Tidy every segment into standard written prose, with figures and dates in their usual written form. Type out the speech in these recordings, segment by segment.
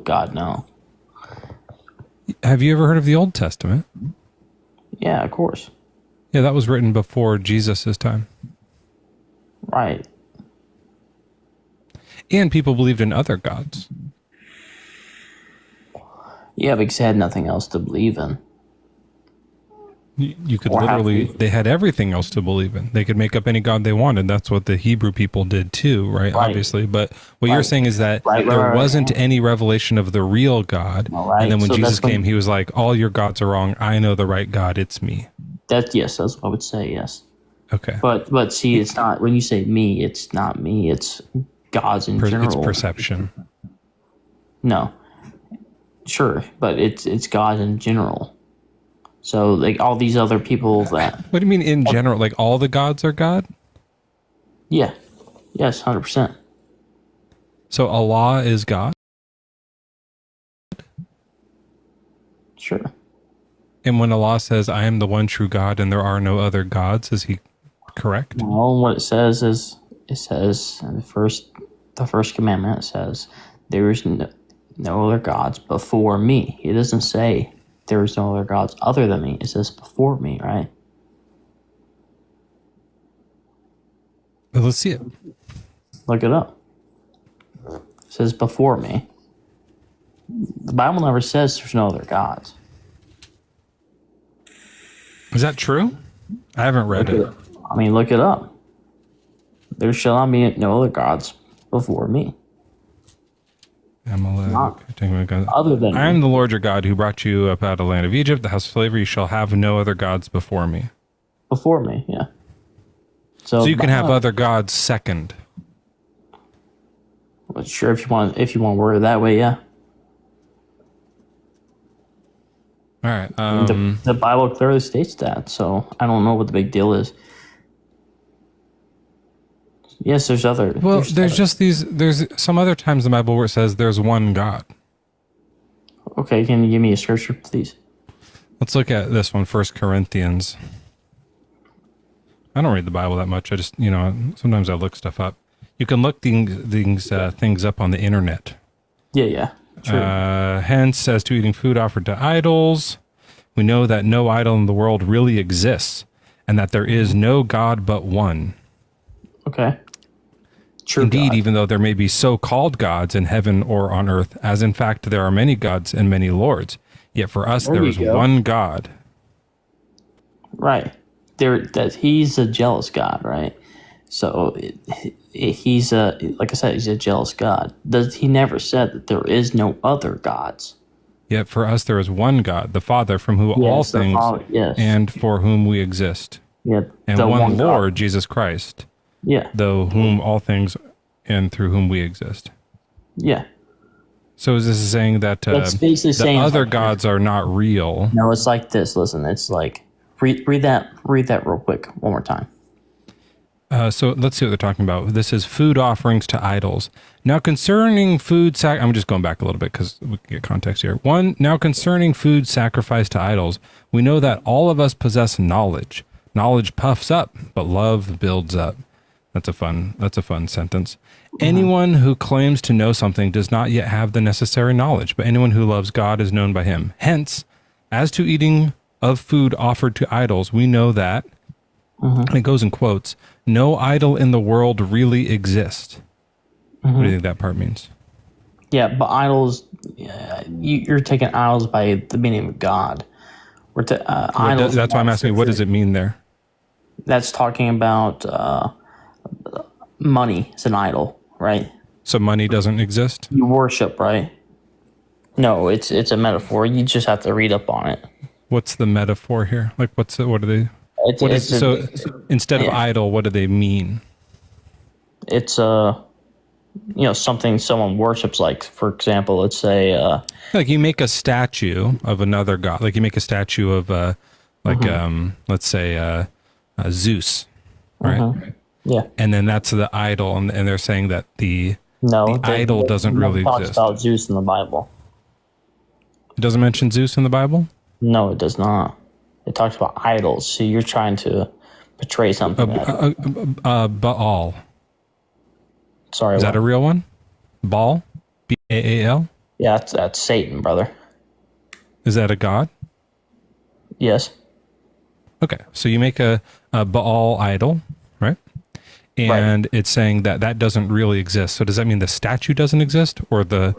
God, no. Have you ever heard of the Old Testament? Yeah, of course. Yeah, that was written before Jesus' time. Right. And people believed in other gods. Yeah, because they had nothing else to believe in. You could literally, they had everything else to believe in. They could make up any god they wanted. That's what the Hebrew people did too, right? Obviously. But what you're saying is that there wasn't any revelation of the real God. And then when Jesus came, he was like, all your gods are wrong. I know the right God. It's me. Yes, that's what I would say, yes. Okay. But see, it's not, when you say me, it's not me. It's gods in general. It's perception. No. Sure, but it's God in general. So, like, all these other people that... What do you mean in general? Like, all the gods are God? Yeah. Yes, 100%. So, Allah is God? Sure. And when Allah says, I am the one true God and there are no other gods, is he correct? Well, what it says is, it says, in the first commandment, it says, there is no other gods before me. It doesn't say there is no other gods other than me. It says before me, right? Well, let's see it. Look it up. It says before me. The Bible never says there's no other gods. Is that true? I haven't read it. I mean, look it up. There shall not be no other gods before me. Other than I am the Lord your God who brought you up out of the land of Egypt, the house of slavery. You shall have no other gods before me. Before me, yeah. So you can have other gods second. Well, sure, if you want to word it that way, yeah. All right. The Bible clearly states that, so I don't know what the big deal is. Yes, there's other. Well, there's some other times in the Bible where it says there's one God. Okay, can you give me a scripture, please? Let's look at this one, 1 Corinthians. I don't read the Bible that much. I just, sometimes I look stuff up. You can look things up on the internet. Yeah. True. Hence, as to eating food offered to idols, we know that no idol in the world really exists, and that there is no God but one. Okay. True. Indeed, God. Even though there may be so-called gods in heaven or on earth, as in fact there are many gods and many lords, yet for us there is one God. Right. That he's a jealous God, right? So he's like I said, he's a jealous God. He never said that there is no other gods. Yet for us there is one God, the Father, from whom all things and for whom we exist. Yeah. And one Lord, Jesus Christ. Yeah. Though whom all things and through whom we exist. Yeah. So is this saying that the other gods are not real? No, it's like this. Listen, it's like read that real quick one more time. So let's see what they're talking about. This is food offerings to idols. Now concerning food I'm just going back a little bit because we can get context here. Now concerning food sacrificed to idols, we know that all of us possess knowledge. Knowledge puffs up, but love builds up. That's a fun sentence. Mm-hmm. Anyone who claims to know something does not yet have the necessary knowledge, but anyone who loves God is known by him. Hence, as to eating of food offered to idols, we know that, and it goes in quotes, no idol in the world really exists. What do you think that part means? Yeah, but idols, you're taking idols by the meaning of God. Idols. That's why I'm asking, what does it mean there? That's talking about money is an idol, right? So money doesn't exist? You worship, right? No, it's a metaphor. You just have to read up on it. What's the metaphor here? Like, what are they? So instead of idol, what do they mean? It's something someone worships. Like, for example, let's say like you make a statue of another god. Like you make a statue of let's say Zeus, right? Yeah. And then that's the idol, and they're saying that the idol doesn't really exist. It talks about Zeus in the Bible. It doesn't mention Zeus in the Bible? No, it does not. It talks about idols. So you're trying to portray something. Baal. Sorry. Is that a real one? Baal? Baal? Yeah, that's Satan, brother. Is that a god? Yes. Okay, so you make a Baal idol, right? And it's saying that doesn't really exist. So does that mean the statue doesn't exist, or the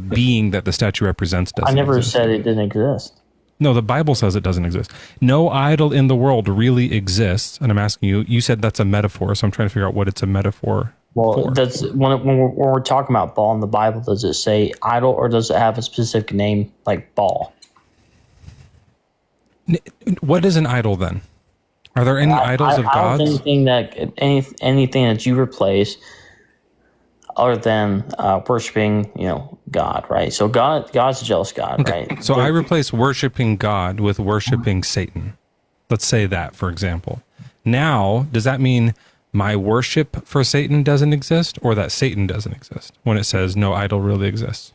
being that the statue represents doesn't exist? I never said it didn't exist. No, the Bible says it doesn't exist. No idol in the world really exists. And I'm asking you, you said that's a metaphor, so I'm trying to figure out what it's a metaphor for. That's when we're talking about Baal in the Bible, does it say idol or does it have a specific name like Baal? What is an idol then? Are there any idols of gods? Anything that you replace other than worshiping, God, right? So God's a jealous God, right? So I replace worshiping God with worshiping Satan. Let's say that, for example. Now, does that mean my worship for Satan doesn't exist, or that Satan doesn't exist when it says no idol really exists?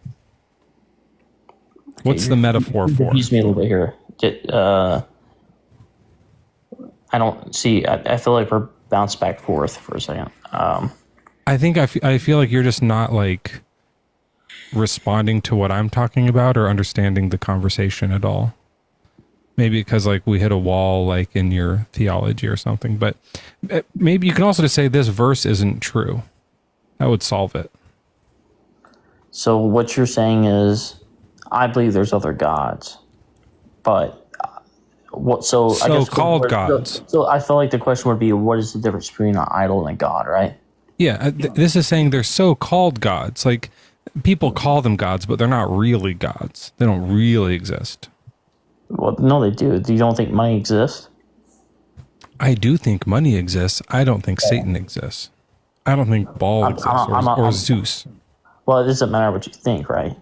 What's the metaphor for? Confuse me a little bit here. I don't see. I feel like we're bounced back and forth for a second. I think I feel like you're just not like responding to what I'm talking about or understanding the conversation at all. Maybe because like we hit a wall like in your theology or something. But maybe you can also just say this verse isn't true. That would solve it. So what you're saying is, I believe there's other gods, but what? So I guess called gods. So I feel like the question would be, what is the difference between an idol and a god, right? Yeah, this is saying they're so-called gods. Like, people call them gods, but they're not really gods. They don't really exist. Well, no, they do. Do you don't think money exists? I do think money exists. I don't think Satan exists. I don't think Baal exists or Zeus. Well, it doesn't matter what you think, right?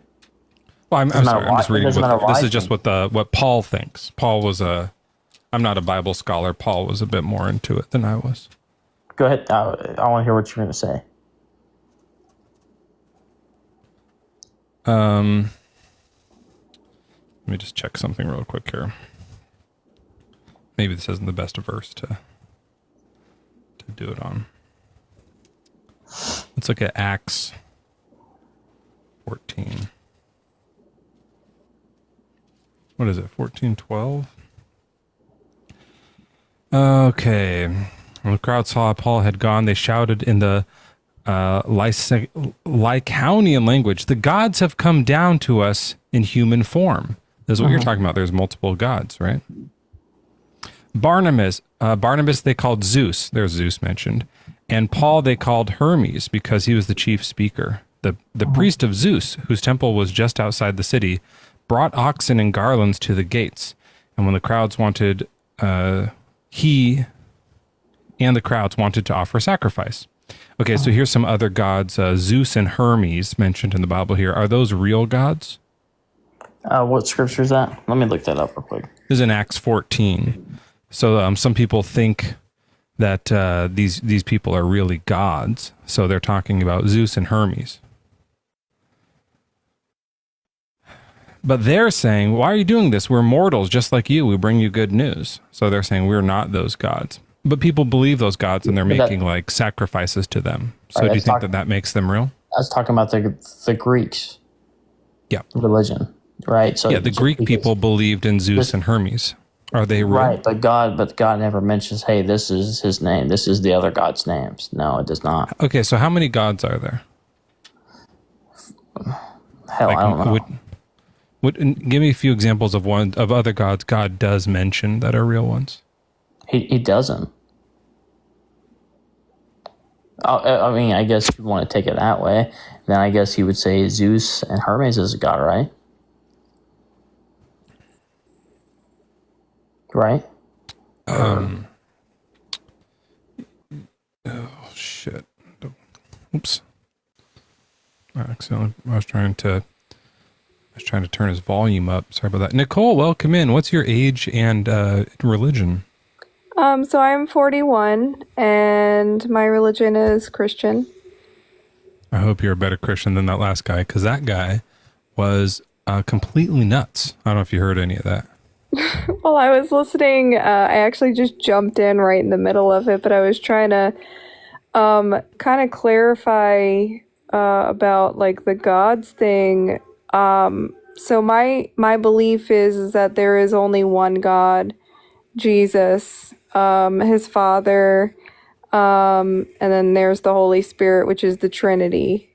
Well, I'm sorry. I'm just reading. This is just what Paul thinks. Paul was I'm not a Bible scholar. Paul was a bit more into it than I was. Go ahead. I want to hear what you're going to say. Let me just check something real quick here. Maybe this isn't the best verse to do it on. Let's look at Acts 14. What is it? 14:12? Okay. When the crowd saw Paul had gone, they shouted in the Lycaonian language, "The gods have come down to us in human form." This is what you're talking about. There's multiple gods, right? Barnabas they called Zeus. There's Zeus mentioned. And Paul they called Hermes because he was the chief speaker. The priest of Zeus, whose temple was just outside the city, brought oxen and garlands to the gates. And when the crowds wanted, he and the crowds wanted to offer sacrifice. Okay, so here's some other gods. Zeus and Hermes mentioned in the Bible here. Are those real gods? What scripture is that? Let me look that up real quick. This is in Acts 14. So some people think that these people are really gods. So they're talking about Zeus and Hermes. But they're saying, why are you doing this? We're mortals just like you. We bring you good news. So they're saying we're not those gods. But people believe those gods and they're making like sacrifices to them. So do you think that makes them real? I was talking about the Greeks. Yeah. Religion, right? So yeah, the Greek people believed in Zeus and Hermes. Are they real? Right, but God never mentions, hey, this is his name. This is the other god's names. No, it does not. Okay, so how many gods are there? Hell, I don't know. Give me a few examples of other gods God does mention that are real ones. He doesn't. I mean, I guess if you want to take it that way, then I guess he would say Zeus and Hermes is a god, right? Right? Oh, shit. Oops. Accidentally, I was trying to turn his volume up. Sorry about that. Nicole, welcome in. What's your age and religion? So I'm 41 and my religion is Christian. I hope you're a better Christian than that last guy, because that guy was completely nuts. I don't know if you heard any of that. Well, I was listening. I actually just jumped in right in the middle of it, but I was trying to kind of clarify about like the gods thing. So my belief is that there is only one God, Jesus, his Father, and then there's the Holy Spirit, which is the Trinity.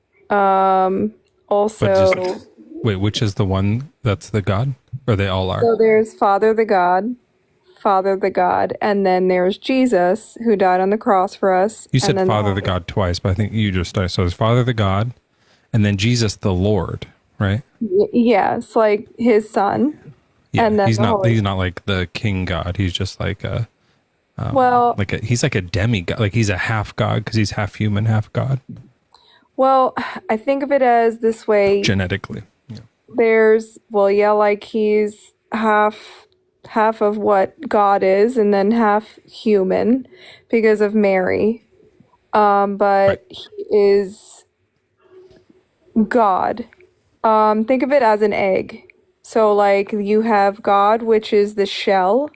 Also, Wait, which is the one that's the God? Or they all are? so there's Father the God, and then there's Jesus who died on the cross for us. You said and then Father the God twice, but I think you just so there's Father the God, and then Jesus the Lord, right? Yes, like his son. Yeah, And then he's the not Holy- like the King God. He's just like a Well, he's like a demigod. Like he's a half God because he's half human, half God well, I think of it as this way. genetically. Yeah. There's, well, yeah, like he's half of what God is, and then half human because of Mary. But Right. he is God. Think of it as an egg. So like you have God, which is the shell.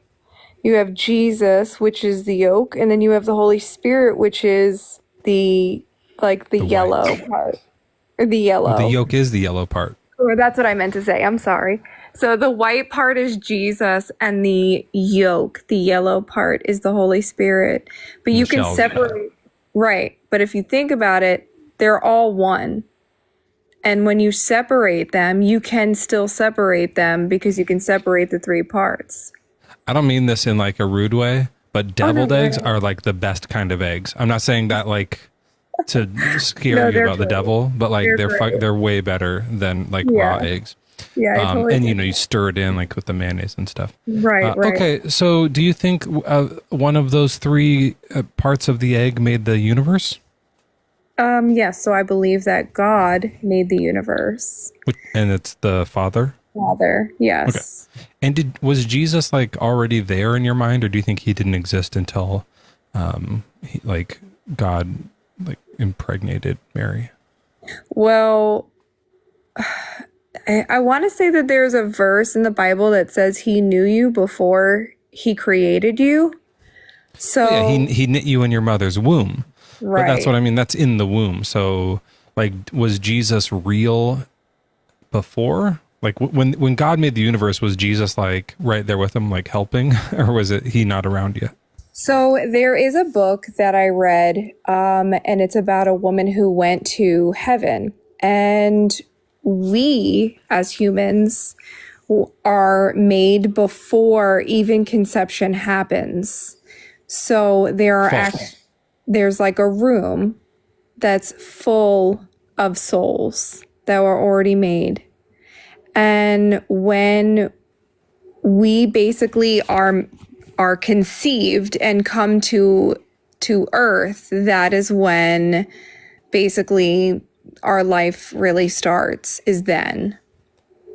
You have Jesus, which is the yolk, and then you have the Holy Spirit, which is the The yellow white. part. Or the Well, yellow. the yolk is the yellow part. Or that's what I meant to say. I'm sorry. So the white part is Jesus, and the yolk, the yellow part, is the Holy Spirit. But you can shell's separate, right? But if you think about it, they're all one. And when you separate them, you can still separate them because you can separate the three parts. I don't mean this in like a rude way, but deviled no, eggs right. are like the best kind of eggs. I'm not saying that like to scare No, you they're about the great. devil, but like They're great. they're way better than like Yeah. raw eggs. Yeah, I totally And you get know, you stir it in like with the mayonnaise and stuff. Right, right. Okay, so do you think one of those three parts of the egg made the universe? Yes, so I believe that God made the universe. And it's the Father? Father, yes. And was Jesus like already there in your mind, or do you think he didn't exist until like God like impregnated Mary? Well, I want to say that there's a verse in the Bible that says he knew you before he created you. So Yeah, he knit you in your mother's womb. right. But that's what I mean. That's in the womb. So like, was Jesus real before? Like when God made the universe, was Jesus like right there with him, like helping, or was it he not around yet? So there is a book that I read, and it's about a woman who went to heaven. And we, as humans, are made before even conception happens. So there's like a room that's full of souls that were already made. And when we basically are conceived and come to earth, that is when basically our life really starts, is then.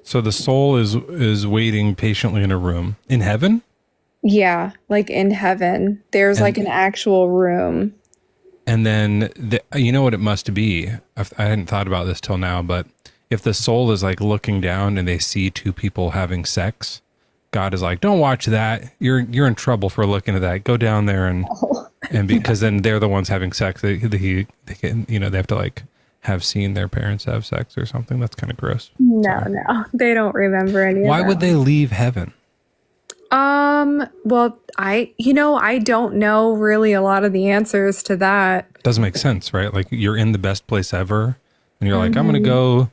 So the soul is waiting patiently in a room in heaven. Yeah, like in heaven. There's like an actual room. And then you know what it must be. I hadn't thought about this till now, but if the soul is like looking down and they see two people having sex, God is like, "Don't watch that. You're in trouble for looking at that. Go down there and because then they're the ones having sex. They can, you know, they have to like have seen their parents have sex or something. That's kind of gross. No, they don't remember any of Why that. would they leave heaven? Well, I don't know really a lot of the answers to that. Doesn't make sense, right? Like you're in the best place ever and you're like, I'm going to go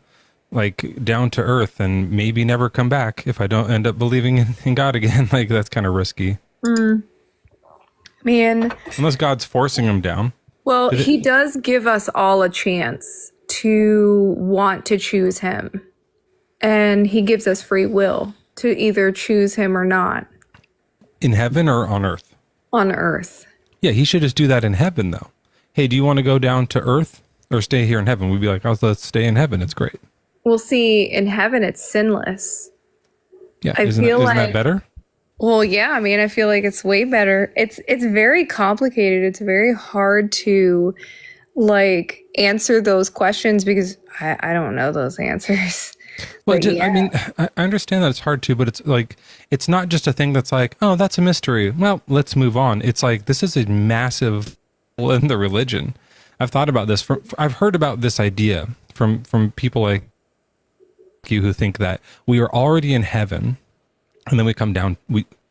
like down to earth and maybe never come back if I don't end up believing in God again. Like that's kind of risky. Man, Unless God's forcing them down. well, he does give us all a chance to want to choose him. And he gives us free will to either choose him or not In heaven or on earth? on earth. Yeah, he should just do that in heaven though. Hey, do you want to go down to earth or stay here in heaven? We'd be like, oh, let's stay in heaven. It's great. We'll see, in heaven, it's sinless. Yeah, I isn't feel that like- better? Well, yeah, I mean, I feel like it's way better. It's very complicated. It's very hard to like answer those questions because I don't know those answers. Well, But yeah. I mean, I understand that it's hard to, but it's like, it's not just a thing that's like, oh, that's a mystery. Well, let's move on. It's like, this is a massive hole in the religion. I've thought about this. I've heard about this idea from people like you who think that we are already in heaven and then we come down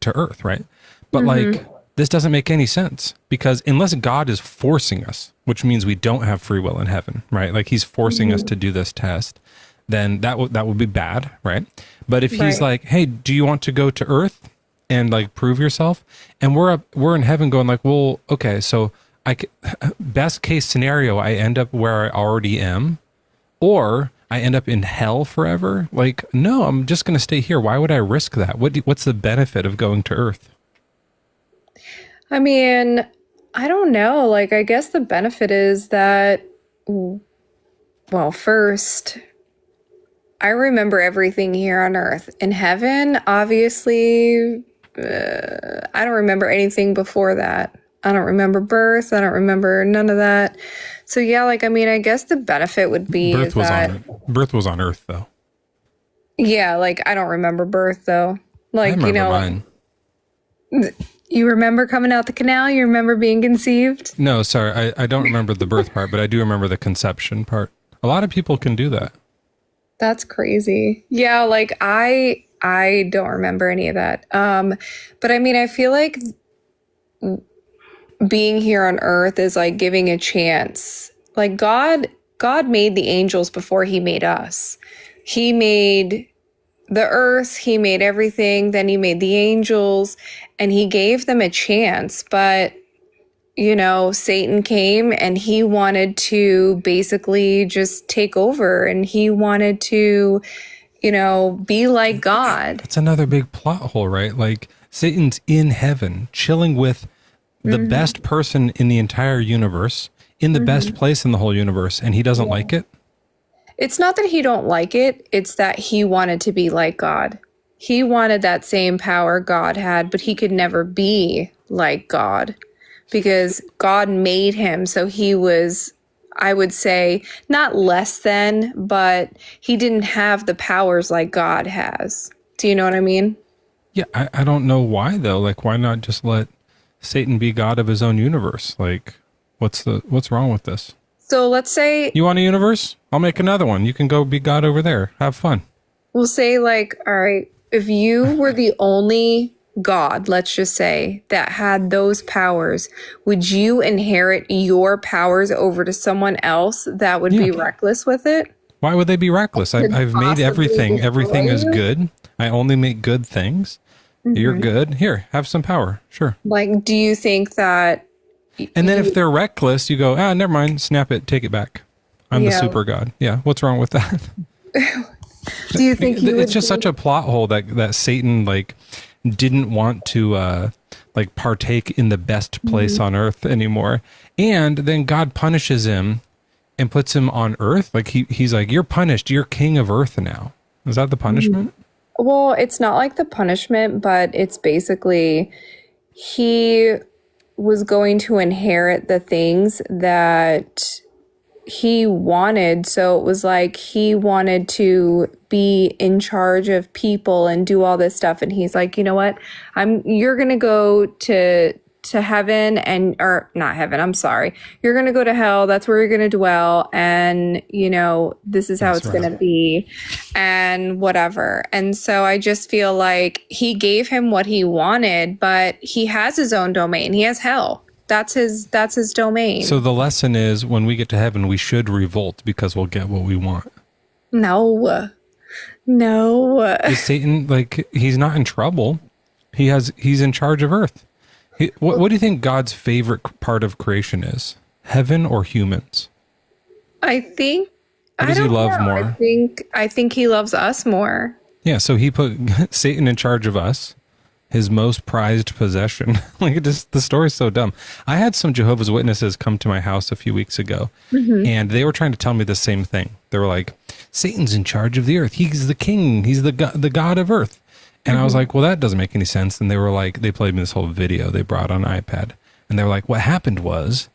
to earth, right? But like, this doesn't make any sense, because unless God is forcing us, which means we don't have free will in heaven, right? Like he's forcing us to do this test, then that would be bad, right? But if he's like, hey, do you want to go to earth and like prove yourself? And we're in heaven going like, well, okay, so best case scenario, I end up where I already am, or I end up in hell forever. Like, no, I'm just going to stay here. Why would I risk that? What's the benefit of going to earth? I mean, I don't know. Like, I guess the benefit is that, well, first, I remember everything here on earth. In heaven, obviously, I don't remember anything before that. I don't remember birth. I don't remember none of that. So yeah, like, I mean, I guess the benefit would be birth was on earth, though. Yeah, like, I don't remember birth, though. Like, I remember mine. You remember coming out the canal? You remember being conceived? No, sorry. I don't remember the birth part, but I do remember the conception part. A lot of people can do that. That's crazy. Yeah, like I don't remember any of that. But I mean, I feel like being here on earth is like giving a chance. Like God made the angels before he made us. He made the earth, he made everything, then he made the angels, and he gave them a chance. But, you know, Satan came and he wanted to basically just take over, and he wanted to, you know, be like God. That's another big plot hole, right? Like, Satan's in heaven, chilling with the best person in the entire universe, in the best place in the whole universe, and he doesn't like it. It's not that he don't like it. It's that he wanted to be like God. He wanted that same power God had, but he could never be like God because God made him. So he was, I would say, not less than, but he didn't have the powers like God has. Do you know what I mean? Yeah, I don't know why though. Like, why not just let Satan be God of his own universe? Like, what's wrong with this? So let's say... You want a universe? I'll make another one. You can go be God over there. Have fun. We'll say, like, all right, if you were the only God, let's just say, that had those powers, would you inherit your powers over to someone else that would be reckless with it? Why would they be reckless? I've made everything. Everything is good. I only make good things. You're good. Here, have some power. Sure. Like, do you think that... And then if they're reckless, you go, never mind, snap it, take it back. I'm the super God. Yeah, what's wrong with that? Do you think it's just such a plot hole that Satan like didn't want to like partake in the best place on earth anymore, and then God punishes him and puts him on earth. Like he's like, you're punished. You're king of earth now. Is that the punishment? Well, it's not like the punishment, but it's basically he was going to inherit the things that he wanted. So it was like he wanted to be in charge of people and do all this stuff. And he's like, you know what? You're going to go to heaven or not heaven. I'm sorry. You're going to go to hell. That's where you're going to dwell. And, you know, this is how it's going to be and whatever. And so I just feel like he gave him what he wanted, but he has his own domain. He has hell. That's his domain. So the lesson is when we get to heaven, we should revolt because we'll get what we want. No. Is Satan, like, he's not in trouble. He's in charge of earth. What do you think God's favorite part of creation is? Heaven or humans? I think... What does he love more? I think he loves us more. Yeah, so he put Satan in charge of us, his most prized possession. Like, the story's so dumb. I had some Jehovah's Witnesses come to my house a few weeks ago, and they were trying to tell me the same thing. They were like, Satan's in charge of the earth. He's the king. He's the God of earth. And I was like, well, that doesn't make any sense. And they were like, they played me this whole video they brought on iPad. And they were like, what happened was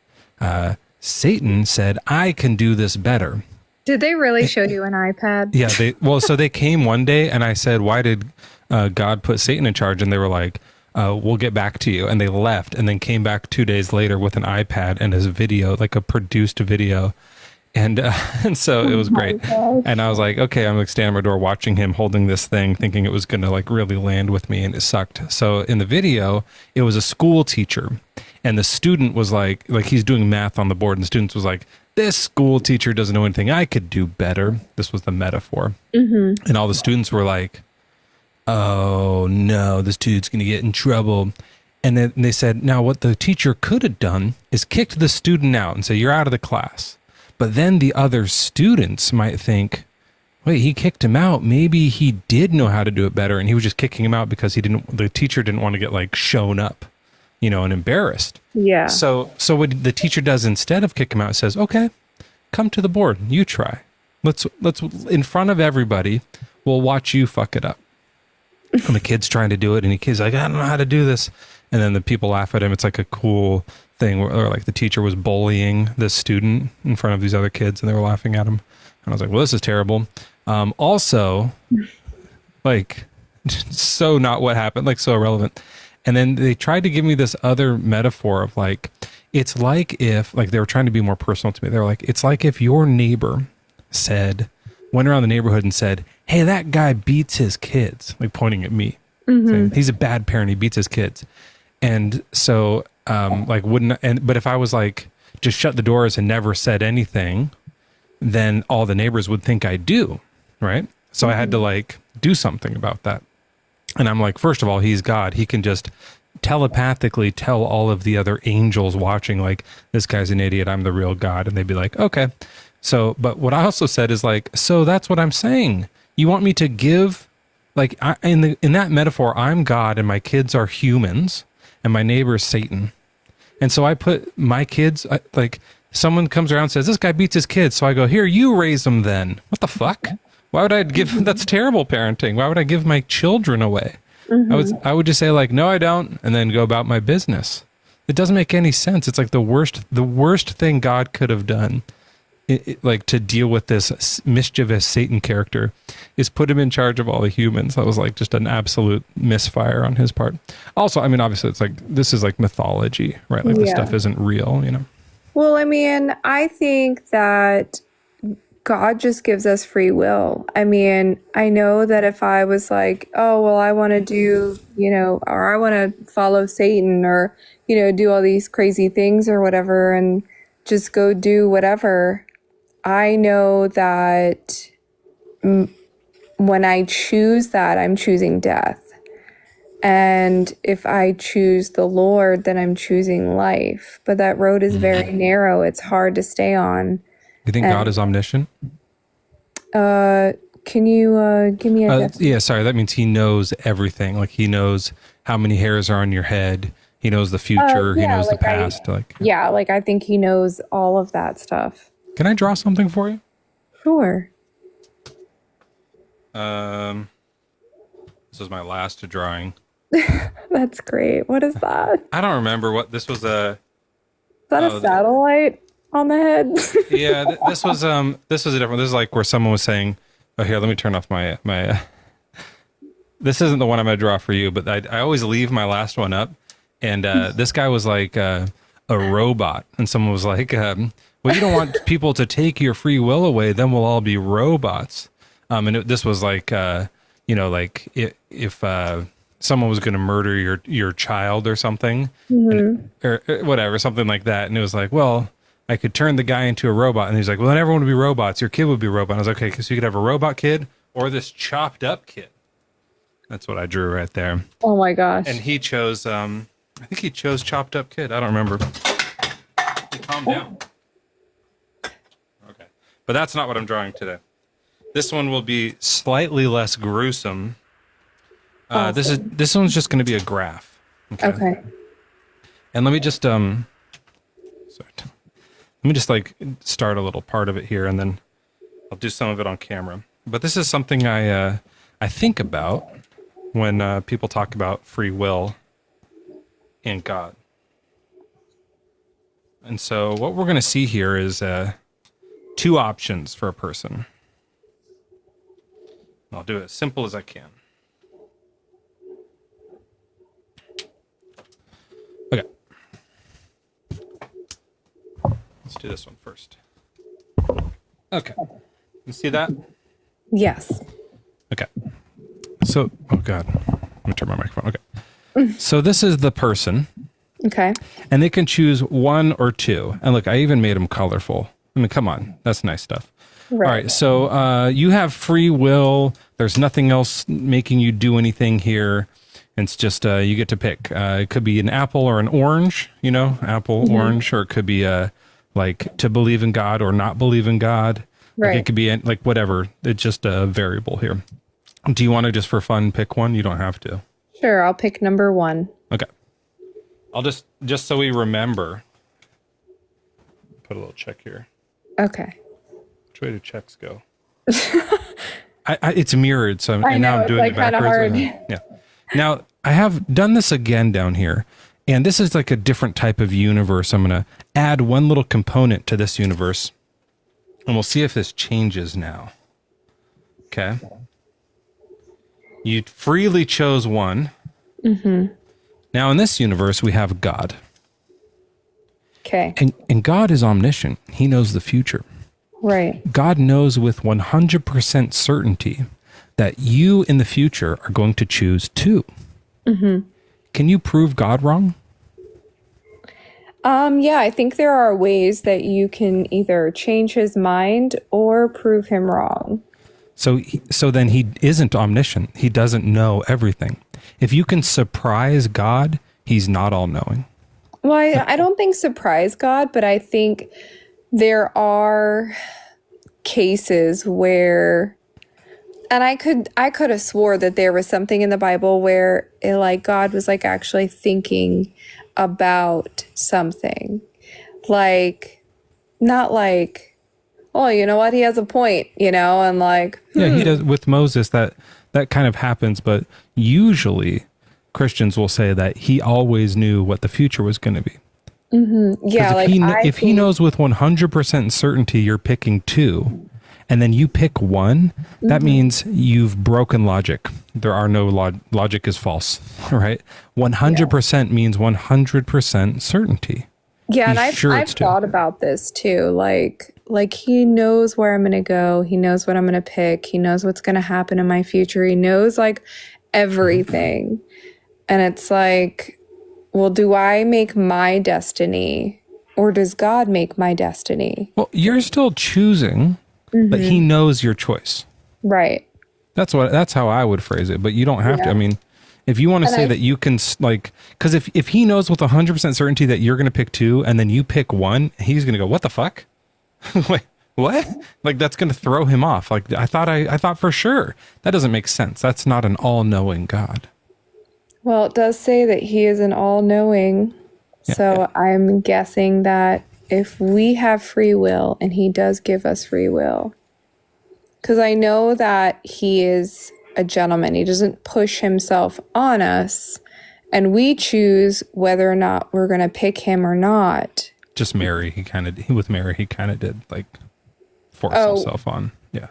Satan said, I can do this better. Did they really show you an iPad? Yeah. So they came one day and I said, why did God put Satan in charge? And they were like, we'll get back to you. And they left and then came back 2 days later with an iPad and his video, like a produced video. And and so it was great. gosh. And I was like, okay, I'm like standing at my door watching him holding this thing, thinking it was going to like really land with me, and it sucked. So in the video, it was a school teacher, and the student was like he's doing math on the board, and the student was like, this school teacher doesn't know anything. I could do better. This was the metaphor. Mm-hmm. And all the students were like, oh no, this dude's going to get in trouble. And then they said, now what the teacher could have done is kicked the student out and say, you're out of the class. But then the other students might think, wait, he kicked him out. Maybe he did know how to do it better, and he was just kicking him out because the teacher didn't want to get like shown up, and embarrassed. Yeah. So what the teacher does instead of kick him out, says, okay, come to the board. You try. Let's in front of everybody, we'll watch you fuck it up. And the kid's trying to do it, and the kid's like, I don't know how to do this. And then the people laugh at him. It's like a cool thing where like the teacher was bullying this student in front of these other kids, and they were laughing at him. And I was like, well, this is terrible. Also, like, so not what happened, like so irrelevant. And then they tried to give me this other metaphor of like, it's like if, like they were trying to be more personal to me. They were like, it's like if your neighbor went around the neighborhood and said, hey, that guy beats his kids, like pointing at me. Saying, he's a bad parent. He beats his kids. And so, but if I was like, just shut the doors and never said anything, then all the neighbors would think I do, right? So I had to like do something about that. And I'm like, first of all, he's God. He can just telepathically tell all of the other angels watching, like, this guy's an idiot, I'm the real God. And they'd be like, okay. So, but what I also said is like, so that's what I'm saying. You want me to give, like, in that metaphor, I'm God and my kids are humans and my neighbor is Satan. And so I put my kids, like, someone comes around and says, this guy beats his kids. So I go, here, you raise them then. What the fuck? Why would I give, that's terrible parenting. Why would I give my children away? I would just say like, no, I don't. And then go about my business. It doesn't make any sense. It's like the worst thing God could have done, like to deal with this mischievous Satan character, is put him in charge of all the humans. That was like just an absolute misfire on his part. Also, I mean, obviously it's like, this is like mythology, right? Like this stuff isn't real, Well, I mean, I think that God just gives us free will. I mean, I know that if I was like, oh, well, I want to do, or I want to follow Satan or, do all these crazy things or whatever and just go do whatever, I know that when I choose that, I'm choosing death. And if I choose the Lord, then I'm choosing life. But that road is very narrow. It's hard to stay on. You think God is omniscient? Can you give me a definition? Yeah, sorry. That means he knows everything. Like he knows how many hairs are on your head. He knows the future. He knows the past. I think he knows all of that stuff. Can I draw something for you? Sure. This was my last drawing. That's great. What is that? I don't remember what this was. Is that a satellite on the head? Yeah, this was a different. This is like where someone was saying, "Oh, here, let me turn off my." This isn't the one I'm going to draw for you, but I always leave my last one up. And this guy was like a robot, and someone was like, "Well, you don't want people to take your free will away, then we'll all be robots." This was like, like if someone was going to murder your child or something, or whatever, something like that. And it was like, well, I could turn the guy into a robot. And he's like, well, then everyone would be robots. Your kid would be a robot. And I was like, okay, so you could have a robot kid or this chopped up kid. That's what I drew right there. Oh my gosh. And he chose, I think he chose chopped up kid. I don't remember. Calm down. Okay. But that's not what I'm drawing today. This one will be slightly less gruesome. Awesome. This one's just going to be a graph. Okay. And let me just like start a little part of it here, and then I'll do some of it on camera. But this is something I think about when people talk about free will and God. And so what we're going to see here is two options for a person. I'll do it as simple as I can. Okay. Let's do this one first. Okay. You see that? Yes. Okay. So, oh God, let me turn my microphone. Okay. So this is the person, Okay. and they can choose one or two. And look, I even made them colorful. I mean, come on, that's nice stuff. Right. All right. So you have free will. There's nothing else making you do anything here. It's just you get to pick. It could be an apple or an orange. You know, apple, orange, or it could be like to believe in God or not believe in God. Like Right. it could be like whatever. It's just a variable here. Do you want to just for fun pick one? You don't have to. Sure, I'll pick number 1. Okay. I'll just so we remember. Put a little check here. Okay. Which way do checks go? It's mirrored, so I and now know, I'm it's doing like it kinda backwards. hard. Yeah. Now I have done this again down here, and this is like a different type of universe. I'm gonna add one little component to this universe, and we'll see if this changes now. Okay. You freely chose one. Mm-hmm. Now in this universe we have God, Okay. and God is omniscient. He knows the future. Right. God knows with 100% certainty that you in the future are going to choose 2. Mm-hmm. Can you prove God wrong? Yeah, I think there are ways that you can either change his mind or prove him wrong. So then he isn't omniscient. He doesn't know everything. If you can surprise God, he's not all-knowing. Well, I don't think surprise God, but I think there are cases where, and I could have swore that there was something in the Bible where like God was like actually thinking about something, like not like, oh, you know what, he has a point, and like Yeah, he does with Moses. That kind of happens, but usually Christians will say that he always knew what the future was going to be. yeah, like If he knows with 100% certainty you're picking 2, and then you pick 1, that means you've broken logic. There are no logic is false, right? 100% means 100% certainty. Yeah, and He's sure I've it's 2. thought about this too. Like he knows where I'm going to go. He knows what I'm going to pick. He knows what's going to happen in my future. He knows like everything. And it's like, well, do I make my destiny or does God make my destiny? Well, you're still choosing, but he knows your choice. Right. That's how I would phrase it, but you don't have to. I mean, if you want to say that you can because if he knows with 100% certainty that you're going to pick 2 and then you pick 1, he's going to go, what the fuck? Wait, what? Like that's going to throw him off. Like I thought for sure. That doesn't make sense. That's not an all-knowing God. Well, it does say that he is an all-knowing. So I'm guessing that if we have free will, and he does give us free will, because I know that he is a gentleman. He doesn't push himself on us, and we choose whether or not we're going to pick him or not. Just Mary, with Mary, he kind of did like force himself on. Yeah.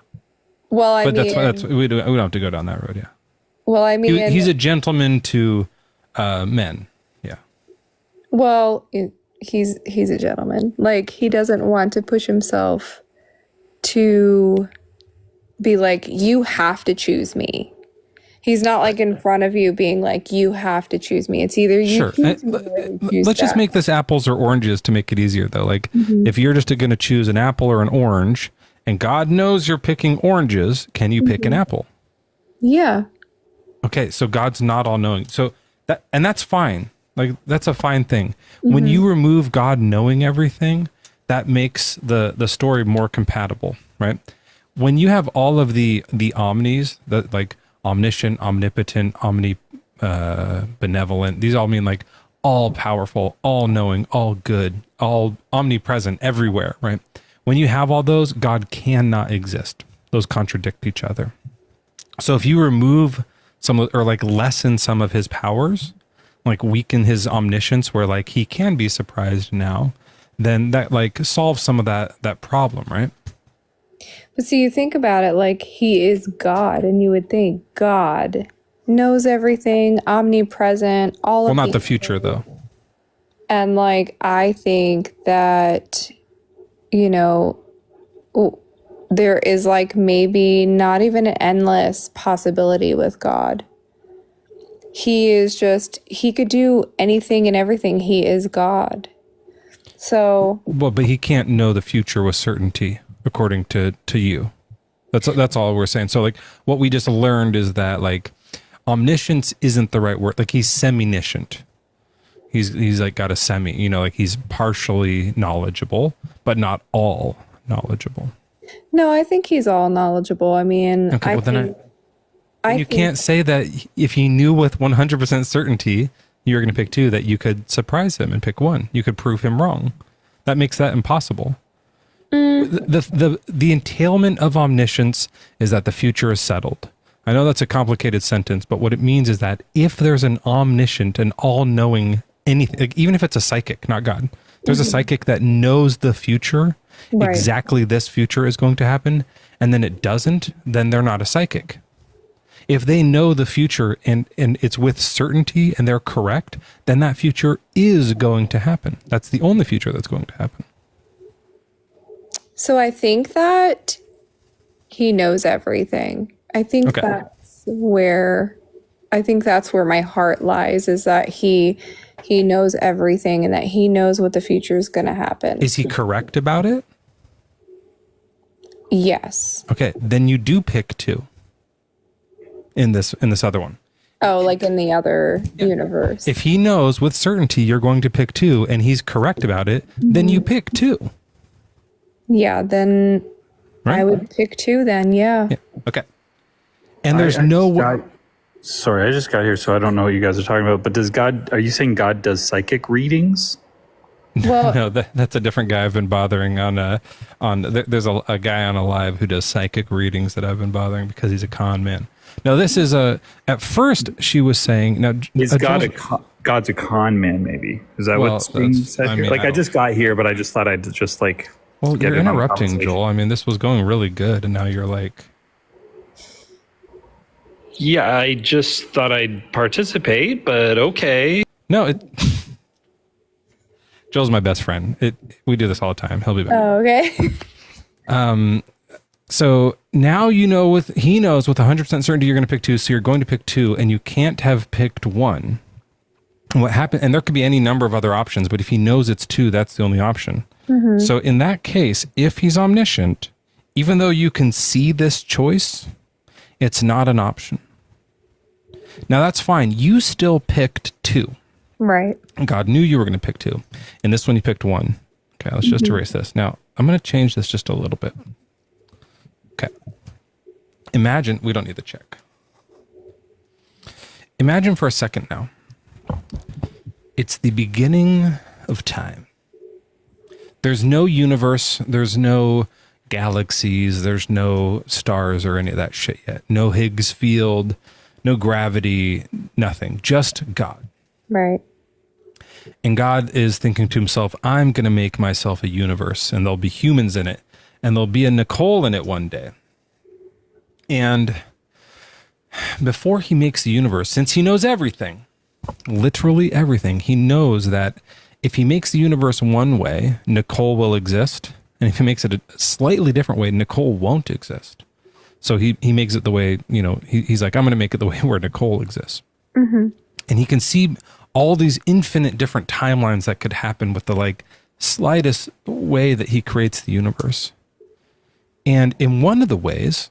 Well, I But mean, that's we don't have to go down that road. Yeah. well, I mean, He's a gentleman to men. Yeah. well, he's a gentleman. Like he doesn't want to push himself to be like, you have to choose me. He's not like in front of you being like, you have to choose me. It's either you choose me or you choose Let's just that. make this apples or oranges to make it easier though. Like if you're just going to choose an apple or an orange and God knows you're picking oranges, can you pick an apple? Yeah. Okay. So God's not all knowing. So that's fine. Like that's a fine thing. When you remove God knowing everything, that makes the story more compatible, right? When you have all of the omnis, that like omniscient, omnipotent, benevolent, these all mean like all powerful, all knowing, all good, all omnipresent everywhere, right? When you have all those, God cannot exist. Those contradict each other. So if you remove or like lessen some of his powers, like weaken his omniscience where like he can be surprised now, then that like solves some of that problem, right? But see, you think about it, like he is God, and you would think God knows everything, omnipresent, all Well, of not the future though. And like I think that, there is like maybe not even an endless possibility with God. He could do anything and everything. He is God. So, Well, but he can't know the future with certainty, according to you. That's all we're saying. So like what we just learned is that like omniscience isn't the right word. Like he's semi-niscient. He's like got a semi, you know, like he's partially knowledgeable, but not all knowledgeable. no, I think he's all knowledgeable. I mean, Okay, well I you think, can't say that if he knew with 100% certainty you were going to pick two, that you could surprise him and pick one. You could prove him wrong. That makes that impossible. The entailment of omniscience is that the future is settled. I know that's a complicated sentence, but what it means is that if there's an omniscient and all-knowing anything, like even if it's a psychic, not God, there's a psychic that knows the future, Right. exactly this future is going to happen, and then it doesn't, then they're not a psychic. If they know the future and it's with certainty and they're correct, then that future is going to happen. That's the only future that's going to happen. so I think that he knows everything. I think Okay. that's where my heart lies, is that he knows everything and that he knows what the future is going to happen. Is he correct about it? Yes. Okay, then you do pick two in this other one. Oh, like in the other universe. If he knows with certainty you're going to pick two and he's correct about it, then you pick two. Yeah, then Right? I would pick two then, yeah. Yeah. Okay. And there's no way. Sorry, I just got here, so I don't know what you guys are talking about. But are you saying God does psychic readings? Well, No, that's a different guy I've been bothering there's a guy on a live who does psychic readings that I've been bothering because he's a con man. Now this is at first she was saying, now Is God's a con man, maybe? Is that Well, what's being said I here? mean, Like, I I just got here, but I just thought I'd just like well, get you're in on the interrupting, conversation. Joel. I mean, this was going really good and now you're like, Yeah, I just thought I'd participate, but okay. no, Joel's my best friend. We do this all the time. He'll be back. oh, okay. So now he knows with 100% certainty you're going to pick two, so you're going to pick two, and you can't have picked one. And what happened? And there could be any number of other options, but if he knows it's two, that's the only option. So in that case, if he's omniscient, even though you can see this choice, it's not an option. Now that's fine. You still picked two. Right. God knew you were going to pick two. In this one, you picked one. Okay, let's just erase this. Now, I'm going to change this just a little bit. Okay. Imagine, we don't need the check. Imagine for a second now. It's the beginning of time. There's no universe. There's no galaxies. There's no stars or any of that shit yet. No Higgs field, no gravity, nothing. Just God. Right. And God is thinking to himself, I'm going to make myself a universe and there'll be humans in it and there'll be a Nicole in it one day. And before he makes the universe, since he knows everything, literally everything, he knows that if he makes the universe one way, Nicole will exist. And if he makes it a slightly different way, Nicole won't exist. So he makes it the way, he's like, I'm going to make it the way where Nicole exists. And he can see all these infinite different timelines that could happen with the slightest way that he creates the universe. And in one of the ways,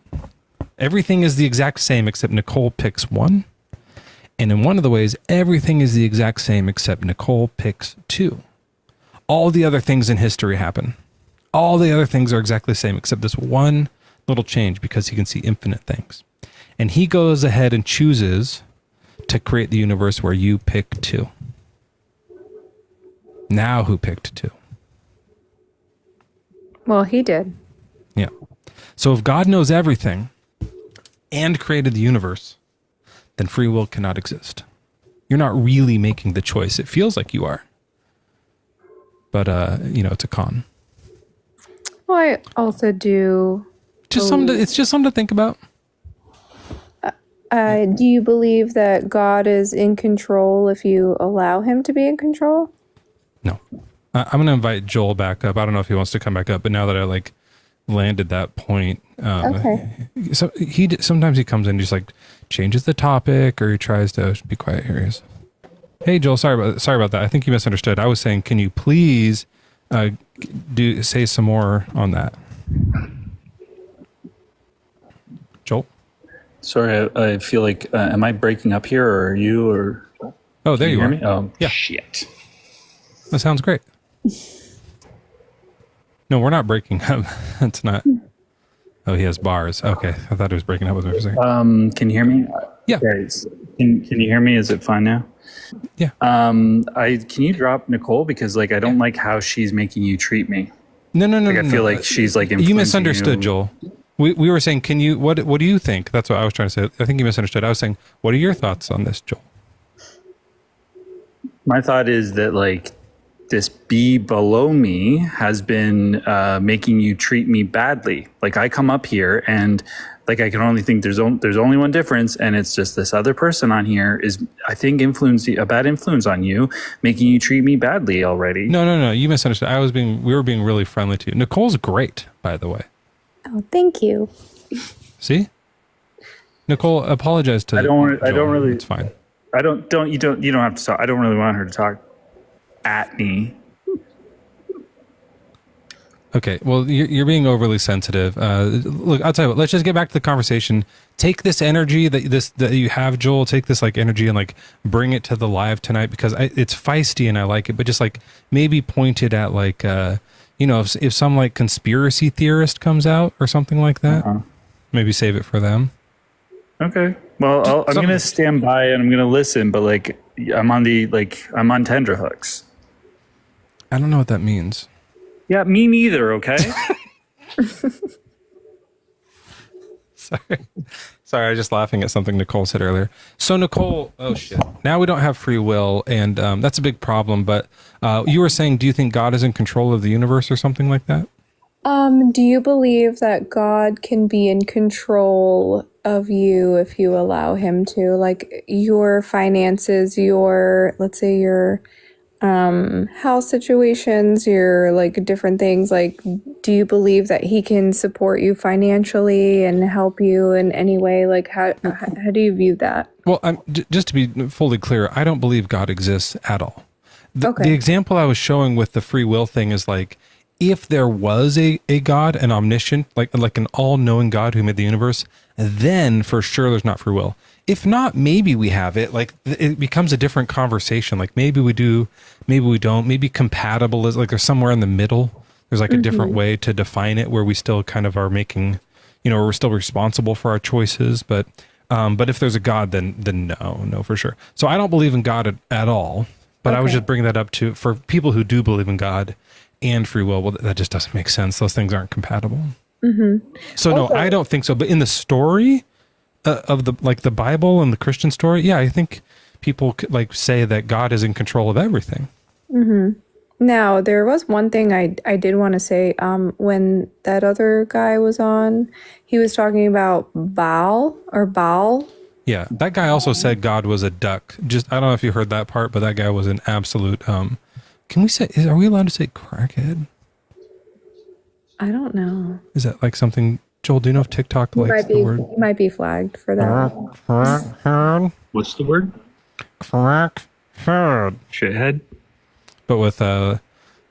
everything is the exact same except Nicole picks one. And in one of the ways, everything is the exact same except Nicole picks two. All the other things in history happen. All the other things are exactly the same except this one little change because he can see infinite things. And he goes ahead and chooses to create the universe where you pick two. Now who picked two? Well, he did. Yeah. So if God knows everything and created the universe, then free will cannot exist. You're not really making the choice. It feels like you are. But, it's a con. Well, I also do. It's just something to think about. Do you believe that God is in control if you allow him to be in control? No. I'm going to invite Joel back up. I don't know if he wants to come back up, but now that I landed that point. Okay. So sometimes he comes in and just like changes the topic, or he tries to be quiet. Here he is. Hey Joel, sorry about that. I think you misunderstood. I was saying, can you please say some more on that? Joel? Sorry, I feel like, am I breaking up here, or are you, or? Oh, there you hear are. me? Oh, Yeah. shit. That sounds great. No, we're not breaking up. That's not. Oh, he has bars. Okay, I thought he was breaking up with me for a second. Can you hear me? Yeah. Okay, can you hear me? Is it fine now? Yeah. Can you drop Nicole, because like I don't like how she's making you treat me. No. Like I feel like she's like influencing you misunderstood, you. Joel. We were saying, can you? What do you think? That's what I was trying to say. I think you misunderstood. I was saying, what are your thoughts on this, Joel? My thought is that like this bee below me has been making you treat me badly. Like I come up here and like I can only think there's only one difference, and it's just this other person on here is, I think, a bad influence on you, making you treat me badly already. No. You misunderstood. We were being really friendly to you. Nicole's great, by the way. Oh, thank you. See, Nicole, apologize to. I don't Joel. really. It's fine. You don't have to talk. I don't really want her to talk at me. Okay, well, you're being overly sensitive. Look, I'll tell you what. Let's just get back to the conversation. Take this energy that you have, Joel. Take this like energy and like bring it to the live tonight, because it's feisty and I like it. But just like maybe point it at like if some like conspiracy theorist comes out or something like that, maybe save it for them. Okay. Well, I'm gonna stand by and I'm gonna listen, but like I'm on tenterhooks. I don't know what that means. Yeah, me neither. Okay. Sorry, I was just laughing at something Nicole said earlier. So Nicole, oh shit. Now we don't have free will, and that's a big problem. But you were saying, do you think God is in control of the universe or something like that? Do you believe that God can be in control of you if you allow him to? Like your finances, let's say your house situations, your like different things, like do you believe that he can support you financially and help you in any way? Like how do you view that? Well, just to be fully clear, I don't believe God exists at all. Okay. The example I was showing with the free will thing is like, if there was a God, an omniscient, like an all-knowing God who made the universe, then for sure there's not free will. If not, maybe we have it. Like it becomes a different conversation. Like maybe we do, maybe we don't. Maybe compatible is like there's somewhere in the middle. There's like a different way to define it where we still kind of are making, we're still responsible for our choices. But if there's a God, then no, for sure. So I don't believe in God at all. But I was just bringing that up for people who do believe in God and free will. Well, that just doesn't make sense. Those things aren't compatible. So no, I don't think so. But in the story of the Bible and the Christian story, yeah, I think people could like say that God is in control of everything. Now, there was one thing I did want to say. When that other guy was on, he was talking about Baal. Yeah, that guy also said God was a duck. Just I don't know if you heard that part, but that guy was an absolute. Can we say? Are we allowed to say crackhead? I don't know. Is that like something? Joel, do you know if TikTok likes the word? He might be flagged for that. What's the word? Crackhead. Shithead. But with Oh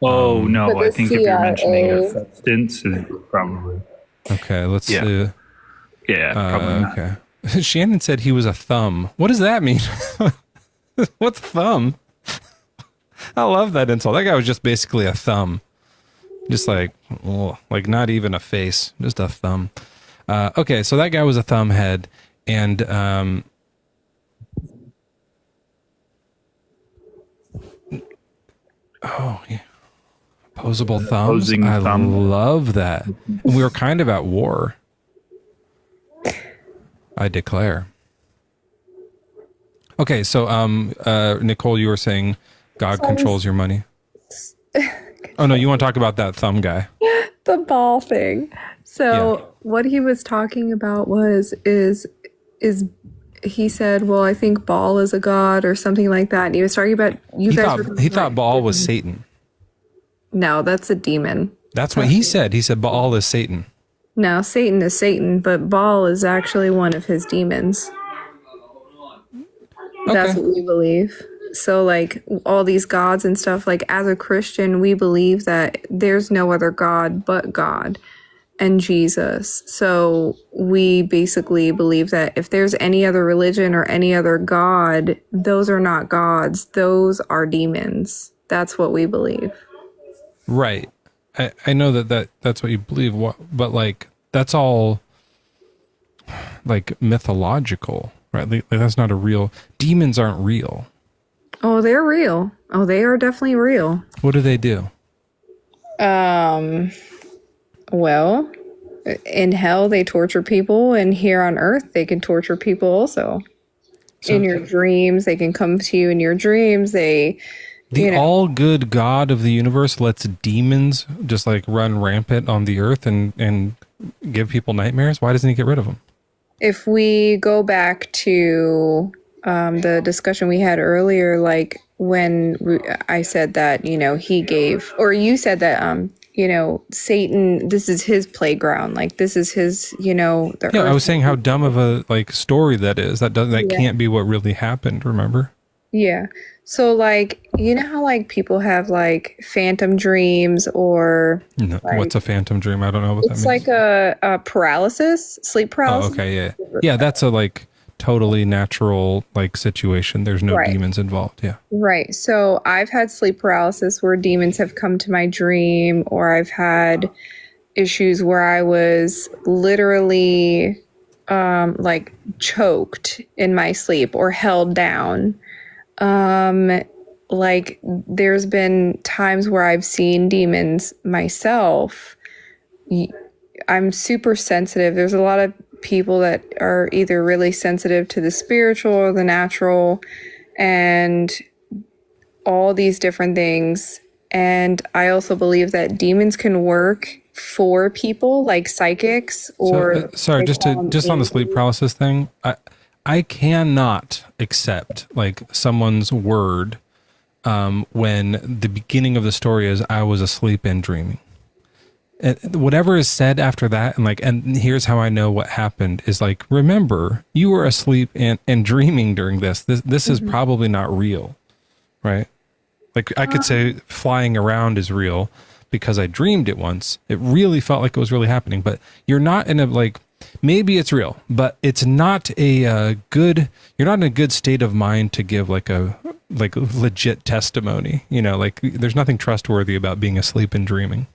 no, With I a think if you're mentioning a CIA. substance, probably. okay, let's Yeah. see. Yeah, probably not. Okay. Shannon said he was a thumb. What does that mean? What's thumb? I love that insult. That guy was just basically a thumb. Just like not even a face, just a thumb. Okay, so that guy was a thumb head. And oh, yeah. Opposable thumbs. Opposing I thumb. love that. And we were kind of at war. I declare. Okay, so Nicole, you were saying God controls your money. Oh no, you want to talk about that thumb guy? The ball thing. So what he was talking about is he said, well, I think Baal is a god or something like that. And he was talking about He thought Baal was Satan. No, that's a demon. That's what he said. He said Baal is Satan. No, Satan is Satan, but Baal is actually one of his demons. That's Okay. what we believe. So, like, all these gods and stuff, like, as a Christian, we believe that there's no other God but God and Jesus. So, we basically believe that if there's any other religion or any other God, those are not gods, those are demons. That's what we believe. Right. I know that's what you believe, but like that's all like mythological, right? Like, that's not a real. Demons aren't real. Oh, they're real. Oh, they are definitely real. What do they do? Well, in hell they torture people, and here on earth they can torture people also. So In your dreams, they can come to you in your dreams. the all good God of the universe lets demons just like run rampant on the earth and give people nightmares. Why doesn't he get rid of them? If we go back to the discussion we had earlier, like when I said that, he gave, or you said that, Satan, this is his playground. Like, this is his, the Yeah, earth. I was saying how dumb of a like story that is. That can't be what really happened. Remember? Yeah. So, like, how, like, people have, like, phantom dreams or... No, like, what's a phantom dream? I don't know what that it's means. like a paralysis, sleep paralysis. Oh, okay, yeah. That's a like totally natural like situation. There's no Right. demons involved. Yeah. Right. So I've had sleep paralysis where demons have come to my dream, or I've had issues where I was literally like choked in my sleep or held down. Like there's been times where I've seen demons myself. I'm super sensitive. There's a lot of people that are either really sensitive to the spiritual or the natural and all these different things. And I also believe that demons can work for people like psychics or Sorry, just on the angels. sleep paralysis thing. I cannot accept like someone's word when the beginning of the story is I was asleep and dreaming. And whatever is said after that, and here's how I know what happened is like, remember, you were asleep and dreaming during this. This is probably not real, right? Like I could say flying around is real because I dreamed it once. It really felt like it was really happening, but you're not in a like, maybe it's real, but it's not a good, you're not in a good state of mind to give like a legit testimony, like there's nothing trustworthy about being asleep and dreaming.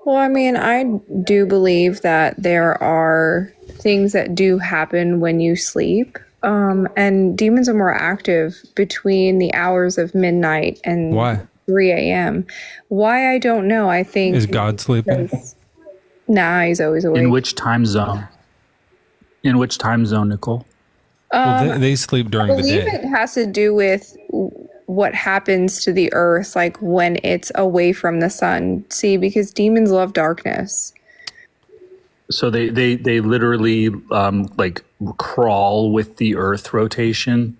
Well, I mean, I do believe that there are things that do happen when you sleep. And demons are more active between the hours of midnight and Why? 3 a.m. Why, I don't know. I think... Is God sleeping? Nah, he's always awake. In which time zone? In which time zone, Nicole? Well, they sleep I during the believe day. it has to do with what happens to the earth, like when it's away from the sun. See, because demons love darkness. So they literally like crawl with the Earth rotation,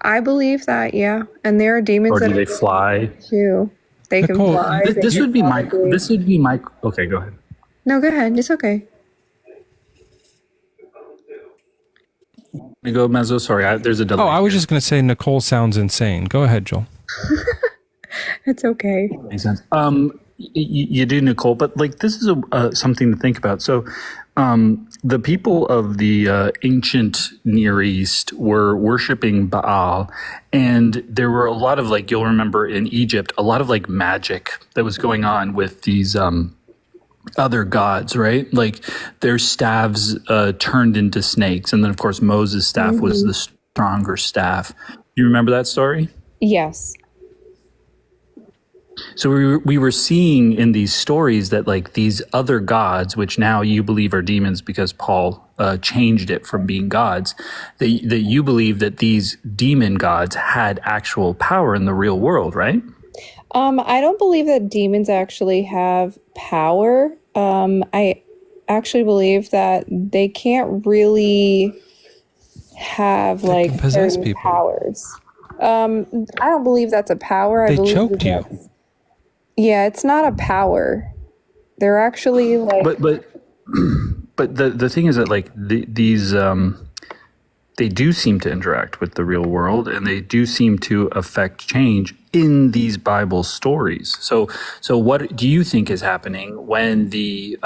I believe that, yeah. And there are demons or do that they fly? too. They can Nicole, fly. they This can would be my. probably- This would be my. Okay, go ahead. No, go ahead. It's okay. You go, Mezzo. Sorry, there's a delay. Oh, I was just going to say Nicole sounds insane. Go ahead, Joel. It's okay. Makes sense. You do, Nicole, but like this is something to think about. So, the people of the ancient Near East were worshiping Baal, and there were a lot of like you'll remember in Egypt, a lot of like magic that was going on with these other gods, right? Like their staves turned into snakes, and then of course Moses' staff was the stronger staff. You remember that story? Yes. So we were seeing in these stories that like these other gods, which now you believe are demons because Paul changed it from being gods, that you believe that these demon gods had actual power in the real world, right? I don't believe that demons actually have power. I actually believe that they can't really have like can possess certain people. powers. I don't believe that's a power. I They believe choked you. Yeah, it's not a power. They're actually like but the thing is that like these they do seem to interact with the real world, and they do seem to affect change in these Bible stories. So what do you think is happening when the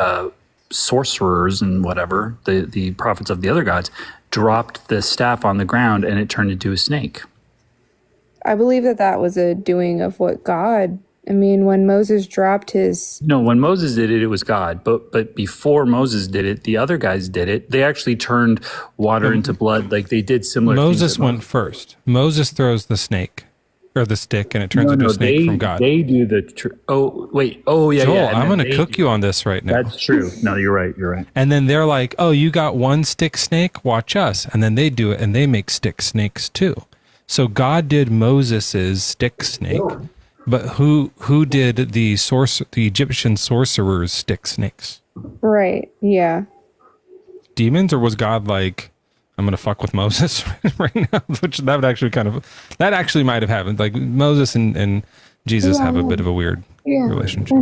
sorcerers and whatever, the prophets of the other gods, dropped the staff on the ground and it turned into a snake? I believe that was a doing of what God. I mean, when Moses dropped his... No, when Moses did it, it was God. But before Moses did it, the other guys did it. They actually turned water into blood. Like they did similar things. Moses went first. Moses throws the snake or the stick, and it turns into a snake from God. They do the... oh, wait. Oh, yeah, Joel, yeah. I'm going to cook you on this right now. That's true. No, you're right. You're right. And then they're like, oh, you got one stick snake? Watch us. And then they do it, and they make stick snakes too. So God did Moses's stick snake. But who did the Egyptian sorcerers' stick snakes? Right, yeah. Demons, or was God like, I'm going to fuck with Moses right now? Which that actually might have happened. Like Moses and Jesus have a bit of a weird relationship.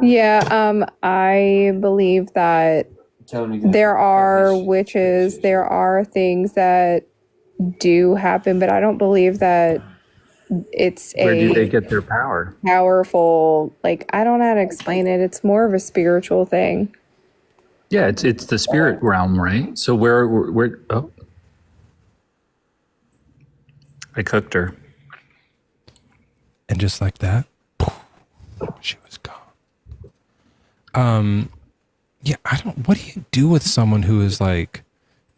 Yeah, I believe that there are witches, there are things that do happen, but I don't believe that it's Where do they get their power? Powerful, like, I don't know how to explain it. It's more of a spiritual thing. Yeah, it's the spirit realm, right? So where oh, I cooked her. And just like that, she was gone. Yeah, what do you do with someone who is like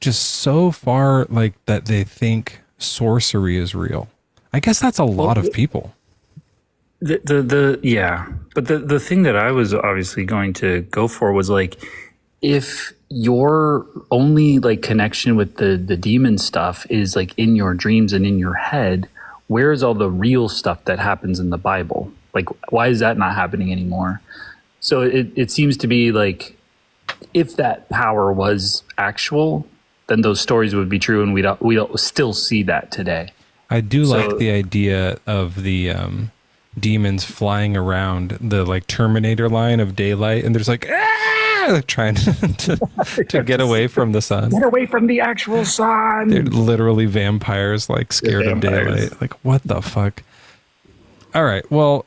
just so far like that they think sorcery is real? I guess that's a lot of people. Yeah, but the thing that I was obviously going to go for was like, if your only like connection with the demon stuff is like in your dreams and in your head, where is all the real stuff that happens in the Bible? Like, why is that not happening anymore? So it seems to be like, if that power was actual, then those stories would be true, and we don't still see that today. I do like the idea of the demons flying around the like Terminator line of daylight, and there's like, trying to get away from the sun. Get away from the actual sun. They're literally vampires, like scared of daylight. Like, what the fuck? All right. Well,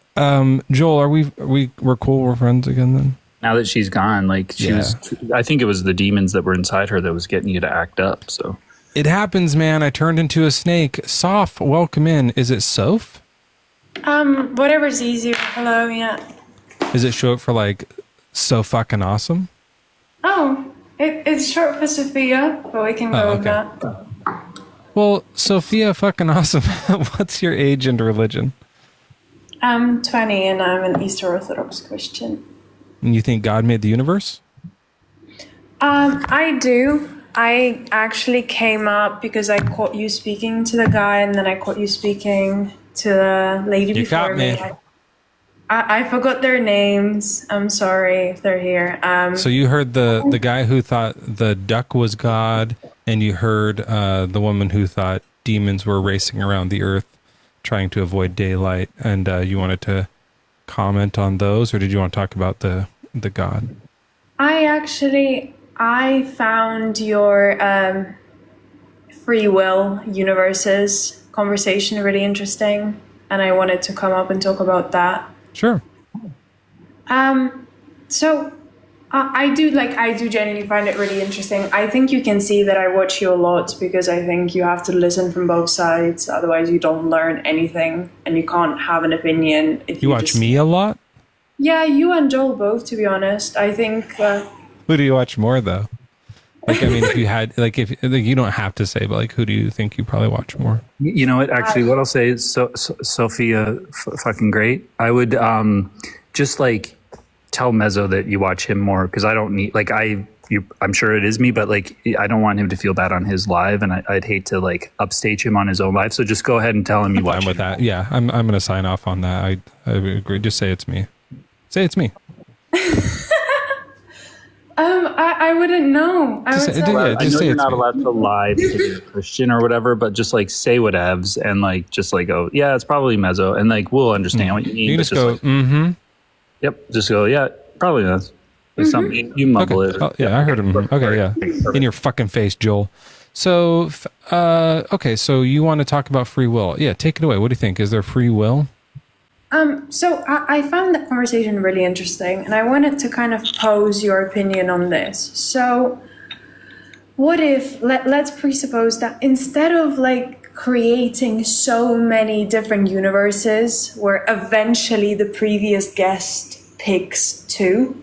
Joel, we're cool? We're friends again then? Now that she's gone, like I think it was the demons that were inside her that was getting you to act up. So it happens, man. I turned into a snake. Soph, welcome in. Is it Soph? Whatever's easier. Hello, yeah. Is it short for like so fucking awesome? Oh, it's short for Sophia, but we can go with that. Well, Sophia fucking awesome. What's your age and religion? I'm 20 and I'm an Eastern Orthodox Christian. And you think God made the universe? I do. I actually came up because I caught you speaking to the guy, and then I caught you speaking to the lady before me. I forgot their names. I'm sorry if they're here. So you heard the guy who thought the duck was God, and you heard the woman who thought demons were racing around the earth trying to avoid daylight, and you wanted to comment on those, or did you want to talk about the God? I found your free will universes conversation really interesting, and I wanted to come up and talk about that. Sure. So I do genuinely find it really interesting. I think you can see that I watch you a lot because I think you have to listen from both sides. Otherwise, you don't learn anything, and you can't have an opinion. If you watch me a lot? Yeah, you and Joel both, to be honest. I think... Who do you watch more, though? Like, I mean, if you had... Like, if like, you don't have to say, but, like, who do you think you probably watch more? You know what? Actually, what I'll say is Sophia fucking great. I would just, like, tell Mezzo that you watch him more, because I don't need... Like, I'm sure it is me, but, like, I don't want him to feel bad on his live, and I'd hate to, like, upstage him on his own live. So just go ahead and tell him you watch him. I'm with that. Yeah, I'm going to sign off on that. I agree. Just say it's me. Say it's me. I wouldn't know. Just I know you're not allowed to lie because you're a Christian or whatever, but just like say whatevs and like just like go, yeah, it's probably Mezzo, and like we'll understand what you mean. You just go, Yep, just go, yeah, Probably not. There's something you mumble Okay. it. Oh, yeah, I heard him. Okay, yeah. In your fucking face, Joel. So, okay, so you want to talk about free will. Yeah, take it away. What do you think? Is there free will? So I found that conversation really interesting, and I wanted to kind of pose your opinion on this. So, what if, let's presuppose that instead of like creating so many different universes where eventually the previous guest picks two,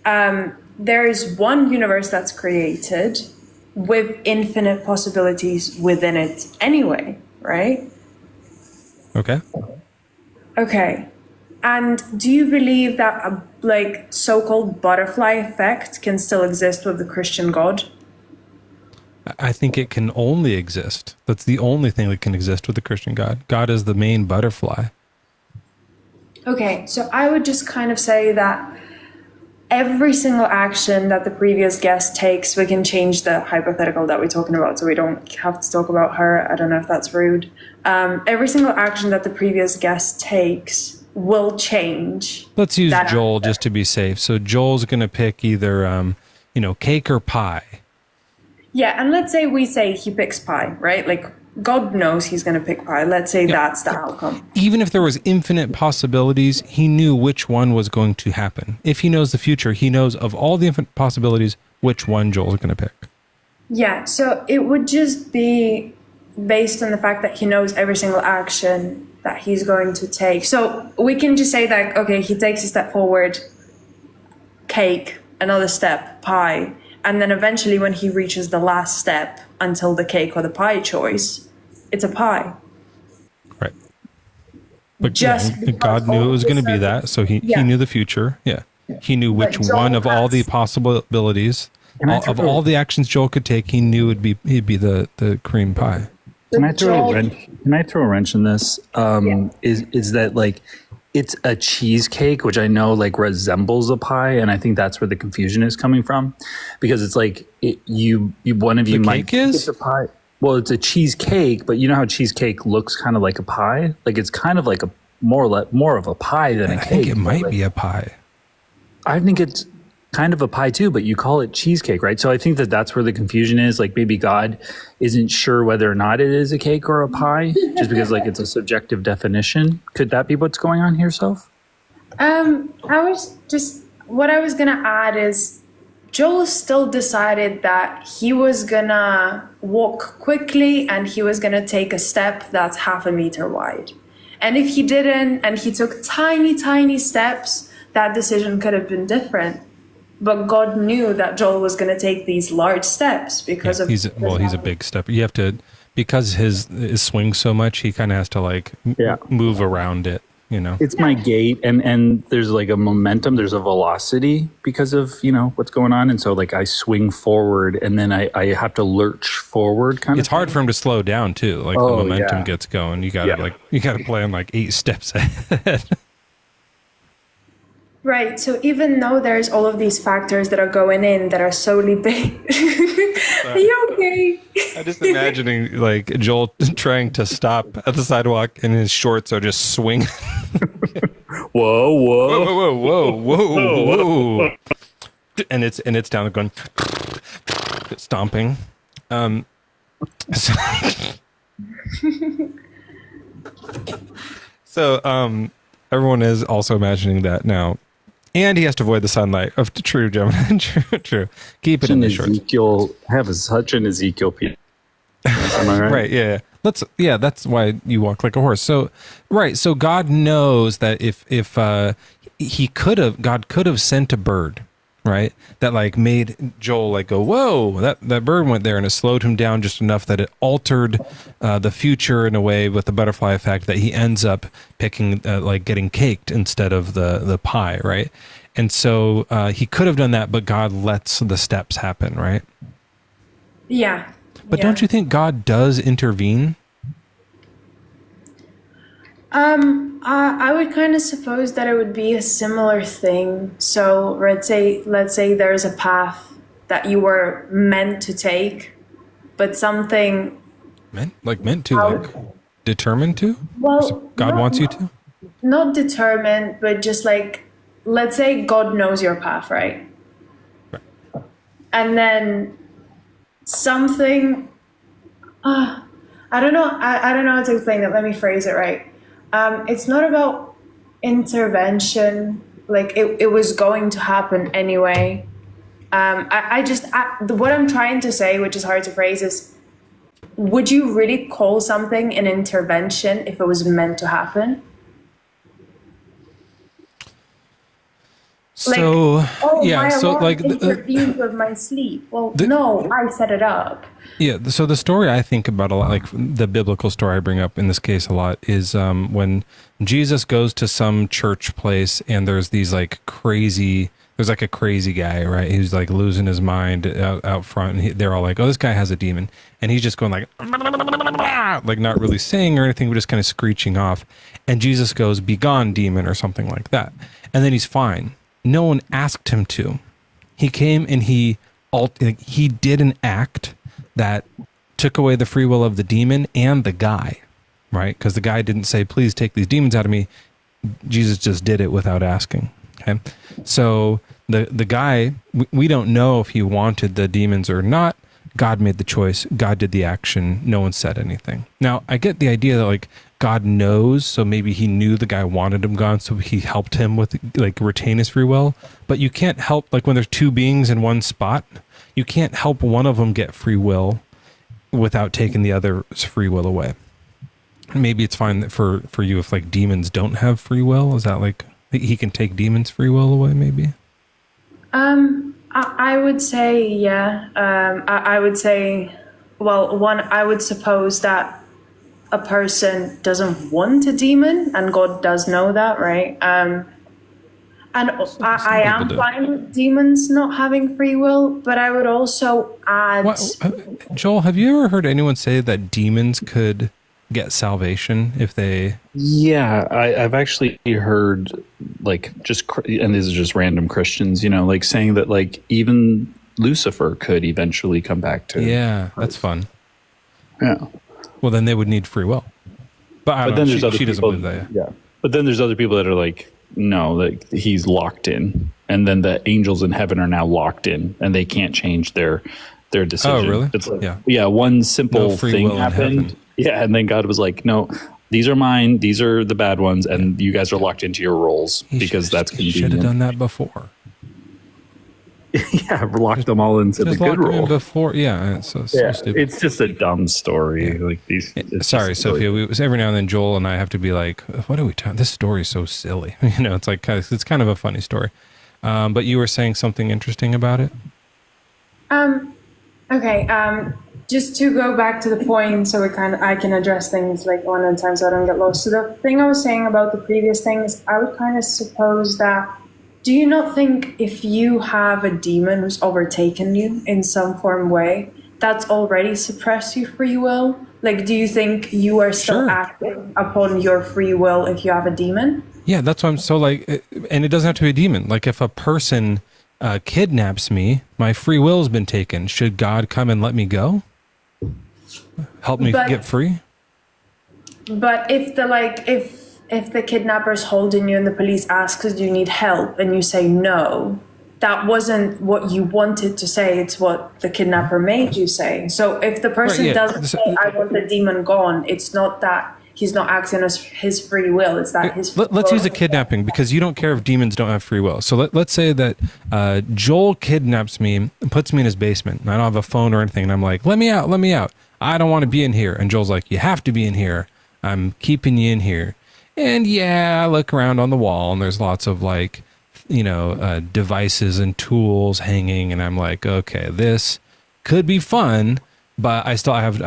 there is one universe that's created with infinite possibilities within it anyway, right? Okay. Okay. And do you believe that a like so-called butterfly effect can still exist with the Christian God? I think it can only exist. That's the only thing that can exist with the Christian God. God is the main butterfly. Okay, so I would just kind of say that every single action that the previous guest takes, we can change the hypothetical that we're talking about so we don't have to talk about her. I don't know if that's rude. Every single action that the previous guest takes will change. Let's use that Joel aspect. just to be safe. So Joel's going to pick either, cake or pie. Yeah, and let's say we say he picks pie, right? Like, God knows he's going to pick pie. Let's say that's the outcome. Even if there was infinite possibilities, he knew which one was going to happen. If he knows the future, he knows of all the infinite possibilities, which one Joel's going to pick. Yeah, so it would just be based on the fact that he knows every single action that he's going to take. So we can just say that, okay, he takes a step forward, cake, another step, pie, and then eventually when he reaches the last step until the cake or the pie choice, it's a pie. Right. But Just because God knew it was going to be that, so he Yeah. knew the future. Yeah. He knew which Joel one of all the has- possibilities, of all the actions Joel could take, he knew he'd be the cream pie. Can I throw Joel- a wrench in this? Is that like it's a cheesecake, which I know like resembles a pie, and I think that's where the confusion is coming from, because it's like one of you might cake is? it's a pie. Well, it's a cheesecake, but you know how cheesecake looks kind of like a pie. Like it's kind of like a more of a pie than a I cake. think it might Like, be a pie. I think it's kind of a pie too, but you call it cheesecake, right? So I think that's where the confusion is. Like maybe God isn't sure whether or not it is a cake or a pie, just because like it's a subjective definition. Could that be what's going on here, Soph? What I was gonna add is Joel still decided that he was gonna walk quickly and he was gonna take a step that's 0.5 meter wide. And if he didn't, and he took tiny, tiny steps, that decision could have been different. But God knew that Joel was going to take these large steps because of He's a big step. You have to, because his swings so much, he kind of has to like move around it, you know. It's my gait, and there's like a momentum, there's a velocity because of, what's going on. And so like I swing forward and then I have to lurch forward kind It's of hard for him to slow down too. Like the momentum yeah. gets going. You gotta plan like 8 steps ahead. Right. So even though there's all of these factors that are going in that are solely based. Are you okay? I'm just imagining like Joel trying to stop at the sidewalk and his shorts are just swinging. whoa. Whoa. And it's down going stomping. So everyone is also imagining that now. And he has to avoid the sunlight. True, Gemini. True. Keep it in the shorts. Ezekiel have such an Ezekiel piece. Am I right? Right. Yeah. That's why you walk like a horse. So, right. So God knows that if God could have sent a bird, right? That like made Joel like go, whoa, that bird went there, and it slowed him down just enough that it altered the future in a way with the butterfly effect that he ends up picking like getting caked instead of the pie, right? And so he could have done that, but God lets the steps happen, right? Yeah. But don't you think God does intervene? I would kind of suppose that it would be a similar thing. So let's say there's a path that you were meant to take, but something meant to, like determined to? well, So God wants you to? not determined, but just like let's say God knows your path, right? And then something, I don't know. I don't know how to explain it. Let me phrase it right. It's not about intervention. Like it was going to happen anyway. What I'm trying to say, which is hard to phrase, is would you really call something an intervention if it was meant to happen? So my intervened with my sleep. Well, no, I set it up. Yeah. So the story I think about a lot, like the biblical story I bring up in this case a lot, is when Jesus goes to some church place and there's these like there's like a crazy guy, right? He's like losing his mind out front, and they're all like, "Oh, this guy has a demon," and he's just going like not really saying or anything, but just kind of screeching off. And Jesus goes, "Be gone, demon," or something like that, and then he's fine. No one asked him to. He came and he did an act that took away the free will of the demon and the guy, right? Because the guy didn't say, "Please take these demons out of me." Jesus just did it without asking. Okay, so the guy, we don't know if he wanted the demons or not. God made the choice. God did the action. No one said anything. Now, I get the idea that like God knows, so maybe he knew the guy wanted him gone, so he helped him with like retain his free will. But you can't help, like when there's two beings in one spot, you can't help one of them get free will without taking the other's free will away. Maybe it's fine that for you if like demons don't have free will. Is that like he can take demons' free will away? Maybe. I would say, yeah. I would say, well, one, I would suppose that a person doesn't want a demon, and God does know that, right? And I am fine with demons not having free will, but I would also add... Joel, have you ever heard anyone say that demons could get salvation if they... Yeah, I've actually heard like and these are just random Christians, like saying that like even Lucifer could eventually come back to... Yeah, that's fun. Yeah. Well, then they would need free will. But then there's other people, doesn't believe that. Yeah. But then there's other people that are like, no, that he's locked in. And then the angels in heaven are now locked in and they can't change their decision. Oh, really? It's like, one simple thing happened. Yeah, and then God was like, no, these are mine, these are the bad ones, and you guys are locked into your roles because that's convenient. He should have done that before. Yeah, locked them all into the good role. Before, yeah, it's so stupid. It's just a dumb story. Yeah. Like these. Sorry, Sophia. Every now and then Joel and I have to be like, "What are we talking? This story is so silly." It's like it's kind of a funny story. But you were saying something interesting about it. Okay. Just to go back to the point, so I can address things like one at a time, so I don't get lost. So the thing I was saying about the previous things, I would kind of suppose that. Do you not think if you have a demon who's overtaken you in some form way, that's already suppressed your free will? Like, do you think you are still acting upon your free will if you have a demon? Yeah, that's why I'm so like, and it doesn't have to be a demon. Like if a person kidnaps me, my free will has been taken. Should God come and let me go? Help me get free? But if the kidnapper's holding you and the police asks, do you need help? And you say no, that wasn't what you wanted to say. It's what the kidnapper made you say. So if the person doesn't say, I want the demon gone, it's not that he's not acting as his free will. It's that his free Let's will use a kidnapping because you don't care if demons don't have free will. So let's say that Joel kidnaps me and puts me in his basement. And I don't have a phone or anything. And I'm like, let me out. I don't want to be in here. And Joel's like, you have to be in here. I'm keeping you in here. And I look around on the wall and there's lots of like, devices and tools hanging. And I'm like, okay, this could be fun, but I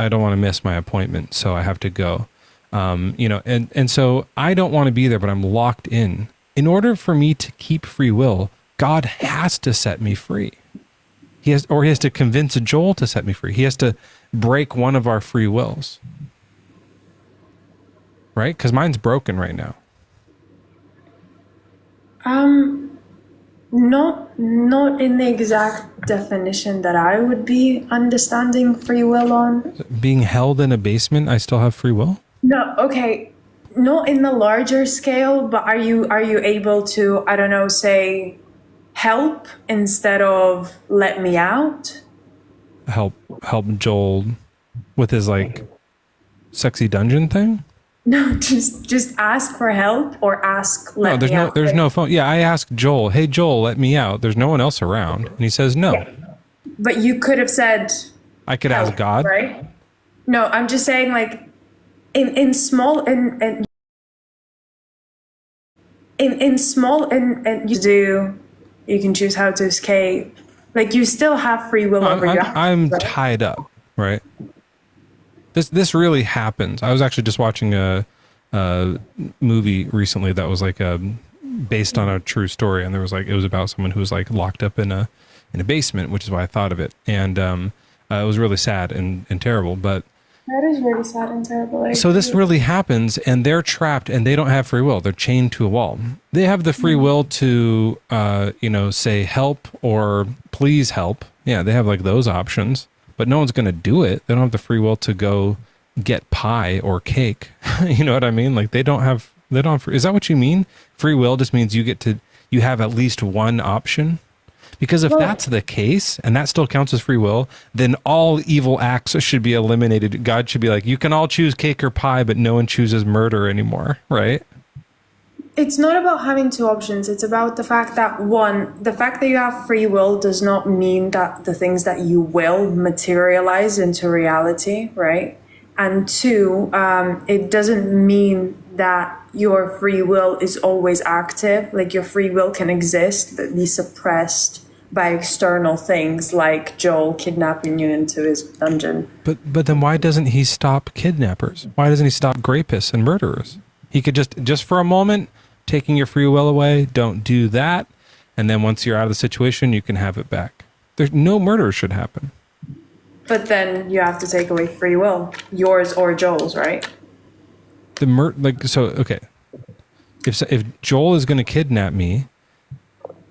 don't want to miss my appointment. So I have to go, and so I don't want to be there, but I'm locked in. In order for me to keep free will, God has to set me free. He has to convince Joel to set me free. He has to break one of our free wills. Right? Because mine's broken right now. Not in the exact definition that I would be understanding free will on. Being held in a basement, I still have free will? No, okay. not in the larger scale, but are you able to, I don't know, say help instead of let me out? Help Joel with his like sexy dungeon thing? No, just ask for help or ask let me out. There's no phone. Yeah, I asked Joel, "Hey Joel, let me out." There's no one else around, and he says no. Yeah. But you could have said I could ask God, right? No, I'm just saying like in small and you can choose how to escape. Like you still have free will over your actions, I'm right? tied up, right? This really happens. I was actually just watching a movie recently that was like based on a true story, and there was like it was about someone who was like locked up in a basement, which is why I thought of it, and it was really sad and terrible. But That is really sad and terrible. so this really happens, and they're trapped, and they don't have free will. They're chained to a wall. They have the free will to, say help or please help. Yeah, they have like those options, but no one's going to do it. They don't have the free will to go get pie or cake. You know what I mean? Like they don't have. Is that what you mean? Free will just means you have at least one option. Because if that's the case, and that still counts as free will, then all evil acts should be eliminated. God should be like, you can all choose cake or pie, but no one chooses murder anymore, right? It's not about having two options. It's about the fact that the fact that you have free will does not mean that the things that you will materialize into reality, right? And two, it doesn't mean that your free will is always active. Like your free will can exist, but be suppressed by external things like Joel kidnapping you into his dungeon. But then why doesn't he stop kidnappers? Why doesn't he stop rapists and murderers? He could just for a moment, taking your free will away, don't do that. And then once you're out of the situation, you can have it back. There's no murder should happen. But then you have to take away free will, yours or Joel's, right? Okay. If Joel is going to kidnap me,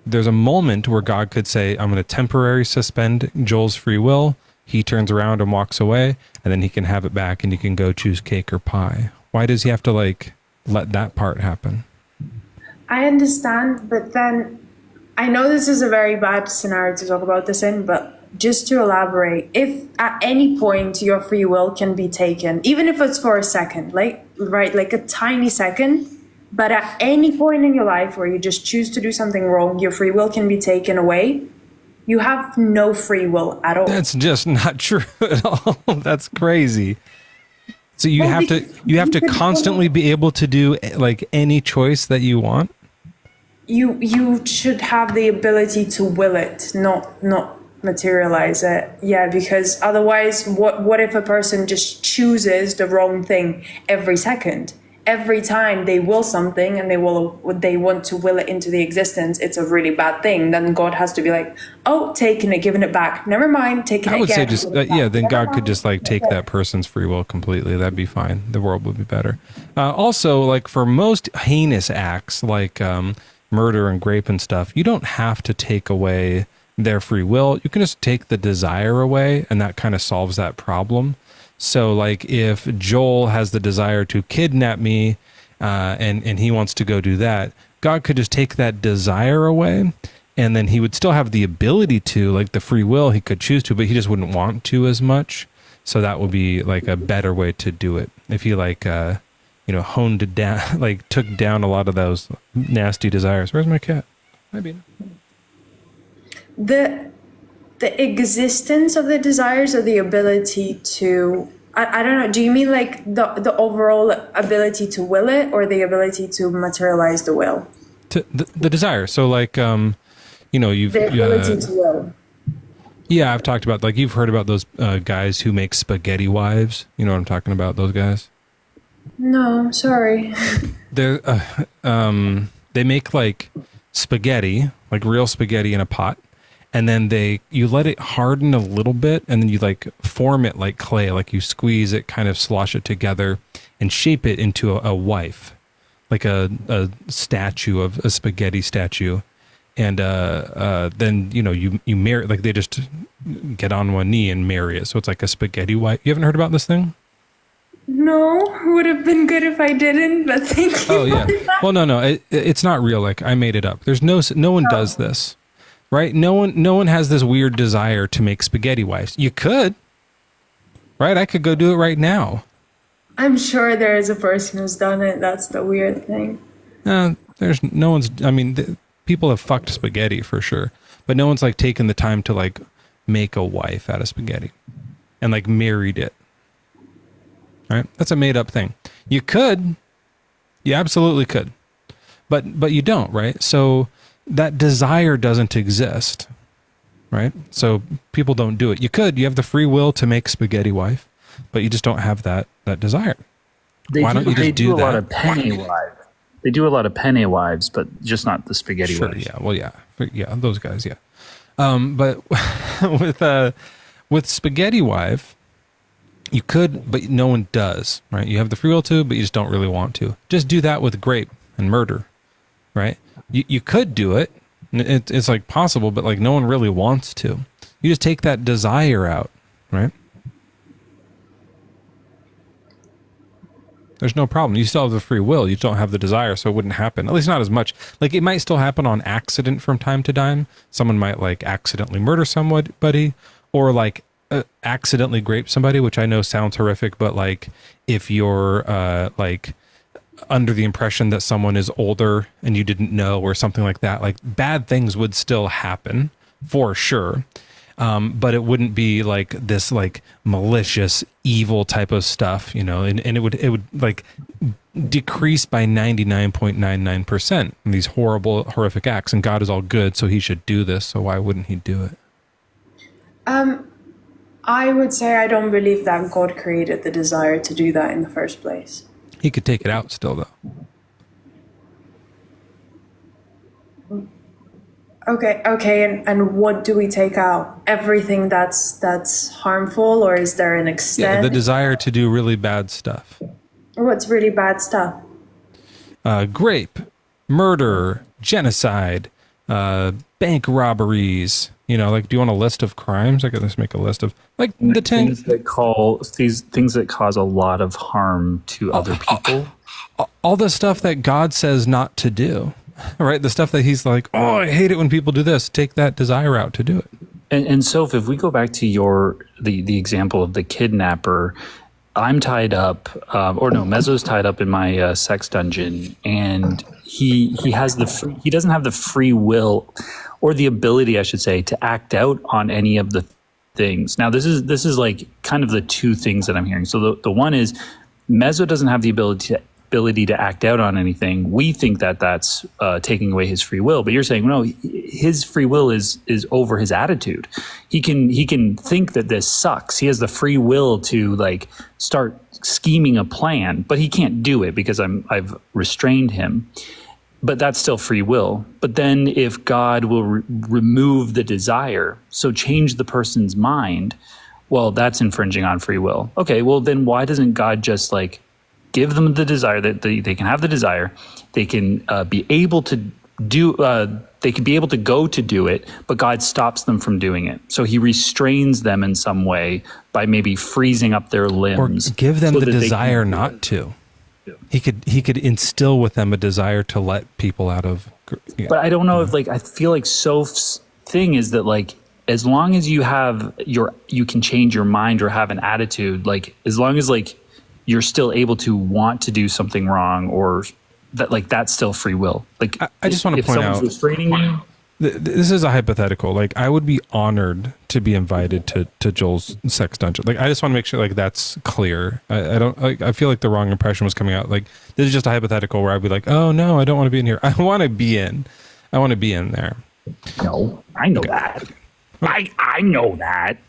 there's a moment where God could say, I'm going to temporarily suspend Joel's free will. He turns around and walks away, and then he can have it back, and he can go choose cake or pie. Why does he have to let that part happen? I understand, but then I know this is a very bad scenario to talk about this in, but just to elaborate, if at any point your free will can be taken, even if it's for a second, like a tiny second, but at any point in your life where you just choose to do something wrong, your free will can be taken away. You have no free will at all. That's just not true at all. That's crazy. So you have to constantly be able to do like any choice that you want. You should have the ability to will it, not materialize it. Yeah, because otherwise, what if a person just chooses the wrong thing every second? Every time they will something and they want to will it into the existence, it's a really bad thing. Then God has to be like, oh, taking it, giving it back. Never mind, taking it again. I would say then God could just like take that person's free will completely. That'd be fine. The world would be better. Also, like for most heinous acts, like murder and rape and stuff, you don't have to take away their free will. You can just take the desire away, and that kind of solves that problem. So like if Joel has the desire to kidnap me and he wants to go do that, God could just take that desire away, and then he would still have the ability to, like the free will, he could choose to, but he just wouldn't want to as much. So that would be like a better way to do it. If he honed it down, like took down a lot of those nasty desires. Where's my cat? Hi, Bean. The existence of the desires or the ability to, I don't know, do you mean like the overall ability to will it or the ability to materialize the will? The desire. So like, the ability to will. Yeah, I've talked about, like, you've heard about those guys who make spaghetti wives. You know what I'm talking about, those guys? No, sorry. They're, they make like spaghetti, like real spaghetti in a pot. And then you let it harden a little bit, and then you like form it like clay, like you squeeze it, kind of slosh it together and shape it into a wife, like a statue of a spaghetti statue. And then, you marry, like they just get on one knee and marry it. So it's like a spaghetti wife. You haven't heard about this thing? No, would have been good if I didn't, but thank you. Oh yeah. Well, no, it's not real. Like I made it up. There's no one does this, right? No one has this weird desire to make spaghetti wives. You could, right? I could go do it right now. I'm sure there is a person who's done it. That's the weird thing. There's no one's. I mean, people have fucked spaghetti for sure, but no one's like taken the time to like make a wife out of spaghetti and like married it. Right? That's a made up thing. You could, you absolutely could, but you don't, right? So that desire doesn't exist, right? So people don't do it. You could, you have the free will to make spaghetti wife, but you just don't have that desire. Why don't you just do that? They do a lot of penny wives. They do a lot of penny wives, but just not the spaghetti wives. Yeah. Well, yeah, those guys, yeah. But with spaghetti wife, you could, but no one does, right? You have the free will to, but you just don't really want to. Just do that with grape and murder, right? You could do it. It's like possible, but like no one really wants to. You just take that desire out, right? There's no problem. You still have the free will. You just don't have the desire, so it wouldn't happen. At least not as much. Like it might still happen on accident from time to time. Someone might like accidentally murder somebody, or like accidentally grape somebody, which I know sounds horrific, but like if you're like under the impression that someone is older and you didn't know or something like that, like bad things would still happen for sure. But it wouldn't be like this like malicious evil type of stuff, you know, and it would like decrease by 99.99% in these horrific acts, and God is all good, so he should do this, so why wouldn't he do it? I would say I don't believe that God created the desire to do that in the first place. He could take it out still, though. Okay, and what do we take out? Everything that's harmful, or is there an extent? Yeah, the desire to do really bad stuff. What's really bad stuff? Grape, murder, genocide, bank robberies. You know, like, do you want a list of crimes? I could just make a list of like the 10 things that cause a lot of harm to other people. All the stuff that God says not to do, right? The stuff that he's like, oh, I hate it when people do this. Take that desire out to do it. And so if we go back to the example of the kidnapper, I'm tied up, Mezzo's tied up in my sex dungeon, and he doesn't have the free will, or the ability, I should say, to act out on any of the things. Now, this is like kind of the two things that I'm hearing. So the one is Mezzo doesn't have the ability to act out on anything. We think that that's taking away his free will, but you're saying no, his free will is over his attitude. He can think that this sucks. He has the free will to like start scheming a plan, but he can't do it because I've restrained him. But that's still free will. But then if God will remove the desire, so change the person's mind, well, that's infringing on free will. Okay, well then why doesn't God just like give them the desire, that they can have the desire, they can be able to do, they can be able to go to do it, but God stops them from doing it. So he restrains them in some way by maybe freezing up their limbs. Or give them the desire not to. He could instill with them a desire to let people out of. Yeah. But I don't know if like, I feel like Soph's thing is that like, as long as you have you can change your mind or have an attitude, like as long as like you're still able to want to do something wrong, or that like that's still free will. Like I just want to point out, if someone's restraining you. This is a hypothetical. Like I would be honored to be invited to Joel's sex dungeon. Like I just want to make sure like that's clear. I don't like, I feel like the wrong impression was coming out. Like this is just a hypothetical where I'd be like, oh no, I don't want to be in here. I want to be in there. No, I know that. I know that.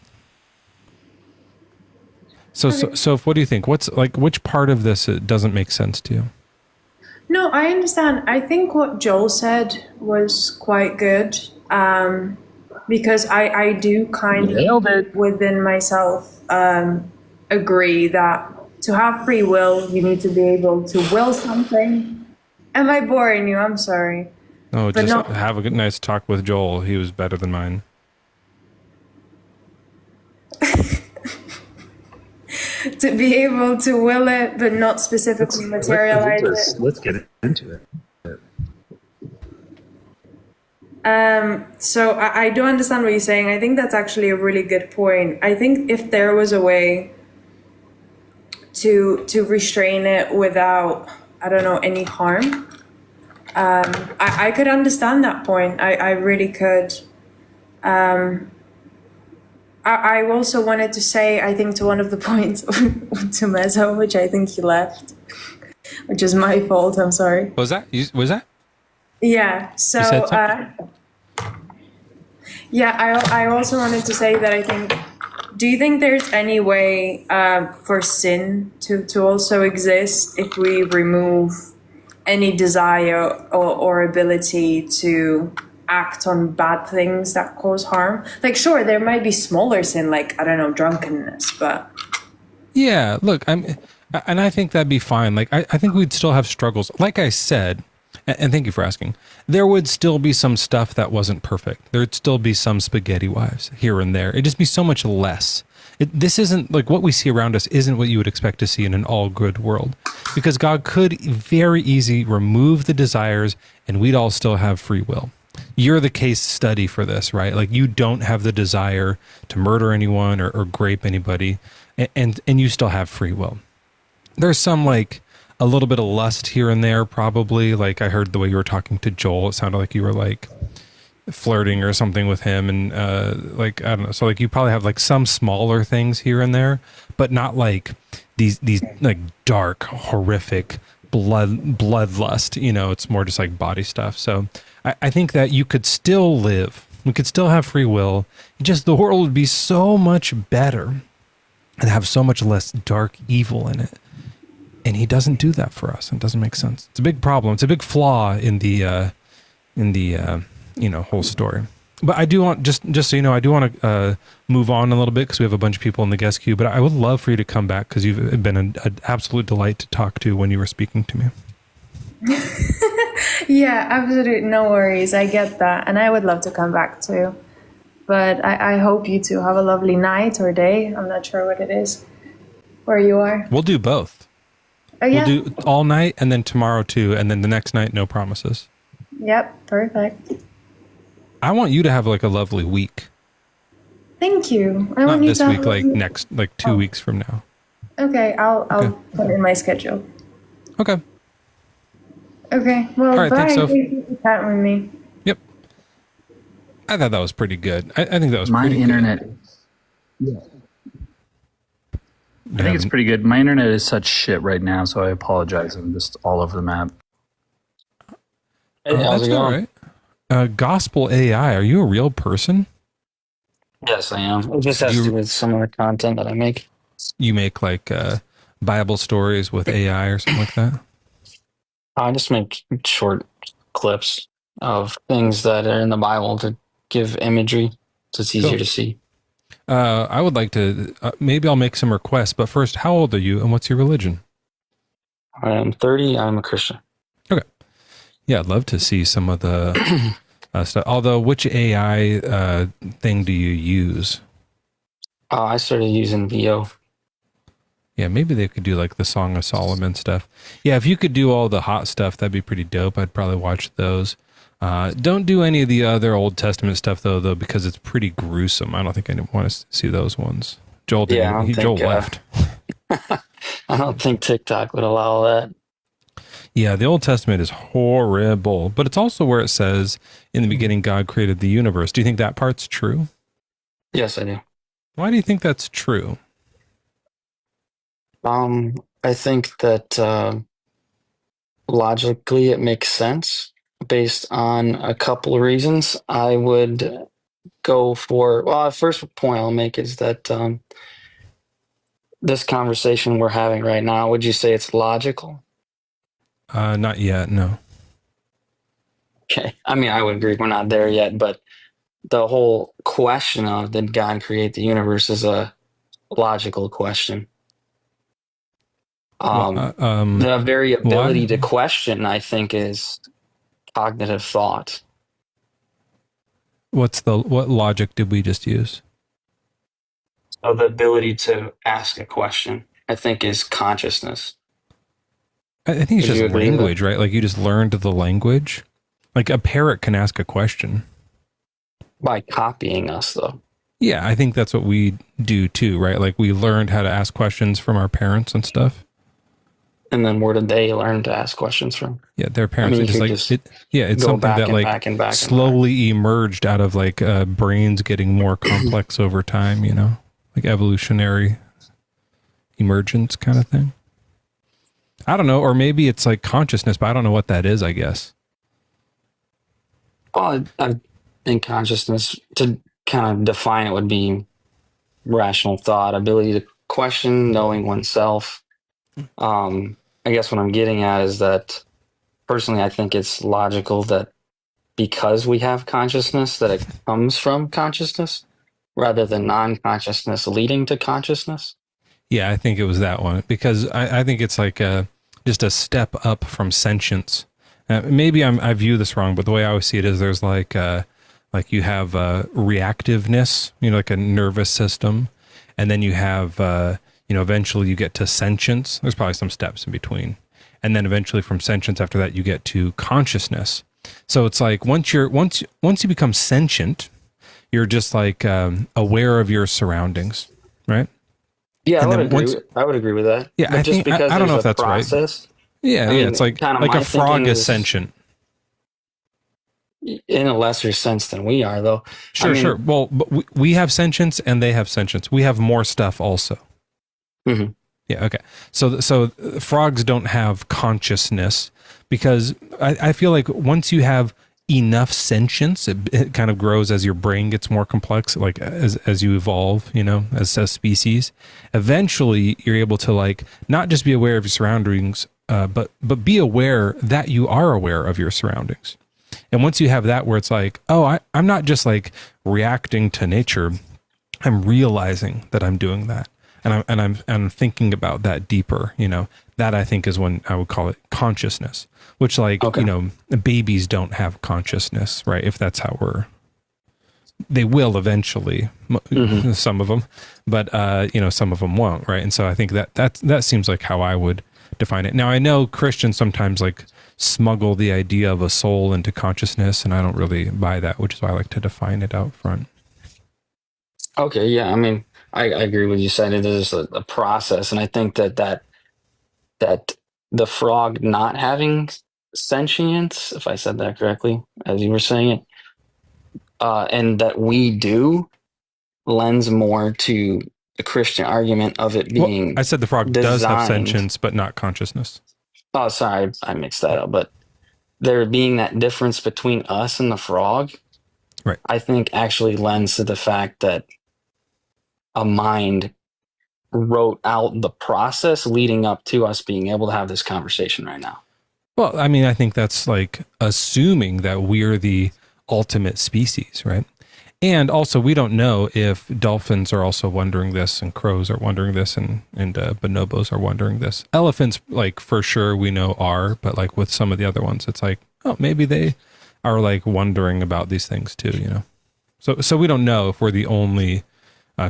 So what do you think? What's like, which part of this doesn't make sense to you? No, I understand. I think what Joel said was quite good, because I do kind of within myself agree that to have free will, you need to be able to will something. Am I boring you? I'm sorry. No, but just have a good, nice talk with Joel. He was better than mine. to be able to will it, but not specifically materialize it. Let's get into it. So I do understand what you're saying. I think that's actually a really good point. I think if there was a way to restrain it without, I don't know, any harm, I could understand that point. I really could. I also wanted to say, I think, to one of the points to Mezzo, which I think he left, which is my fault. I'm sorry. Was that? Yeah. So, I also wanted to say that I think, do you think there's any way for sin to also exist if we remove any desire or ability to act on bad things that cause harm? Like, sure, there might be smaller sin, like, I don't know, drunkenness, but... Yeah, look, and I think that'd be fine. Like, I think we'd still have struggles. Like I said, and thank you for asking, there would still be some stuff that wasn't perfect. There'd still be some spaghetti wives here and there. It'd just be so much less. This isn't, like, what we see around us isn't what you would expect to see in an all-good world. Because God could very easily remove the desires, and we'd all still have free will. You're the case study for this, right? Like, you don't have the desire to murder anyone or grape anybody, and you still have free will. There's some, like, a little bit of lust here and there, probably. Like, I heard the way you were talking to Joel, it sounded like you were, like, flirting or something with him, and like, I don't know. So, like, you probably have, like, some smaller things here and there, but not like these like dark, horrific bloodlust. You know, it's more just like body stuff. So I think that you could still live. We could still have free will. Just the world would be so much better and have so much less dark evil in it. And he doesn't do that for us. It doesn't make sense. It's a big problem. It's a big flaw in the whole story. But I do want, just so you know, I do want to move on a little bit because we have a bunch of people in the guest queue. But I would love for you to come back because you've been an absolute delight to talk to when you were speaking to me. Yeah, absolutely. No worries. I get that. And I would love to come back too. But I hope you two have a lovely night or day. I'm not sure what it is where you are. We'll do both. Oh, yeah. We'll do all night and then tomorrow too. And then the next night, no promises. Yep. Perfect. I want you to have like a lovely week. Thank you. I Not want you this to week, like next, like 2 weeks from now. Okay, I'll put it in my schedule. Okay. Okay. Well, all right, bye. thanks, Soph. Thank you for chatting with me. Yep. I thought that was pretty good. I think that was My pretty internet. good. Yeah. I think it's pretty good. My internet is such shit right now, so I apologize. I'm just all over the map. Hey, how's That's it all going? right. Gospel AI, are you a real person? Yes, I am. It just has to do with some of the content that I make. You make like Bible stories with AI or something like that? I just make short clips of things that are in the Bible to give imagery so it's easier to see. I would like to, maybe I'll make some requests, but first, how old are you and what's your religion? I am 30. I'm a Christian. Okay. Yeah, I'd love to see some of the stuff. Although, which AI thing do you use? I started using VO. Yeah, maybe they could do like the Song of Solomon stuff. Yeah, if you could do all the hot stuff, that'd be pretty dope. I'd probably watch those. Don't do any of the other Old Testament stuff though, because it's pretty gruesome. I don't think I want to see those ones. Joel didn't. Joel left. I don't think TikTok would allow that. Yeah, the Old Testament is horrible, but it's also where it says, in the beginning, God created the universe. Do you think that part's true? Yes, I do. Why do you think that's true? I think that logically it makes sense based on a couple of reasons. I would go for, well, first point I'll make is that this conversation we're having right now, would you say it's logical? Not yet, no. Okay. I mean, I would agree we're not there yet, but the whole question of did God create the universe is a logical question. The very ability to question, I think, is cognitive thought. What logic did we just use? So the ability to ask a question. I think, is consciousness. I think it's Would you just agree with language, right? Like you just learned the language. Like a parrot can ask a question. By copying us, though. Yeah, I think that's what we do too, right? Like we learned how to ask questions from our parents and stuff. And then where did they learn to ask questions from? Yeah, their parents. I mean, just you like just it's go something back that and like back and back and slowly emerged out of like brains getting more complex over time. You know, like evolutionary emergence kind of thing. I don't know, or maybe it's like consciousness, but I don't know what that is. I guess. Well, I think consciousness, to kind of define it, would be rational thought, ability to question, knowing oneself. I guess what I'm getting at is that personally, I think it's logical that because we have consciousness, that it comes from consciousness rather than non-consciousness leading to consciousness. Yeah, I think it was that one because I think it's like just a step up from sentience. Maybe I view this wrong, but the way I always see it is there's like you have reactiveness, you know, like a nervous system, and then you have eventually you get to sentience. There's probably some steps in between, and then eventually from sentience after that you get to consciousness. So it's like once you become sentient, you're just like aware of your surroundings, right? Yeah, And I would agree with that. Yeah, but just because I don't know if there's that's process, right. Yeah, I mean, it's like kinda a my frog thinking is is sentient. in a lesser sense than we are, though. Sure, sure. Well, but we have sentience and they have sentience. We have more stuff also. Mhm. Yeah. Okay. So frogs don't have consciousness because I feel like once you have enough sentience, it kind of grows as your brain gets more complex, like as you evolve, you know, as a species. Eventually, you're able to like not just be aware of your surroundings, but be aware that you are aware of your surroundings. And once you have that, where it's like, oh, I'm not just like reacting to nature, I'm realizing that I'm doing that. And I'm thinking about that deeper, you know, that I think is when I would call it consciousness, which like, Okay. you know, babies don't have consciousness, right? If that's how they will eventually, some of them, but, some of them won't. Right. And so I think that seems like how I would define it. Now I know Christians sometimes like smuggle the idea of a soul into consciousness, and I don't really buy that, which is why I like to define it out front. Okay, yeah. I mean, I agree with you saying it is a process, and I think that the frog not having sentience, if I said that correctly, as you were saying it, and that we do, lends more to the Christian argument of it being. Well, I said the frog does have sentience, but not consciousness. Oh, sorry, I mixed that up. But there being that difference between us and the frog, right? I think actually lends to the fact that a mind wrote out the process leading up to us being able to have this conversation right now. Well, I mean, I think that's like assuming that we're the ultimate species, right? And also, we don't know if dolphins are also wondering this, and crows are wondering this, and bonobos are wondering this. Elephants, like for sure, we know are, but like with some of the other ones, it's like, oh, maybe they are like wondering about these things too, you know. So we don't know if we're the only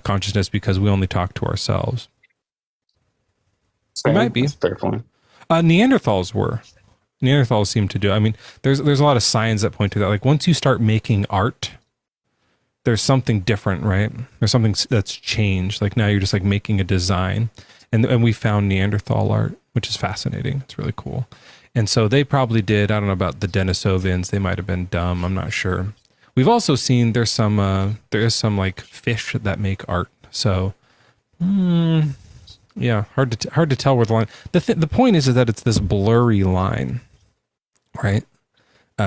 consciousness because we only talk to ourselves. It might be. That's a fair point. Neanderthals were. Neanderthals seem to do. I mean, there's a lot of signs that point to that. Like once you start making art, there's something different, right? There's something that's changed. Like now you're just like making a design, and we found Neanderthal art, which is fascinating. It's really cool. And so they probably did. I don't know about the Denisovans. They might have been dumb. I'm not sure. We've also seen there is some like fish that make art. So, yeah, hard to tell where the line. The point is that it's this blurry line, right?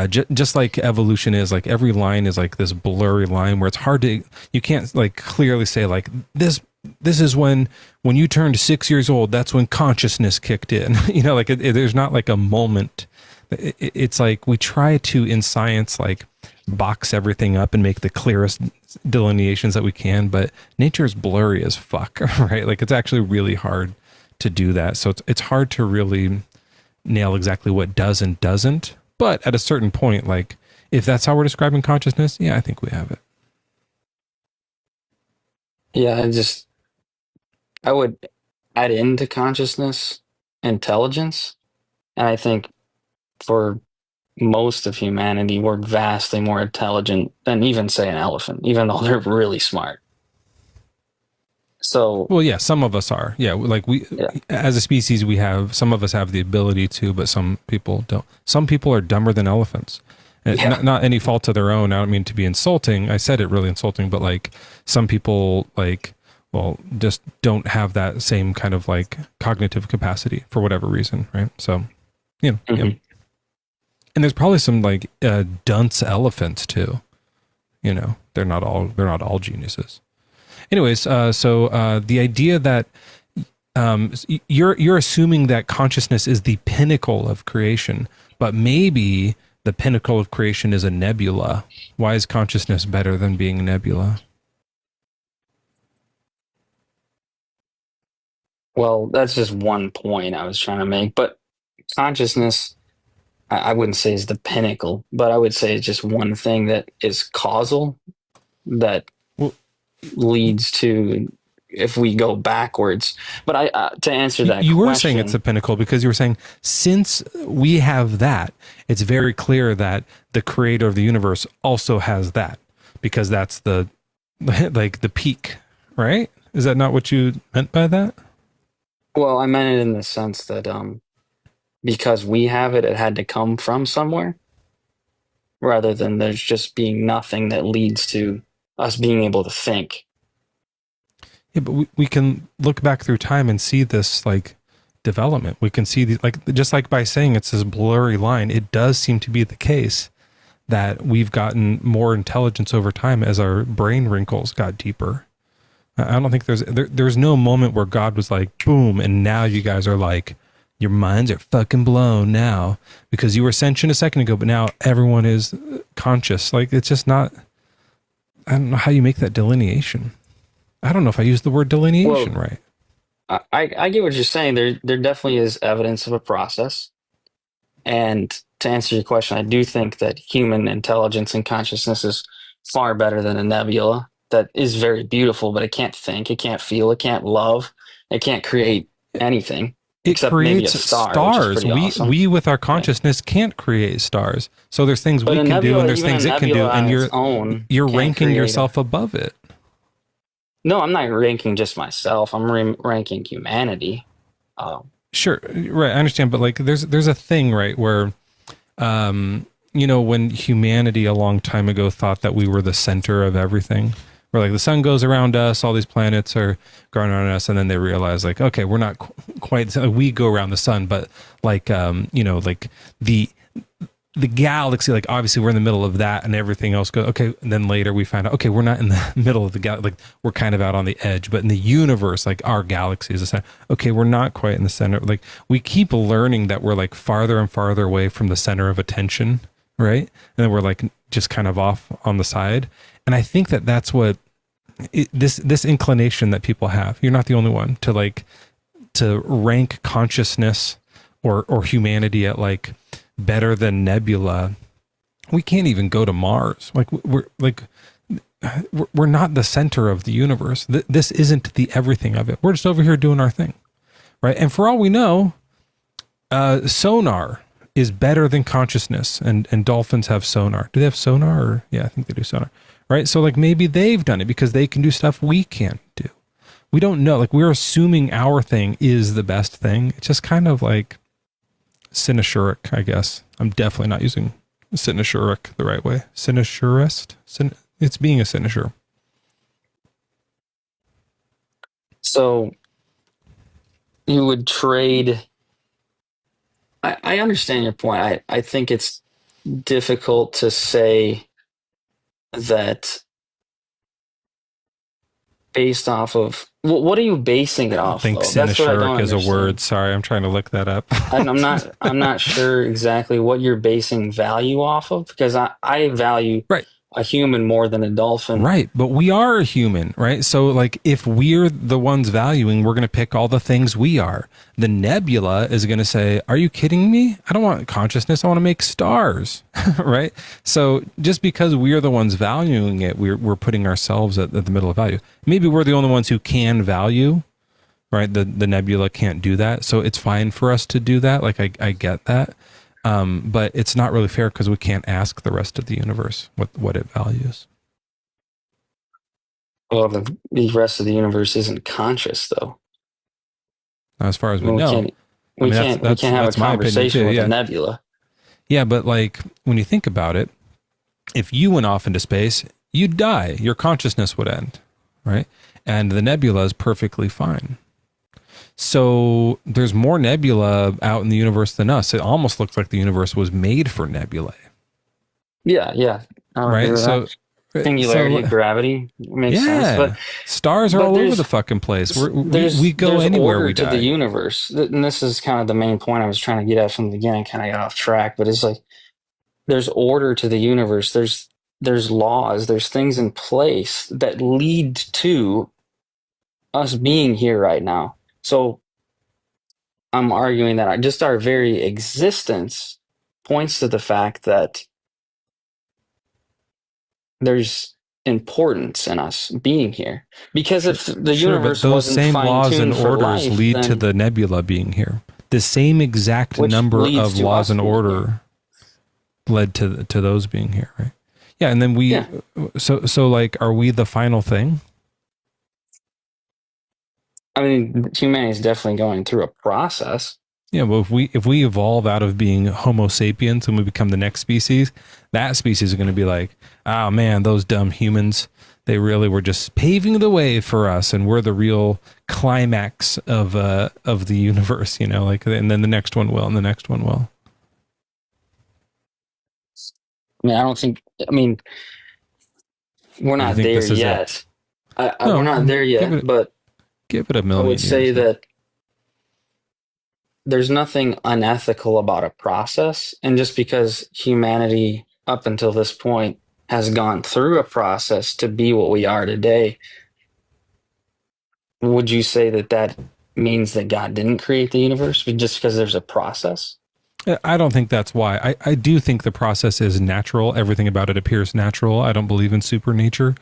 Just like evolution is, like every line is like this blurry line where it's hard to, you can't like clearly say like this is when you turned 6 years old, that's when consciousness kicked in. You know, like there's not like a moment. It's like we try to in science like box everything up and make the clearest delineations that we can, but nature is blurry as fuck, right? Like it's actually really hard to do that. So it's hard to really nail exactly what does and doesn't. But at a certain point, like if that's how we're describing consciousness, yeah, I think we have it. Yeah, I would add into consciousness intelligence. And I think for most of humanity, we're vastly more intelligent than even, say, an elephant, even though they're really smart. So, Well, yeah, some of us are. Yeah, like yeah, as a species, some of us have the ability to, but some people don't. Some people are dumber than elephants. yeah. Not any fault of their own. I don't mean to be insulting. I said it really insulting, but like some people, like, well, just don't have that same kind of like cognitive capacity for whatever reason, right? So, you know, Mm-hmm. yeah. And there's probably some like dunce elephants too. You know, they're not all geniuses. Anyways, so the idea that you're assuming that consciousness is the pinnacle of creation, but maybe the pinnacle of creation is a nebula. Why is consciousness better than being a nebula? Well, that's just one point I was trying to make. But consciousness, I wouldn't say is the pinnacle, but I would say it's just one thing that is causal that Well, leads to, if we go backwards. But to answer that you question, were saying it's the pinnacle because you were saying since we have that, it's very clear that the creator of the universe also has that because that's the like the peak, right? Is that not what you meant by that? well, I meant it in the sense that because we have it, it had to come from somewhere, rather than there's just being nothing that leads to us being able to think. Yeah, but we can look back through time and see this like development. We can see the, like, just like by saying it's this blurry line, it does seem to be the case that we've gotten more intelligence over time as our brain wrinkles got deeper. I don't think there's no moment where God was like, boom, and now you guys are like, your minds are fucking blown now because you were sentient a second ago, but now everyone is conscious. Like, it's just not, I don't know how you make that delineation. I don't know if I used the word delineation right. I get what you're saying. There definitely is evidence of a process. And to answer your question, I do think that human intelligence and consciousness is far better than a nebula that is very beautiful, but it can't think, it can't feel, it can't love, it can't create anything. It except creates maybe a star, stars. which is pretty awesome. We with our consciousness can't create stars. So there's things But we a can do nebula, and there's even things a it can do, nebula and on its own you're can't ranking create yourself above it. No, I'm not ranking just myself. I'm ranking humanity. Sure, right. I understand, but like, there's a thing, right, where, you know, when humanity a long time ago thought that we were the center of everything, where like the sun goes around us, all these planets are going around us, and then they realize like, okay, we're not quite. We go around the sun, but like, you know, like the galaxy, like obviously we're in the middle of that and everything else goes, okay. And then later we find out, okay, we're not in the middle of the galaxy, like we're kind of out on the edge, but in the universe, like our galaxy is the center. Okay, we're not quite in the center. Like we keep learning that we're like farther and farther away from the center of attention, right? And then we're like just kind of off on the side. And I think that that's what this inclination that people have. You're not the only one to rank consciousness or humanity at like better than nebula. We can't even go to Mars. Like we're not the center of the universe. This isn't the everything of it. We're just over here doing our thing, right? And for all we know, sonar is better than consciousness, and dolphins have sonar. Do they have sonar? Or, yeah, I think they do sonar, right? So like maybe they've done it because they can do stuff we can't do. We don't know. Like we're assuming our thing is the best thing. It's just kind of like cynosuric, I guess. I'm definitely not using cynosuric the right way. Cynosurist? It's being a cynosure. So you would trade. I understand your point. I think it's difficult to say that based off of what are you basing it off? I think of? That's what I don't cynosuric is a understand. word. Sorry, I'm trying to look that up. I'm not sure exactly what you're basing value off of, because I value right. a human more than a dolphin. Right. But we are a human, right? So like if we're the ones valuing, we're going to pick all the things we are. The nebula is going to say, are you kidding me? I don't want consciousness. I want to make stars, right? So just because we're the ones valuing it, we're putting ourselves at the middle of value. Maybe we're the only ones who can value, right? The nebula can't do that. So it's fine for us to do that. Like I get that. But it's not really fair because we can't ask the rest of the universe what it values. Well, the rest of the universe isn't conscious, though. As far as we know. We can't have a conversation with a nebula. Yeah, but like when you think about it, if you went off into space, you'd die. Your consciousness would end, right? And the nebula is perfectly fine. So there's more nebula out in the universe than us. It almost looks like the universe was made for nebulae. Yeah. Right. So singularity, gravity makes sense. But stars are all over the fucking place. We go anywhere we die. To the universe, and this is kind of the main point I was trying to get at from the beginning. Kind of got off track, but it's like there's order to the universe. There's laws. There's things in place that lead to us being here right now. So I'm arguing that just our very existence points to the fact that there's importance in us being here. Because if the universe but those wasn't same laws and fine-tuned for orders life, lead then to the nebula being here. The same exact number of laws and order led to those being here, right? Yeah, and then so like, are we the final thing? I mean, humanity is definitely going through a process. Yeah, well, if we evolve out of being Homo sapiens and we become the next species, that species is going to be like, oh man, those dumb humans, they really were just paving the way for us, and we're the real climax of the universe, you know, like, and then the next one will, and the next one will. I mean, we're not there yet. We're not there yet, but give it a million I would say years. that there's nothing unethical about a process. And just because humanity up until this point has gone through a process to be what we are today, would you say that means that God didn't create the universe just because there's a process? I don't think that's why. I do think the process is natural. Everything about it appears natural. I don't believe in supernature.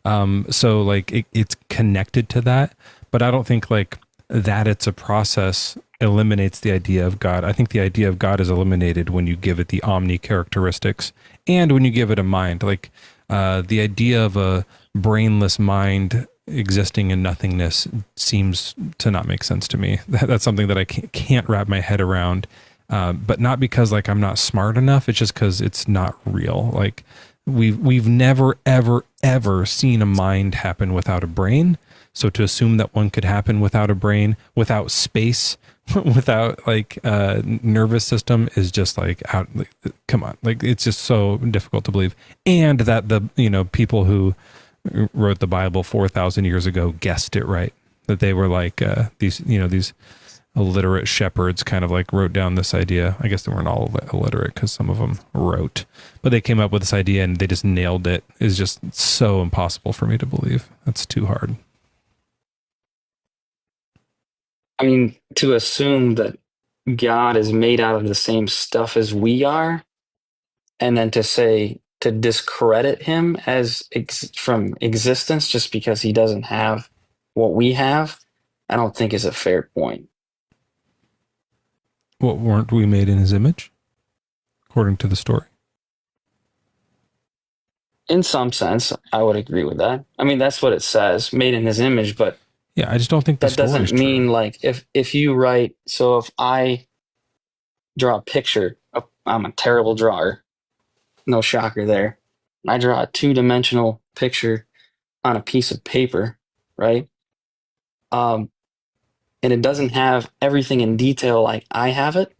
So like it's connected to that, but I don't think like that it's a process eliminates the idea of God. I think the idea of God is eliminated when you give it the omni characteristics and when you give it a mind. Like the idea of a brainless mind existing in nothingness seems to not make sense to me. That's something that I can't wrap my head around. But not because like I'm not smart enough. It's just because it's not real. Like we've never ever seen a mind happen without a brain. So to assume that one could happen without a brain, without space, without like nervous system is just like out. Like, come on, like it's just so difficult to believe. And that the people who wrote the Bible 4,000 years ago guessed it right. That they were like these illiterate shepherds kind of like wrote down this idea. I guess they weren't all illiterate because some of them wrote, but they came up with this idea and they just nailed it. It's just so impossible for me to believe. That's too hard. I mean, to assume that God is made out of the same stuff as we are, and then to discredit him as from existence just because he doesn't have what we have, I don't think is a fair point. Well, weren't we made in his image, according to the story? In some sense, I would agree with that. I mean, that's what it says, made in his image, but yeah, I just don't think that doesn't mean like if you write. So if I draw a picture, I'm a terrible drawer. No shocker there. I draw a 2-dimensional picture on a piece of paper, right? And it doesn't have everything in detail like I have it.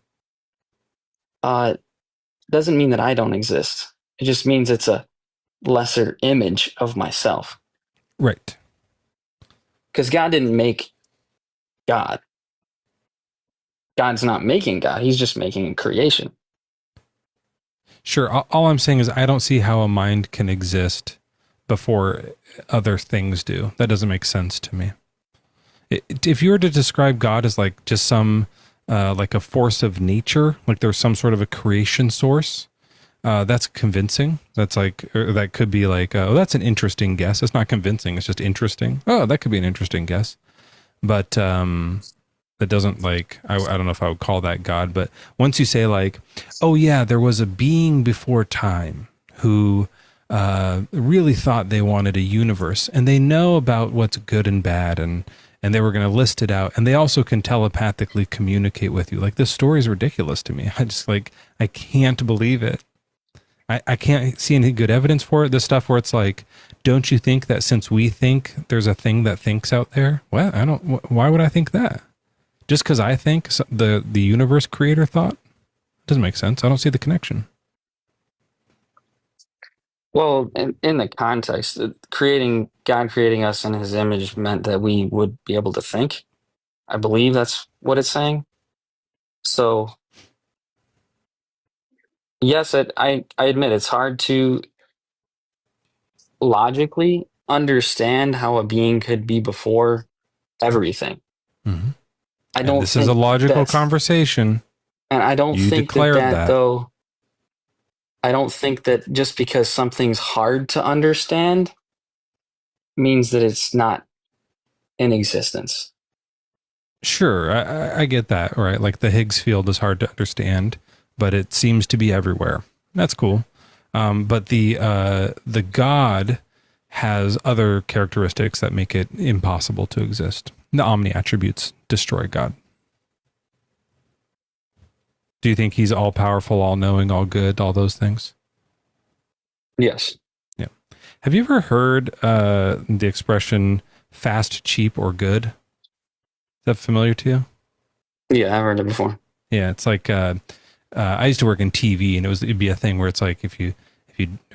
Doesn't mean that I don't exist. It just means it's a lesser image of myself. Right. Because God didn't make God. God's not making God. He's just making a creation. Sure. All I'm saying is I don't see how a mind can exist before other things do. That doesn't make sense to me. If you were to describe God as like just some like a force of nature, like there's some sort of a creation source, that's convincing. That's like, that could be like, oh, that's an interesting guess. It's not convincing. It's just interesting. Oh, that could be an interesting guess. but that doesn't like, I don't know if I would call that God, but once you say like, oh yeah, there was a being before time who really thought they wanted a universe, and they know about what's good and bad, and they were going to list it out, and they also can telepathically communicate with you. Like, this story is ridiculous to me. I just like, I can't believe it. I can't see any good evidence for it. This stuff where it's like, don't you think that since we think there's a thing that thinks out there? Well, I don't, why would I think that? Just because I think the universe creator thought? Doesn't make sense. I don't see the connection. Well, in the context, God creating us in his image meant that we would be able to think. I believe that's what it's saying. So, yes, I admit it's hard to logically understand how a being could be before everything. Mm-hmm. I don't this think is a logical that's- conversation. And I don't You think declared that though, I don't think that just because something's hard to understand means that it's not in existence. Sure, I get that, right? Like the Higgs field is hard to understand, but it seems to be everywhere. That's cool. But the God has other characteristics that make it impossible to exist. The omni attributes destroy God. Do you think he's all powerful, all knowing, all good, all those things? Yes. Yeah. Have you ever heard the expression fast, cheap, or good? Is that familiar to you? Yeah, I've heard it before. Yeah, it's like I used to work in TV, and it'd be a thing where it's like if you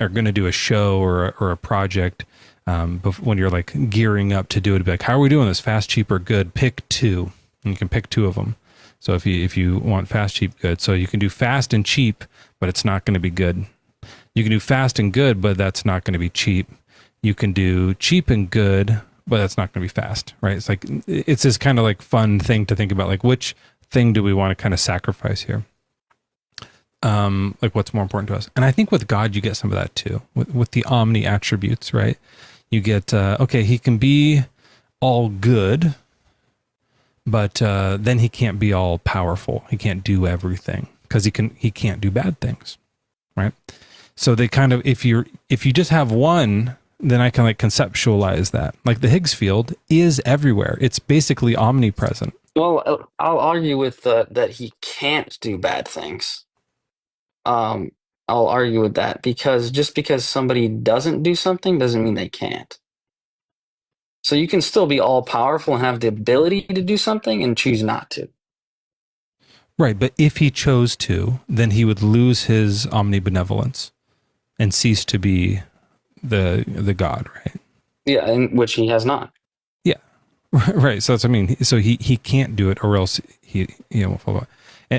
are going to do a show or a project, when you're like gearing up to do it, it'd be like, how are we doing this? Fast, cheap, or good? Pick two, and you can pick two of them. So if you want fast, cheap, good, so you can do fast and cheap, but it's not going to be good. You can do fast and good, but that's not going to be cheap. You can do cheap and good, but that's not going to be fast, right? It's like, it's this kind of like fun thing to think about, like which thing do we want to kind of sacrifice here? Like what's more important to us? And I think with God, you get some of that too, with the omni attributes, right? You get, okay, he can be all good, but then he can't be all powerful. He can't do everything because he can't do bad things, right? So they kind of, if you just have one, then I can like conceptualize that. Like the Higgs field is everywhere. It's basically omnipresent. Well, I'll argue with that he can't do bad things. I'll argue with that because just because somebody doesn't do something doesn't mean they can't. So you can still be all powerful and have the ability to do something and choose not to. Right, but if he chose to, then he would lose his omnibenevolence and cease to be the God, right? Yeah, and which he has not. Yeah, right. So that's, I mean, so he can't do it, or else he won't follow.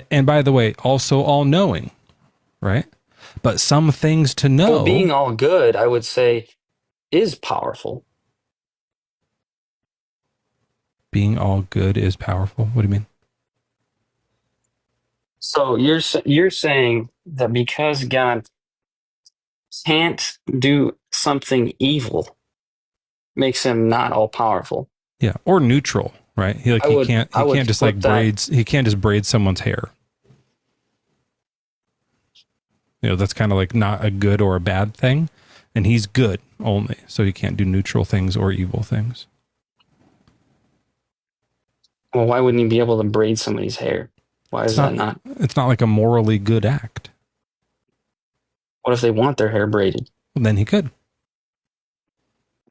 And by the way, also all knowing, right? But some things to know. Well, being all good, I would say, is powerful. Being all good is powerful. What do you mean? So you're saying that because God can't do something evil makes him not all powerful. Yeah, or neutral, right? He can't just braid someone's hair. That's kind of like not a good or a bad thing, and he's good only, so he can't do neutral things or evil things. Well, why wouldn't he be able to braid somebody's hair? Why is that not? It's not like a morally good act. What if they want their hair braided? Well, then he could.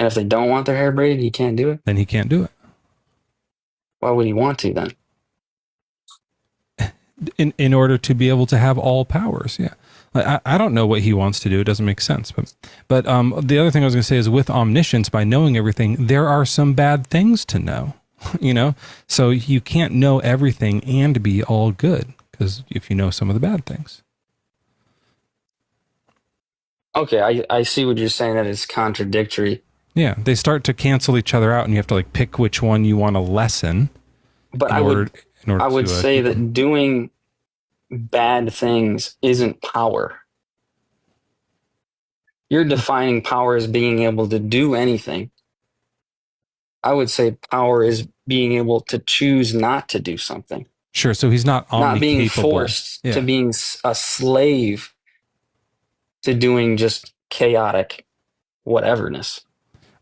And if they don't want their hair braided, he can't do it? Then he can't do it. Why would he want to then? In order to be able to have all powers, yeah. I don't know what he wants to do. It doesn't make sense. But the other thing I was going to say is with omniscience, by knowing everything, there are some bad things to know. So you can't know everything and be all good, because if you know some of the bad things. Okay, I see what you're saying, that it's contradictory. Yeah, they start to cancel each other out, and you have to like pick which one you want to lessen. But I would say that doing bad things isn't power. You're defining power as being able to do anything. I would say power is being able to choose not to do something. Sure. So he's not omnicapable. Not being forced to being a slave to doing just chaotic whateverness.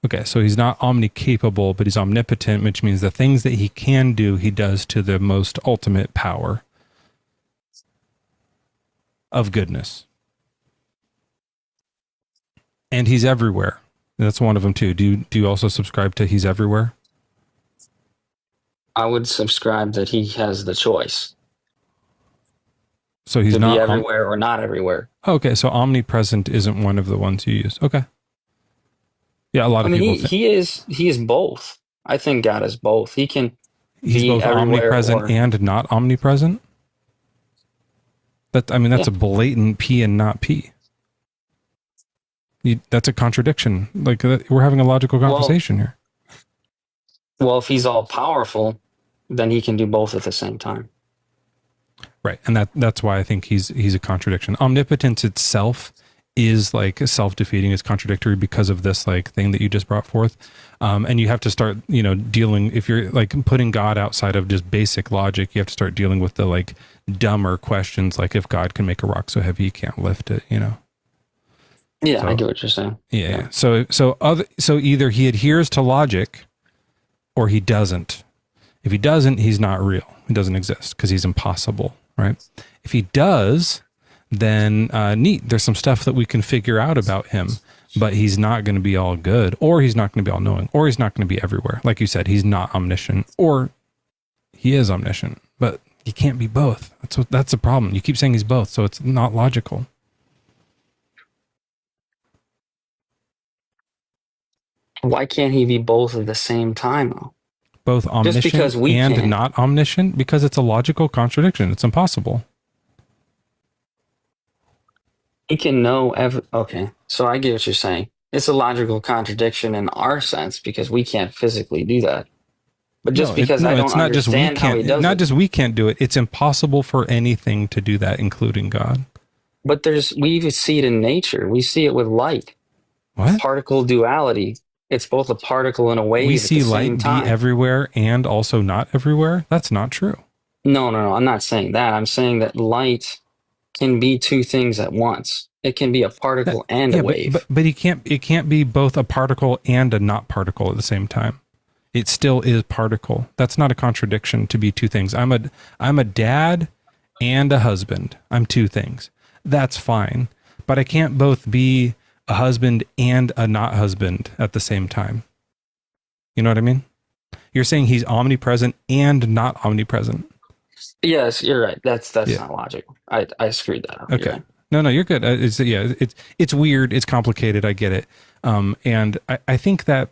Okay, so he's not omnicapable, but he's omnipotent, which means the things that he can do, he does to the most ultimate power of goodness. And he's everywhere. That's one of them too. Do you also subscribe to he's everywhere? I would subscribe that he has the choice. So he's to not be everywhere or not everywhere. Okay, so omnipresent isn't one of the ones you use. Okay. Yeah, a lot of people he is both. I think God is both. He's be both omnipresent and not omnipresent. That's a blatant P and not P. That's a contradiction. Like we're having a logical conversation here. Well, if he's all powerful, then he can do both at the same time. Right, and that's why I think he's a contradiction. Omnipotence itself is like self-defeating, is contradictory because of this like thing that you just brought forth. And you have to start, dealing, if you're like putting God outside of just basic logic, you have to start dealing with the like dumber questions, like if God can make a rock so heavy he can't lift it, Yeah, so, I get what you're saying. Yeah. So either he adheres to logic or he doesn't. If he doesn't, he's not real. He doesn't exist because he's impossible, right? If he does, then neat. There's some stuff that we can figure out about him, but he's not going to be all good, or he's not going to be all knowing, or he's not going to be everywhere. Like you said, he's not omniscient, or he is omniscient, but he can't be both. That's the problem. You keep saying he's both, so it's not logical. Why can't he be both at the same time, though? Both omniscient and not omniscient? Because it's a logical contradiction. It's impossible. He can know okay, so I get what you're saying. It's a logical contradiction in our sense because we can't physically do that. But just because I don't understand how he does it. Not just we can't do it. It's impossible for anything to do that, including God. But we even see it in nature. We see it with light. What? Particle duality. It's both a particle and a wave. We see light be everywhere and also not everywhere. That's not true. No. I'm not saying that. I'm saying that light can be two things at once. It can be a particle and a wave. But it can't be both a particle and a not particle at the same time. It still is particle. That's not a contradiction to be two things. I'm a dad and a husband. I'm two things. That's fine. But I can't both be a husband and a not husband at the same time. You know what I mean? You're saying he's omnipresent and not omnipresent. Yes, you're right. That's not logical. I screwed that up. Okay. No, you're good. It's weird. It's complicated. I get it. And I think that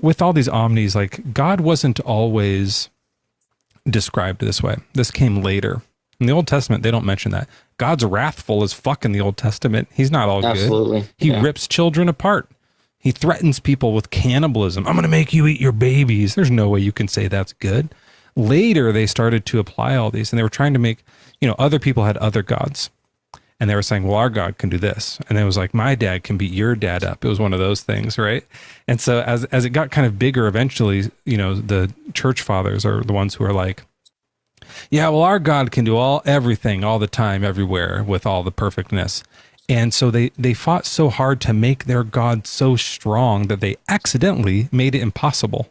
with all these omnis, like God wasn't always described this way. This came later. In the Old Testament, they don't mention that. God's wrathful as fuck in the Old Testament. He's not all Absolutely. good. He rips children apart. He threatens people with cannibalism. I'm going to make you eat your babies. There's no way you can say that's good. Later, they started to apply all these, and they were trying to make, other people had other gods. And they were saying, well, our God can do this. And it was like, my dad can beat your dad up. It was one of those things, right? And so as it got kind of bigger, eventually, the church fathers are the ones who are like, yeah, well, our God can do everything, all the time, everywhere, with all the perfectness. And so they fought so hard to make their God so strong that they accidentally made it impossible.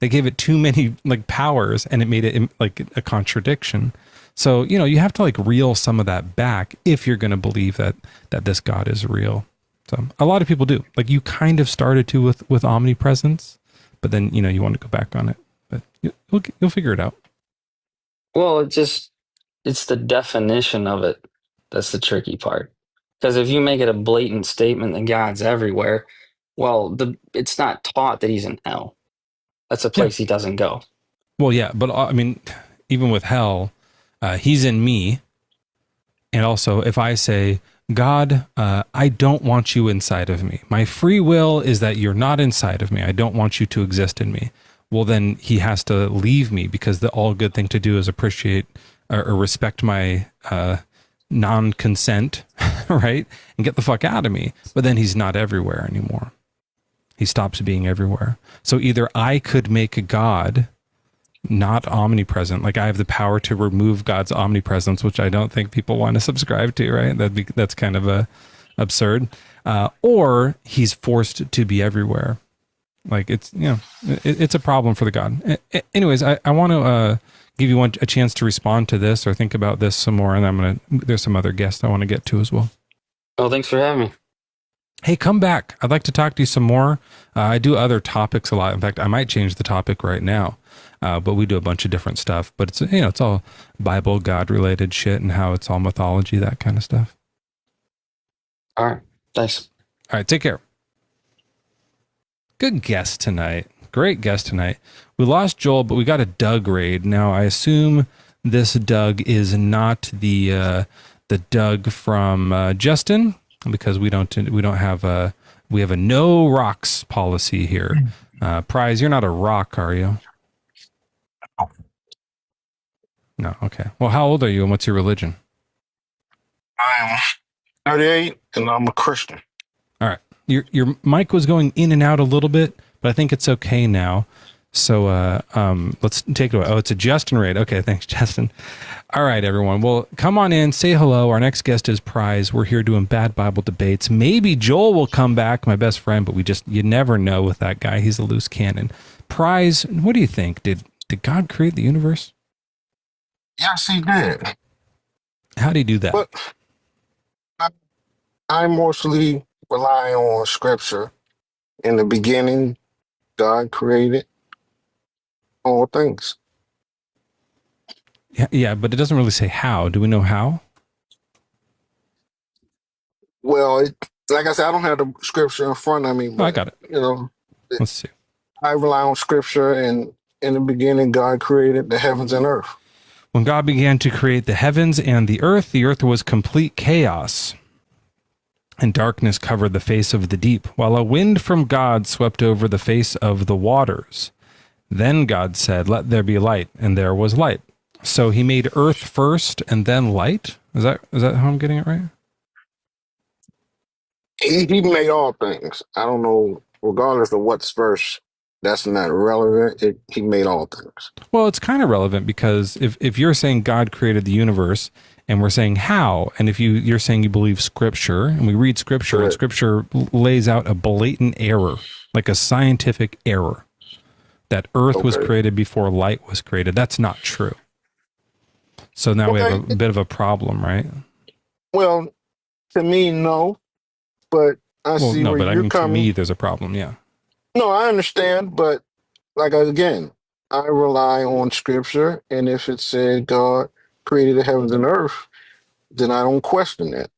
They gave it too many like powers, and it made it like a contradiction. So, you have to like reel some of that back if you're going to believe that this God is real. So a lot of people do. Like you kind of started to with omnipresence, but then, you want to go back on it. But you'll figure it out. Well, it's the definition of it that's the tricky part. Because if you make it a blatant statement that God's everywhere, well, it's not taught that he's in hell. That's a place he doesn't go. Well, yeah, but I mean, even with hell, he's in me. And also, if I say, God, I don't want you inside of me. My free will is that you're not inside of me. I don't want you to exist in me. Well, then he has to leave me because the all good thing to do is appreciate or respect my non-consent, right? And get the fuck out of me. But then he's not everywhere anymore. He stops being everywhere. So either I could make a God not omnipresent, like I have the power to remove God's omnipresence, which I don't think people want to subscribe to, right? That's kind of absurd. Or he's forced to be everywhere. Like it's it's a problem for the God. Anyways, I want to give you a chance to respond to this or think about this some more, and there's some other guests I want to get to as well. Oh, thanks for having me. Hey, come back. I'd like to talk to you some more. I do other topics a lot. In fact, I might change the topic right now. But we do a bunch of different stuff. But it's it's all Bible, God related shit, and how it's all mythology, that kind of stuff. All right. Thanks. All right, take care. Good guest tonight. Great guest tonight. We lost Joel, but we got a Doug raid. Now I assume this Doug is not the Doug from Justin, because we have a no rocks policy here. Prize, you're not a rock, are you? No. Okay. Well, how old are you and what's your religion? I'm 38 and I'm a Christian. All right. Your mic was going in and out a little bit, but I think it's okay now. So let's take it away. Oh, it's a Justin raid. Okay, thanks, Justin. All right, everyone. Well, come on in, say hello. Our next guest is Prize. We're here doing Bad Bible Debates. Maybe Joel will come back, my best friend, but you never know with that guy. He's a loose cannon. Prize, what do you think? Did God create the universe? Yes, he did. How did he do that? But I mostly rely on scripture. In the beginning, God created all things. Yeah, but it doesn't really say how. Do we know how? Well, like I said, I don't have the scripture in front of me. But, I got it. Let's see. I rely on scripture, and in the beginning, God created the heavens and earth. When God began to create the heavens and the earth was complete chaos, and darkness covered the face of the deep, while a wind from God swept over the face of the waters. Then God said, "Let there be light," and there was light. So he made earth first and then light? Is that how I'm getting it right? He made all things. I don't know, regardless of what's first, that's not relevant. He made all things. Well, it's kind of relevant because if you're saying God created the universe and we're saying how, and if you're saying you believe scripture and we read scripture, Right. and scripture lays out a blatant error, like a scientific error, that earth was created before light was created. That's not true. So now we have a bit of a problem, right? Well, to me, no. But I see where you're coming. To me, there's a problem, yeah. No, I understand, but again, I rely on scripture, and if it said God created the heavens and earth, then I don't question that.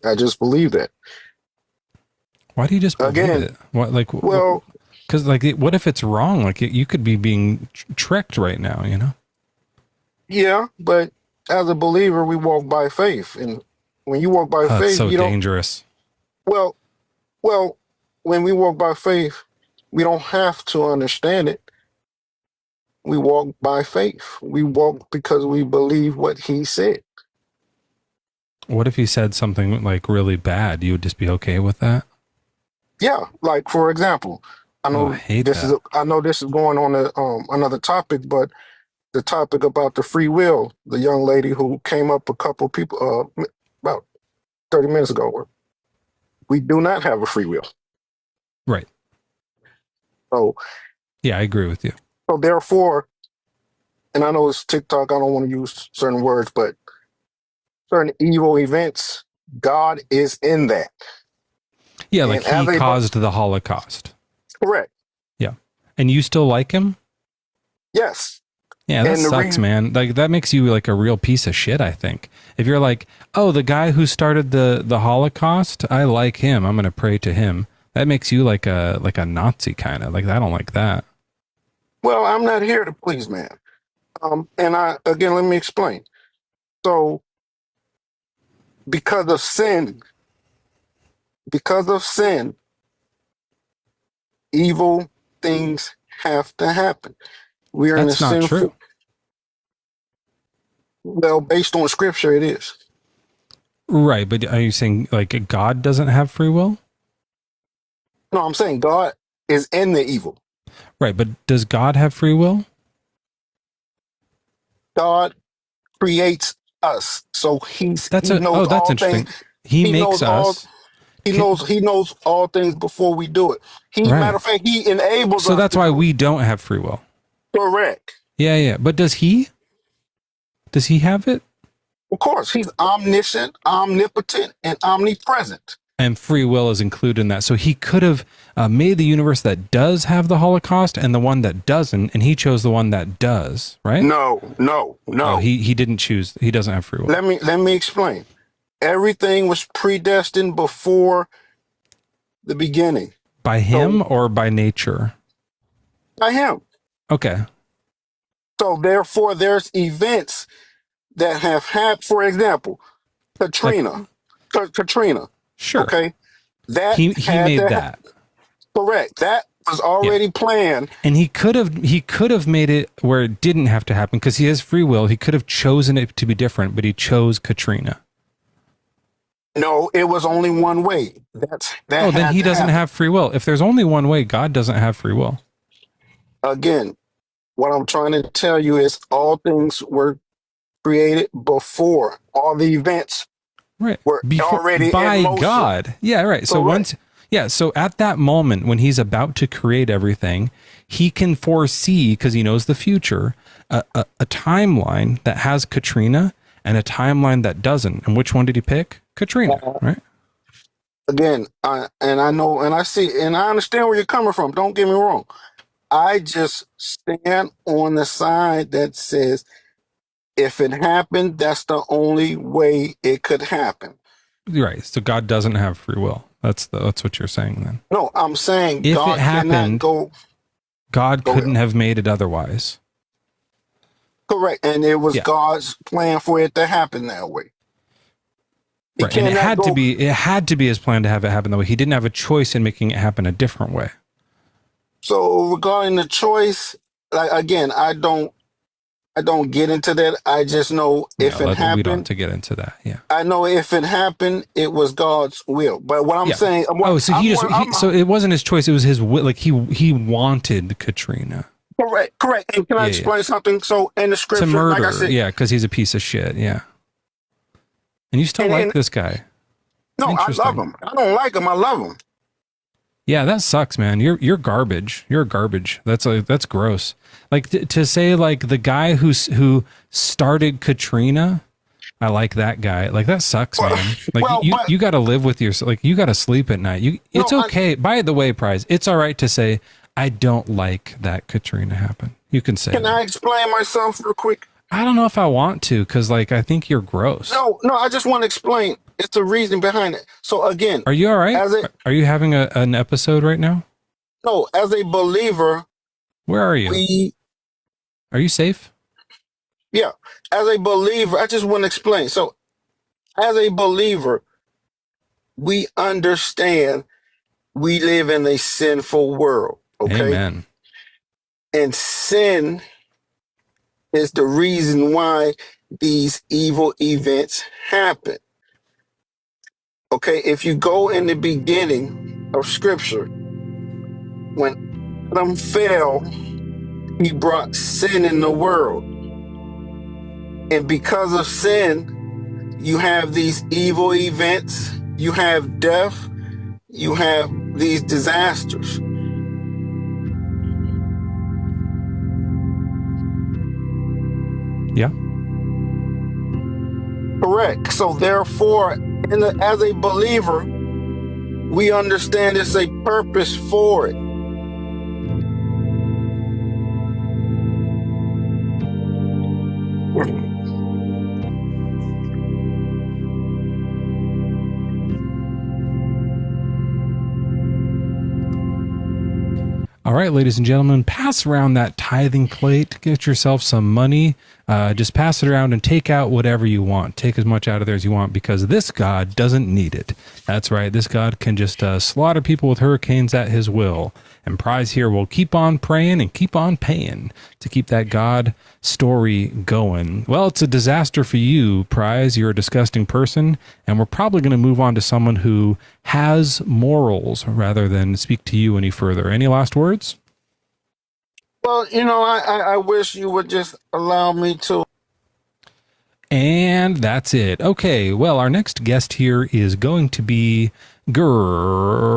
I just believe that. Why do you just believe it? What, because what if it's wrong? Like you could be being tricked right now, you know? Yeah, but as a believer, we walk by faith, and when you walk by faith, it's so you don't. Dangerous. Well, when we walk by faith, we don't have to understand it. We walk by faith. We walk because we believe what he said. What if he said something like really bad? You would just be okay with that? Yeah, like for example, I know I know this is going on another topic, but the topic about the free will, the young lady who came up a couple people about 30 minutes ago, we do not have a free will. Right. So yeah, I agree with you. So therefore, and I know it's TikTok, I don't want to use certain words, but certain evil events, God is in that. Yeah, like he caused the Holocaust. Correct. Yeah. And you still like him? Yes. Yeah, that sucks, man. Like that makes you like a real piece of shit, I think. If you're like, oh, the guy who started the Holocaust, I like him. I'm going to pray to him. That makes you like a Nazi kind of. Like I don't like that. Well, I'm not here to please man. And let me explain. So because of sin, evil things have to happen. We are That's in a not sinful. True. Well, based on scripture, it is. Right, but are you saying like God doesn't have free will? No, I'm saying God is in the evil. Right, but does God have free will? God creates us, so he That's knows that's all things. interesting. He makes knows all. us. He knows all things before we do it. Matter Right. of fact, he enables So us. that's why we don't have free will. Correct. Yeah. But does he? Does he have it? Of course, he's omniscient, omnipotent, and omnipresent. And free will is included in that. So he could have made the universe that does have the Holocaust and the one that doesn't, and he chose the one that does, right? No. Oh, he didn't choose. He doesn't have free will. Let me explain. Everything was predestined before the beginning. By him or by nature? By him. Okay. So therefore, there's events that have happened. For example, Katrina. Katrina. Sure. Okay. That he made that. Correct. That was already planned. And he could have made it where it didn't have to happen because he has free will. He could have chosen it to be different, but he chose Katrina. No, it was only one way. Then he doesn't have free will. If there's only one way, God doesn't have free will. Again, what I'm trying to tell you is all things were created before all the events were already by in motion. God. Yeah, right. So so at that moment when he's about to create everything, he can foresee, because he knows the future, a timeline that has Katrina and a timeline that doesn't. And which one did he pick? Katrina, right? Again, I know, and I see, and I understand where you're coming from. Don't get me wrong. I just stand on the side that says, if it happened, that's the only way it could happen. Right. So God doesn't have free will. That's what you're saying then. No, I'm saying if God it happened, God couldn't have made it otherwise. Correct. And it was God's plan for it to happen that way. Right. And it had to be his plan to have it happen that way. He didn't have a choice in making it happen a different way. So regarding the choice, like, again, I don't get into that. I just know if it happened. We don't have to get into that. Yeah. I know if it happened, it was God's will. But what I'm saying, so it wasn't his choice. It was his will. Like he wanted Katrina. Correct. And can I explain something? So in the scripture, to murder, like I said, because he's a piece of shit. Yeah. And you still like this guy? No, I love him. I don't like him. I love him. Yeah, that sucks, man. You're garbage. You're garbage. That's gross. Like to say like the guy who started Katrina, I like that guy. Like that sucks, man. Like you got to live with yourself. Like you got to sleep at night. It's okay. By the way, Prize, it's all right to say I don't like that Katrina happened. You can say. Can I explain myself real quick? I don't know if I want to, because like I think you're gross. No, I just want to explain. It's the reason behind it. So again, are you all right? Are you having an episode right now? No, as a believer. Where are you? Are you safe? Yeah, as a believer, I just want to explain. So, as a believer, we understand we live in a sinful world. Okay. Amen. And sin is the reason why these evil events happen. Okay, if you go in the beginning of scripture, when Adam fell, he brought sin in the world. And because of sin, you have these evil events, you have death, you have these disasters. Yeah. Correct. So therefore, as a believer, we understand there's a purpose for it. All right, ladies and gentlemen, pass around that tithing plate. Get yourself some money. just pass it around and take out whatever you want. Take as much out of there as you want, because this God doesn't need it. That's right. This God can just slaughter people with hurricanes at his will. And Prize here will keep on praying and keep on paying to keep that God story going. Well, it's a disaster for you, Prize. You're a disgusting person. And we're probably going to move on to someone who has morals rather than speak to you any further. Any last words? Well, I wish you would just allow me to. And that's it. Okay, well, our next guest here is going to be Griffin.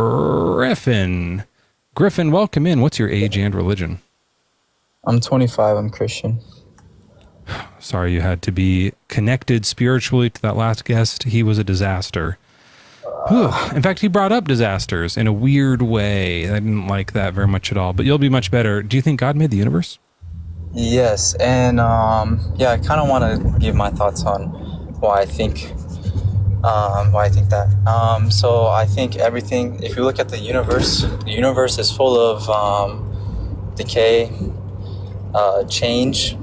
Griffin, welcome in. What's your age and religion? I'm 25. I'm Christian. Sorry you had to be connected spiritually to that last guest. He was a disaster. In fact, he brought up disasters in a weird way. I didn't like that very much at all, but you'll be much better. Do you think God made the universe? Yes, and I kind of want to give my thoughts on why I think that. So I think everything, if you look at the universe is full of decay, change,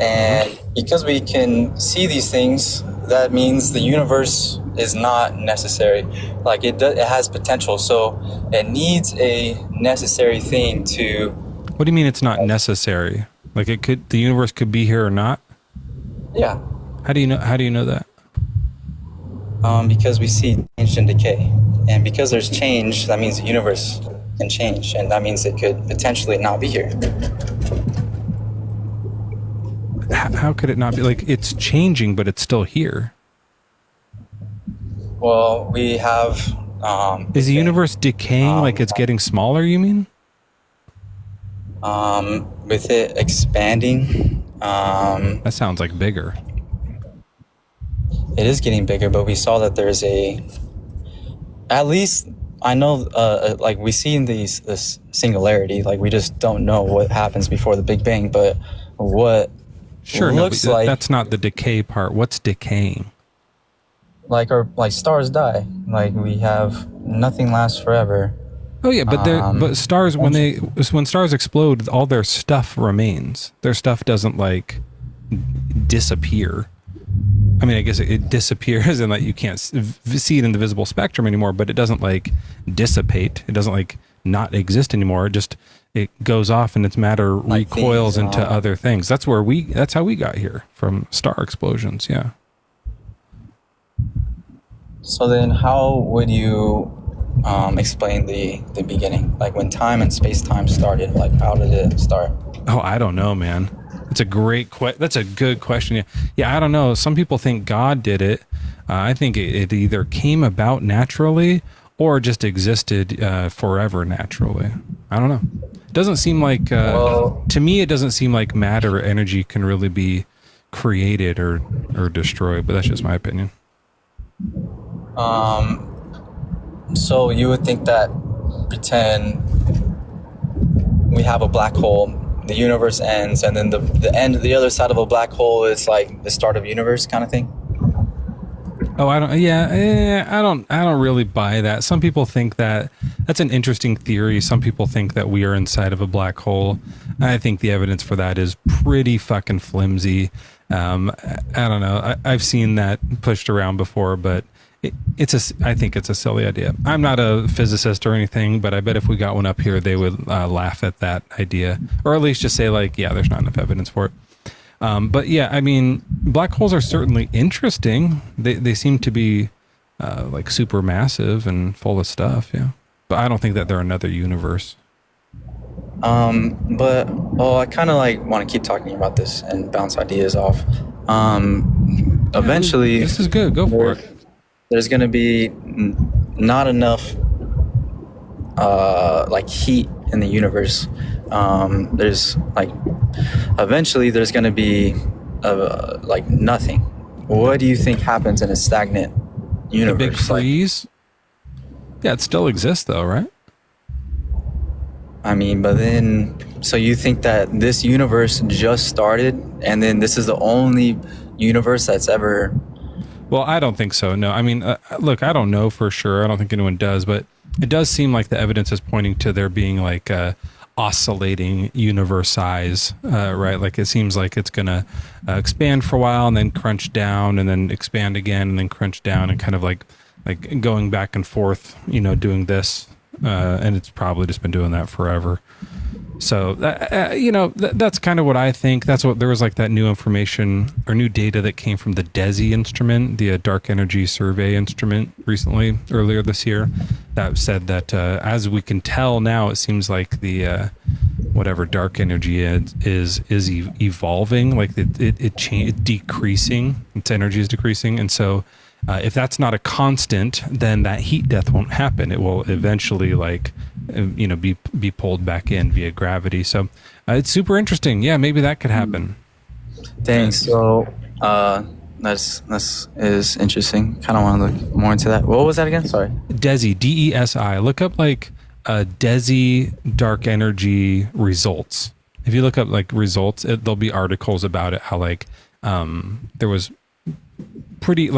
and because we can see these things, that means the universe is not necessary. Like it has potential, so it needs a necessary thing to. What do you mean it's not necessary? Like the universe could be here or not? Yeah. How do you know that? Because we see change and decay, and because there's change, that means the universe can change, and that means it could potentially not be here. How could it not be? Like, it's changing, but it's still here. Well, we have. Is the universe decaying? Like it's getting smaller? You mean? With it expanding. That sounds like bigger. It is getting bigger, but we saw that there's at least I know, like we see in this singularity, like we just don't know what happens before the Big Bang, but what looks like that's not the decay part. What's decaying? Like stars die. Like we have nothing lasts forever. Oh yeah, but stars when stars explode, all their stuff remains. Their stuff doesn't like disappear. I mean, I guess it disappears and like you can't see it in the visible spectrum anymore, but it doesn't like dissipate. It doesn't like not exist anymore. It goes off and its matter recoils into other things. That's how we got here, from star explosions. Yeah. So then how would you explain the beginning? Like when time and space-time started, like how did it start? Oh, I don't know, man. It's a great that's a good question. Yeah, I don't know. Some people think God did it. I think it either came about naturally or just existed forever naturally. I don't know. It doesn't seem like, to me, it doesn't seem like matter or energy can really be created or destroyed, but that's just my opinion. So you would think that, pretend we have a black hole, the universe ends, and then the other side of a black hole is like the start of universe kind of thing? Oh, I don't really buy that. Some people think that's an interesting theory. Some people think that we are inside of a black hole. I think the evidence for that is pretty fucking flimsy. I don't know. I've seen that pushed around before, but I think it's a silly idea. I'm not a physicist or anything, but I bet if we got one up here, they would laugh at that idea, or at least just say like, yeah, there's not enough evidence for it. But yeah, I mean, black holes are certainly interesting. They seem to be like super massive and full of stuff. Yeah, but I don't think that they're another universe. But I kind of like want to keep talking about this and bounce ideas off. Eventually, this is good. Go for it. There's going to be not enough like heat in the universe. There's like eventually there's going to be like nothing. What do you think happens in a stagnant universe? A big freeze? Yeah, it still exists though, right? I mean, but then, so you think that this universe just started and then this is the only universe that's ever... Well, I don't think so. No, I mean, look, I don't know for sure. I don't think anyone does, but it does seem like the evidence is pointing to there being like a oscillating universe size, right? Like it seems like it's going to expand for a while and then crunch down and then expand again and then crunch down and kind of like going back and forth, doing this. And it's probably just been doing that forever. So, that's kind of what I think. That's what there was like that new information or new data that came from the DESI instrument, the Dark Energy Survey instrument earlier this year, that said that as we can tell now, it seems like the whatever dark energy is evolving, like it decreasing, its energy is decreasing. And so if that's not a constant, then that heat death won't happen. It will eventually be pulled back in via gravity. So it's super interesting. Yeah, maybe that could happen. Thanks. So that's is interesting. Kind of want to look more into that. What was that again? Sorry. DESI, DESI. Look up DESI dark energy results. If you look up results, there'll be articles about it. How there was pretty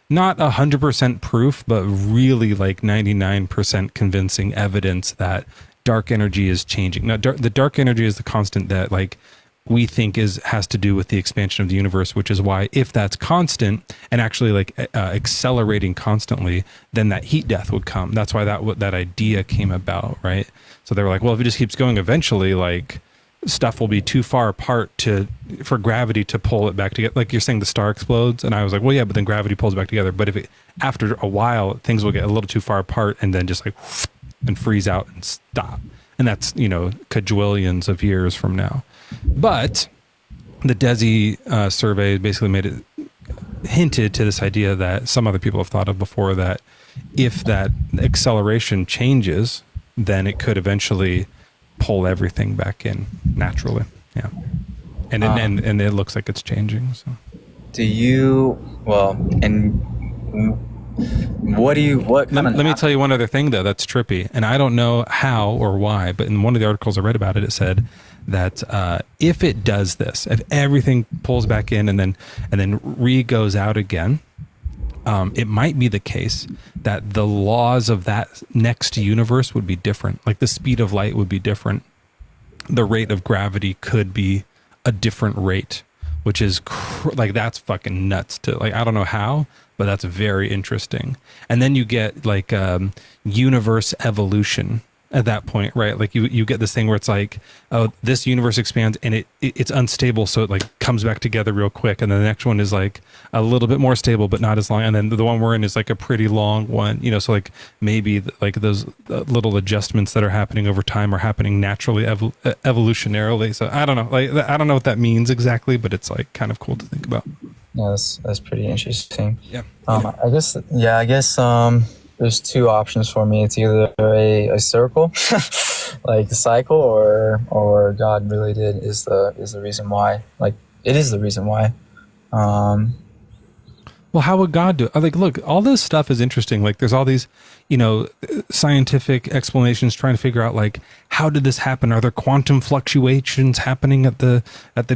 not 100% proof, but really 99% convincing evidence that dark energy is changing. Now, the dark energy is the constant that we think has to do with the expansion of the universe, which is why if that's constant and actually accelerating constantly, then that heat death would come. That's why that idea came about, right? So they were like, well, if it just keeps going, eventually stuff will be too far apart for gravity to pull it back together. Like you're saying, the star explodes, and I was like, well, yeah, but then gravity pulls it back together. But if after a while things will get a little too far apart and then just and freeze out and stop, and that's quadrillions of years from now. But the DESI survey basically hinted to this idea that some other people have thought of before, that if that acceleration changes, then it could eventually pull everything back in naturally. Yeah. And it looks like it's changing. So let me tell you one other thing though that's trippy, and I don't know how or why, but in one of the articles I read about it, it said that if it does this, if everything pulls back in and then goes out again, it might be the case that the laws of that next universe would be different. Like the speed of light would be different. The rate of gravity could be a different rate, which is that's fucking nuts to I don't know how, but that's very interesting. And then you get universe evolution at that point, right? Like you get this thing where it's oh, this universe expands and it's unstable, so it comes back together real quick, and then the next one is a little bit more stable but not as long, and then the one we're in is a pretty long one, so maybe those little adjustments that are happening over time are happening naturally, evolutionarily. So I don't know, I don't know what that means exactly, but it's kind of cool to think about. Yeah, that's pretty interesting. Yeah. I guess there's two options for me. It's either a circle, like a cycle, or God really is the reason why. It is the reason why. Well, how would God do it? Look, all this stuff is interesting. There's all these, scientific explanations trying to figure out how did this happen? Are there quantum fluctuations happening at the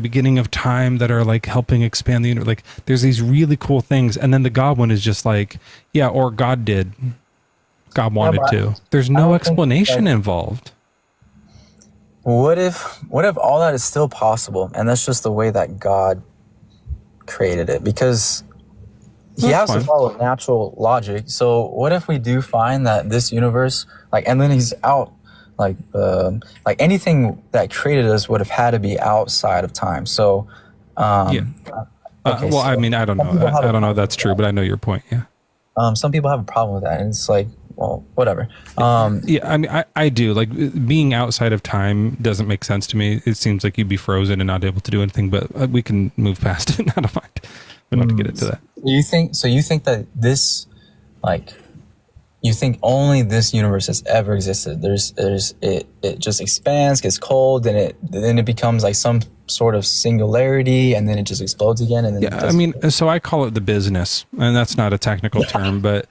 beginning of time that are helping expand the universe? There's these really cool things, and then the God one is just yeah, or God did. God wanted to. There's no explanation involved. What if all that is still possible, and that's just the way that God created it? Because he has to follow natural logic. So what if we do find that this universe, and then he's out, anything that created us would have had to be outside of time. So, yeah. Well, I mean, I don't know. I don't know if that's true, but I know your point. Yeah. Some people have a problem with that, and it's well, whatever. Yeah, I mean, I do. Being outside of time doesn't make sense to me. It seems like you'd be frozen and not able to do anything, but we can move past it. I don't mind. We don't have to get into that. You think that this, you think only this universe has ever existed? It just expands, gets cold, then it becomes some sort of singularity, and then it just explodes again. And then yeah, I mean, so I call it the business, and that's not a technical term, but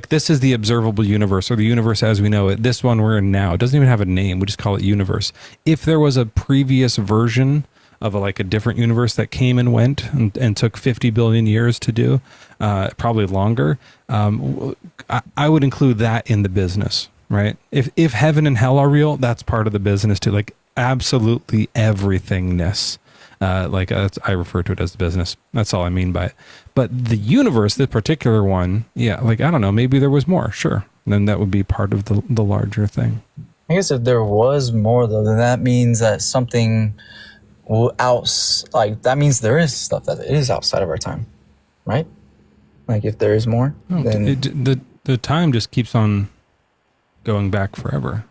this is the observable universe, or the universe as we know it. This one we're in now, it doesn't even have a name. We just call it universe. If there was a previous version of a different universe that came and went and took 50 billion years to do, probably longer, I would include that in the business, right? If heaven and hell are real, that's part of the business too. Like absolutely everythingness. I refer to it as the business. That's all I mean by it. But the universe, this particular one, yeah, like, I don't know, maybe there was more, sure. Then that would be part of the larger thing. I guess if there was more, though, then that means that something that means there is stuff that is outside of our time, right? Like if there is more, then the time just keeps on going back forever.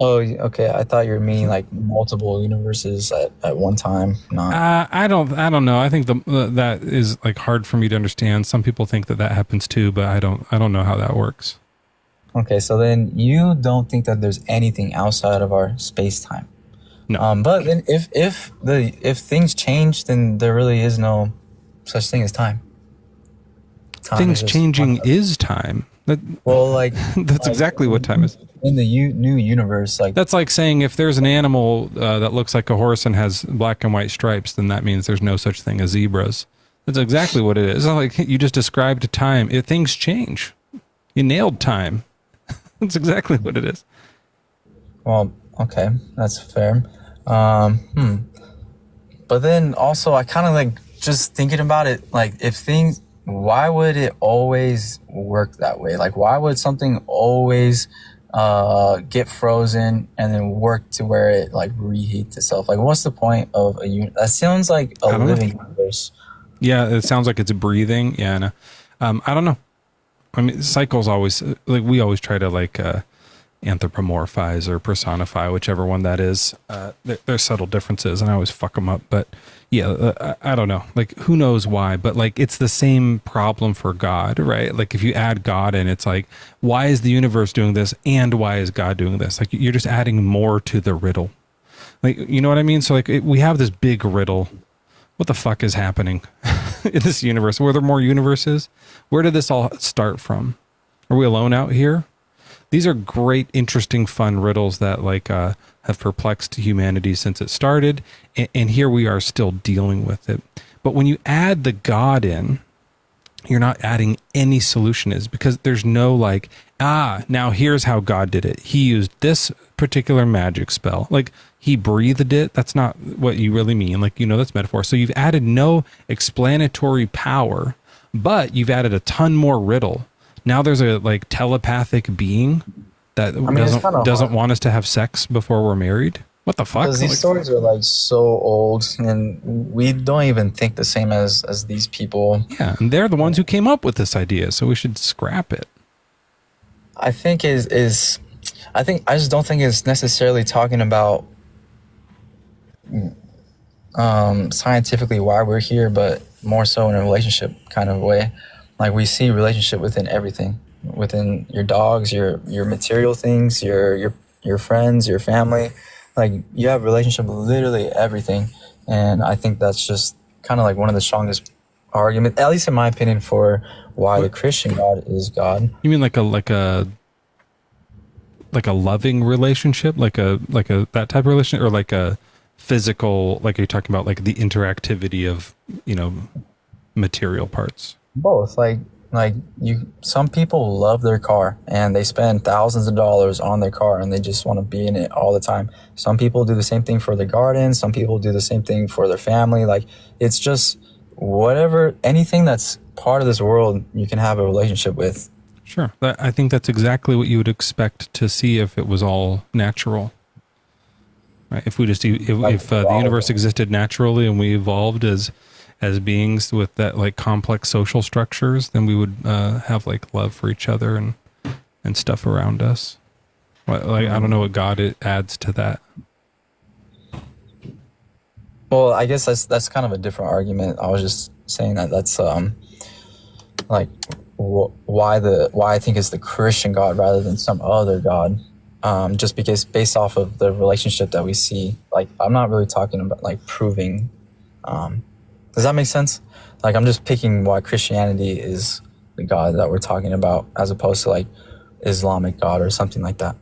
Oh, okay. I thought you were meaning like multiple universes at one time. Not. I don't know. I think that is like hard for me to understand. Some people think that happens too, but I don't know how that works. Okay, so then you don't think that there's anything outside of our space time. No. But then if things change, then there really is no such thing as time. Things changing is time. That's exactly what time is. In the new universe, like that's like saying if there's an animal that looks like a horse and has black and white stripes, then that means there's no such thing as zebras. That's exactly what it is. It's not like you just described time. Things change. You nailed time. That's exactly what it is. Well, okay, that's fair. But then also, I kind of like just thinking about it. Like, why would it always work that way? Like, why would something always get frozen and then work to where it like reheats itself? Like, what's the point of a unit? That sounds like a living universe. Yeah, it sounds like it's breathing. Yeah, no. I don't know. I mean, cycles always, like, we always try to like anthropomorphize or personify whichever one that is. There's subtle differences and I always fuck them up, but yeah, I don't know, like, who knows why, but like, it's the same problem for God, right? Like, if you add God in, it's like, why is the universe doing this and why is God doing this? Like, you're just adding more to the riddle. Like, you know what I mean? So like, we have this big riddle. What the fuck is happening in this universe? Were there more universes? Where did this all start from? Are we alone out here? These are great, interesting, fun riddles that like have perplexed humanity since it started, and here we are still dealing with it. But when you add the God in, you're not adding any solution, is because there's no like, now here's how God did it. He used this particular magic spell. Like, he breathed it. That's not what you really mean. Like, that's metaphor. So you've added no explanatory power, but you've added a ton more riddle. Now there's a like telepathic being that doesn't want us to have sex before we're married. What the fuck? Because these stories are like so old, and we don't even think the same as these people. Yeah, and they're the ones who came up with this idea, so we should scrap it. I think I just don't think it's necessarily talking about scientifically why we're here, but more so in a relationship kind of way. Like, we see relationship within everything, within your dogs, your material things, your friends, your family. Like, you have relationship with literally everything. And I think that's just kind of like one of the strongest arguments, at least in my opinion, for why the Christian God is God. You mean like a loving relationship, like a that type of relationship, or like a physical, like you're talking about like the interactivity of material parts? Both. Some people love their car and they spend thousands of dollars on their car and they just want to be in it all the time. Some people do the same thing for their garden. Some people do the same thing for their family. Like, it's just anything that's part of this world, you can have a relationship with. Sure. I think that's exactly what you would expect to see if it was all natural. Right? If the universe existed naturally and we evolved as beings with that like complex social structures, then we would have like love for each other and stuff around us. Like, I don't know what God adds to that. Well, I guess that's kind of a different argument. I was just saying that's like why I think it's the Christian God rather than some other God. Just because based off of the relationship that we see. Like, I'm not really talking about like proving. Does that make sense? Like, I'm just picking why Christianity is the God that we're talking about, as opposed to like Islamic God or something like that.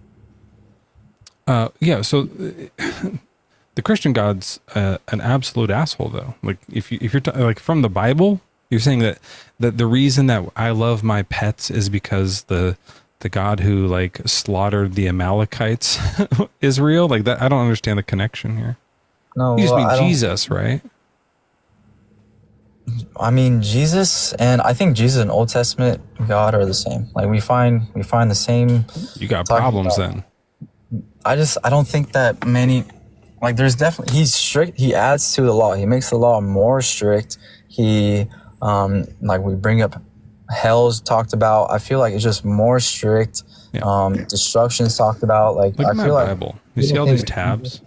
Yeah. So the Christian God's an absolute asshole, though. Like, if you're like from the Bible, you're saying that the reason that I love my pets is because the the God who like slaughtered the Amalekites is real? Like that, I don't understand the connection here. No, You just well, mean Jesus, right? I mean, Jesus and I think Jesus and Old Testament God are the same. Like we find the same. You got problems then. I don't think that many, like there's definitely, he's strict. He adds to the law. He makes the law more strict. He, like we bring up hell's talked about. I feel like it's just more strict. Yeah. Destruction's talked about. Like Look I at my feel like Bible. You see all these tabs?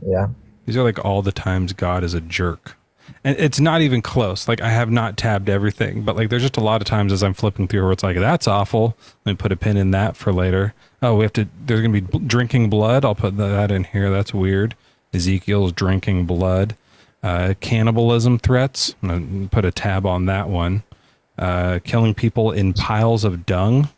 Yeah. These are like all the times God is a jerk. And it's not even close. Like I have not tabbed everything, but like there's just a lot of times as I'm flipping through where it's like, that's awful. Let me put a pin in that for later. Oh, there's going to be drinking blood. I'll put that in here. That's weird. Ezekiel's drinking blood. Cannibalism threats. I'm going to put a tab on that one. Killing people in piles of dung,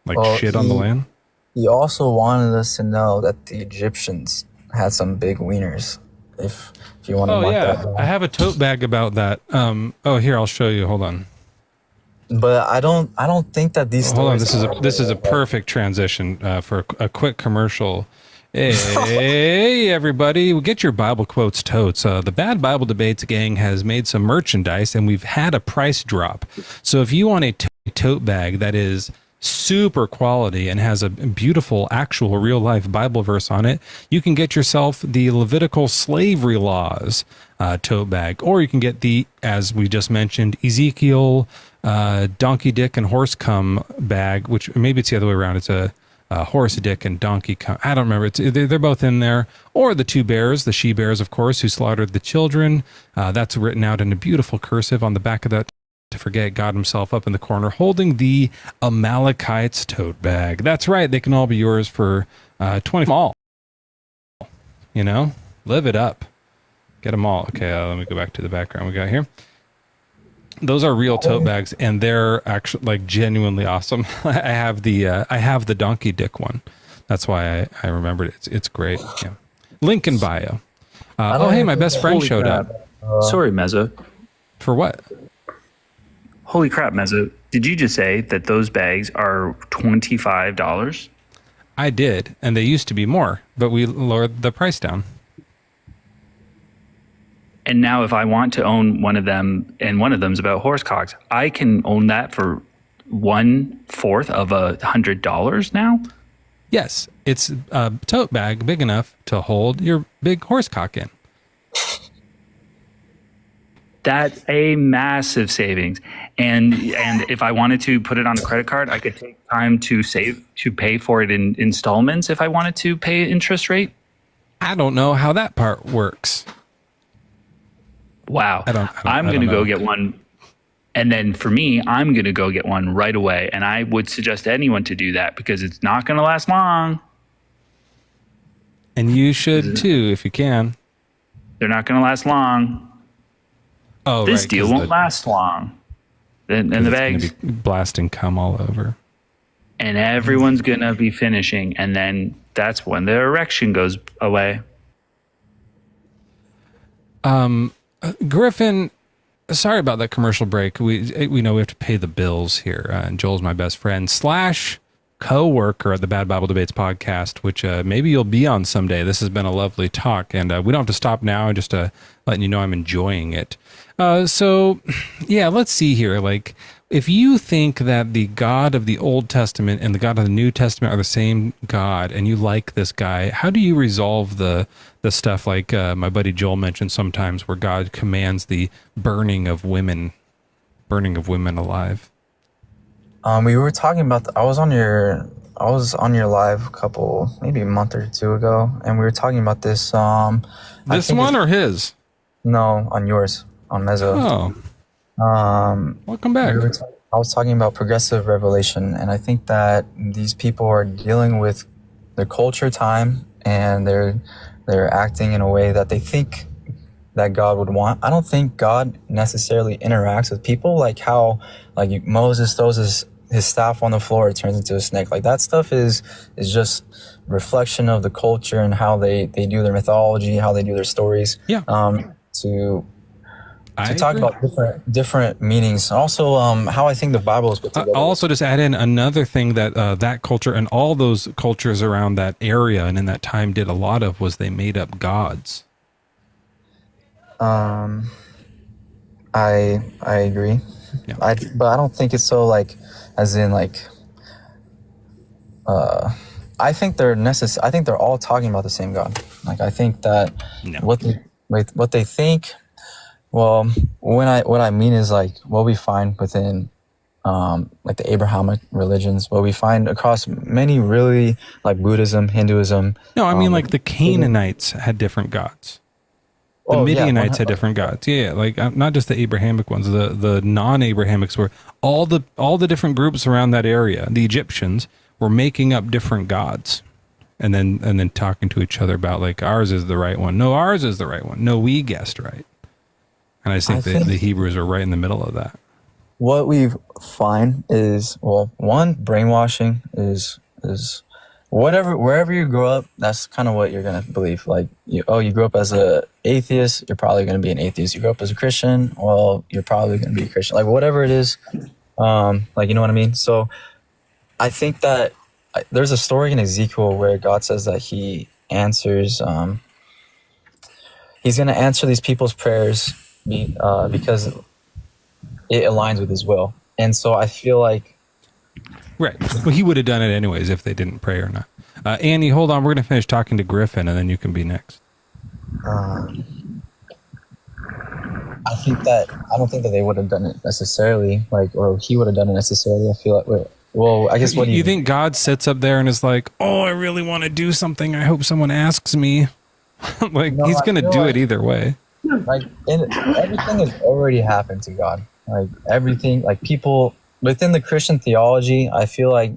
like shit on the land. He also wanted us to know that the Egyptians had some big wieners. If you want to mark that down. I have a tote bag about that. Here, I'll show you. Hold on. But I don't think that these. Hold on. This is a perfect transition for a quick commercial. Hey, everybody, we'll get your Bible quotes totes. The Bad Bible Debates gang has made some merchandise, and we've had a price drop. So if you want a tote bag that is super quality and has a beautiful actual real life Bible verse on it, you can get yourself the Levitical slavery laws tote bag, or you can get the, as we just mentioned, Ezekiel donkey dick and horse cum bag, which maybe it's the other way around. It's a horse dick and donkey cum. I don't remember. They're both in there. Or the two bears, the she bears, of course, who slaughtered the children. That's written out in a beautiful cursive on the back of that. To forget God himself up in the corner holding the Amalekites tote bag. That's right. They can all be yours for 20 all. You know, live it up. Get them all. Okay, let me go back to the background we got here. Those are real tote bags, and they're actually like genuinely awesome. I have the donkey dick one. That's why I remembered it. It's great. Yeah. Link in bio. Hey, my best friend showed up. Sorry, Mezzo. For what? Holy crap, Mezzo. Did you just say that those bags are $25? I did, and they used to be more, but we lowered the price down. And now if I want to own one of them, and one of them's about horse cocks, I can own that for 1/4 of $100 now? Yes, it's a tote bag big enough to hold your big horse cock in. That's a massive savings. And if I wanted to put it on a credit card, I could take time to pay for it in installments if I wanted to pay interest rate. I don't know how that part works. Wow. I'm going to go get one. And then for me, I'm going to go get one right away. And I would suggest anyone to do that because it's not going to last long. And you should too, if you can. They're not going to last long. Oh, this deal won't last long. And the bags gonna be blasting cum all over. And everyone's going to be finishing. And then that's when the erection goes away. Griffin, sorry about that commercial break. We know we have to pay the bills here. And Joel's my best friend / co-worker at the Bad Bible Debates podcast, which maybe you'll be on someday. This has been a lovely talk, and we don't have to stop now. Just letting you know I'm enjoying it. So, yeah, let's see here. Like, if you think that the God of the Old Testament and the God of the New Testament are the same God, and you like this guy, how do you resolve the stuff like my buddy Joel mentioned sometimes, where God commands the burning of women alive? We were talking about. I was on your live maybe a month or two ago, and we were talking about this. This one or his? No, on yours, on Mezzo. Oh. Welcome back. I was talking about progressive revelation, and I think that these people are dealing with their culture time, and they're acting in a way that they think that God would want. I don't think God necessarily interacts with people like how Moses throws his staff on the floor, it turns into a snake. Like that stuff is just reflection of the culture and how they do their mythology, how they do their stories. Yeah. talk about different meanings. Also, how I think the Bible is put together. I'll also just add in another thing that that culture and all those cultures around that area and in that time did a lot of was they made up gods. I agree. Yeah. But I don't think it's so like, as in like, I think they're necessary. I think they're all talking about the same God. Like I think that what they think. Well, what I mean is like what we find within, like the Abrahamic religions, what we find across many really like Buddhism, Hinduism. No, I mean like the Canaanites had different gods. The Midianites had different gods. Yeah, like not just the Abrahamic ones. The non-Abrahamics were all the different groups around that area. The Egyptians were making up different gods, and then talking to each other about like ours is the right one. No, ours is the right one. No, we guessed right. And I think the Hebrews are right in the middle of that. What we find is, well, one, brainwashing is wherever you grow up, that's kind of what you're going to believe. Like, you grew up as a atheist, you're probably going to be an atheist. You grew up as a Christian, well, you're probably going to be a Christian. Like, whatever it is, like, you know what I mean? So I think that there's a story in Ezekiel where God says that he answers, he's going to answer these people's prayers because it aligns with his will. And so I feel like... Right. Well, he would have done it anyways if they didn't pray or not. Annie, hold on. We're going to finish talking to Griffin, and then you can be next. I don't think that they would have done it necessarily, like, or he would have done it necessarily. I feel like, well, I guess what do you think God sits up there and is like, oh, I really want to do something. I hope someone asks me. Like, no, he's going to do it either way. Like, everything has already happened to God. Like, everything, like, people within the Christian theology, I feel like,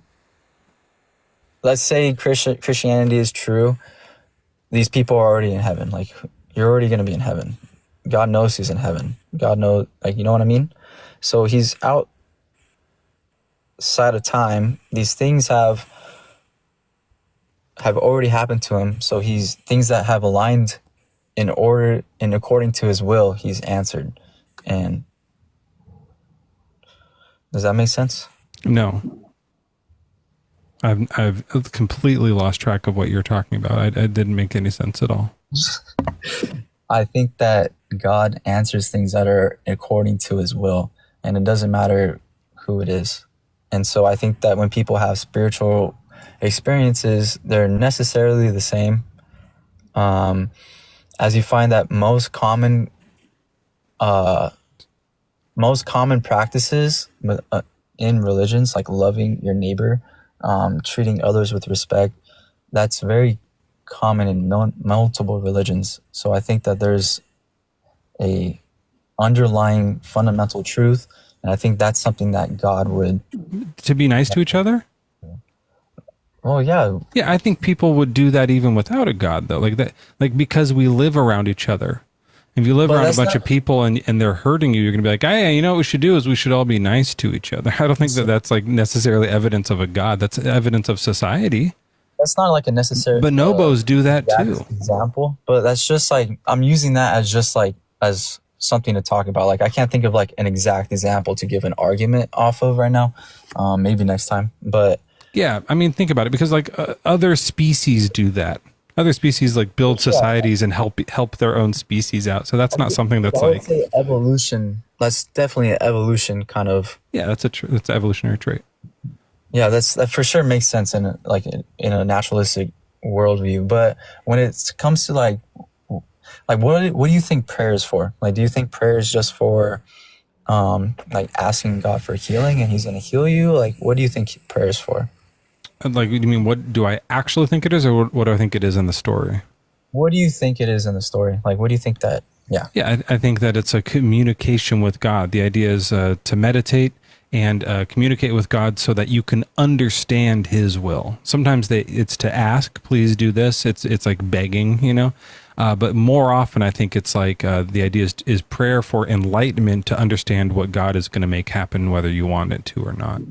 let's say Christianity is true, these people are already in heaven. Like, you're already going to be in heaven. God knows he's in heaven. God knows, like, you know what I mean? So he's outside of time. These things have already happened to him. So things that have aligned in order and according to his will, he's answered. And does that make sense? No. I've completely lost track of what you're talking about. It didn't make any sense at all. I think that God answers things that are according to his will, and it doesn't matter who it is. And so I think that when people have spiritual experiences, they're necessarily the same. As you find that most common practices in religions, like loving your neighbor, treating others with respect, that's very common in multiple religions. So I think that there's a underlying fundamental truth, and I think that's something that God would... To be nice to each other? Well, yeah. Yeah, I think people would do that even without a God, though. Like because we live around each other. If you live around a bunch of people and they're hurting you, you're going to be like, hey, you know what we should do is we should all be nice to each other. I don't think that's like necessarily evidence of a God. That's evidence of society. That's not like a necessary... Bonobos do that too. Example, but that's just like, I'm using that as just like, as something to talk about. Like, I can't think of like an exact example to give an argument off of right now. Maybe next time, but... Yeah, I mean, think about it, because like other species do that. Other species like build societies and help their own species out. So that's not something that's like... say evolution. That's definitely an evolution kind of... Yeah, that's an evolutionary trait. Yeah, that for sure makes sense in a naturalistic worldview. But when it comes to like what do you think prayer is for? Like, do you think prayer is just for like asking God for healing and he's going to heal you? Like, what do you think prayer is for? Like, you mean, what do I actually think it is, or what do I think it is in the story? What do you think it is in the story? Like, what do you think that, yeah. Yeah, I think that it's a communication with God. The idea is to meditate and communicate with God so that you can understand his will. Sometimes it's to ask, please do this. It's like begging, you know. But more often, I think it's like the idea is prayer for enlightenment to understand what God is going to make happen, whether you want it to or not.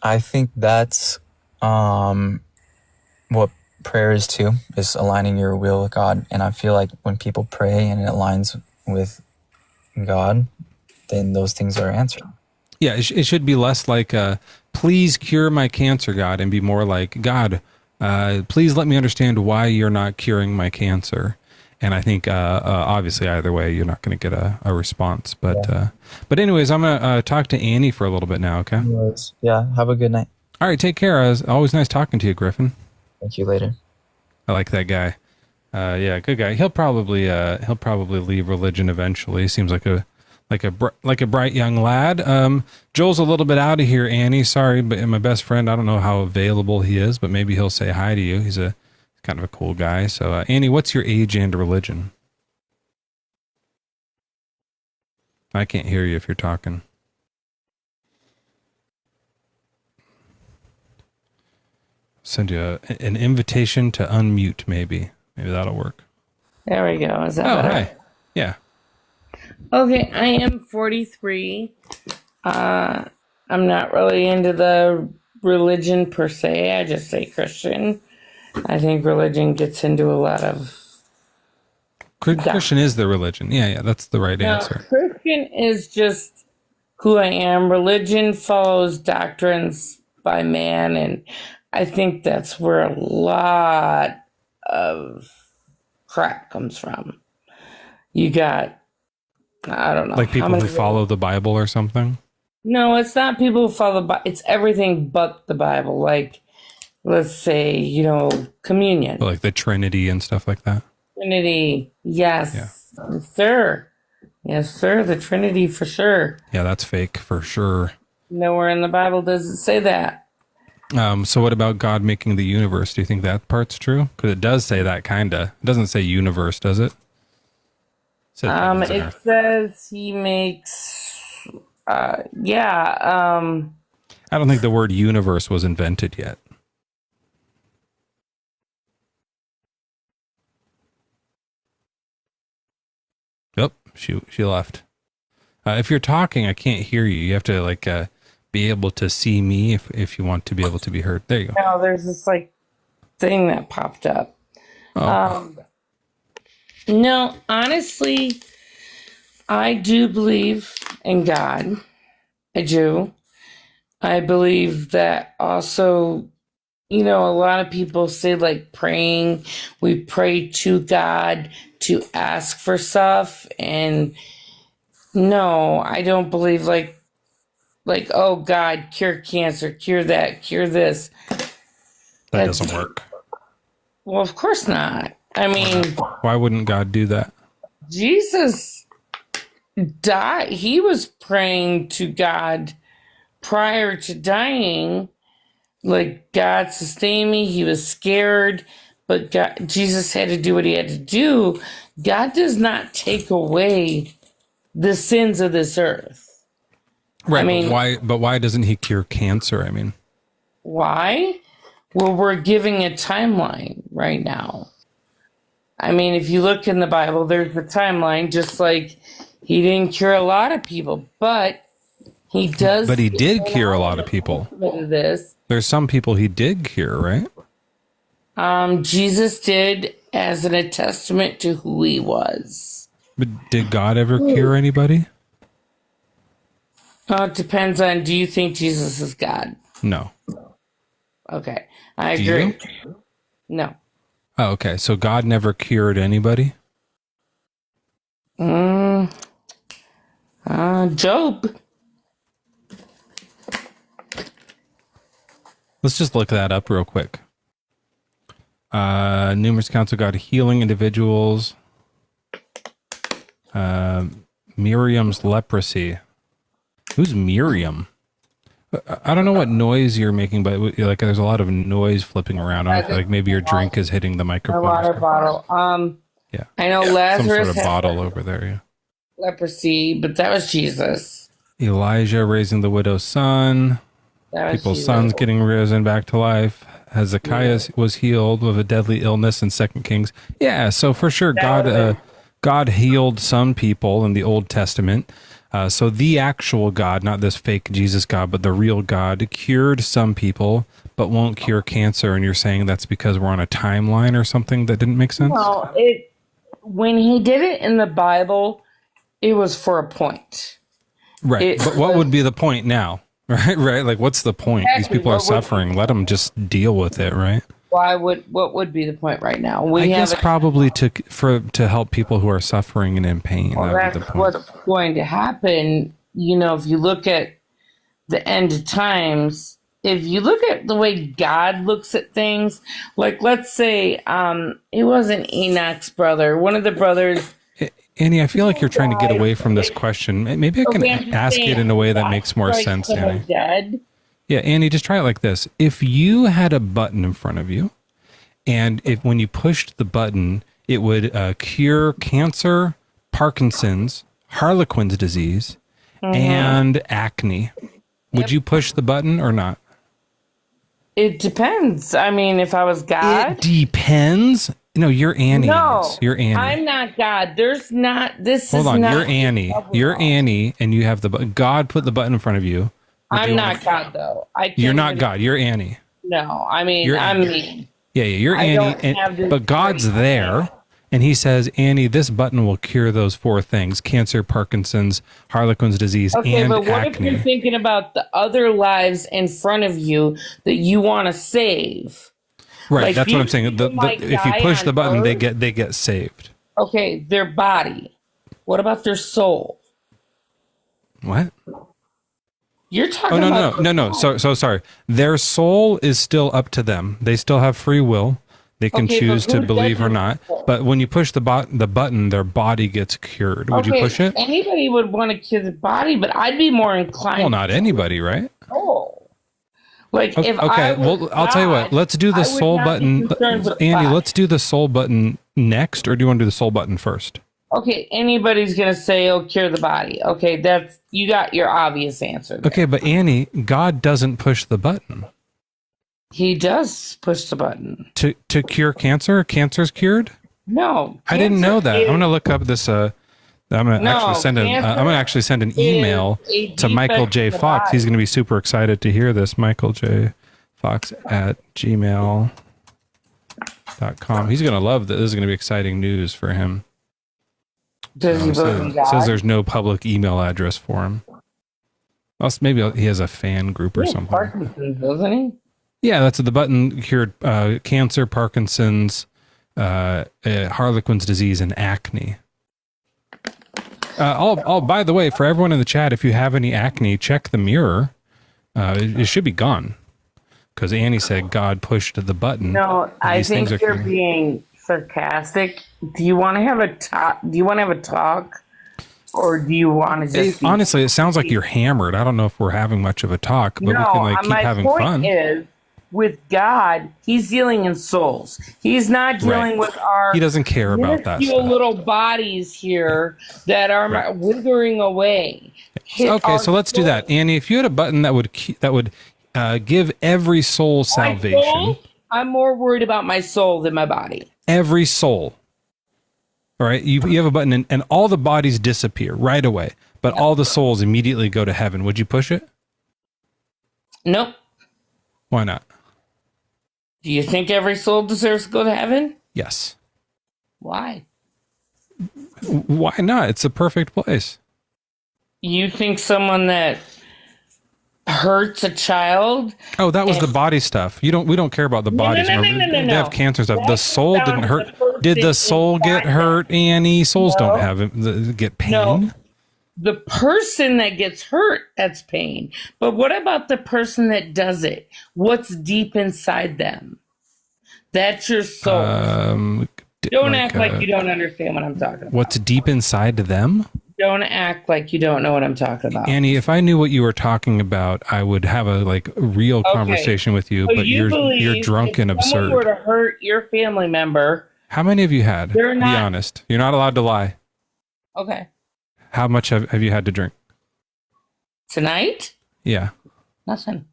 I think that's what prayer is too, is aligning your will with God. And I feel like when people pray and it aligns with God, then those things are answered. Yeah, it should be less like, please cure my cancer, God, and be more like, God, please let me understand why you're not curing my cancer. And I think, obviously, either way, you're not going to get a response. But anyways, I'm going to talk to Annie for a little bit now, okay? Anyways, yeah, have a good night. All right, take care. It's always nice talking to you, Griffin. Thank you, later. I like that guy. Yeah, good guy. He'll probably leave religion eventually. He seems like a bright young lad. Joel's a little bit out of here, Annie. Sorry, but my best friend, I don't know how available he is, but maybe he'll say hi to you. He's a kind of a cool guy. So, Annie, what's your age and religion? I can't hear you if you're talking. Send you an invitation to unmute, maybe. Maybe that'll work. There we go. Is that better? Hi. Yeah. Okay, I am 43. I'm not really into the religion per se. I just say Christian. I think religion gets into a lot of... Christian is the religion. Yeah, that's the right answer. Christian is just who I am. Religion follows doctrines by man, and I think that's where a lot of crap comes from. You got, I don't know. Like people who follow the Bible or something? No, it's not people who follow the Bible. It's everything but the Bible. Like, let's say, communion. Like the Trinity and stuff like that? Trinity, yes. Yeah. Sir. Yes, sir. The Trinity for sure. Yeah, that's fake for sure. Nowhere in the Bible does it say that. So what about God making the universe? Do you think that part's true? Because it does say that, kinda. It doesn't say universe, does it? It says he makes, yeah. I don't think the word universe was invented yet. Yep, she left. If you're talking, I can't hear you. You have to be able to see me if you want to be able to be heard. There you go. No, there's this thing that popped up. Oh. No, honestly, I do believe in God. I do. I believe that also, a lot of people say praying, we pray to God to ask for stuff. And no, I don't believe oh God, cure cancer, cure that, cure this. That doesn't work. Well, of course not. I mean, why wouldn't God do that? Jesus died. He was praying to God prior to dying. God sustain me. He was scared, but Jesus had to do what he had to do. God does not take away the sins of this earth. Right. Why doesn't he cure cancer? I mean, why? Well, we're giving a timeline right now. I mean, if you look in the Bible, there's the timeline, just like he didn't cure a lot of people, but he does. But he did cure a lot of people. There's some people he did cure, right? Jesus did as a testament to who he was. But did God ever cure anybody? It depends on, do you think Jesus is God? No. Okay. I agree. No. Oh, okay. So God never cured anybody? Job. Let's just look that up real quick. Numerous accounts of God healing individuals. Miriam's leprosy. Who's Miriam? I don't know what noise you're making, but there's a lot of noise flipping around. I don't know, maybe your drink is hitting the microphone. A water bottle. Yeah. I know Lazarus some sort of bottle over there. Yeah. Leprosy, but that was Jesus. Elijah raising the widow's son. People's sons getting risen back to life. Hezekiah was healed of a deadly illness in 2 Kings. Yeah, so for sure, God healed some people in the Old Testament. So the actual God, not this fake Jesus God, but the real God, cured some people, but won't cure cancer. And you're saying that's because we're on a timeline or something that didn't make sense? No, when he did it in the Bible, it was for a point. Right. But what would be the point now? Right. Like, what's the point? Exactly. These people are suffering. Let them just deal with it. Right. What would be the point right now? I guess probably to help people who are suffering and in pain. Well, that would be that's the point. what's going to happen. You know, if you look at the end of times, if you look at the way God looks at things, like let's say it wasn't Enoch's brother, one of the brothers. Annie, I feel like you're trying to get away from this question. Maybe I can ask it in a way that makes more sense, Annie. Dead. Yeah, Annie, just try it like this. If you had a button in front of you, and when you pushed the button, it would cure cancer, Parkinson's, Harlequin's disease, and acne. Would you push the button or not? It depends. I mean, if I was God. It depends. No, you're Annie. No, you're Annie. I'm not God. There's not. This Hold is on. not. You're Annie. You're Annie, and you have the button. God put the button in front of you. I'm not God, though. You're not God. You're Annie. No, I mean, I'm me. Yeah, you're Annie. But God's there, and he says, Annie, this button will cure those 4 things: cancer, Parkinson's, Harlequin's disease, and acne. Okay, but what if you're thinking about the other lives in front of you that you want to save? Right, like that's what I'm saying. If you push the button, they get saved. Okay, their body. What about their soul? What? You're talking about no. So sorry. Their soul is still up to them. They still have free will. They can choose to believe or not. But when you push the button, their body gets cured. Would you push it? Anybody would want to cure the body, but I'd be more inclined. Well, not anybody, right? Oh. Like if I'll tell you what. Let's do the soul button. Andy, let's do the soul button next, or do you want to do the soul button first? Okay, anybody's gonna say, "Oh, cure the body." Okay, you got your obvious answer there. Okay, but Annie, God doesn't push the button. He does push the button to cure cancer. Cancer's cured? No, I didn't know that. I'm gonna look up this. I'm gonna actually send an email to Michael J. Fox. He's gonna be super excited to hear this. Michael J. Fox at gmail.com. He's gonna love this. This is gonna be exciting news for him. It says there's no public email address for him. Maybe he has a fan group or something. Parkinson's, doesn't he? Yeah, that's the button cured cancer, Parkinson's, Harlequin's disease, and acne. By the way, for everyone in the chat, if you have any acne, check the mirror. It should be gone. Because Annie said God pushed the button. No, I think you're being sarcastic. Do you want to have a talk? Or do you want to just honestly, it sounds like you're hammered. I don't know if we're having much of a talk, but we can keep having fun. My point is, with God, he's dealing in souls. He's not dealing with our... He doesn't care about that stuff. Little bodies here that are withering away. Okay, so let's do that. Annie, if you had a button that would give every soul salvation... Soul? I'm more worried about my soul than my body. Every soul. All right, you have a button and all the bodies disappear right away, but all the souls immediately go to heaven. Would you push it? Nope. Why not? Do you think every soul deserves to go to heaven? Yes. Why? Why not? It's a perfect place. You think someone that hurts a child? Oh, that was the body stuff. We don't care about the bodies. No. They have cancer stuff. The soul didn't hurt. Did the soul get hurt, Annie? Souls don't get pain. No. The person that gets hurt, that's pain. But what about the person that does it? What's deep inside them? That's your soul. Don't act like you don't understand what I'm talking about. What's deep inside them? Don't act like you don't know what I'm talking about. Annie, if I knew what you were talking about, I would have a real conversation with you, but you're drunk and absurd. If someone were to hurt your family member... How many have you had? Be honest. You're not allowed to lie. Okay. How much have you had to drink? Tonight? Yeah. Nothing.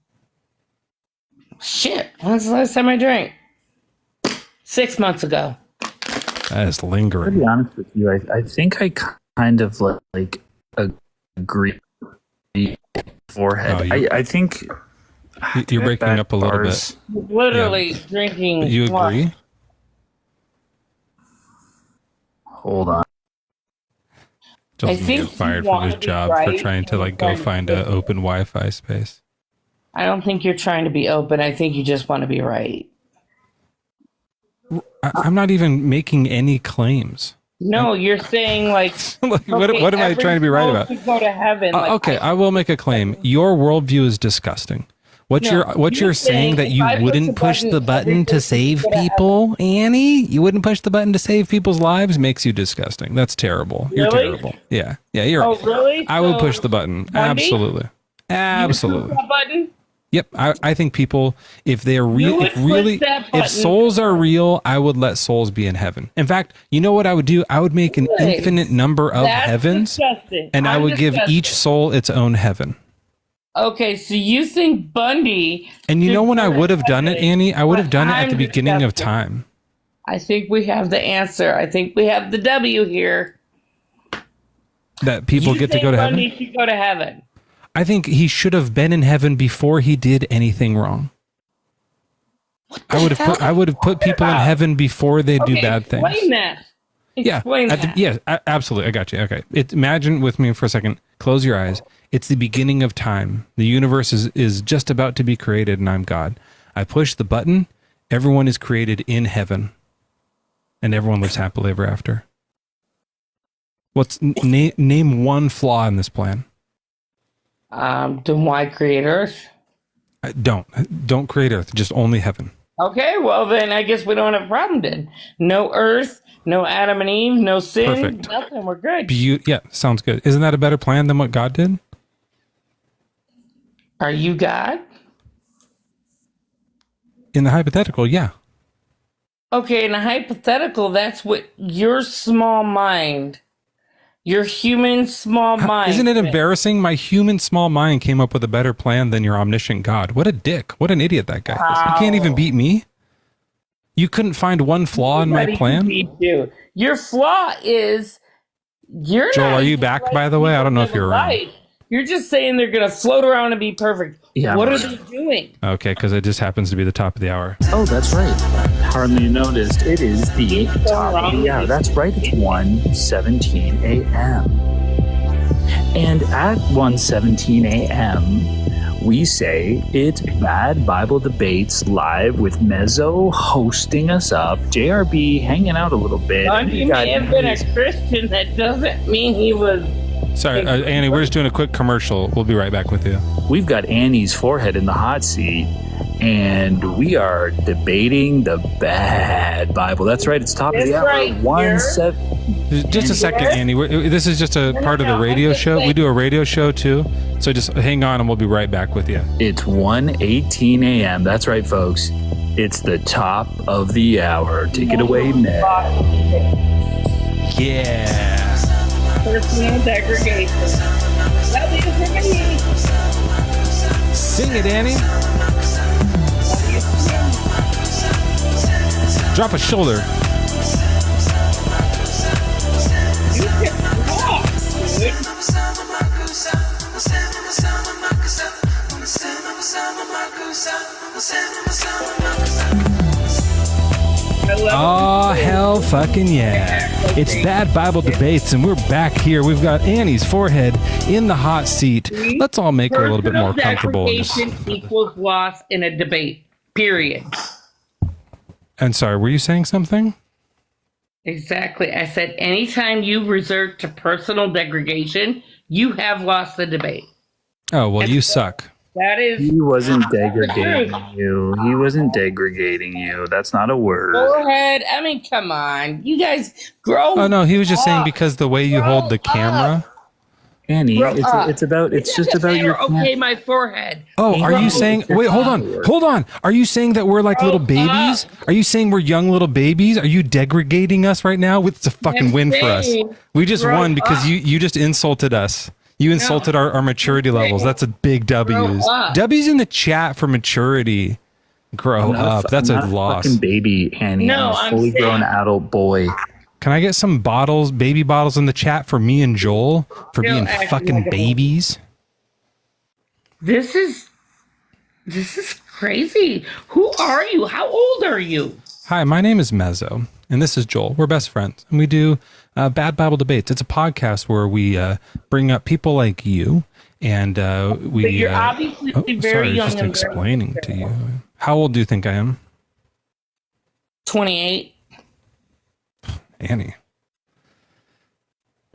Shit. When's the last time I drank? 6 months ago. That is lingering. To be honest with you, I think I kind of agree forehead. I think you're breaking up a little bit. Literally drinking. You agree? Hold on. Joel's gonna get fired from his job for trying to like go find an open Wi-Fi space. I don't think you're trying to be open. I think you just want to be right. I'm not even making any claims. No, you're saying like, what am I trying to be right about? Go to heaven. Okay, I will make a claim. Your worldview is disgusting. What you're saying that you wouldn't push the button to save people, Annie? You wouldn't push the button to save people's lives? Makes you disgusting. That's terrible. You're terrible. Yeah, you're right. Oh, really? I would push the button. Absolutely. Absolutely. Button? Yep. I think people, if they're real, if souls are real, I would let souls be in heaven. In fact, you know what I would do? I would make an infinite number of heavens, and I would give each soul its own heaven. Okay, so you think Bundy... And you know when I would have done it, Annie? I would have done it at the beginning of time. I think we have the answer. I think we have the W here. That people get to go to heaven? Bundy should go to heaven. I think he should have been in heaven before he did anything wrong. I would have put people in heaven before they do bad things. Explain that. Explain that. Yeah, absolutely. I got you. Okay. Imagine with me for a second. Close your eyes. It's the beginning of time. The universe is just about to be created, and I'm God. I push the button. Everyone is created in heaven, and everyone lives happily ever after. Name one flaw in this plan? Then why create Earth? Don't create Earth. Just only heaven. Okay, well then I guess we don't have a problem then. No Earth, no Adam and Eve, no sin, Perfect. Nothing. We're good. Yeah, sounds good. Isn't that a better plan than what God did? Are you God? In the hypothetical, yeah. Okay, in a hypothetical, that's what your small mind, your human small mind. Isn't it embarrassing? My human small mind came up with a better plan than your omniscient God. What a dick. What an idiot that guy is. You can't even beat me. You couldn't find one flaw in my plan? Your flaw is you're Joel, not are you back, by the way? I don't know if you're around. You're just saying they're going to float around and be perfect. Yeah. What are they doing? Okay, because it just happens to be the top of the hour. Oh, that's right. Hardly noticed. It is the top of the hour. That's right. It's 1:17 a.m. And at 1:17 a.m., we say it's Bad Bible Debates live with Mezzo hosting us up, JRB hanging out a little bit. He may have been a Christian. That doesn't mean he was... Sorry, Annie, we're just doing a quick commercial. We'll be right back with you. We've got Annie's forehead in the hot seat, and we are debating the Bad Bible. That's right. It's top of the hour. Just a second, Annie. This is just a part of the radio show. We do a radio show, too. So just hang on, and we'll be right back with you. It's 1:18 a.m. That's right, folks. It's the top of the hour. Take it away, Ned. Yeah. Personal degradation. Sing it, Annie. Drop a shoulder. You can walk, dude. Oh, hell fucking yeah. It's Bad Bible Debates, and we're back here. We've got Annie's forehead in the hot seat. Let's all make her a little bit more comfortable. Degradation equals loss in a debate, period. And sorry, were you saying something? Exactly. I said anytime you resort to personal degradation, you have lost the debate. Oh, well, you suck. That is... He wasn't degrading you. He wasn't degrading you. That's not a word. Forehead. I mean, come on. You guys grow Oh, no, he was just saying because the way you hold the camera. Annie, it's just about your... Okay, my forehead. Oh, are you saying... Wait, hold on. Are you saying that we're like little babies? Are you saying we're young little babies? Are you degrading us right now? It's a fucking win for us. We just won because you just insulted us. You insulted our maturity levels. That's a big W's. W's in the chat for maturity. Grow up. That's a loss. Fucking baby, Annie. No, I'm a fully grown adult boy. Can I get some baby bottles in the chat for me and Joel for being fucking babies? This is crazy. Who are you? How old are you? Hi, my name is Mezzo, and this is Joel. We're best friends, and we do Bad Bible Debates. It's a podcast where we bring up people like you, and we. But you're obviously very young. Just explaining to you. How old do you think I am? 28. Annie.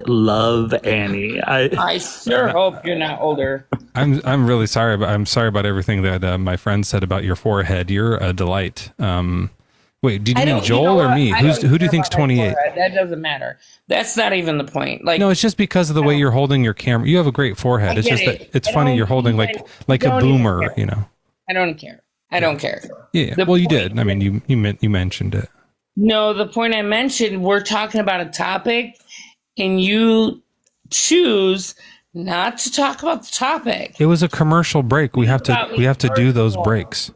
Love Annie. I sure hope you're not older. I'm really sorry, but I'm sorry about everything that my friend said about your forehead. You're a delight. Wait, did you mean Joel or me? Who do you think's 28? That doesn't matter. That's not even the point. Like, no, it's just because of the way you're holding your camera. You have a great forehead. It's just that it's funny you're holding like a boomer, you know. I don't care. I don't care. Yeah. Well, you did. I mean, you mentioned it. No, the point I mentioned, we're talking about a topic, and you choose not to talk about the topic. It was a commercial break. We have to do those breaks.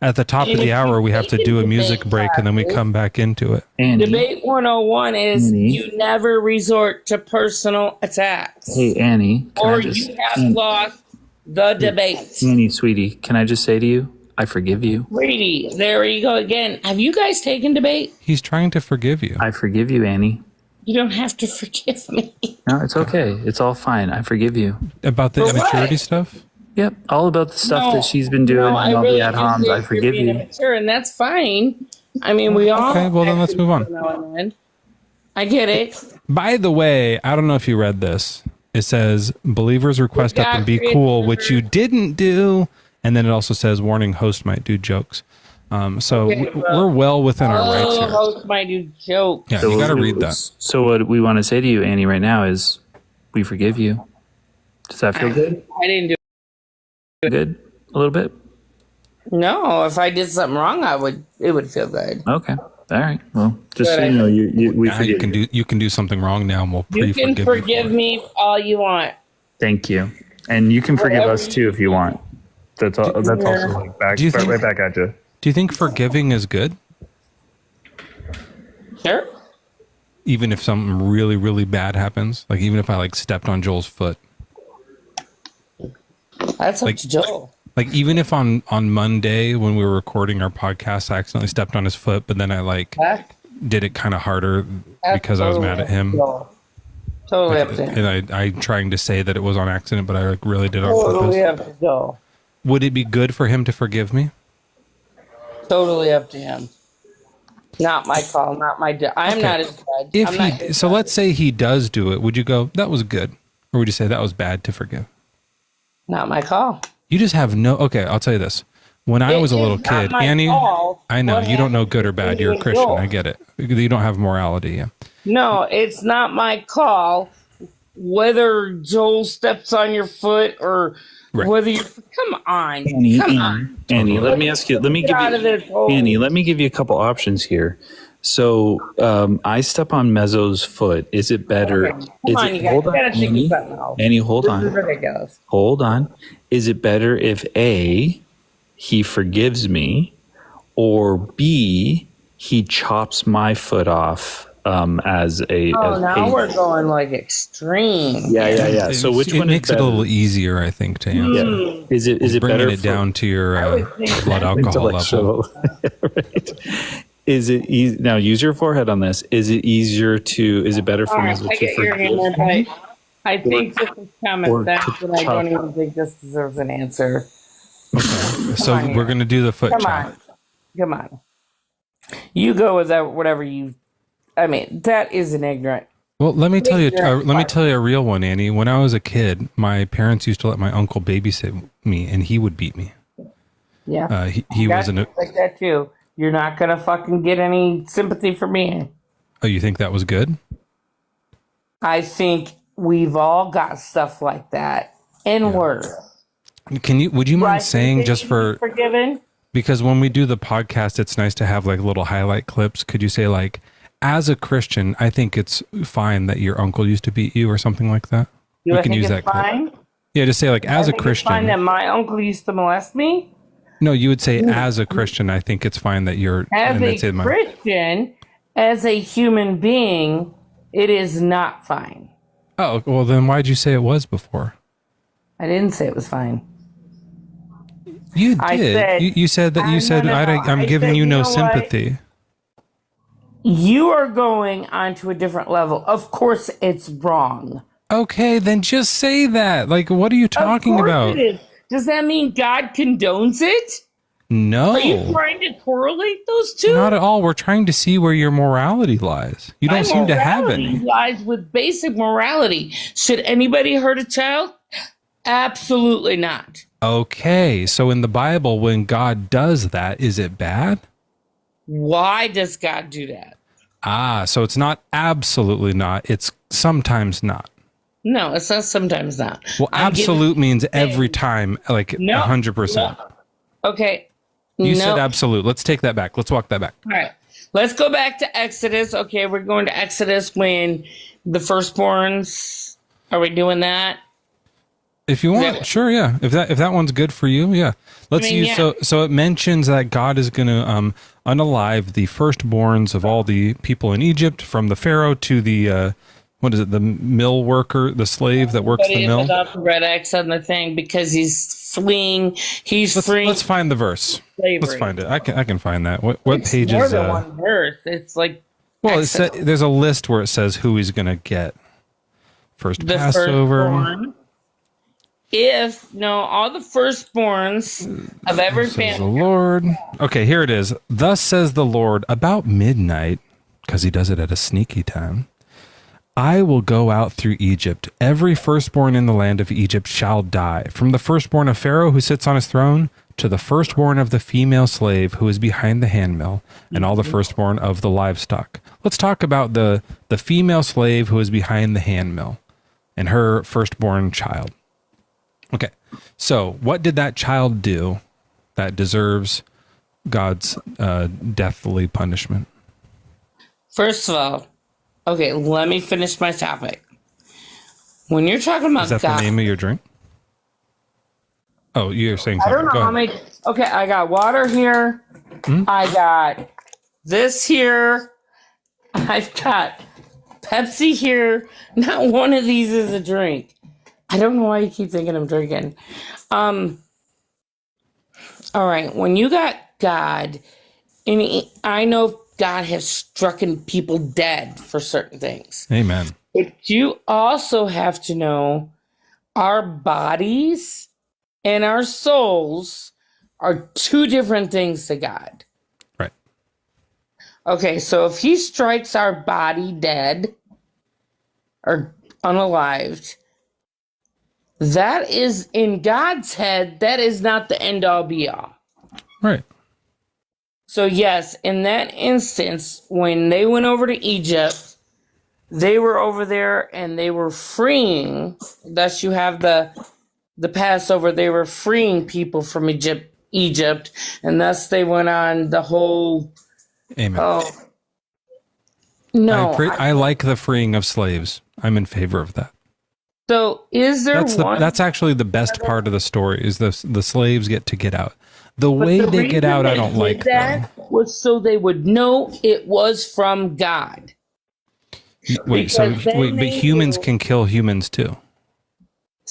At the top of the hour, we have to do a music break, and then we come back into it. Annie. Debate 101 is you never resort to personal attacks. Hey, Annie. Or you have lost the debate. Annie, sweetie, can I just say to you, I forgive you. Brady, there you go again. Have you guys taken debate? He's trying to forgive you. I forgive you, Annie. You don't have to forgive me. No, it's okay. It's all fine. I forgive you. About the immaturity stuff? Yep, all about the stuff that she's been doing and all the ad homs. I forgive you. Sure, and that's fine. I mean, we all. Okay, well then let's move on. I get it. By the way, I don't know if you read this. It says believers request up and be cool, which you didn't do, and then it also says warning: host might do jokes. So we're well within our rights here. Host might do jokes. Yeah, you got to read that. So what we want to say to you, Annie, right now is, we forgive you. Does that feel good? I didn't do good a little bit. No, if I did something wrong, it would feel good. Okay, all right. Well, just so you know, you can do something wrong now, and we'll you can forgive me all you want. Thank you, and you can forgive us too if you want. That's all. That's also like right back at you. Do you think forgiving is good? Sure. Even if something really, really bad happens, like even if I stepped on Joel's foot. That's up to Joel. Like even if on Monday when we were recording our podcast, I accidentally stepped on his foot, but then I did it kind of harder because I was mad at him. Totally up to him. And I trying to say that it was on accident, but I really did it on purpose. Totally up to Joel. Would it be good for him to forgive me? Totally up to him. Not my call, not my I'm not his judge. So let's say he does do it, would you go, that was good? Or would you say that was bad to forgive? Not my call. You just have okay, I'll tell you this. When I was a little kid, Annie, I know, you don't know good or bad. You're a Christian. I get it. You don't have morality. Yeah. No, it's not my call whether Joel steps on your foot or whether you come on. Annie, let me ask you, Annie, let me give you a couple options here. So I step on Mezzo's foot. Is it better? Hold on, Annie, hold on. This is ridiculous. Hold on. Is it better if A, he forgives me, or B, he chops my foot off as a... now we're going extreme. Yeah. So which one makes it a little easier, I think, to answer. Yeah. Is it bringing better it down to your blood alcohol level? Right. Is it easy? Now use your forehead on this. Is it better for me to forgive? I think this is common sense, but I don't even think this deserves an answer. Okay. So we're going to do the foot chop. Come on. You go with that, whatever that is an ignorant. Well, let me tell you a real one, Annie. When I was a kid, my parents used to let my uncle babysit me, and he would beat me. Yeah. He wasn't like that too. You're not going to fucking get any sympathy from me. Oh, you think that was good? I think we've all got stuff like that and worse. Would you mind saying just for forgiven? Because when we do the podcast, it's nice to have little highlight clips. Could you say as a Christian, I think it's fine that your uncle used to beat you or something like that? We can use that clip. Yeah, just say as a Christian. It's fine that my uncle used to molest me? No, you would say as a Christian, I think it's fine that you're... As a Christian, as a human being, it is not fine. Oh, well then why'd you say it was before? I didn't say it was fine. You did. You said that I'm giving you no sympathy. You are going onto a different level. Of course, it's wrong. Okay, then just say that. Like, what are you talking about? It is. Does that mean God condones it? No. Are you trying to correlate those two? Not at all. We're trying to see where your morality lies. You don't seem to have any. Lies with basic morality. Should anybody hurt a child? Absolutely not. Okay, so in the Bible, when God does that, is it bad? Why does God do that? So it's not absolutely not. It's sometimes not. No, it's not sometimes not. Well, absolute means every time, like 100%. No. Okay. You said absolute. Let's take that back. Let's walk that back. All right. Let's go back to Exodus. Okay, we're going to Exodus when the firstborns. Are we doing that? If you want, sure, yeah. If that one's good for you, yeah. Let's use. Yeah. So it mentions that God is going to unalive the firstborns of all the people in Egypt, from the Pharaoh to the what is it? The mill worker, the slave that works the mill. Without the red X on the thing because he's fleeing. Freeing. Let's find the verse. Slavery. Let's find it. I can find that. What page more is than one verse? It's like there's a list where it says who he's going to get. First Passover. Firstborn. All the firstborns of every family. The Lord. Okay, here it is. Thus says the Lord, about midnight, because he does it at a sneaky time, I will go out through Egypt. Every firstborn in the land of Egypt shall die, from the firstborn of Pharaoh who sits on his throne to the firstborn of the female slave who is behind the handmill, and all the firstborn of the livestock. Let's talk about the female slave who is behind the handmill and her firstborn child. Okay, so what did that child do that deserves God's deathly punishment? First of all, okay, let me finish my topic. When you're talking about God... Is that the name of your drink? Oh, you're saying something. I don't know how many... Okay, I got water here. I got this here. I've got Pepsi here. Not one of these is a drink. I don't know why you keep thinking I'm drinking. All right, when you got God, and I know God has struck people dead for certain things. Amen. But you also have to know our bodies and our souls are two different things to God. Right. Okay, so if he strikes our body dead or unalived, that is in God's head, that is not the end all be all. Right. So yes, in that instance, when they went over to Egypt, they were over there and they were freeing, thus you have the Passover, they were freeing people from Egypt, and thus they went on the whole... Amen. Oh, no. I like the freeing of slaves. I'm in favor of that. So is there that's actually the best part of the story is the slaves get to get out. The way they get out, I don't like that. Was so they would know it was from God. But humans can kill humans too.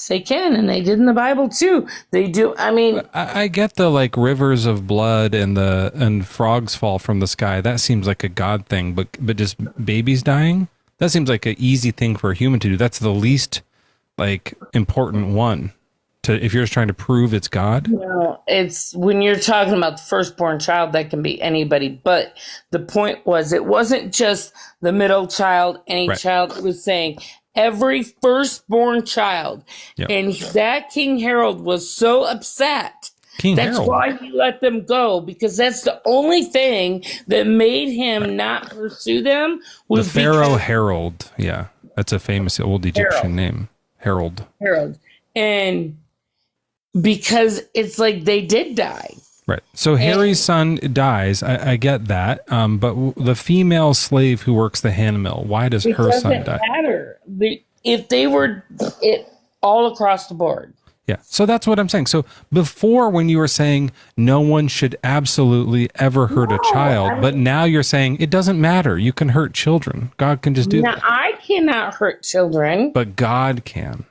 They can, and they did in the Bible too. They do. I mean, I get the rivers of blood and frogs fall from the sky. That seems like a God thing, but just babies dying, that seems like an easy thing for a human to do. That's the least important one if you're just trying to prove it's God. No, it's when you're talking about the firstborn child, that can be anybody. But the point was, it wasn't just the middle child, any child. It was saying every firstborn child. Yep. And that King Harold was so upset. That's why he let them go, because that's the only thing that made him not pursue them. Was the Pharaoh Harold. Yeah, that's a famous old Egyptian name. Harold. And because it's like they did die. Right. So Harry's son dies. I get that. But the female slave who works the hand mill, why does her son die? It doesn't matter. If they were all across the board. Yeah. So that's what I'm saying. So before, when you were saying no one should absolutely ever hurt a child, but now you're saying it doesn't matter. You can hurt children. God can just do that. I cannot hurt children. But God can.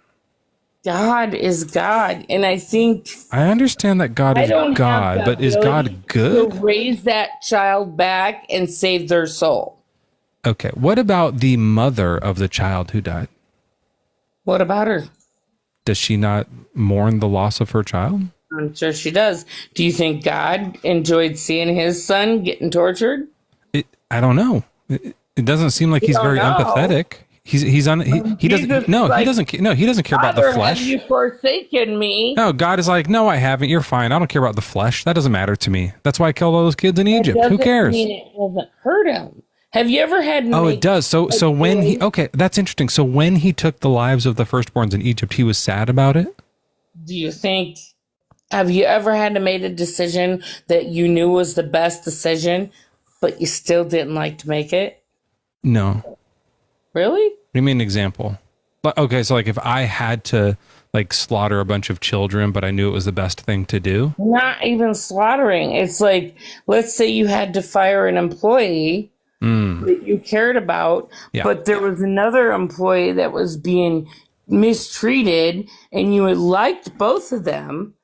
God is God. And I think... I understand that God is God, but is God good? To raise that child back and save their soul. Okay. What about the mother of the child who died? What about her? Does she not mourn the loss of her child? I'm sure she does. Do you think God enjoyed seeing his son getting tortured? I don't know. It doesn't seem like he's very empathetic. He doesn't care about the flesh. Have you forsaken me? No, God is like, no, I haven't. You're fine. I don't care about the flesh. That doesn't matter to me. That's why I killed all those kids in Egypt. Who cares? Mean it doesn't hurt him. Have you ever had? Oh, it does. So when he that's interesting. So when he took the lives of the firstborns in Egypt, he was sad about it. Do you think? Have you ever had to make a decision that you knew was the best decision, but you still didn't like to make it? No. Really? Give me an example. Okay, so like if I had to like slaughter a bunch of children, but I knew it was the best thing to do. Not even slaughtering. It's like, let's say you had to fire an employee that you cared about, but there was another employee that was being mistreated and you had liked both of them.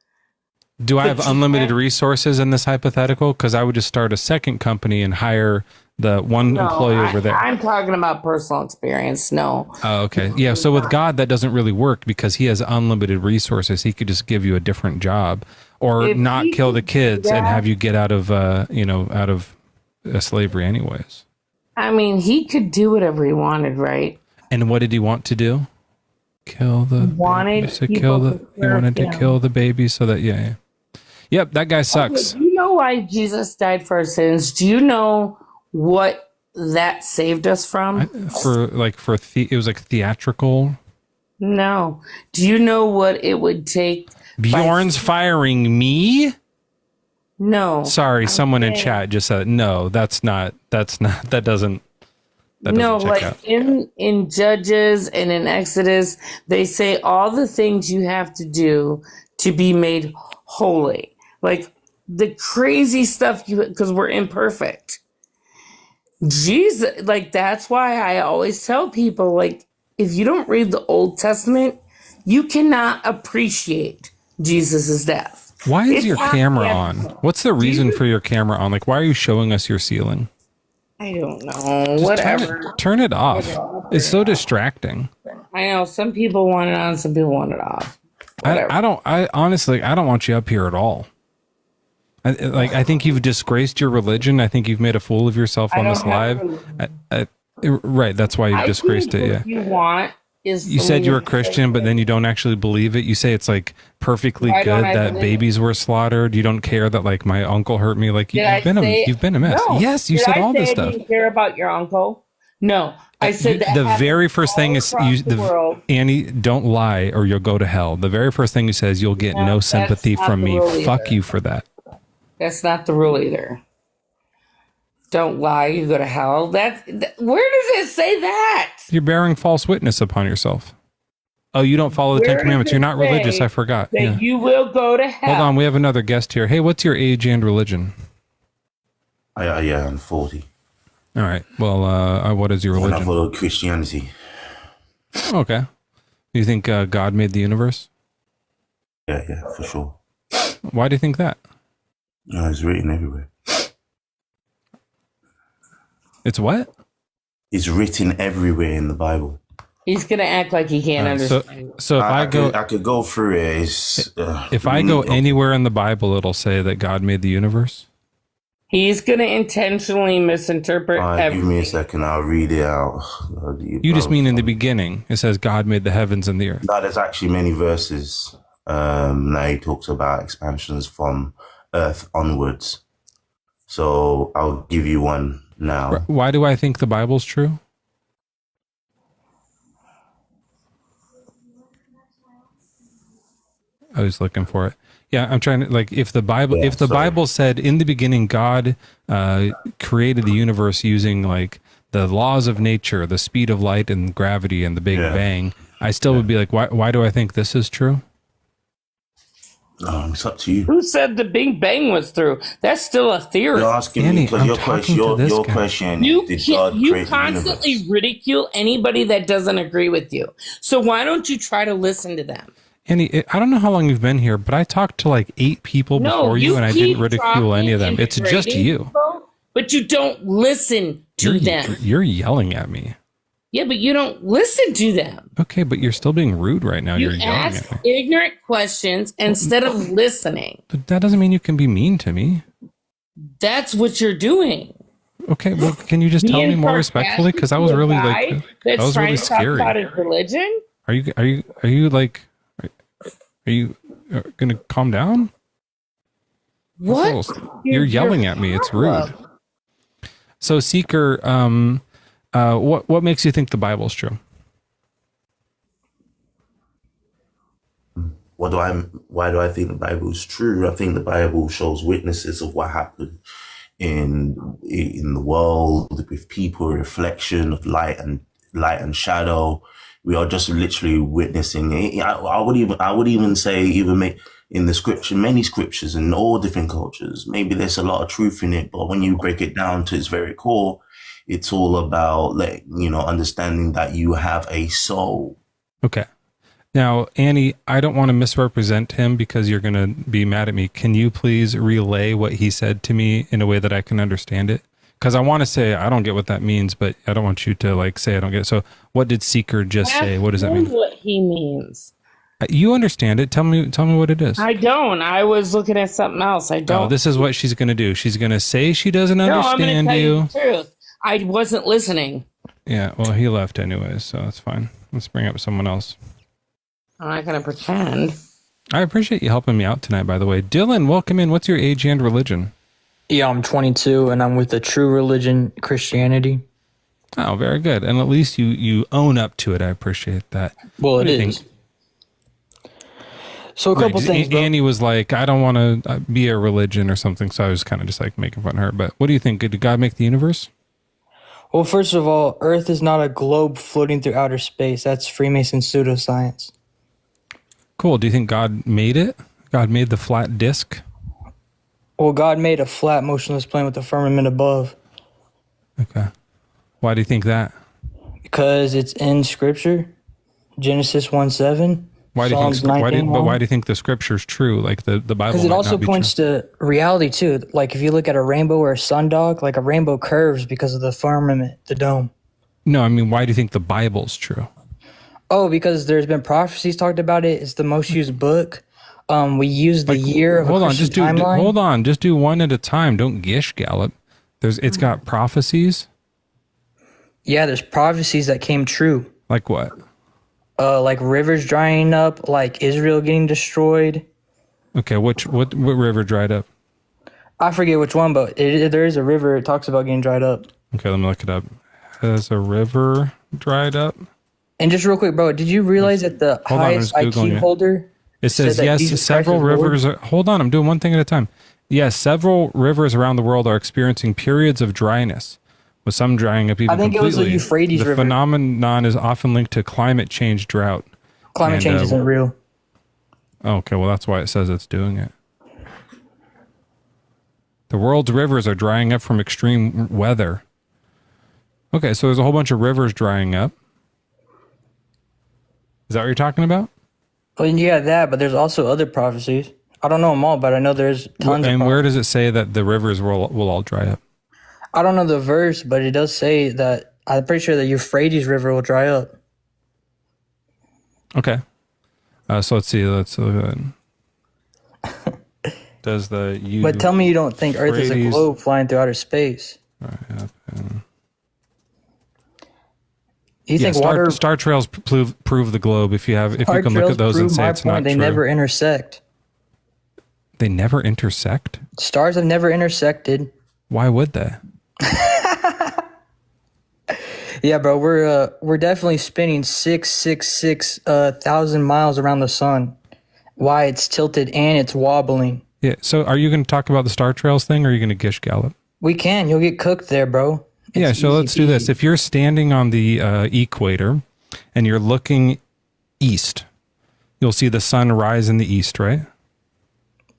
Do I have unlimited resources in this hypothetical? Because I would just start a second company and hire the one employee over there. I'm talking about personal experience. No. Oh, okay. Yeah. So with God, that doesn't really work because he has unlimited resources. He could just give you a different job or not kill the kids and have you get out of, out of slavery anyways. I mean, he could do whatever he wanted, right? And what did he want to do? Kill the he wanted to kill the baby so that Yep, that guy sucks. Okay, do you know why Jesus died for our sins? Do you know what that saved us from? It was like theatrical. No. Do you know what it would take? Bjorn's firing me? No. Sorry, someone in chat just said no. That doesn't check out. in Judges and in Exodus, they say all the things you have to do to be made holy. Like the crazy stuff because we're imperfect. Jesus, like that's why I always tell people, like, if you don't read the Old Testament, you cannot appreciate Jesus's death. Why is your camera on? What's the reason for your camera on? Like, why are you showing us your ceiling? I don't know. Whatever. Turn it off. It's so distracting. I know some people want it on, some people want it off. I honestly don't want you up here at all. I think you've disgraced your religion. I think you've made a fool of yourself on this live. Right. That's why you've disgraced it. What you want is you said you were Christian, but then you don't actually believe it. You say it's like perfectly good that babies were slaughtered. You don't care that like my uncle hurt me. Like you've been a mess. No. Yes, you said all this stuff. I didn't care about your uncle. No, I said that the very first thing is Annie, don't lie or you'll go to hell. The very first thing you say is you'll get no sympathy from me. Fuck you for that. That's not the rule either. Don't lie, you go to hell. Where does it say that? You're bearing false witness upon yourself. Oh, you don't follow the Ten Commandments. You're not religious. I forgot. You will go to hell. Hold on, we have another guest here. Hey, what's your age and religion? I'm 40. All right. Well, what is your religion? I follow Christianity. Okay. You think God made the universe? Yeah, for sure. Why do you think that? It's written everywhere. It's what? It's written everywhere in the Bible. He's gonna act like he can't understand. So if I could go through it. If I go anywhere in the Bible, it'll say that God made the universe. He's gonna intentionally misinterpret. Give me a second. I'll read it out. You just mean in the beginning it says God made the heavens and the earth. No, there's actually many verses. Now he talks about expansions from earth onwards. So I'll give you one now. Why do I think the Bible's true? I was looking for it. Yeah, I'm trying to if the Bible said in the beginning God created the universe using like the laws of nature, the speed of light and gravity and the Big Bang, I still would be like, why do I think this is true? It's up to you. Who said the Big Bang was through? That's still a theory. You're asking me because your question. You constantly ridicule anybody that doesn't agree with you. So why don't you try to listen to them? Annie, I don't know how long you've been here, but I talked to like 8 people before you, and I didn't ridicule any of them. It's just you. but you don't listen to them. You're yelling at me. Yeah, but you don't listen to them. Okay, but you're still being rude right now. You're yelling ask at me. ignorant questions instead of listening. But that doesn't mean you can be mean to me. That's what you're doing. Okay, well, can you just tell me more respectfully? Because that was really like that was really scary. About his religion? Are you gonna calm down? What? You're yelling at me. It's rude. So, Seeker, what makes you think the Bible's true? Why do I think the Bible is true? I think the Bible shows witnesses of what happened in the world with people, a reflection of light and shadow. We are just literally witnessing it. I would even say in the scripture, many scriptures in all different cultures, maybe there's a lot of truth in it, but when you break it down to its very core, it's all about understanding that you have a soul. Okay. Now, Annie, I don't want to misrepresent him because you're going to be mad at me. Can you please relay what he said to me in a way that I can understand it? Because I want to say, I don't get what that means, but I don't want you to say I don't get it. So what did Seeker just say? What does that mean? What he means. You understand it. Tell me what it is. I don't. I was looking at something else. I don't. Oh, this is what she's going to do. She's going to say she doesn't understand I'm gonna you. tell you the truth. I wasn't listening. Yeah, well, he left anyways, so that's fine. Let's bring up someone else. I'm not going to pretend. I appreciate you helping me out tonight, by the way. Dylan, welcome in. What's your age and religion? Yeah, I'm 22, and I'm with the true religion, Christianity. Oh, very good. And at least you own up to it. I appreciate that. Well, it is. So a couple things, bro. Annie was like, I don't want to be a religion or something, so I was kind of just making fun of her. But what do you think? Did God make the universe? Well, first of all, Earth is not a globe floating through outer space. That's Freemason pseudoscience. Cool. Do you think God made it? God made the flat disk? Well, God made a flat, motionless plane with the firmament above. Okay. Why do you think that? Because it's in Scripture. Genesis 1:7. Why do you think? Why do you think the Scripture's true? Like the Bible? Because it also points to reality too. Like if you look at a rainbow or a sundog, like a rainbow curves because of the firmament, the dome. No, I mean, why do you think the Bible's true? Oh, because there's been prophecies talked about it. It's the most used book. We use the year of a Christian timeline. Hold on, just do one at a time. Don't gish gallop. It's got prophecies. Yeah, there's prophecies that came true. Like what? Like rivers drying up, like Israel getting destroyed. Okay, what river dried up? I forget which one, but there is a river. It talks about getting dried up. Okay, let me look it up. Has a river dried up? And just real quick, bro, did you realize that the highest IQ holder? It says yes, several rivers. Hold on, I'm doing one thing at a time. Yes, several rivers around the world are experiencing periods of dryness, with some drying up even completely. I think it was the Euphrates River. The phenomenon is often linked to climate change drought. Climate change isn't real. Okay, well, that's why it says it's doing it. The world's rivers are drying up from extreme weather. Okay, so there's a whole bunch of rivers drying up. Is that what you're talking about? Well, yeah, that, but there's also other prophecies. I don't know them all, but I know there's tons of And where does it say that the rivers will all dry up? I don't know the verse, but it does say that I'm pretty sure the Euphrates River will dry up. Okay. So let's see. Let's look at Does the But tell me you don't think Earth is a globe flying through outer space. You think star trails prove the globe if you can look at those and say it's not true. They never intersect. They never intersect? Stars have never intersected. Why would they? Yeah, bro, we're definitely spinning 666,000 miles around the sun. Why it's tilted and it's wobbling. Yeah. So, are you going to talk about the star trails thing, or are you going to gish gallop? We can. You'll get cooked there, bro. Yeah. So let's do this. If you're standing on the equator and you're looking east, you'll see the sun rise in the east, right?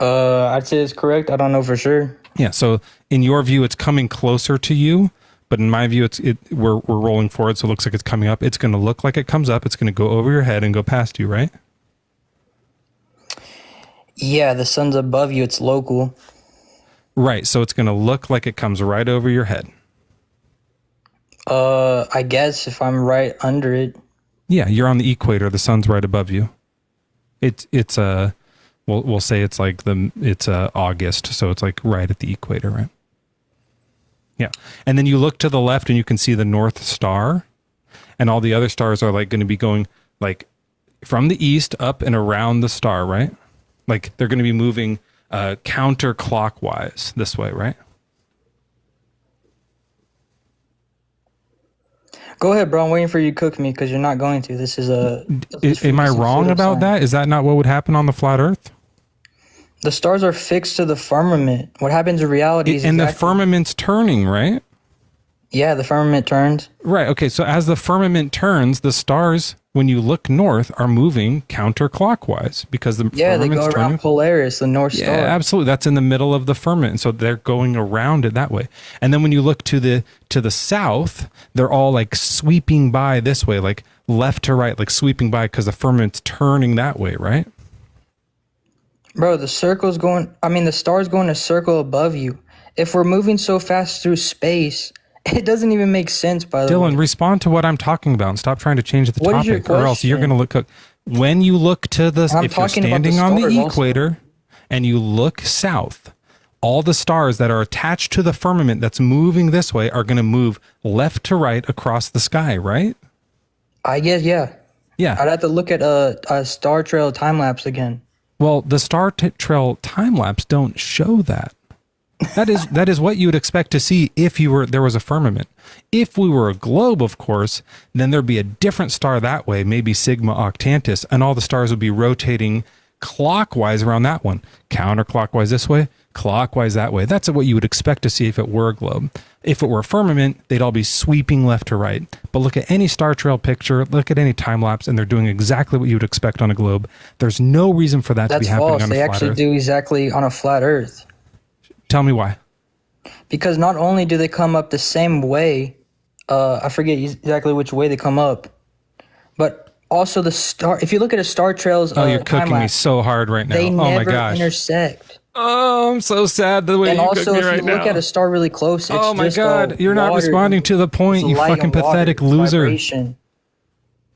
I'd say it's correct. I don't know for sure. Yeah. So in your view, it's coming closer to you, but in my view, we're rolling forward, so it looks like it's coming up. It's going to look like it comes up. It's going to go over your head and go past you, right? Yeah, the sun's above you. It's local. Right. So it's going to look like it comes right over your head. I guess if I'm right under it. Yeah, you're on the equator. The sun's right above you. It's we'll say it's like it's August, so it's like right at the equator, right? Yeah. And then you look to the left and you can see the North Star, and all the other stars are like going to be going like from the east up and around the star, right? Like they're going to be moving counterclockwise this way, right? Go ahead, bro. I'm waiting for you to cook me because you're not going to. This is a... Am I wrong about that? Is that not what would happen on the flat Earth? The stars are fixed to the firmament. What happens in reality is... And the firmament's turning, right? Yeah, the firmament turns. Right. Okay. So as the firmament turns, the stars, when you look north, are moving counterclockwise because the they go around turning. Polaris, the North Star. Yeah, absolutely. That's in the middle of the firmament, so they're going around it that way. And then when you look to the south, they're all like sweeping by this way, like left to right, like sweeping by because the firmament's turning that way, right? Bro, the star's going to circle above you. If we're moving so fast through space, it doesn't even make sense, by the way. Dylan, respond to what I'm talking about and stop trying to change the What is your topic, or else you're going to look... When you look to the... If you're standing on the equator and you look south, all the stars that are attached to the firmament that's moving this way are going to move left to right across the sky, right? I guess, yeah. Yeah. I'd have to look at a star trail time-lapse again. Well, the star trail time-lapse don't show that. That is what you would expect to see if there was a firmament. If we were a globe, of course, then there'd be a different star that way, maybe Sigma Octantis, and all the stars would be rotating clockwise around that one. Counterclockwise this way, clockwise that way. That's what you would expect to see if it were a globe. If it were a firmament, they'd all be sweeping left to right. But look at any star trail picture, look at any time lapse, and they're doing exactly what you would expect on a globe. There's no reason for that to be happening on a flat Earth. That's false. They actually do exactly on a flat Earth. Tell me why. Because not only do they come up the same way, I forget exactly which way they come up, but also the star. If you look at a star trail's you're cooking me so hard right now. They my gosh. intersect. Oh, I'm so sad the way you cook me right now. And also, if you look at a star really close, it's oh my God, you're not responding to the point, you fucking pathetic loser. Vibration.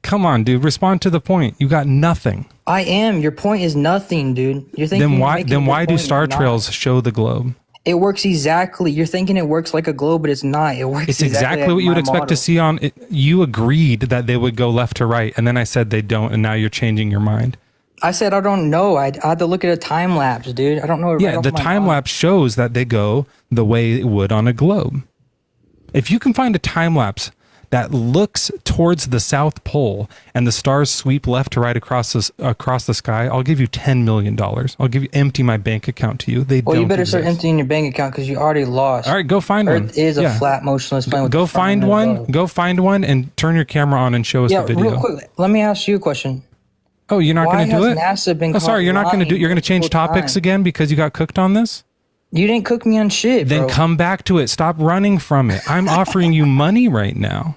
Come on, dude, respond to the point. You got nothing. I am. Your point is nothing, dude. You're thinking. Then why do star trails show the globe? It works exactly. You're thinking it works like a globe, but it's not. It works. It's exactly what you would expect to see on it. You agreed that they would go left to right, and then I said they don't, and now you're changing your mind. I said I don't know. I had to look at a time lapse, dude. I don't know. Yeah, the time lapse shows that they go the way it would on a globe. If you can find a time lapse that looks towards the South Pole and the stars sweep left to right across the sky, I'll give you $10 million. I'll empty my bank account to you. Well, you better start emptying your bank account because you already lost. All right, go find one. Earth is a flat, motionless plane. Go find one. Go find one and turn your camera on and show us the video. Real quick, let me ask you a question. Oh, you're not going to do it? NASA been sorry, you're not going to do it. You're going to change topics again because you got cooked on this? You didn't cook me on shit, bro. Then come back to it. Stop running from it. I'm offering you money right now.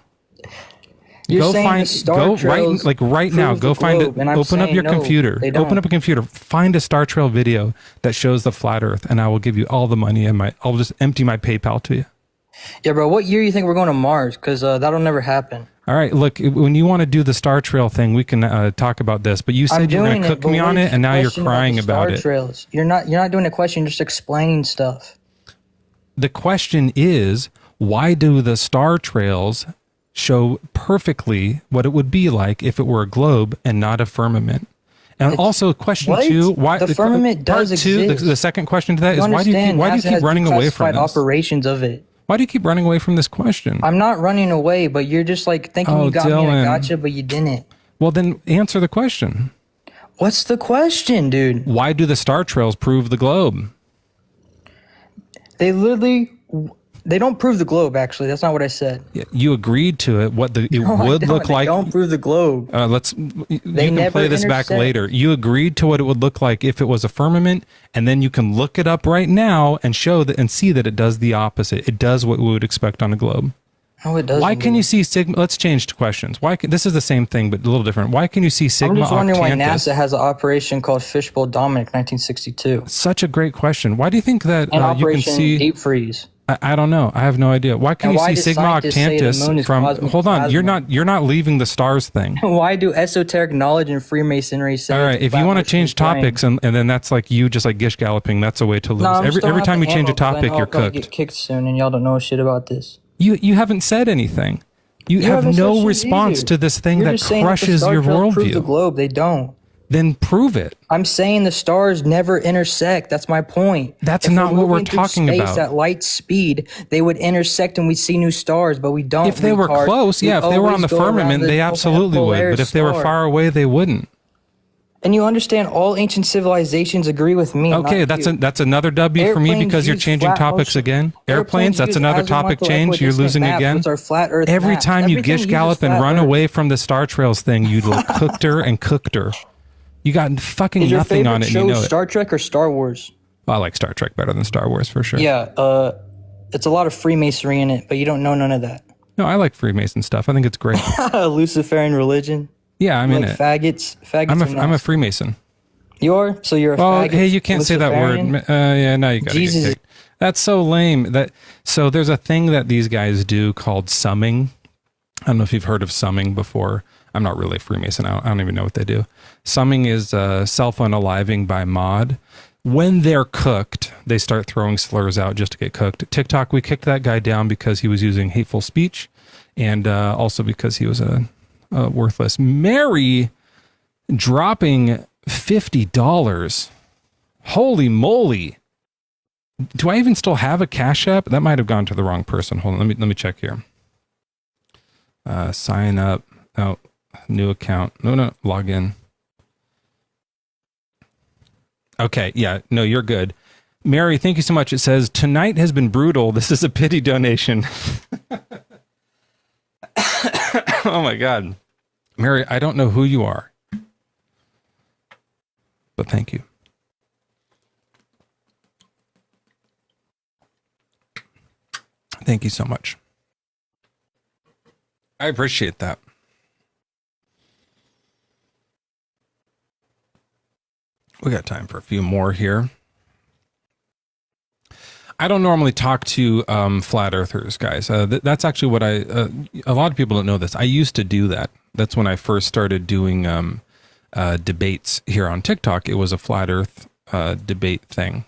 You're go saying find the star trails right now. Go find it. Open up your computer. Open up a computer. Find a star trail video that shows the flat Earth, and I will give you all the money. I'll just empty my PayPal to you. Yeah, bro. What year you think we're going to Mars? Because that'll never happen. All right. Look, when you want to do the star trail thing, we can talk about this. But you said you were going to cook me on it, and now you're crying about it. Trails. You're not doing a question. You're just explaining stuff. The question is, why do the star trails show perfectly what it would be like if it were a globe and not a firmament? And also question two, why the firmament does exist. The second question to that is why do you keep running away from this? Operations of it. Why do you keep running away from this question? I'm not running away, but you're just like thinking you got me and I gotcha, but you didn't. Well, then answer the question. What's the question, dude? Why do the star trails prove the globe? They don't prove the globe, actually. That's not what I said. Yeah, you agreed to it. What it would look like. They don't prove the globe. You can play this back later. You agreed to what it would look like if it was a firmament, and then you can look it up right now and show that and see that it does the opposite. It does what we would expect on a globe. No, it doesn't. Why can you see sigma? Let's change to questions. This is the same thing, but a little different. Why can you see sigma? I'm just wondering why Octantis? NASA has an operation called Fishbowl Dominic 1962. Such a great question. Why do you think that And you can Operation see Deep Freeze? I don't know. I have no idea. Why can And you why see do sigma scientists say the moon octantis is from? cosmic Hold on, plasma? you're not leaving the stars thing. Why do esoteric knowledge and Freemasonry say? All right, if you want to change topics and then that's like you just like gish galloping, that's a way to lose. No, every time you change a topic, you're cooked. Get kicked soon, and y'all don't know shit about this. You haven't said anything. You have haven't no said shit response either. to this thing You're that just saying that the crushes star your trails prove the worldview. globe. They don't. Then prove it. I'm saying the stars never intersect. That's my point. That's If not what we're moving through talking space about. At light speed, they would intersect and we see new stars, but we don't. If they were retard. close, We yeah, if they were on always the go around firmament, the they absolutely would. Polaris But if they were star. far away, they wouldn't. And you understand all ancient civilizations agree with me. Okay, not you. that's another W for me Airplanes because you're use changing flat topics motion. again. Airplanes, that's use another topic azimuthal change. You're equidistant losing maps, again. which are flat Earth Every maps. time you Everything gish uses gallop and flat run Earth. away from the Star Trails thing, you cooked her and cooked her. You got fucking Is your nothing favorite on it, and show you know it. Star Trek or Star Wars? I like Star Trek better than Star Wars for sure. Yeah, it's a lot of Freemasonry in it, but you don't know none of that. No, I like Freemason stuff. I think it's great. Luciferian religion. Yeah, I'm in Like it. faggots. Faggots. I'm are a nice. Freemason. You are? So you're a Well, faggot. hey, you can't say that word. Luciferian? Yeah, now you got to get Jesus. kicked. That's so lame. So there's a thing that these guys do called summing. I don't know if you've heard of summing before. I'm not really a Freemason. I don't even know what they do. Summing is self-unaliving by mod. When they're cooked, they start throwing slurs out just to get cooked. TikTok, we kicked that guy down because he was using hateful speech and also because he was a worthless. Mary dropping $50. Holy moly. Do I even still have a Cash App? That might have gone to the wrong person. Hold on, let me check here. Sign up. Oh, new account. No, log in. Okay, yeah, no, you're good. Mary, thank you so much. It says, tonight has been brutal. This is a pity donation. Oh my God. Mary, I don't know who you are, but thank you. Thank you so much. I appreciate that. We got time for a few more here. I don't normally talk to flat earthers, guys. That's actually what a lot of people don't know this. I used to do that. That's when I first started doing debates here on TikTok. It was a flat earth debate thing.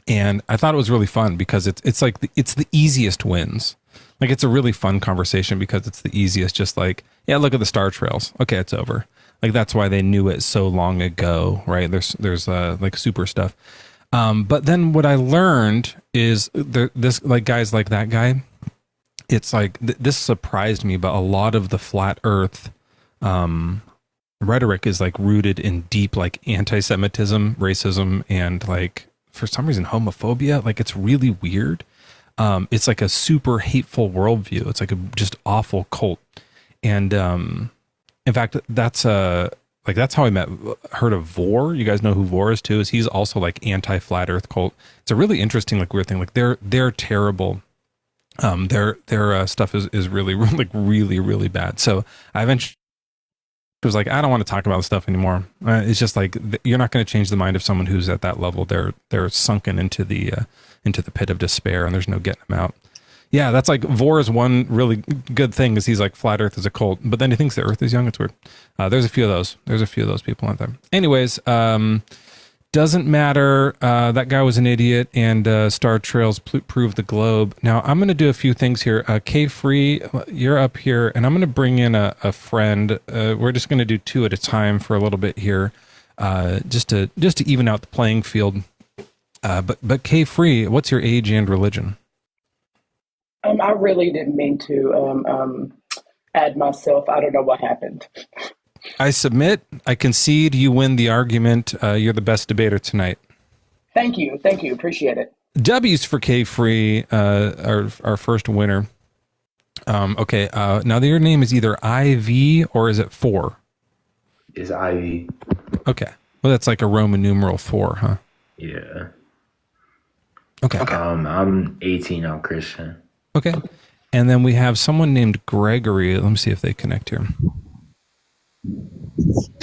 And I thought it was really fun because it's like it's the easiest wins. Like it's a really fun conversation because it's the easiest. Just like, yeah, look at the star trails. Okay, it's over. Like that's why they knew it so long ago, right? There's like super stuff. But then what I learned is this like guys like that guy. It's like this surprised me, but a lot of the flat Earth rhetoric is like rooted in deep like anti-Semitism, racism, and like for some reason homophobia. Like it's really weird. It's like a super hateful worldview. It's like a just awful cult. And in fact, that's how I heard of Vor. You guys know who Vor is too. Is he's also like anti-flat Earth cult. It's a really interesting like weird thing. Like they're terrible. Their stuff is really like really bad. So I eventually was like, I don't want to talk about this stuff anymore. It's just like you're not going to change the mind of someone who's at that level. They're sunken into the pit of despair, and there's no getting them out. Yeah, that's like Vor's one really good thing is he's like flat Earth is a cult, but then he thinks the Earth is young. It's weird. There's a few of those. There's a few of those people out there. Anyways, doesn't matter. That guy was an idiot, and star trails prove the globe. Now I'm going to do a few things here. K-Free, you're up here, and I'm going to bring in a friend. We're just going to do two at a time for a little bit here, just to even out the playing field. But K-Free, what's your age and religion? I really didn't mean to add myself. I don't know what happened. I submit. I concede. You win the argument. You're the best debater tonight. Thank you. Appreciate it. W's for K-Free, our first winner. Okay. Now your name is either IV or is it 4? It's IV. Okay. Well, that's like a Roman numeral 4, huh? Yeah. Okay. I'm 18. I'm Christian. Okay. And then we have someone named Gregory. Let me see if they connect here.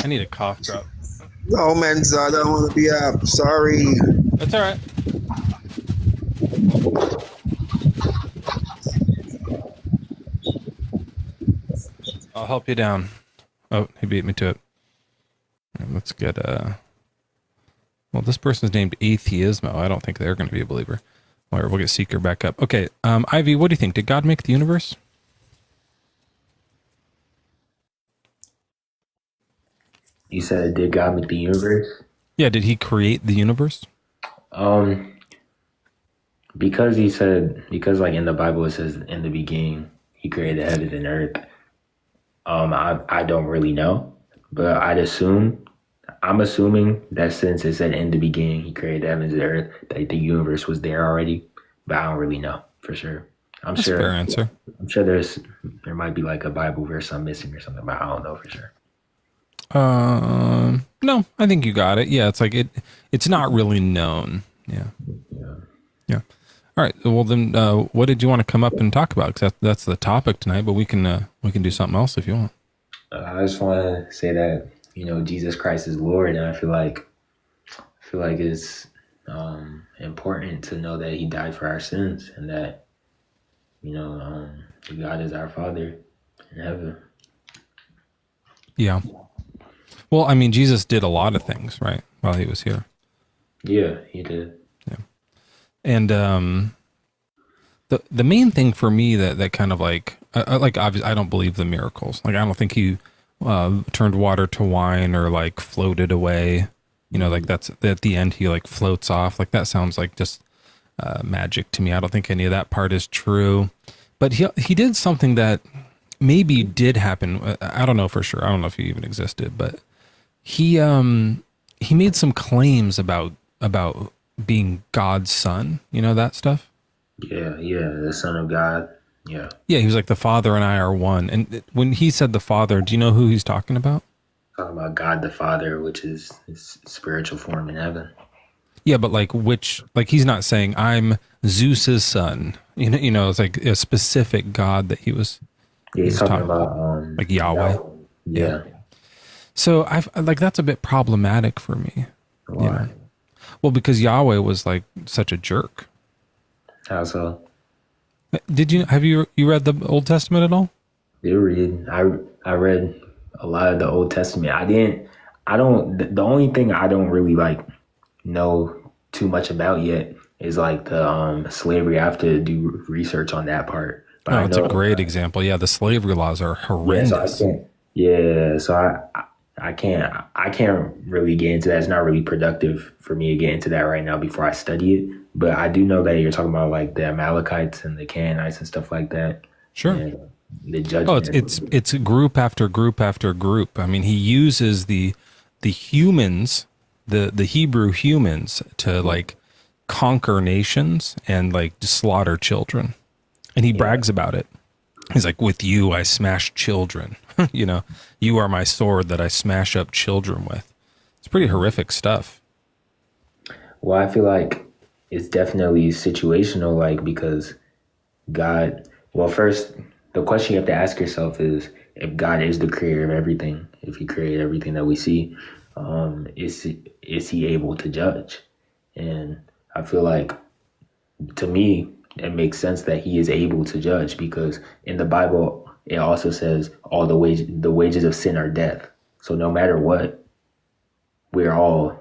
I need a cough drop. No, man, I don't want to be up. Sorry. That's all right. I'll help you down. Oh, he beat me to it. Let's get well, this person's named Atheismo. I don't think they're going to be a believer. All right, we'll get Seeker back up. Okay, Ivy, what do you think? Did God make the universe? You said, did God make the universe? Yeah, did he create the universe? Because like in the Bible it says in the beginning he created heaven and earth. I don't really know, but I'm assuming that since it said in the beginning he created heavens and earth, that the universe was there already, but I don't really know for sure. That's a fair answer. I'm sure there might be like a Bible verse I'm missing or something, but I don't know for sure. No, I think you got it. Yeah, it's like it's not really known. Yeah. All right. Well, then, what did you want to come up and talk about? Because that's the topic tonight. But we can do something else if you want. I just want to say that Jesus Christ is Lord, and I feel like it's important to know that He died for our sins, and that God is our Father in heaven. Yeah. Well, I mean, Jesus did a lot of things, right, while He was here. Yeah, He did. Yeah. And the main thing for me that kind of like obviously I don't believe the miracles. Like I don't think He turned water to wine or like floated away. Like that's at the end He like floats off. Like that sounds like just magic to me. I don't think any of that part is true. But he did something that maybe did happen. I don't know for sure. I don't know if He even existed, but he made some claims about being God's son, that stuff. Yeah, the Son of God. Yeah. Yeah, he was like, the Father and I are one. And when he said the Father, do you know who he's talking about? Talking about God the Father, which is His spiritual form in heaven. Yeah, but like he's not saying I'm Zeus's son. It's like a specific God that he was. Yeah, he's talking about like Yahweh. Yeah. So that's a bit problematic for me. Why? Well, because Yahweh was like such a jerk. How so? Have you read the Old Testament at all? I did read. I read a lot of the Old Testament. The only thing I don't really like know too much about yet is like the slavery. I have to do research on that part. But it's a great example. Yeah, the slavery laws are horrendous. So I can't really get into that. It's not really productive for me to get into that right now before I study it. But I do know that you're talking about like the Amalekites and the Canaanites and stuff like that. Sure. And the judgment. Oh, it's group after group after group. I mean, he uses the humans, the Hebrew humans, to like conquer nations and like slaughter children, and he brags about it. He's like, with you, I smash children. You are my sword that I smash up children with. It's pretty horrific stuff. Well, I feel like it's definitely situational, like, because God, well, first, the question you have to ask yourself is, if God is the creator of everything, if He created everything that we see, is He able to judge? And I feel like, to me, it makes sense that He is able to judge, because in the Bible, it also says all the wages of sin are death. So no matter what, we're all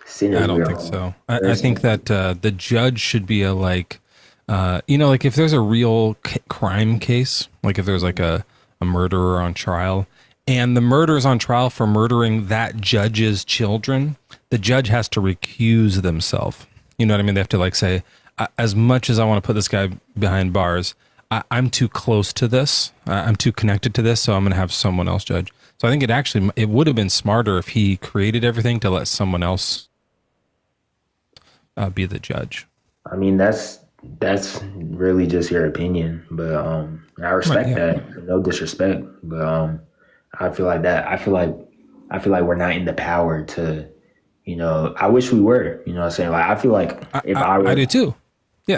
sinners. I don't think so. I think that the judge should be like if there's a real crime case, like if there's like a murderer on trial, and the murderer's on trial for murdering that judge's children, the judge has to recuse themselves. You know what I mean? They have to like say, as much as I want to put this guy behind bars, I'm too close to this. I'm too connected to this, so I'm going to have someone else judge. So I think it would have been smarter if He created everything to let someone else be the judge. I mean, that's really just your opinion, but I respect that. No disrespect, but I feel like we're not in the power to, I wish we were. You know what I'm saying? Like I feel like if I do too.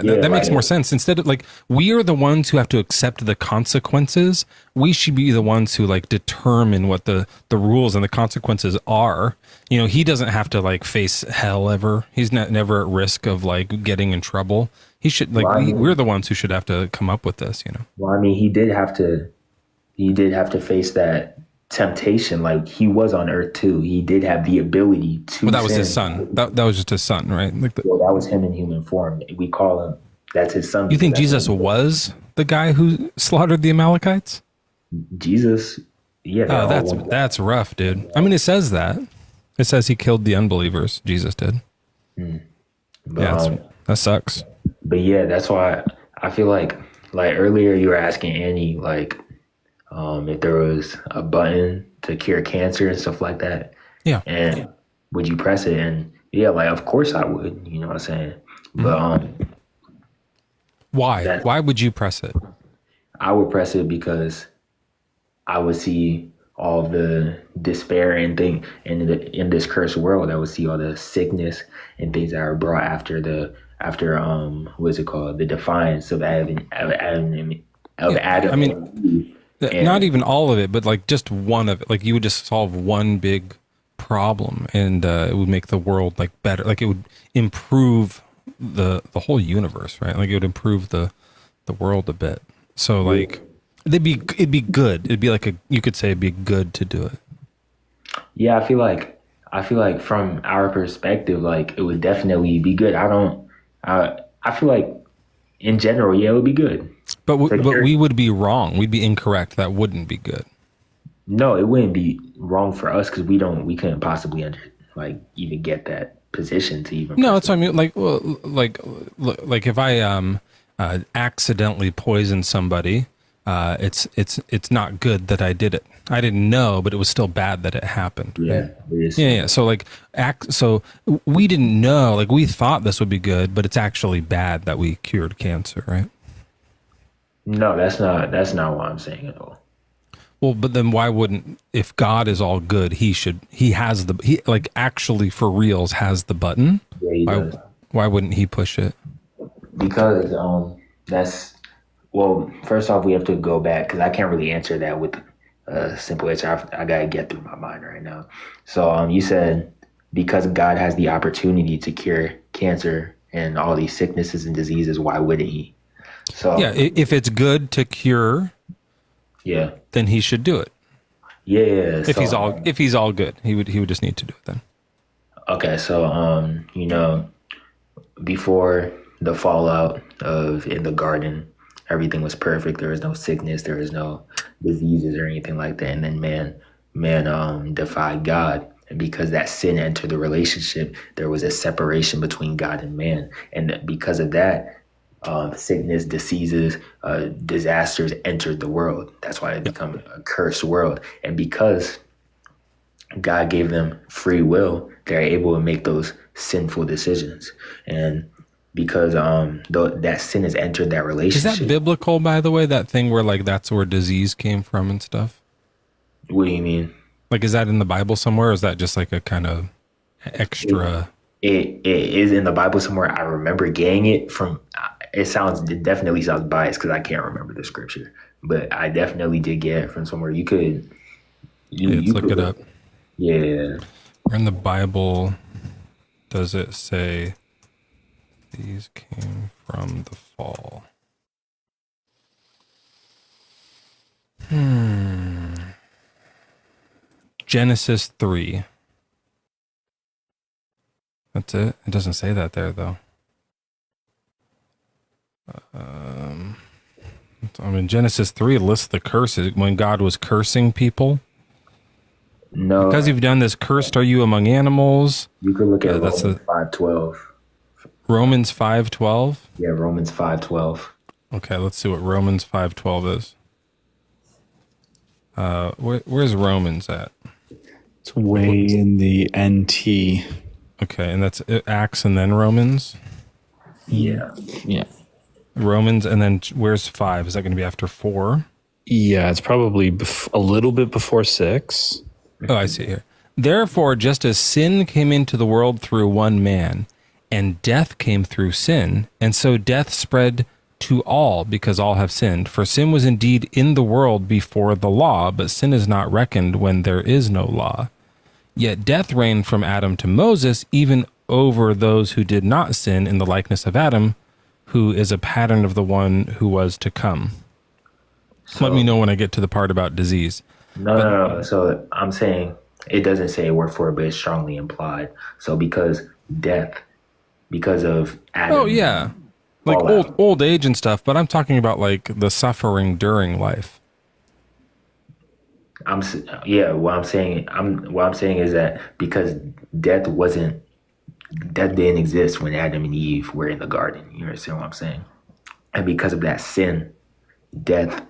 Yeah, that makes more sense. Instead of like, we are the ones who have to accept the consequences. We should be the ones who like determine what the rules and the consequences are. You know, he doesn't have to like face hell ever. He's never at risk of like getting in trouble. He should like, we're the ones who should have to come up with this, you know? Well, I mean, he did have to face that temptation. Like, he was on earth too. He did have the ability to. Well, that was his son. That was just his son, right? Like that was him in human form. We call him, that's his son. You think Jesus was the guy who slaughtered the Amalekites? Jesus, yeah. Oh, that's rough, dude. I mean, it says that. It says he killed the unbelievers. Jesus did. But, yeah, that sucks. But yeah, that's why I feel like earlier you were asking Annie, like, if there was a button to cure cancer and stuff like that. Yeah. And would you press it? And yeah, like, of course I would, you know what I'm saying? But, why? Why would you press it? I would press it because I would see all the despair and thing in this cursed world. I would see all the sickness and things that are brought after what's it called? The defiance of Adam. I mean, not even all of it, but like just one of it. Like, you would just solve one big problem, and it would make the world like better. Like, it would improve the whole universe, right? Like, it would improve the world a bit. So like, it'd be good. It'd be like you could say it'd be good to do it. Yeah, I feel like from our perspective, like, it would definitely be good. I feel like in general, yeah, it would be good. But we would be wrong. We'd be incorrect. That wouldn't be good. No, it wouldn't be wrong for us because we couldn't possibly even get that position to even. No, that's what I mean. Like if I accidentally poison somebody, it's not good that I did it. I didn't know, but it was still bad that it happened. Yeah. Right? Yeah. So like, so we didn't know. Like, we thought this would be good, but it's actually bad that we cured cancer, right? No, that's not what I'm saying at all. Well, but then why wouldn't, if God is all good, he actually for reals has the button? Yeah, he does. Why wouldn't he push it? Because first off, we have to go back because I can't really answer that with a simple answer. I gotta get through my mind right now. So you said because God has the opportunity to cure cancer and all these sicknesses and diseases, why wouldn't he? So yeah, if it's good to cure, yeah, then he should do it. Yeah. If he's all good, he would just need to do it then. Okay, so before the fallout in the garden, everything was perfect. There was no sickness, there was no diseases or anything like that. And then man defied God. And because that sin entered the relationship, there was a separation between God and man. And because of that, sickness, diseases, disasters entered the world. That's why it became a cursed world. And because God gave them free will, they're able to make those sinful decisions. And because that sin has entered that relationship. Is that biblical, by the way? That thing where like that's where disease came from and stuff? What do you mean? Like, is that in the Bible somewhere, or is that just like a kind of extra? It is in the Bible somewhere. I remember getting it from. It definitely sounds biased because I can't remember the scripture, but I definitely did get it from somewhere. You could. Let's look it up. Yeah. Where in the Bible does it say these came from the fall? Genesis 3. That's it. It doesn't say that there, though. I mean, Genesis 3 lists the curses when God was cursing people. No. Because you've done this, cursed are you among animals. You could look at Romans 5:12. Romans 5:12? Yeah, Romans 5:12. Okay, let's see what Romans 5:12 is. Where's Romans at? It's way in the NT. Okay, and that's Acts and then Romans? Yeah. Romans, and then where's 5? Is that going to be after 4? Yeah, it's probably a little bit before 6. Oh, I see here. Therefore, just as sin came into the world through one man, and death came through sin, and so death spread to all because all have sinned. For sin was indeed in the world before the law, but sin is not reckoned when there is no law. Yet death reigned from Adam to Moses, even over those who did not sin in the likeness of Adam, who is a pattern of the one who was to come. So, let me know when I get to the part about disease. No. So I'm saying it doesn't say word for it, but it's strongly implied. So because of Adam. Oh, yeah. Like old age and stuff, but I'm talking about like the suffering during life. What I'm saying is that because death didn't exist when Adam and Eve were in the garden. You understand what I'm saying? And because of that sin, death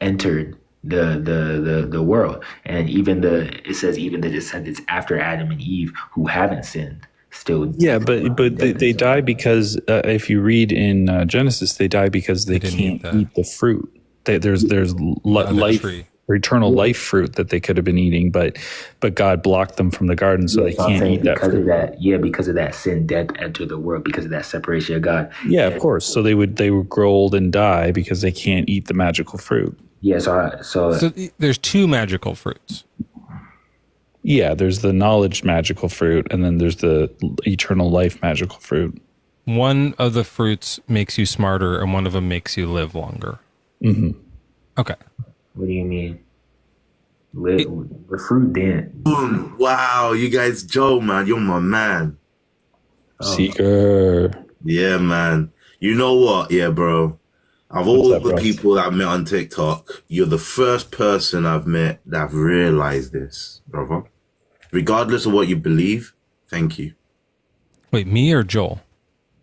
entered the world. And it says even the descendants after Adam and Eve who haven't sinned still. Yeah, but they die because if you read in Genesis, they die because they can't eat the fruit. There's life, or eternal life fruit that they could have been eating, but God blocked them from the garden, so they can't eat that fruit. Because of that sin, death entered the world because of that separation of God. Yeah, of course. So they would grow old and die because they can't eat the magical fruit. Yeah. So there's two magical fruits. Yeah, there's the knowledge magical fruit, and then there's the eternal life magical fruit. One of the fruits makes you smarter, and one of them makes you live longer. Mm-hmm. Okay. What do you mean? The fruit didn't. Wow, you guys, Joe, man, you're my man. Seeker. Yeah, man. You know what? Yeah, bro. Of all the people that I've met on TikTok, you're the first person I've met that I've realized this, brother. Regardless of what you believe, thank you. Wait, me or Joel?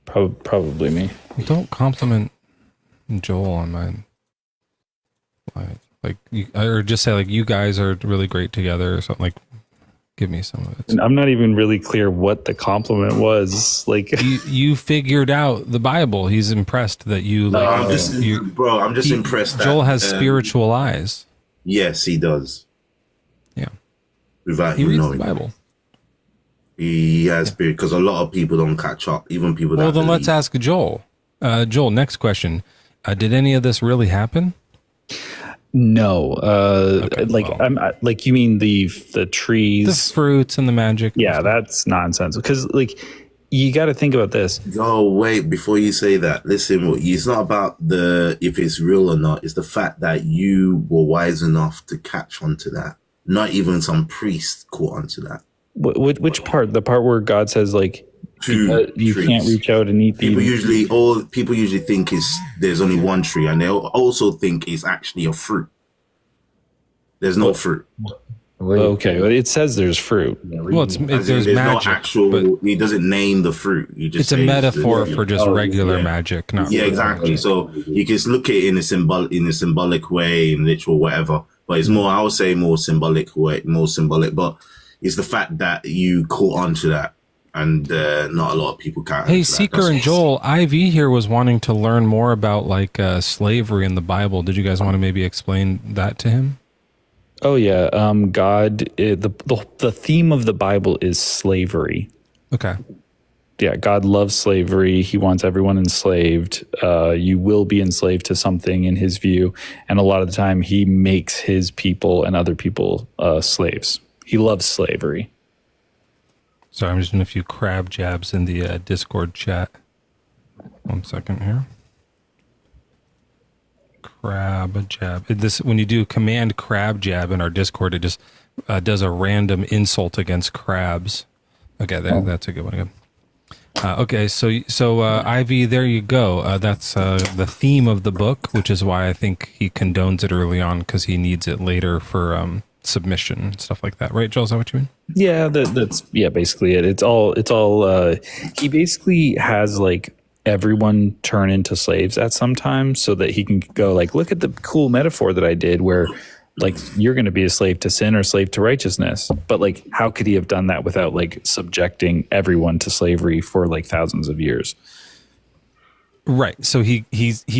Probably me. Don't compliment Joel on mine. Or just say like you guys are really great together or something. Like, give me some of it. And I'm not even really clear what the compliment was. Like you figured out the Bible. He's impressed that you like. I'm just impressed. Joel has spiritual eyes. Yes, he does. Yeah, without he him reads knowing. the Bible. He has spirit because a lot of people don't catch up. Even people. Well, then let's ask Joel. Joel, next question. Did any of this really happen? No, like you mean the trees, the fruits, and the magic. Yeah, that's nonsense. Because like you got to think about this. Oh wait, before you say that, listen. It's not about if it's real or not. It's the fact that you were wise enough to catch on to that. Not even some priest caught onto that. Which part? The part where God says like you can't reach out and eat. People usually think there's only one tree, and they also think it's actually a fruit. There's no fruit. Okay, well, it says there's fruit. Well, there's magic. No actual. He doesn't name the fruit. It's a metaphor for just regular magic. Not exactly. Magic. So you can look at it in a symbolic way, in literal whatever. But it's more. I would say more symbolic. But it's the fact that you caught onto that. And not a lot of people can. Hey, Seeker and Joel, Ivy here was wanting to learn more about like slavery in the Bible. Did you guys want to maybe explain that to him? Oh yeah, God. The theme of the Bible is slavery. Okay. Yeah, God loves slavery. He wants everyone enslaved. You will be enslaved to something in His view, and a lot of the time He makes His people and other people slaves. He loves slavery. Sorry, I'm just doing a few crab jabs in the Discord chat. 1 second here. Crab jab. When you do command crab jab in our Discord, it just does a random insult against crabs. Okay, that's a good one. Okay, so Ivy, there you go. That's the theme of the book, which is why I think he condones it early on, because he needs it later for submission and stuff like that, right, Joel? Is that what you mean? Yeah, that's basically it. It's all he basically has like everyone turn into slaves at some time so that he can go like, look at the cool metaphor that I did where like you're going to be a slave to sin or slave to righteousness. But like, how could he have done that without like subjecting everyone to slavery for like thousands of years? Right. So he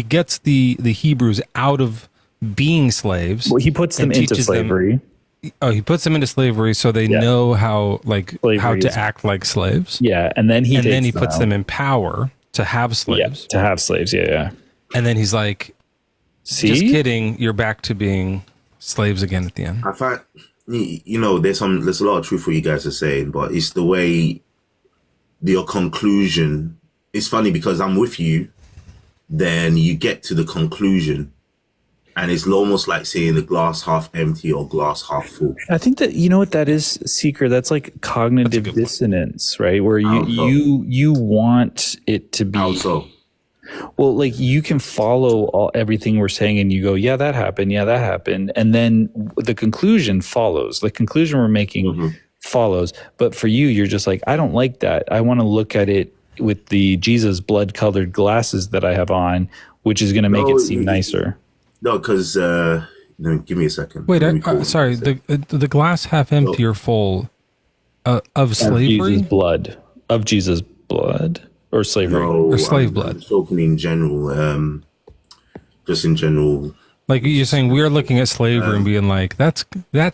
gets the Hebrews out of being slaves. Well, he puts them into slavery. he puts them into slavery so they know how Slavery to is- act like slaves. Yeah, and then he puts them in power to have slaves. to have slaves. Yeah. And then he's like, See? just kidding, you're back to being slaves again at the end. I find, there's a lot of truth what you guys are saying, but it's the way your conclusion. It's funny because I'm with you, then you get to the conclusion, and it's almost like saying the glass half empty or glass half full. I think that what that is, Seeker. That's like cognitive dissonance, right? Where you want it to be. How so? Well, like you can follow everything we're saying, and you go, "Yeah, that happened. Yeah, that happened," and then the conclusion follows. The conclusion we're making follows. But for you, you're just like, "I don't like that. I want to look at it with the Jesus blood-colored glasses that I have on, which is going to make it seem nicer." No, because give me a second. Wait, sorry. The glass half empty or full of slavery? Of Jesus' blood or slavery no, or slave blood. I'm talking in general, just in general. Like you're saying, we're looking at slavery and being like, that's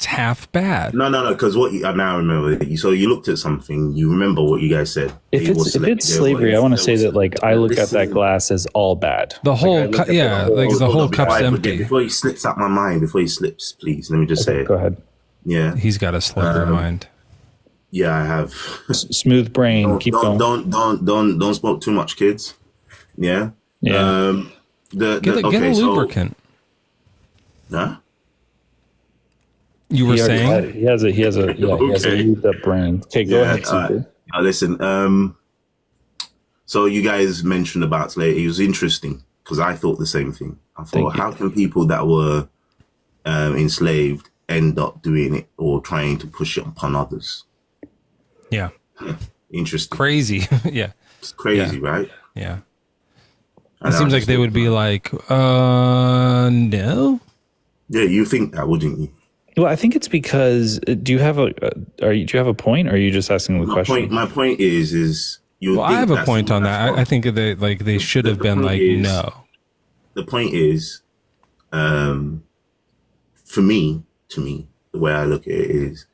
half bad. No, because I now remember. So you looked at something. You remember what you guys said. If it's slavery, I want to say that like I look at that glass as all bad. The whole the whole cup's empty. Before he slips out my mind, please let me just say it. Go ahead. Yeah, he's got a slippery mind. Yeah, I have. Smooth brain. Keep going. Don't smoke too much, kids. Yeah. Yeah. Get a lubricant. Huh? You were saying he has a lubed up brain. Okay, go ahead. Listen. So you guys mentioned about slavery. It was interesting because I thought the same thing. I thought, how can people that were enslaved end up doing it or trying to push it upon others? Yeah. Interesting. Crazy. Yeah. It's crazy, right? Yeah. It seems like they would be like, no. Yeah, you think that, wouldn't you? Well, I think it's because do you have a point, or are you just asking the question? My point is you. Well, I have a point on that. I think they should have been like, no. The point is, to me, the way I look at it is,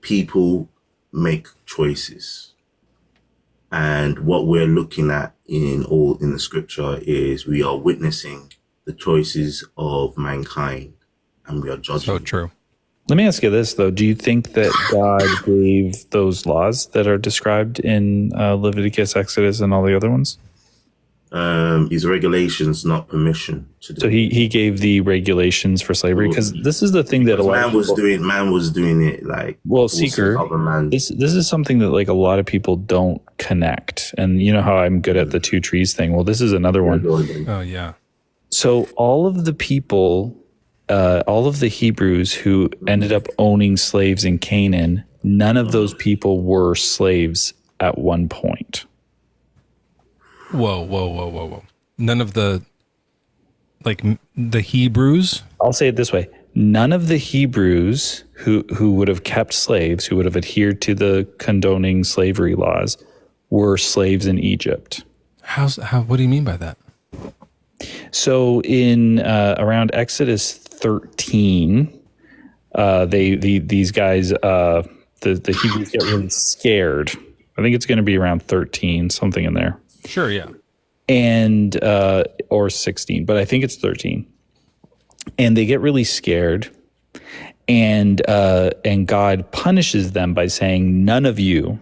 people make choices, and what we're looking at in the scripture is we are witnessing the choices of mankind, and we are judging. So true. Let me ask you this, though. Do you think that God gave those laws that are described in Leviticus, Exodus, and all the other ones? His regulations, not permission to do. So he gave the regulations for slavery, because this is the thing that a lot man was doing it like, well, Seeker, this is something that like a lot of people don't connect. And you know how I'm good at the two trees thing. Well, this is another one. Oh yeah. So all of the people, all of the Hebrews who ended up owning slaves in Canaan, none of those people were slaves at one point. Whoa. None of the Hebrews? I'll say it this way. None of the Hebrews who would have kept slaves, who would have adhered to the condoning slavery laws, were slaves in Egypt. What do you mean by that? So in around Exodus 13, these guys, the Hebrews get really scared. I think it's going to be around 13, something in there. Sure, yeah. And or 16, but I think it's 13. And they get really scared, and God punishes them by saying, "None of you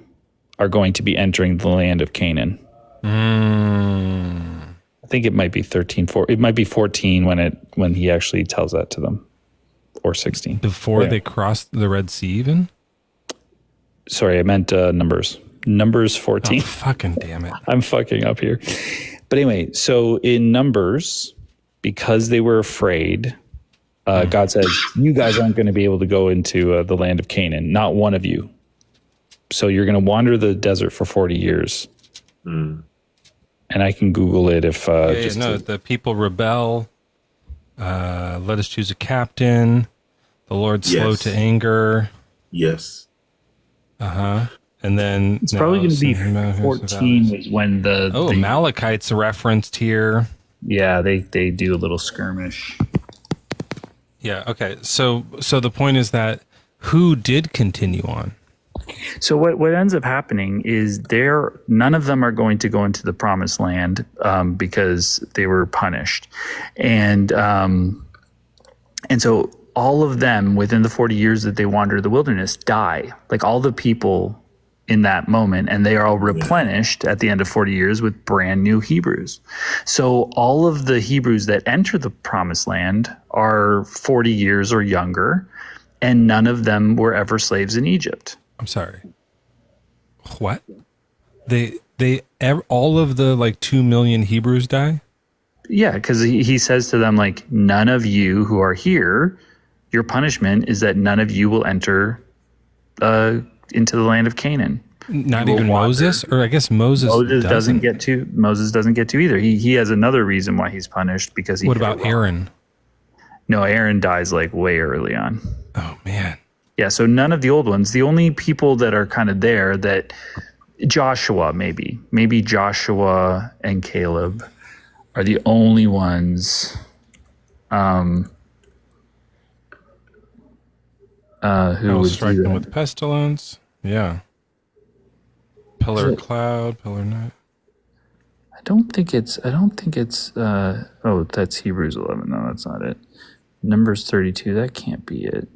are going to be entering the land of Canaan." I think it might be 13. It might be 14 when he actually tells that to them, or 16 before they crossed the Red Sea. Even. Sorry, I meant Numbers. Numbers 14. Oh, fucking damn it. I'm fucking up here. But anyway, so in Numbers, because they were afraid, God says, you guys aren't going to be able to go into the land of Canaan, not one of you. So you're going to wander the desert for 40 years. And I can Google it if... the people rebel. Let us choose a captain. The Lord's slow to anger. Yes. Uh-huh. And then it's probably going to be 14 was when the Amalekites are referenced here. Yeah, they do a little skirmish. Yeah. Okay. So the point is that who did continue on? So what ends up happening is none of them are going to go into the promised land because they were punished, and so all of them within the 40 years that they wander the wilderness die, like all the people in that moment, and they are all replenished at the end of 40 years with brand new Hebrews. So all of the Hebrews that enter the promised land are 40 years or younger, and none of them were ever slaves in Egypt. I'm sorry. What? All of the like 2 million Hebrews die? Yeah, because he says to them, like, none of you who are here, your punishment is that none of you will enter into the land of Canaan. Not even Moses? Or I guess Moses doesn't get to. Moses doesn't get to either. He has another reason why he's punished, because he. What about Aaron? No, Aaron dies like way early on. Oh, man. Yeah, so none of the old ones. The only people that are kind of there, that Joshua, maybe Joshua and Caleb are the only ones who would strike do them that. with pestilence. Yeah. Pillar of cloud, pillar of night. I don't think it's that's Hebrews 11. No, that's not it. Numbers 32, that can't be it.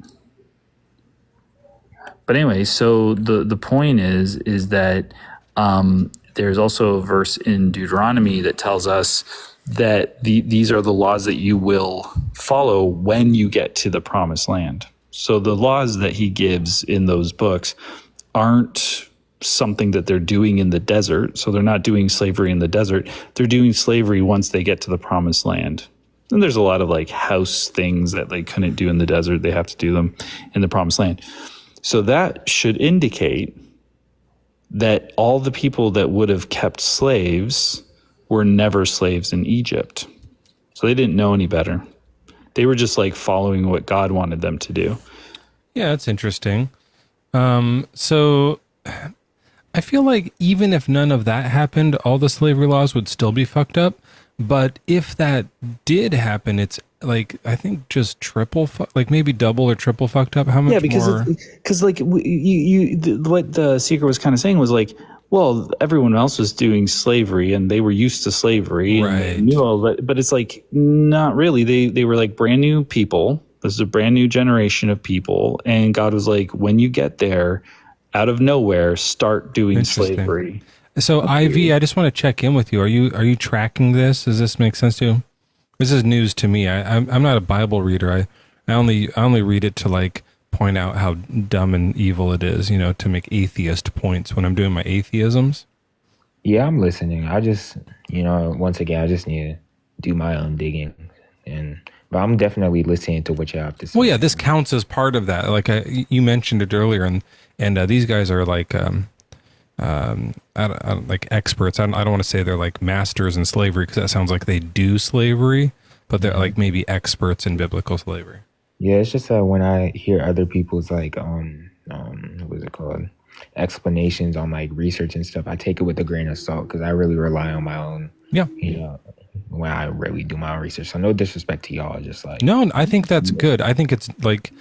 But anyway, so the point is that there's also a verse in Deuteronomy that tells us that these are the laws that you will follow when you get to the promised land. So the laws that he gives in those books aren't something that they're doing in the desert. So they're not doing slavery in the desert. They're doing slavery once they get to the promised land. And there's a lot of like house things that they couldn't do in the desert. They have to do them in the promised land. So that should indicate that all the people that would have kept slaves were never slaves in Egypt. So they didn't know any better. They were just like following what God wanted them to do. Yeah, that's interesting. So I feel like even if none of that happened, all the slavery laws would still be fucked up. But if that did happen, it's like, I think just triple, like maybe double or triple fucked up. How much more? Yeah, because like what the seeker was kind of saying was like, well, everyone else was doing slavery and they were used to slavery. Right. And they knew all that, but it's like, not really. They were like brand new people. This is a brand new generation of people. And God was like, when you get there, out of nowhere, start doing slavery. So Ivy, I just want to check in with you. Are you tracking this? Does this make sense to you? This is news to me. I'm not a Bible reader. I only read it to like point out how dumb and evil it is, to make atheist points when I'm doing my atheisms. Yeah, I'm listening. I just, once again, I just need to do my own digging, but I'm definitely listening to what you have to say. Well, yeah, this counts as part of that. Like you mentioned it earlier, and these guys are like like experts. I don't want to say they're like masters in slavery, because that sounds like they do slavery, but they're like maybe experts in biblical slavery. Yeah, it's just that when I hear other people's like what's it called, explanations on like research and stuff, I take it with a grain of salt, because I really rely on my own. Yeah. When I really do my own research. So no disrespect to y'all, just like no, I think that's good. I think it's like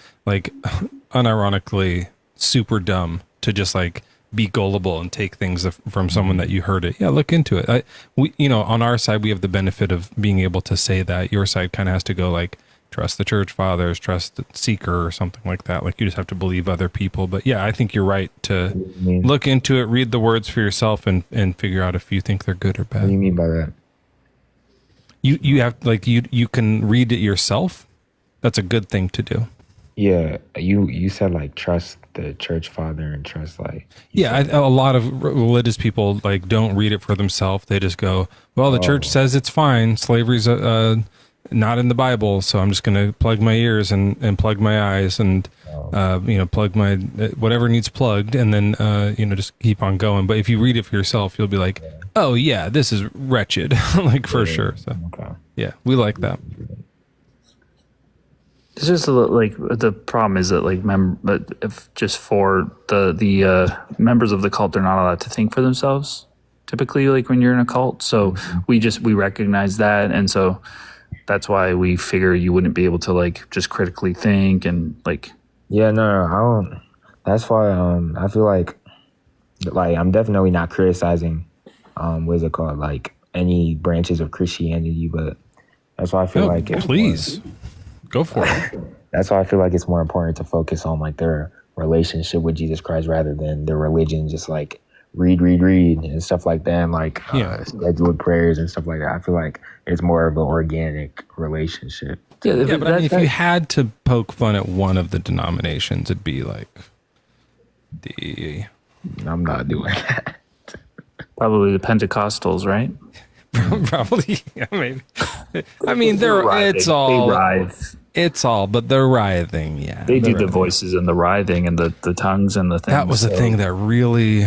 unironically super dumb to just like be gullible and take things from someone that you heard it. Yeah, look into it. We on our side, we have the benefit of being able to say that. Your side kind of has to go like, trust the church fathers, trust the seeker, or something like that. Like you just have to believe other people. But yeah, I think you're right to look into it, read the words for yourself, and figure out if you think they're good or bad. What do you mean by that? You have like you can read it yourself. That's a good thing to do. Yeah, you said like trust the church father and trust like a lot of religious people like don't read it for themselves. They just go, well, the church says it's fine. Slavery's not in the Bible, so I'm just going to plug my ears and plug my eyes and plug my whatever needs plugged, and then just keep on going. But if you read it for yourself, you'll be like, oh yeah, this is wretched, like for sure. So yeah, we like that. It's just like the problem is that like just for the members of the cult, they're not allowed to think for themselves. Typically, like when you're in a cult, so we recognize that, and so that's why we figure you wouldn't be able to like just critically think and like Yeah, no, I don't. That's why I feel like I'm definitely not criticizing what is it called, like any branches of Christianity, but that's why I feel like please go for it. That's why I feel like it's more important to focus on like their relationship with Jesus Christ rather than their religion, just like read and stuff like that, and like scheduled prayers and stuff like that. I feel like it's more of an organic relationship. Yeah, but I mean, if you had to poke fun at one of the denominations, it'd be like I'm not doing that. Probably the Pentecostals, right? Probably, yeah, maybe. I mean, it's all, but they're writhing, yeah. They do the voices and the writhing and the tongues and the things. That was the thing that really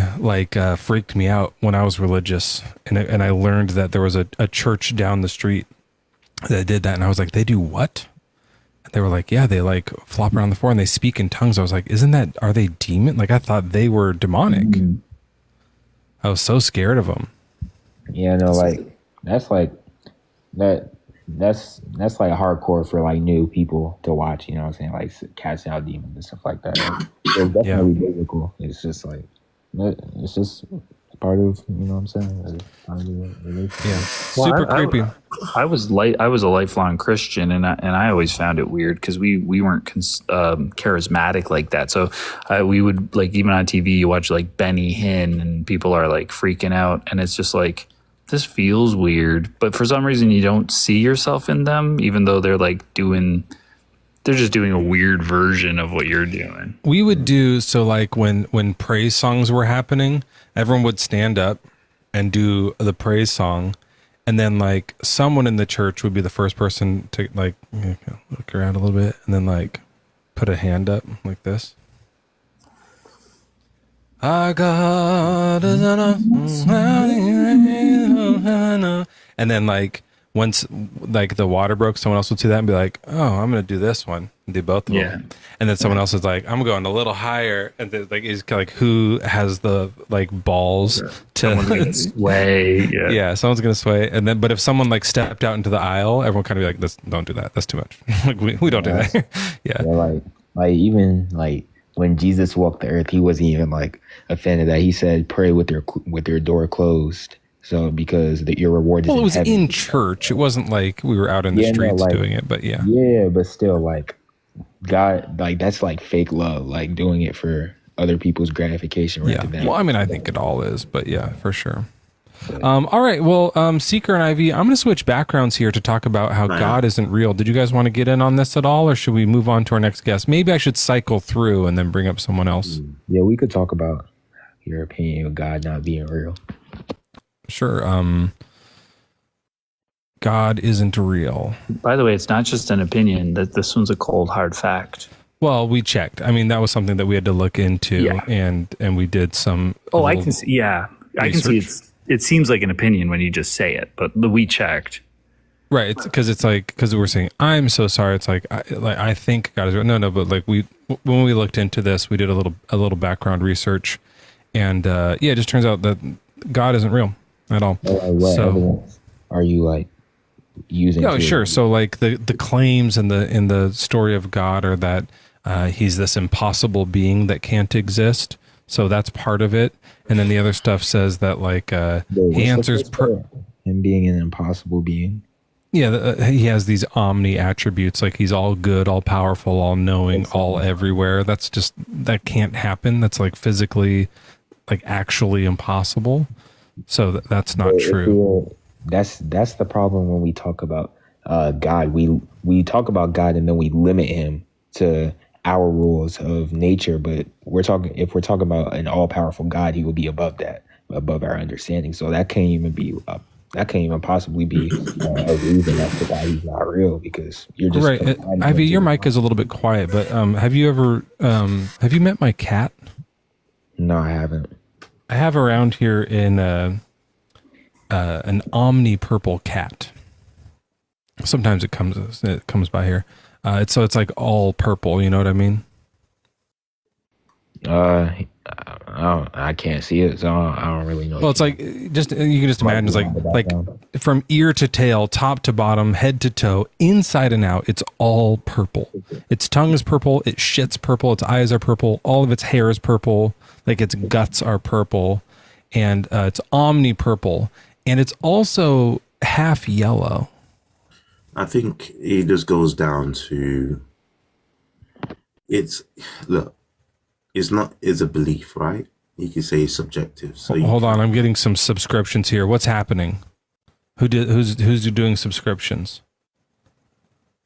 freaked me out when I was religious, and I learned that there was a church down the street that did that, and I was like, they do what? And they were like, yeah, they like flop around the floor and they speak in tongues. I was like, are they demon? Like I thought they were demonic. Mm-hmm. I was so scared of them. Yeah, no, that's like hardcore for like new people to watch, you know what I'm saying? Like casting out demons and stuff like that. It's definitely biblical. It's just like, it's just part of, you know what I'm saying? Yeah, super creepy. I was a lifelong Christian, and I always found it weird because we weren't charismatic like that. So we would like, even on TV, you watch like Benny Hinn, and people are like freaking out, and it's just like, this feels weird. But for some reason, you don't see yourself in them, even though they're like they're just doing a weird version of what you're doing. We would do, so like when praise songs were happening, everyone would stand up and do the praise song. And then like someone in the church would be the first person to like look around a little bit and then like put a hand up like this. Our God is enough. And then like once like the water broke, someone else would see that and be like, oh, I'm going to do this one. And do both of them. And then someone else is like, I'm going a little higher. And then like, is like, who has the like balls to someone's gonna sway. Yeah, someone's going to sway. And then, but if someone like stepped out into the aisle, everyone kind of be like, don't do that. That's too much. Like we don't do that. Yeah. Like even like when Jesus walked the earth, he wasn't even like offended that he said, pray with your door closed. So because your reward is it was heaven. in church. It wasn't like we were out in the streets doing it, but yeah. Yeah, but still like God, like that's like fake love, like doing it for other people's gratification. Right? Yeah. Well, I mean, I think it all is, but yeah, for sure. All right. Well, Seeker and Ivy, I'm going to switch backgrounds here to talk about how God isn't real. Did you guys want to get in on this at all, or should we move on to our next guest? Maybe I should cycle through and then bring up someone else. Yeah, we could talk about your opinion of God not being real. Sure. God isn't real. By the way, it's not just an opinion. That this one's a cold, hard fact. Well, we checked. I mean, that was something that we had to look into, and we did some. Oh, I can see. Yeah, I can see. It seems like an opinion when you just say it, but we checked. Right, because it's like we're saying, I'm so sorry. It's like I think God is real. No, but like when we looked into this, we did a little background research, and it just turns out that God isn't real at all. What evidence are you like using? Oh, sure. So like the claims in the story of God are that he's this impossible being that can't exist. So that's part of it. And then the other stuff says that like he answers him being an impossible being. Yeah, he has these omni attributes, like he's all good, all powerful, all knowing, all everywhere. That can't happen. That's like physically, like actually impossible. So that's not true. That's the problem when we talk about God. We talk about God and then we limit him to our rules of nature. But if we're talking about an all powerful God, he will be above that, above our understanding. So that can't even possibly be a reason as to why he's not real, because you're just right. Ivy, your mic is a little bit quiet, but have you met my cat? No, I haven't. I have around here in an omni purple cat. Sometimes it comes by here. It's like all purple. You know what I mean? I can't see it, so I don't really know. Well, it's like just you can just imagine it's like from ear to tail, top to bottom, head to toe, inside and out, it's all purple. Its tongue is purple, its shit's purple, its eyes are purple, all of its hair is purple, like its guts are purple, and it's omni-purple, and it's also half yellow. I think it just goes down to it's a belief, right? You can say it's subjective. So hold on, I'm getting some subscriptions here. What's happening? Who's doing subscriptions?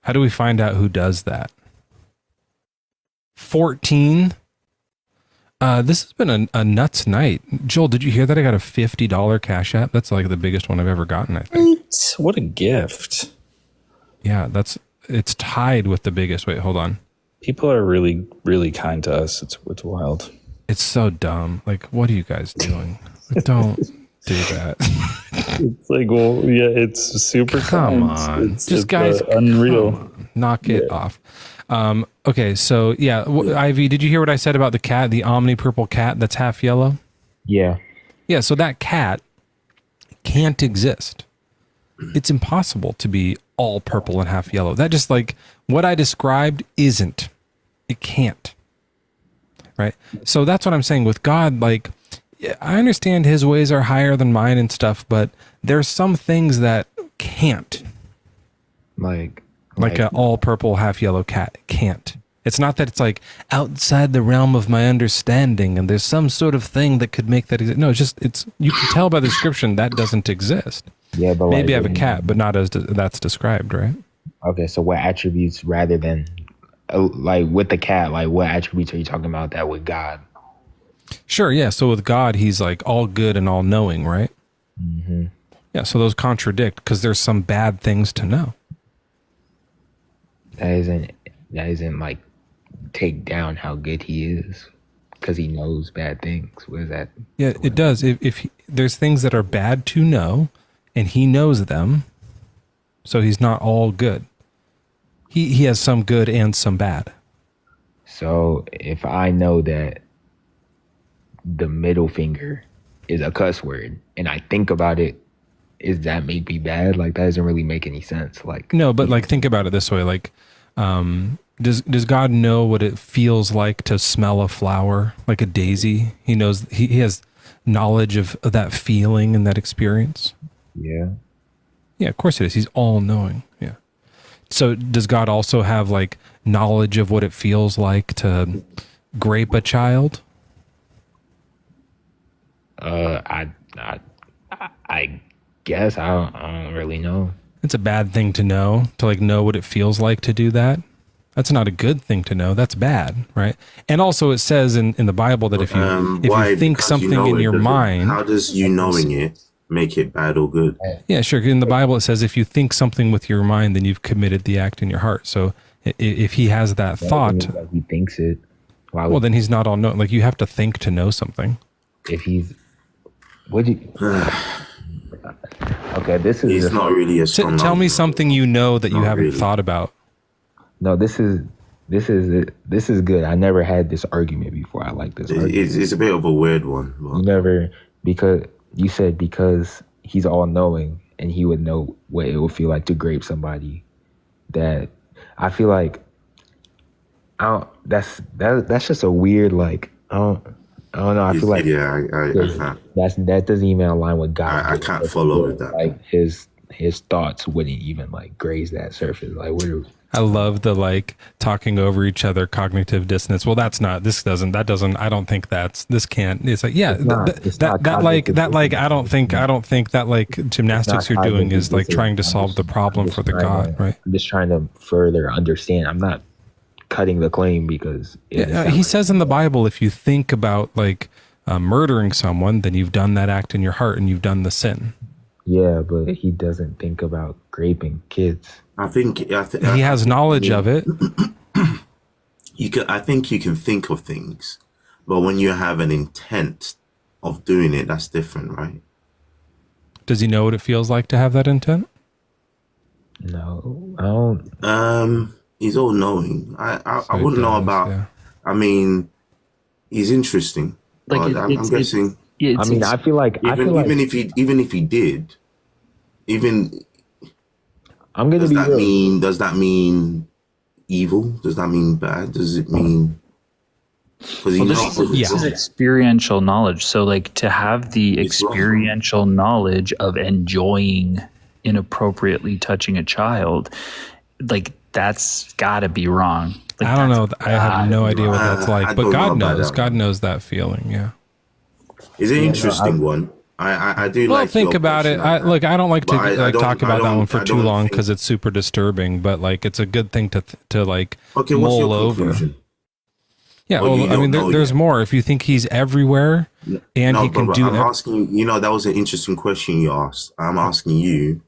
How do we find out who does that? 14. This has been a nuts night. Joel, did you hear that I got a $50 Cash App? That's like the biggest one I've ever gotten, I think. What a gift. Yeah, it's tied with the biggest. Wait, hold on. People are really, really kind to us. It's wild. It's so dumb. Like, what are you guys doing? Don't do that. It's like, well, yeah, it's super. Come on, it's guys, unreal. Knock it off. Okay, so yeah, Ivy, did you hear what I said about the cat, the omni-purple cat that's half yellow? Yeah. Yeah, so that cat can't exist. It's impossible to be all purple and half yellow. That just like what I described isn't. It can't. Right? So that's what I'm saying with God. Like, I understand his ways are higher than mine and stuff, but there's some things that can't. Like an all purple, half yellow cat can't. It's not that it's like outside the realm of my understanding and there's some sort of thing that could make that exist. No, it's you can tell by the description that doesn't exist. Yeah, but maybe I have a cat, but not as that's described, right? Okay, so what attributes rather than like with the cat, like what attributes are you talking about that with God? Sure, yeah. So with God, he's like all good and all knowing, right? Mm-hmm. Yeah, so those contradict because there's some bad things to know. That isn't like take down how good he is because he knows bad things. What is that? Yeah, it does. If there's things that are bad to know and he knows them, so he's not all good. He has some good and some bad. So if I know that the middle finger is a cuss word and I think about it, is that make me bad? Like that doesn't really make any sense. Like no, but like think about it this way. Like, does God know what it feels like to smell a flower, like a daisy? He knows he has knowledge of that feeling and that experience. Yeah. Yeah, of course it is. He's all knowing. Yeah. So does God also have like knowledge of what it feels like to grape a child? I guess I don't really know. It's a bad thing to know what it feels like to do that. That's not a good thing to know. That's bad, right? And also it says in the Bible that if you think something in your mind... How does you knowing it make it bad or good? Yeah, sure. In the Bible it says if you think something with your mind, then you've committed the act in your heart. So if he has that thought... He thinks it. Well, then he's not all knowing. Like you have to think to know something. If he's... Would you... Okay, this is... He's not really a strong... Tell me something you know that you haven't thought about. No, this is good. I never had this argument before. I like this argument. It's a bit of a weird one. You never... Because you said because he's all-knowing and he would know what it would feel like to grape somebody. That... I feel like... That's just a weird, like... I don't know. I feel like that doesn't even align with God. I can't follow with that. Like his thoughts wouldn't even like graze that surface. Like I love the like talking over each other, cognitive dissonance. Well, that's not. This doesn't. That doesn't. I don't think that's. This can't. It's like yeah. I don't think that like gymnastics you're doing is like trying to solve the problem for the God, right? I'm just trying to further understand. I'm not cutting the claim because he says in the Bible, if you think about like murdering someone, then you've done that act in your heart and you've done the sin. Yeah, but he doesn't think about raping kids. I think he has knowledge of it. I think you can think of things, but when you have an intent of doing it, that's different, right? Does he know what it feels like to have that intent? No, I don't. He's all knowing. I wouldn't know about. Yeah. I mean, he's interesting. Like I'm guessing I mean, I feel like even if he did, I'm gonna be real. does that mean evil? Does that mean bad? Does it mean? This is experiential knowledge. So, like, to have the experiential knowledge of enjoying inappropriately touching a child, like, that's got to be wrong. Like, I don't know. I have no idea what that's like, but God knows. God knows that feeling. Yeah. It's an interesting one. I do. Well, like think about it. I don't like to talk about that one for too long think... because it's super disturbing. But like, it's a good thing to like okay, mull over. Yeah, well, I mean, there's more. If you think he's everywhere and he can do. I'm asking. That was an interesting question you asked. I'm asking you.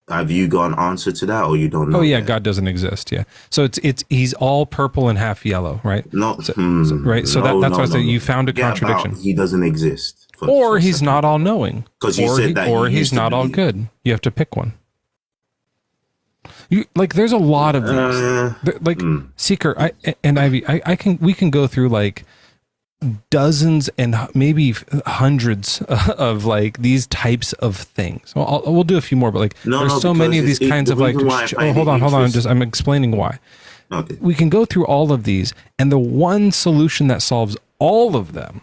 Have you got an answer to that, or you don't know? Oh yeah, God doesn't exist. Yeah, so it's he's all purple and half yellow, right? No, right. So that's why I said you found a contradiction. He doesn't exist. Or he's not all knowing. Because you said that. Or he's not all good. You have to pick one. There's a lot of these. Seeker, we can go through like dozens and maybe hundreds of like these types of things. Well, we'll do a few more, but like there's so many of these kinds of like. Hold on. I'm explaining why. Okay. We can go through all of these, and the one solution that solves all of them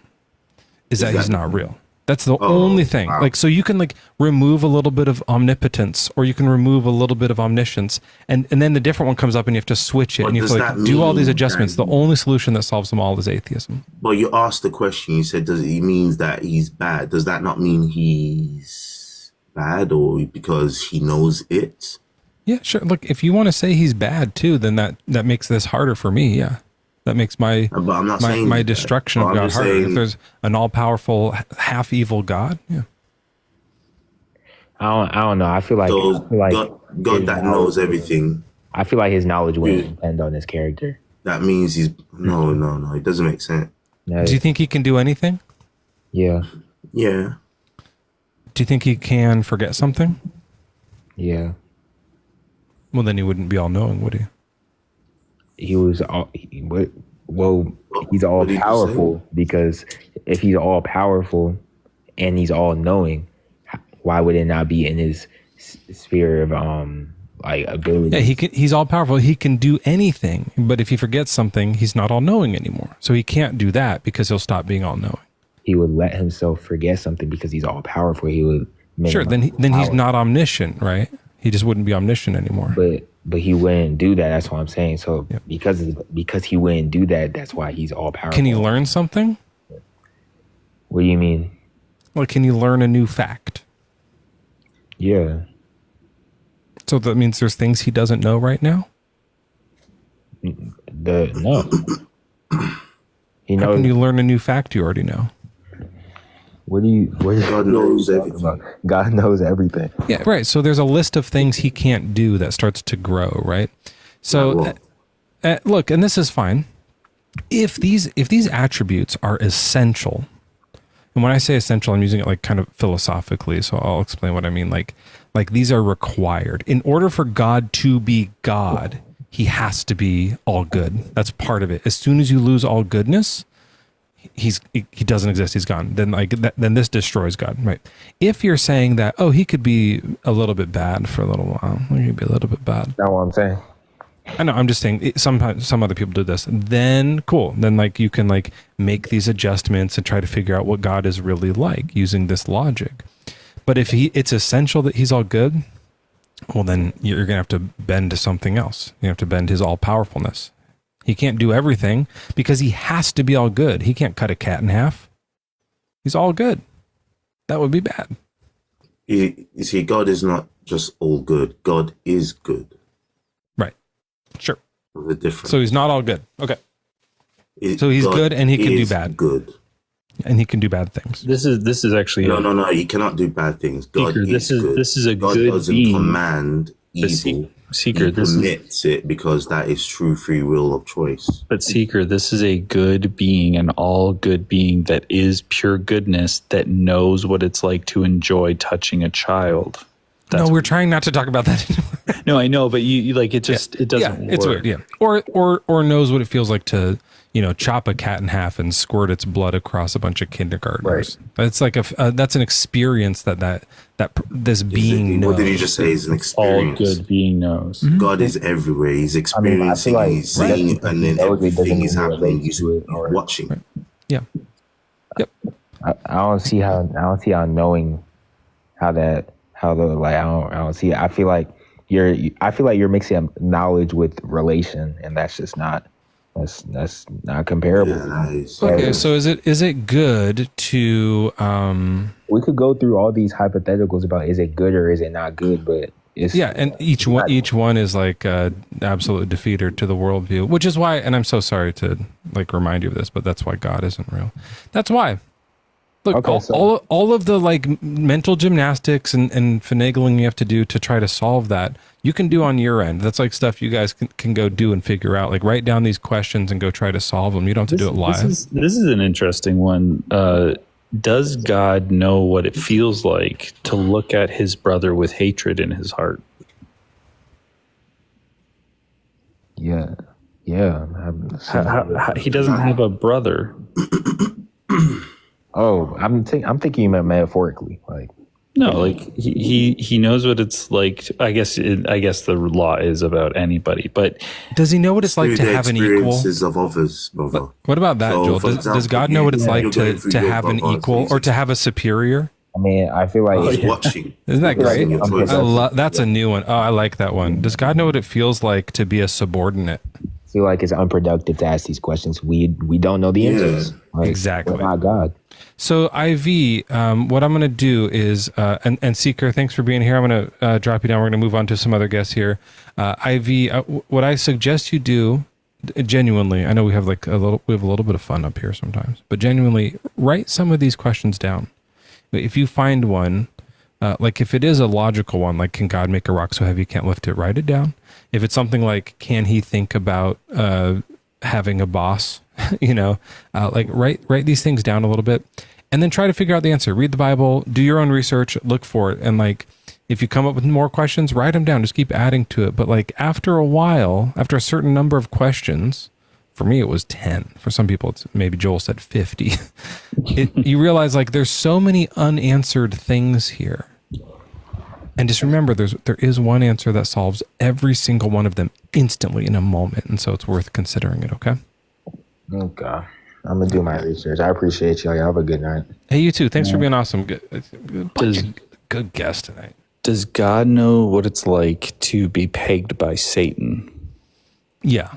is that he's not real. That's the only thing. Wow. Like, so you can like remove a little bit of omnipotence, or you can remove a little bit of omniscience, and then the different one comes up and you have to switch it, and you have to like do all these adjustments. The only solution that solves them all is atheism. But you asked the question, you said, does it mean that he's bad? Does that not mean he's bad, or because he knows it? Yeah, sure. Look, if you want to say he's bad too, then that makes this harder for me. Yeah. That makes my destruction of God harder. If there's an all-powerful, half-evil God, yeah. I don't know. I feel like God that knows everything. I feel like his knowledge wouldn't depend on his character. That means he's no. It doesn't make sense. No. Do you think he can do anything? Yeah. Yeah. Do you think he can forget something? Yeah. Well, then he wouldn't be all-knowing, would he? He's all powerful, because if he's all powerful and he's all knowing, why would it not be in his sphere of ability? Yeah, he's all powerful. He can do anything, but if he forgets something, he's not all knowing anymore. So he can't do that because he'll stop being all knowing. He would let himself forget something because he's all powerful. He would then he's not omniscient, right? He just wouldn't be omniscient anymore. But he wouldn't do that. That's what I'm saying. So because he wouldn't do that, that's why he's all powerful. Can he learn something? What do you mean? Like, can he learn a new fact? Yeah. So that means there's things he doesn't know right now? No. How can you learn a new fact you already know? God knows everything. God knows everything. Yeah, right. So there's a list of things he can't do that starts to grow, right? So look, and this is fine. If these attributes are essential, and when I say essential, I'm using it like kind of philosophically, so I'll explain what I mean. Like these are required. In order for God to be God, he has to be all good. That's part of it. As soon as you lose all goodness, he doesn't exist. He's gone. Then then this destroys God, right? If you're saying that, he could be a little bit bad for a little while. He could be a little bit bad. That's what I'm saying. I know. I'm just saying. Sometimes some other people do this. Then cool. Then like you can like make these adjustments and try to figure out what God is really like using this logic. But if it's essential that he's all good, well then you're gonna have to bend to something else. You have to bend his all powerfulness. He can't do everything because he has to be all good. He can't cut a cat in half. He's all good. That would be bad. You see, God is not just all good. God is good. Right. Sure. The difference. So he's not all good. Okay. So he's good and he can do bad. Good. And he can do bad things. This is actually no. You cannot do bad things. God is good. This is a God good doesn't being. Command evil. Seeker, he permits it because that is true free will of choice. But Seeker, this is a good being, an all good being that is pure goodness, that knows what it's like to enjoy touching a child. No, we're trying not to talk about that anymore. No, I know, but you like it just it doesn't work. It's weird, yeah. Or knows what it feels like to, chop a cat in half and squirt its blood across a bunch of kindergartners. Right. It's like that's an experience that this being knows. What did he just say? Is an experience. All good being knows. Mm-hmm. God is everywhere. He's experiencing. I mean, he's seeing, and then everything is happening. He's watching. Right. Yeah. Yep. I don't see how knowing I don't see it. I feel like you're mixing knowledge with relation, and that's just not not comparable. Yeah, okay, so is it good to we could go through all these hypotheticals about is it good or is it not good, but it's and each one is like absolute defeater to the worldview, which is why, and I'm so sorry to like remind you of this, but that's why God isn't real. That's why. Look, okay, all of the like mental gymnastics and finagling you have to do to try to solve that, you can do on your end. That's like stuff you guys can go do and figure out. Like write down these questions and go try to solve them. You don't have to do it live. This is an interesting one. Does God know what it feels like to look at his brother with hatred in his heart? Yeah. He doesn't have a brother. Oh, I'm thinking you meant metaphorically, like. No, like he knows what it's like. I guess the law is about anybody, but does he know what it's like to have an equal? Of others, brother. What about that, Joel? Does God know what it's like to have an equal or to have a superior? I mean, I feel like he's watching. Isn't that great? That's a new one. Oh, I like that one. Does God know what it feels like to be a subordinate? I feel like it's unproductive to ask these questions. We don't know the answers. Like, exactly. We're not God. So IV, what I'm going to do is, and Seeker, thanks for being here. I'm going to drop you down. We're going to move on to some other guests here. IV, what I suggest you do, genuinely, I know we have a little bit of fun up here sometimes, but genuinely write some of these questions down. If you find one, like if it is a logical one, like can God make a rock so heavy you can't lift it, write it down. If it's something like, can he think about having a boss? Like write these things down a little bit and then try to figure out the answer. Read the Bible, do your own research, look for it. And like, if you come up with more questions, write them down, just keep adding to it. But like after a while, after a certain number of questions, for me, it was 10. For some people, it's maybe Joel said 50. You realize like there's so many unanswered things here. And just remember, there is one answer that solves every single one of them instantly in a moment. And so it's worth considering it, okay? Okay. I'm going to do my research. I appreciate y'all. Y'all have a good night. Hey, you too. Thanks for being awesome. Good guest tonight. Does God know what it's like to be pegged by Satan? Yeah.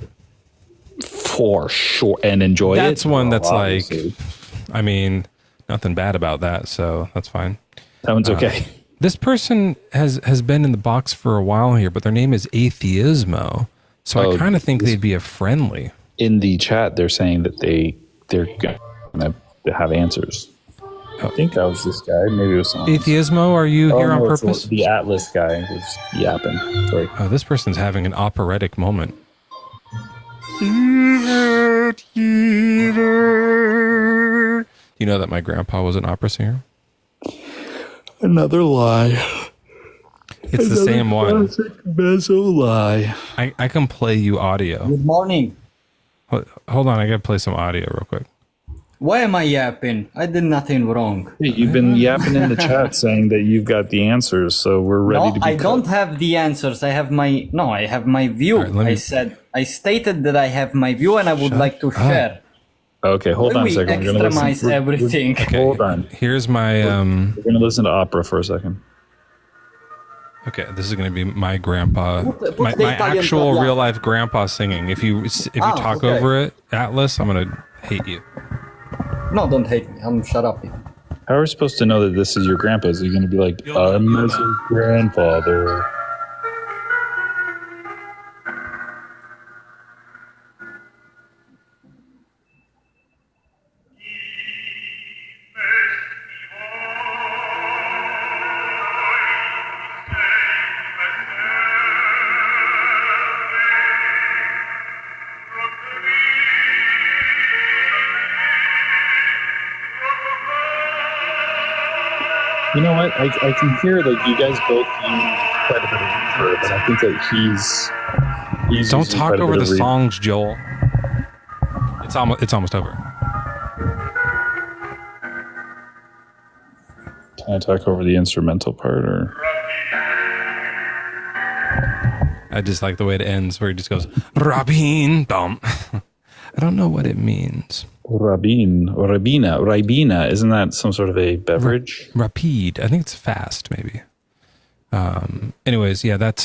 For sure. And enjoy it? That's one that's obviously. I mean, nothing bad about that, so that's fine. That one's okay. This person has been in the box for a while here, but their name is Atheismo, so I kind of think they'd be a friendly. In the chat, they're saying that they're going to have answers. I think that was this guy. Maybe it was someone else. Atheismo, are you here on purpose? The Atlas guy was yapping. Sorry. Oh, this person's having an operatic moment. You know that my grandpa was an opera singer? Another lie. It's the same one. Mezzo lie. I can play you audio. Good morning. Hold on, I gotta play some audio real quick. Why am I yapping? I did nothing wrong. Hey, you've been yapping in the chat saying that you've got the answers, so we're ready to be I don't have the answers. I have my view. Right, I stated that I have my view and I would like to share. Okay, hold on a second. We're gonna listen. Everything. Okay, hold on. Here's my We're gonna listen to opera for a second. Okay, this is going to be my grandpa, my actual real life grandpa singing. If you talk over it, Atlas, I'm going to hate you. No, don't hate me. Shut up. How are we supposed to know that this is your grandpa? Is he going to be like, I'm his grandfather? You know what? I can hear like you guys both use quite a bit of reverb, and I think that he's Don't talk over the songs, Joel. It's almost over. Can I talk over the instrumental part, or? I just like the way it ends, where he just goes, Rabin, dum. I don't know what it means. Rabin or Ribena. Isn't that some sort of a beverage? Rapide. I think it's fast, maybe. Anyways, yeah, that's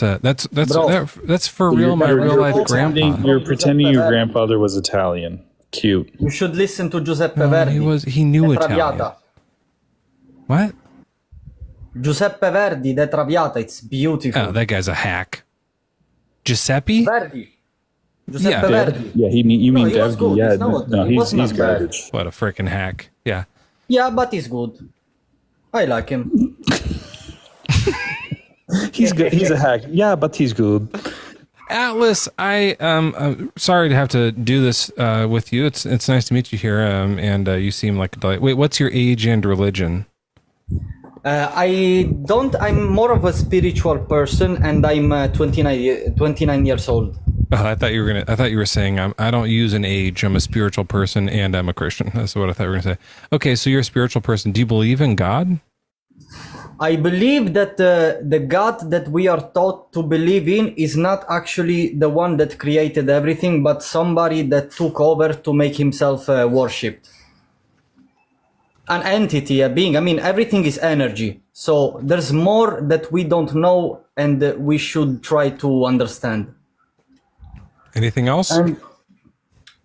for real. My real life grandpa. You're pretending your grandfather was Italian. Cute. You should listen to Giuseppe Verdi. He knew Italian. What? Giuseppe Verdi, De Traviata. It's beautiful. Oh, that guy's a hack. Giuseppe Verdi. Giuseppe Verdi. Yeah, you mean Verdi? Yeah, he's garbage. What a freaking hack. Yeah. Yeah, but he's good. I like him. He's good. He's a hack. Yeah, but he's good. Atlas, I'm sorry to have to do this with you. It's nice to meet you here, and you seem like a delight. Wait, what's your age and religion? I'm more of a spiritual person, and I'm 29 years old. Oh, I thought you were saying I don't use an age. I'm a spiritual person and I'm a Christian. That's what I thought you were going to say. Okay, so you're a spiritual person. Do you believe in God? I believe that the God that we are taught to believe in is not actually the one that created everything, but somebody that took over to make himself worshipped. An entity, a being. I mean, everything is energy. So there's more that we don't know and we should try to understand. Anything else?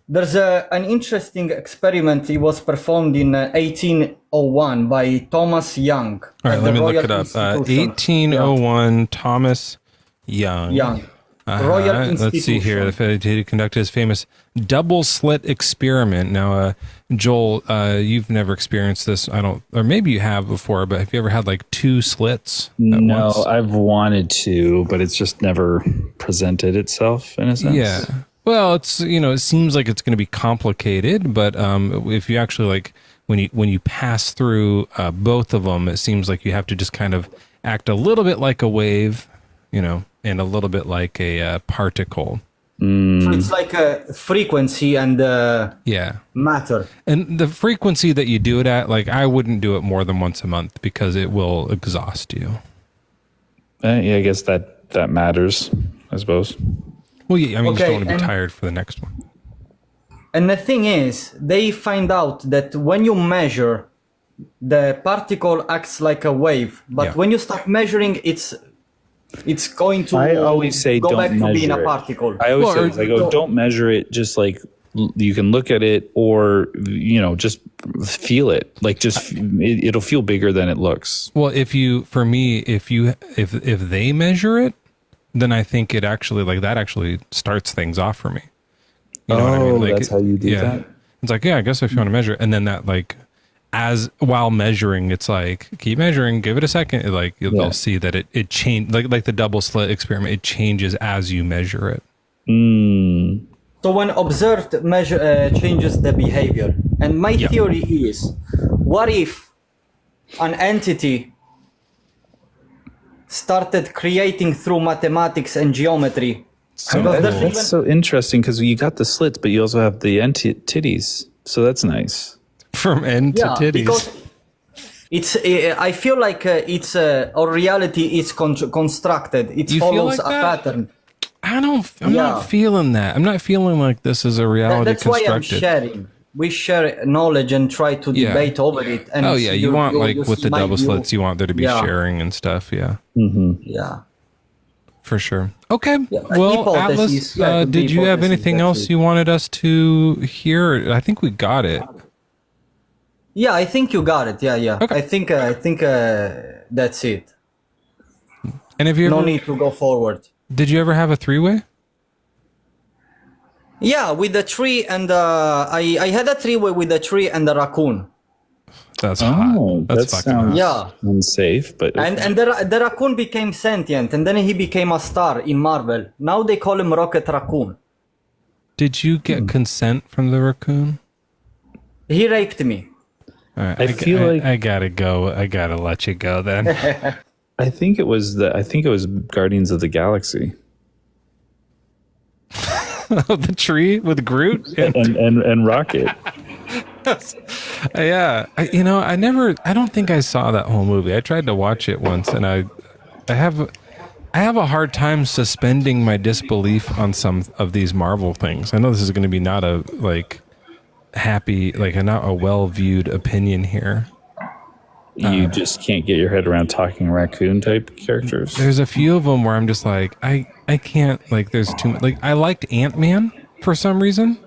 There's an interesting experiment. It was performed in 1801 by Thomas Young. All right, let me look it up. 1801, Thomas Young. Royal Institution. Let's see here. He conducted his famous double slit experiment. Now, Joel, you've never experienced this. Or maybe you have before, but have you ever had like two slits at once? I've wanted to, but it's just never presented itself in a sense. Yeah. Well, it seems like it's going to be complicated, but if you actually like when you pass through both of them, it seems like you have to just kind of act a little bit like a wave, and a little bit like a particle. So it's like a frequency and matter. And the frequency that you do it at, like I wouldn't do it more than once a month because it will exhaust you. Yeah, I guess that matters, I suppose. Well, yeah, I mean, you just don't want to be tired for the next one. And the thing is, they find out that when you measure, the particle acts like a wave. But when you start measuring, it's going to go back to being a particle. I always say, don't measure it. Just like you can look at it, or just feel it. Like it'll feel bigger than it looks. Well, if they measure it, then I think it actually starts things off for me. You know what I mean? Like, that's how you do that. It's like, I guess if you want to measure it, and then that while measuring, it's like keep measuring, give it a second. They'll see that it changed, like the double slit experiment. It changes as you measure it. So when observed, changes the behavior. And my theory is, what if an entity started creating through mathematics and geometry? That's so interesting because you got the slits, but you also have the titties. So that's nice. From end to titties. Because I feel like our reality is constructed. It follows a pattern. I'm not feeling that. I'm not feeling like this is a reality That's constructed. Why I'm sharing. We share knowledge and try to debate over it. And you want with the double slits, you want there to be sharing and stuff. Yeah. Mm-hmm. Yeah. For sure. Okay. Well, Atlas, did you have anything else you wanted us to hear? I think we got it. Yeah, I think you got it. Yeah. Okay. I think that's it. And have you no need to go forward. Did you ever have a three-way? Yeah, with the tree and I had a three-way with the tree and the raccoon. That's hot. That's fucking hot. Unsafe, but and the raccoon became sentient, and then he became a star in Marvel. Now they call him Rocket Raccoon. Did you get consent from the raccoon? He raped me. All right, I feel like I gotta go. I gotta let you go then. I think it was Guardians of the Galaxy. The tree with Groot and Rocket. Yeah, I don't think I saw that whole movie. I tried to watch it once, and I have a hard time suspending my disbelief on some of these Marvel things. I know this is going to be not a not a well viewed opinion here. You just can't get your head around talking raccoon type characters. There's a few of them where I'm just like, I can't, like, there's too much. Like, I liked Ant-Man for some reason.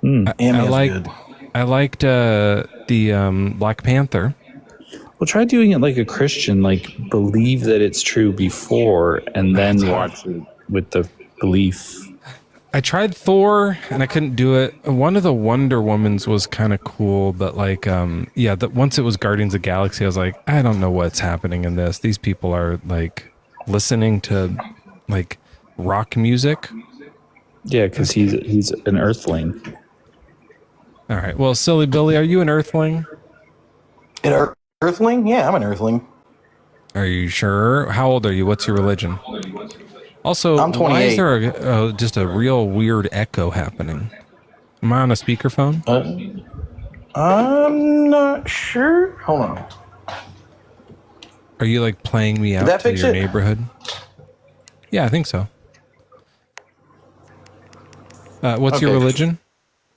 I liked the Black Panther. Well, try doing it like a Christian, like believe that it's true before and then watch it with the belief. I tried Thor and I couldn't do it. One of the Wonder Womans was kind of cool, but once it was Guardians of the Galaxy, I was like, I don't know what's happening in this. These people are like listening to like rock music. Yeah, because he's an Earthling. All right. Well, Silly Billy, are you an Earthling? An Earthling? Yeah, I'm an Earthling. Are you sure? How old are you? What's your religion? Also, I'm 28. Why is there just a real weird echo happening? Am I on a speakerphone? I'm not sure. Hold on. Are you like playing me out to your neighborhood? Yeah, I think so. What's your religion?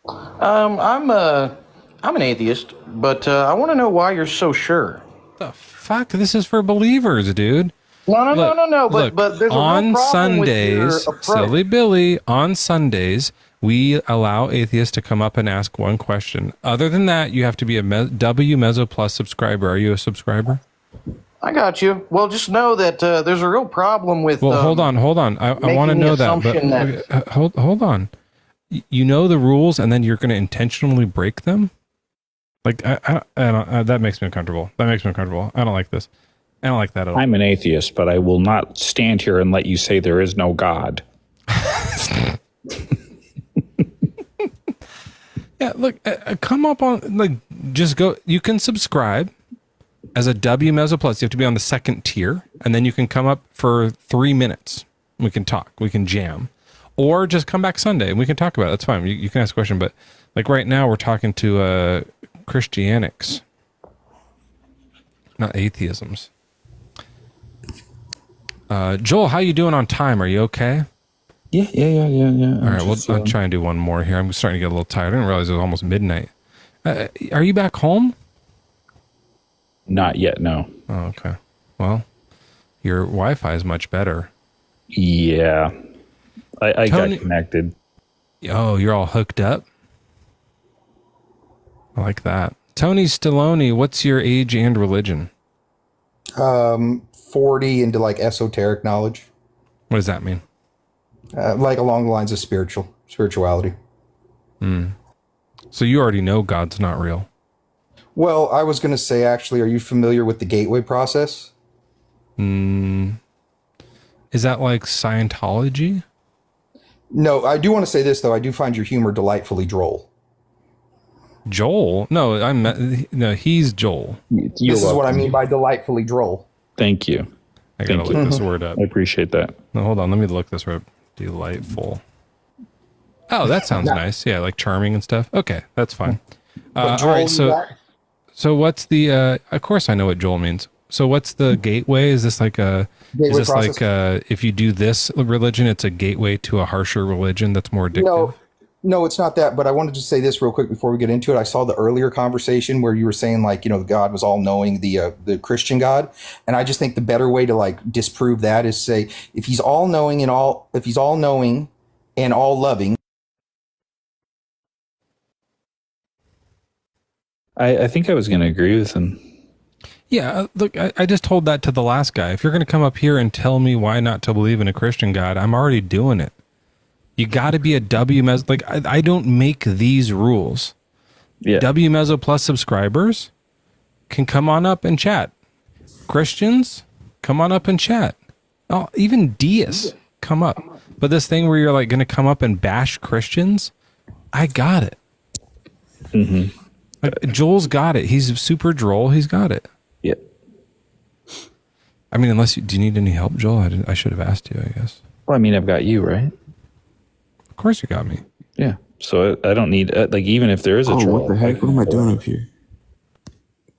I'm an atheist, but I want to know why you're so sure. The fuck? This is for believers, dude. No. But there's on a real problem Sundays, with your approach. Silly Billy, on Sundays, we allow atheists to come up and ask one question. Other than that, you have to be a W Mezzo Plus subscriber. Are you a subscriber? I got you. Well, just know that there's a real problem with. Well, hold on. I want to know that. But hold on. You know the rules, and then you're going to intentionally break them. Like I don't, that makes me uncomfortable. I don't like this. I don't like that at all. I'm an atheist, but I will not stand here and let you say there is no God. Yeah, look, come up on, just go. You can subscribe as a W Mezzo Plus. You have to be on the second tier, and then you can come up for 3 minutes. We can talk. We can jam. Or just come back Sunday, and we can talk about it. That's fine. You can ask a question, but like right now, we're talking to Christianics, not atheisms. Joel, how you doing on time? Are you okay? Yeah. All right, I'll try and do one more here. I'm starting to get a little tired. I didn't realize it was almost midnight. Are you back home? Not yet, no. Oh, okay. Well, your Wi-Fi is much better. Yeah. I got connected. Oh, you're all hooked up? I like that. Tony Stallone, what's your age and religion? 40 into like esoteric knowledge. What does that mean? Like along the lines of spirituality. So you already know God's not real. Well, I was going to say, actually, are you familiar with the gateway process? Is that like Scientology? No, I do want to say this, though. I do find your humor delightfully droll. Joel? No, he's Joel. This is what I mean by delightfully droll. Thank you. I gotta look this word up. I appreciate that. No, hold on. Let me look this word. Delightful. Oh, that sounds nice. Yeah, like charming and stuff. Okay, that's fine. All right, so what's the? Of course, I know what Joel means. So what's the gateway? Is this like a? Gateway is this process? like if you do this religion, it's a gateway to a harsher religion that's more addictive? No, it's not that. But I wanted to say this real quick before we get into it. I saw the earlier conversation where you were saying God was all knowing, the Christian God, and I just think the better way to like disprove that is say if he's all knowing and all loving. I think I was going to agree with him. Yeah, look, I just told that to the last guy. If you're going to come up here and tell me why not to believe in a Christian God, I'm already doing it. You got to be a W Mezzo. Like, I don't make these rules. Yeah. W Mezzo Plus subscribers can come on up and chat. Christians, come on up and chat. Oh, even deists, come up. But this thing where you're like going to come up and bash Christians, I got it. Mm-hmm. Joel's got it. He's super Joel. He's got it. Yeah. I mean, do you need any help, Joel? I should have asked you, I guess. Well, I mean, I've got you, right? Of course you got me. Yeah. So I don't need, even if there is a troll. What the heck? What am I doing up here?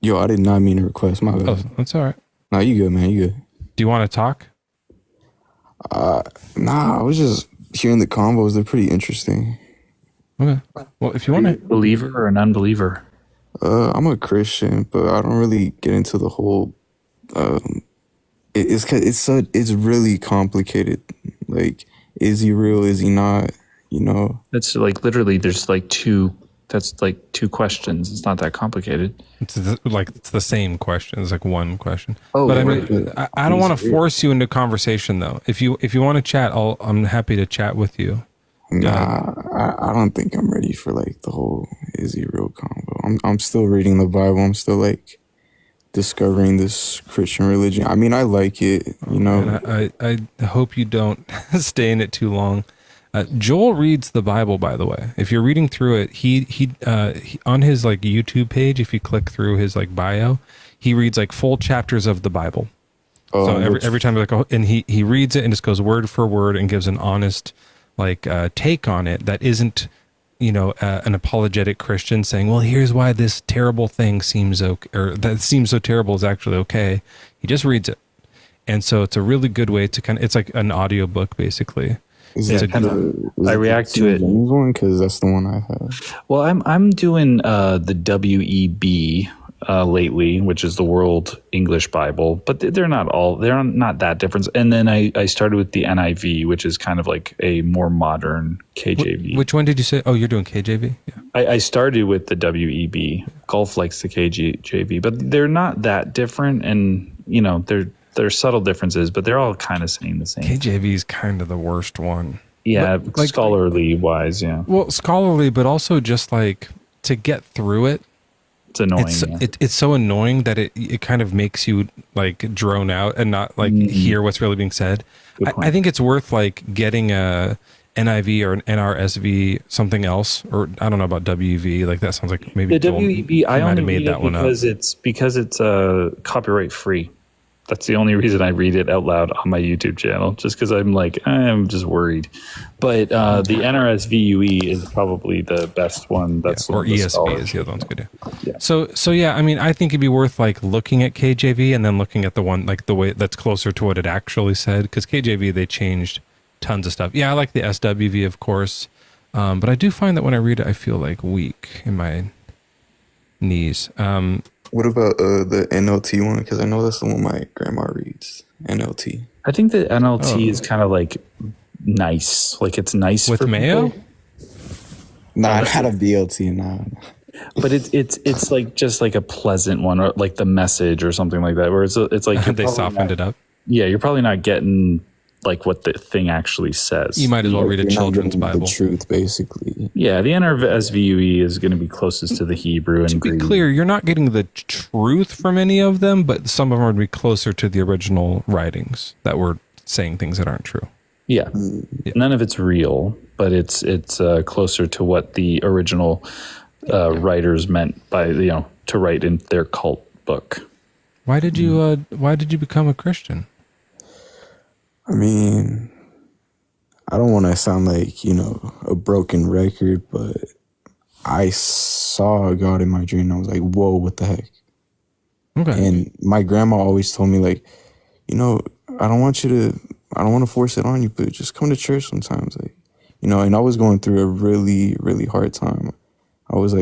Yo, I did not mean to request. My bad. Oh, that's all right. No, you good, man. You good. Do you want to talk? Nah, I was just hearing the combos. They're pretty interesting. Okay. Well, if you want to... Believer or an unbeliever? I'm a Christian, but I don't really get into the whole... It's really complicated. Like, is he real? Is he not? You know? That's like literally there's like two questions. It's not that complicated. It's the same question. It's like one question. Oh, but right. I don't want to force you into conversation though. If you want to chat, I'm happy to chat with you. Nah, I don't think I'm ready for like the whole is he real combo. I'm still reading the Bible. I'm still like discovering this Christian religion. I mean, I like it, you know. And I hope you don't stay in it too long. Joel reads the Bible, by the way. If you're reading through it, he on his like YouTube page, if you click through his like bio, he reads like full chapters of the Bible. So every time and he reads it and just goes word for word and gives an honest like take on it that isn't, you know, an apologetic Christian saying, well, here's why this terrible thing seems okay, or that seems so terrible is actually okay. He just reads it. And so it's a really good way to it's like an audio book basically. I react to it because that's the one I have. Well, I'm doing the WEB lately, which is the World English Bible, but they're not that different. And then I started with the NIV, which is kind of like a more modern KJV. Which one did you say? Oh, you're doing KJV? Yeah. I started with the WEB. Golf likes the KJV, but they're not that different, and you know there's subtle differences, but they're all kind of saying the same. KJV is kind of the worst one. Yeah, like scholarly wise, yeah. Well, scholarly, but also just like to get through it. It's annoying. It's so annoying that it kind of makes you like drone out and not like hear what's really being said. I think it's worth like getting a NIV or an NRSV, something else, or I don't know about WV. Like that sounds like maybe the WEB. I only made read that it one up because it's copyright free. That's the only reason I read it out loud on my YouTube channel, just because I'm just worried. But the NRSVUE is probably the best one. That's or ESV is the other one's good. Yeah. So yeah, I mean, I think it'd be worth like looking at KJV and then looking at the one like the way that's closer to what it actually said, because KJV they changed tons of stuff. Yeah, I like the SWV, of course, but I do find that when I read it, I feel like weak in my knees. What about the NLT one? Because I know that's the one my grandma reads. NLT. I think the NLT is kind of like nice. Like it's nice with for mayo. People. Nah, not a BLT. Nah. But it's like just like a pleasant one, or like the Message or something like that, where it's like they softened it up. Yeah, you're probably not getting like what the thing actually says. You might as well read a children's Bible. The truth, basically. Yeah, the NRSVUE is going to be closest to the Hebrew and Greek. To be clear, you're not getting the truth from any of them, but some of them are going to be closer to the original writings that were saying things that aren't true. Yeah, none of it's real, but it's closer to what the original writers meant by to write in their cult book. Why did you become a Christian? I mean, I don't want to sound like, a broken record, but I saw God in my dream and I was like, whoa, what the heck? Okay. And my grandma always told me like, I don't want to force it on you, but just come to church sometimes. Like, and I was going through a really, really hard time. I was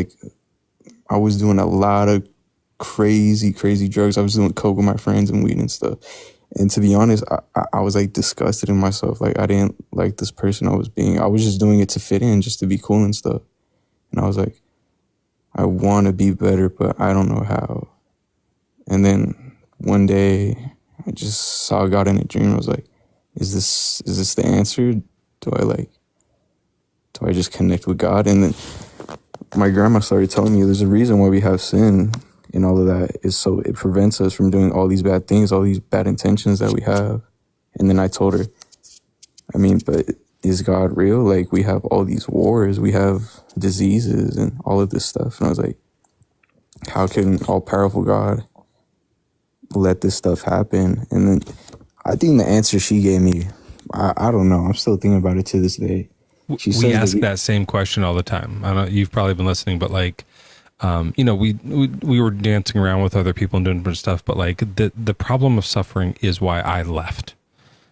doing a lot of crazy drugs. I was doing coke with my friends and weed and stuff. And to be honest, I was like disgusted in myself. Like I didn't like this person I was being. I was just doing it to fit in, just to be cool and stuff. And I was like, I want to be better, but I don't know how. And then one day I just saw God in a dream. I was like, is this the answer? Do I just connect with God? And then my grandma started telling me there's a reason why we have sin. And all of that is so it prevents us from doing all these bad things, all these bad intentions that we have. And then I told her, I mean, but is God real? Like we have all these wars, we have diseases and all of this stuff. And I was like, how can all-powerful God let this stuff happen? And then I think the answer she gave me, I don't know. I'm still thinking about it to this day. She We says ask that same question all the time. I don't know, you've probably been listening, but like, we were dancing around with other people and doing different stuff, but like the problem of suffering is why I left.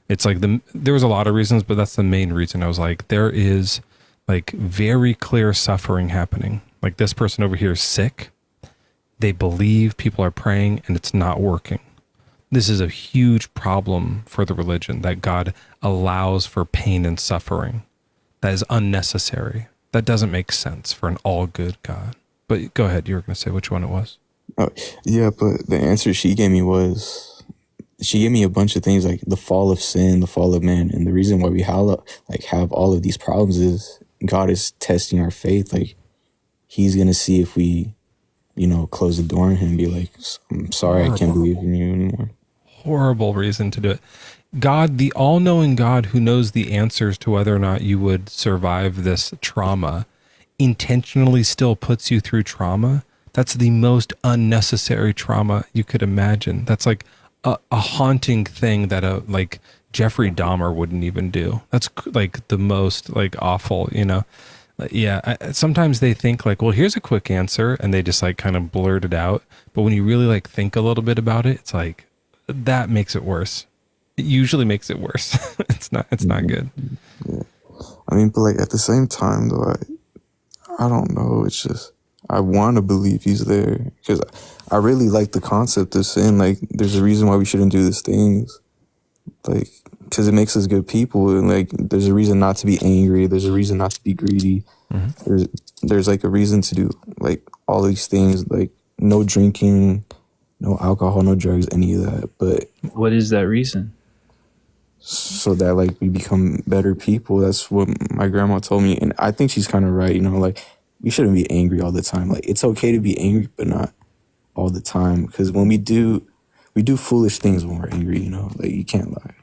It's like there was a lot of reasons, but that's the main reason. I was like, there is like very clear suffering happening. Like this person over here is sick. They believe people are praying and it's not working. This is a huge problem for the religion, that God allows for pain and suffering. That is unnecessary. That doesn't make sense for an all good God. But go ahead. You were going to say which one it was. Yeah, but the answer she gave me was, she gave me a bunch of things like the fall of sin, the fall of man. And the reason why we have all of these problems is God is testing our faith. Like he's going to see if we, close the door on him and be like, I'm sorry, I can't believe in you anymore. Horrible reason to do it. God, the all-knowing God who knows the answers to whether or not you would survive this trauma, intentionally still puts you through trauma. That's the most unnecessary trauma you could imagine. That's like a haunting thing that like Jeffrey Dahmer wouldn't even do. That's like the most like awful, Yeah, sometimes they think like, well, here's a quick answer, and they just like kind of blurt it out. But when you really like think a little bit about it, it's like that makes it worse. It usually makes it worse. It's not good. Yeah. I mean, but like at the same time though, I don't know. It's just, I want to believe he's there because I really like the concept of sin. Like there's a reason why we shouldn't do these things. Like, because it makes us good people. And like, there's a reason not to be angry. There's a reason not to be greedy. Mm-hmm. There's like a reason to do like all these things, like no drinking, no alcohol, no drugs, any of that. But what is that reason? So that like we become better people. That's what my grandma told me. And I think she's kind of right. Like we shouldn't be angry all the time. Like it's okay to be angry, but not all the time. Because when we do foolish things when we're angry, like you can't lie.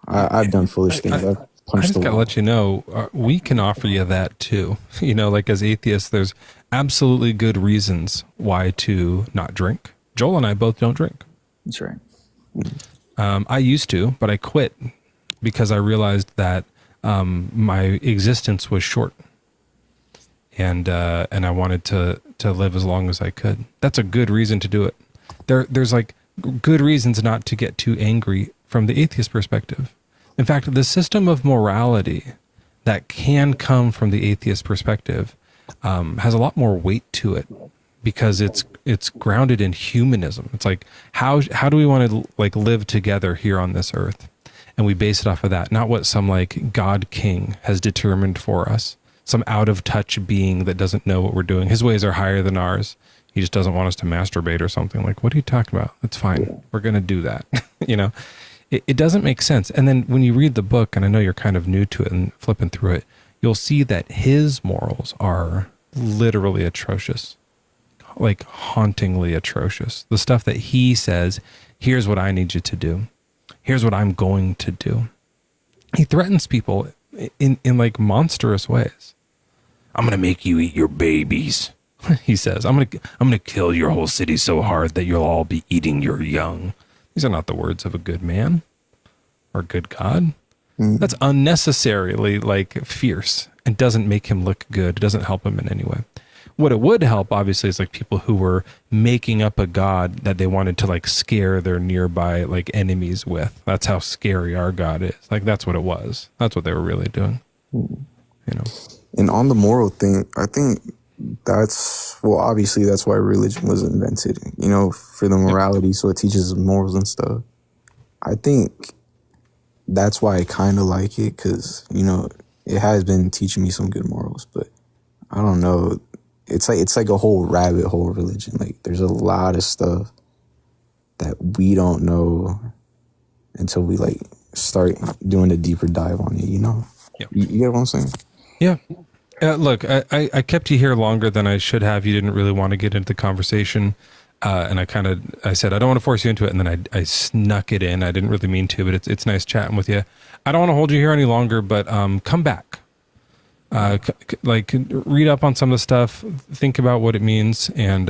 I've done foolish things. I've punched I just the gotta wall. let you know, we can offer you that too. Like as atheists, there's absolutely good reasons why to not drink. Joel and I both don't drink. That's right. I used to, but I quit because I realized that my existence was short, and I wanted to live as long as I could. That's a good reason to do it. There's like good reasons not to get too angry from the atheist perspective. In fact, the system of morality that can come from the atheist perspective has a lot more weight to it because it's grounded in humanism. It's like how do we want to like live together here on this earth? And we base it off of that, not what some like God king has determined for us, some out of touch being that doesn't know what we're doing. His ways are higher than ours. He just doesn't want us to masturbate or something. Like, what are you talking about? That's fine. We're going to do that. It doesn't make sense. And then when you read the book, and I know you're kind of new to it and flipping through it, you'll see that his morals are literally atrocious, like hauntingly atrocious. The stuff that he says, here's what I need you to do. Here's what I'm going to do. He threatens people in like monstrous ways. I'm going to make you eat your babies. He says, I'm going to kill your whole city so hard that you'll all be eating your young. These are not the words of a good man or good God. That's unnecessarily like fierce and doesn't make him look good. It doesn't help him in any way. What it would help, obviously, is like people who were making up a God that they wanted to like scare their nearby like enemies with. That's how scary our God is. Like that's what it was. That's what they were really doing. And on the moral thing, I think obviously that's why religion was invented, for the morality. So it teaches morals and stuff. I think that's why I kind of like it because, it has been teaching me some good morals, but I don't know. It's like a whole rabbit hole religion. Like there's a lot of stuff that we don't know until we like start doing a deeper dive on it, Yep. You get what I'm saying? Yeah. Look, I kept you here longer than I should have. You didn't really want to get into the conversation. And I said, I don't want to force you into it. And then I snuck it in. I didn't really mean to, but it's nice chatting with you. I don't want to hold you here any longer, but come back. Like read up on some of the stuff, think about what it means, and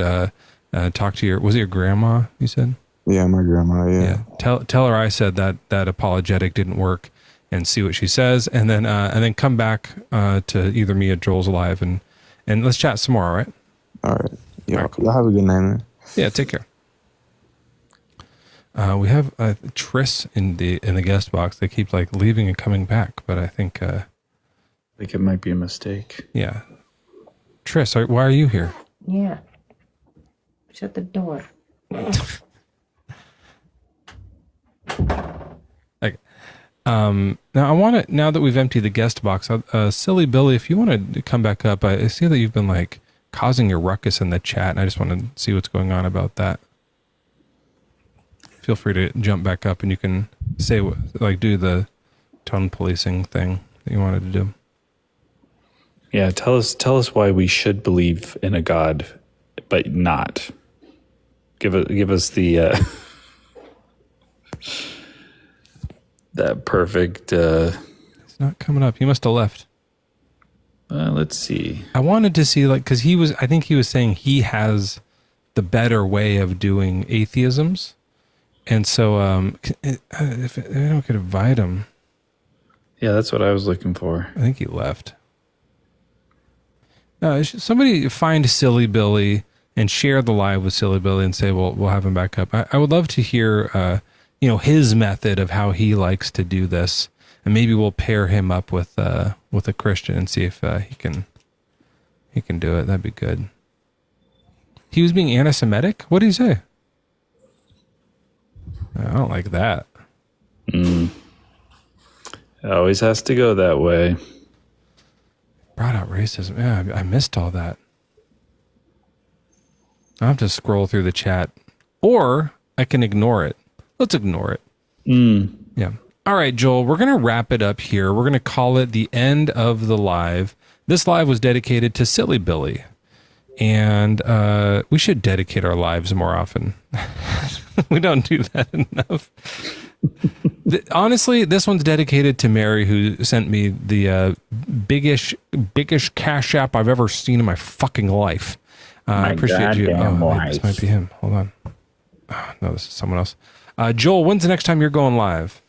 talk to was it your grandma, you said? Yeah, my grandma, yeah. Tell her I said that apologetic didn't work, and see what she says, and then come back to either me or Joel's live, and let's chat some more, all right? All right. Yeah, y'all have a good night, man. Yeah, take care. We have Tris in the guest box. They keep like leaving and coming back, but I think it might be a mistake. Yeah. Tris, why are you here? Yeah. Shut the door. Okay. Now that we've emptied the guest box, Silly Billy, if you want to come back up, I see that you've been like causing a ruckus in the chat, and I just want to see what's going on about that. Feel free to jump back up, and you can say do the tone policing thing that you wanted to do. Yeah, tell us why we should believe in a God, but not. Give us the that perfect. It's not coming up. He must have left. Let's see. I wanted to see because I think he was saying he has the better way of doing atheisms, and so if I don't could invite him. Yeah, that's what I was looking for. I think he left. Somebody find Silly Billy and share the live with Silly Billy and say, we'll have him back up. I would love to hear, his method of how he likes to do this, and maybe we'll pair him up with a Christian and see if he can do it. That'd be good. He was being anti-Semitic? What did he say? I don't like that. It always has to go that way. Brought out racism. Yeah, I missed all that. I'll have to scroll through the chat. Or I can ignore it. Let's ignore it. Yeah. All right, Joel, we're going to wrap it up here. We're going to call it the end of the live. This live was dedicated to Silly Billy. And we should dedicate our lives more often. We don't do that enough. Honestly, this one's dedicated to Mary, who sent me the biggest cash app I've ever seen in my fucking life. I appreciate you. This might be him. Hold on. Oh, no, this is someone else. Joel, when's the next time you're going live?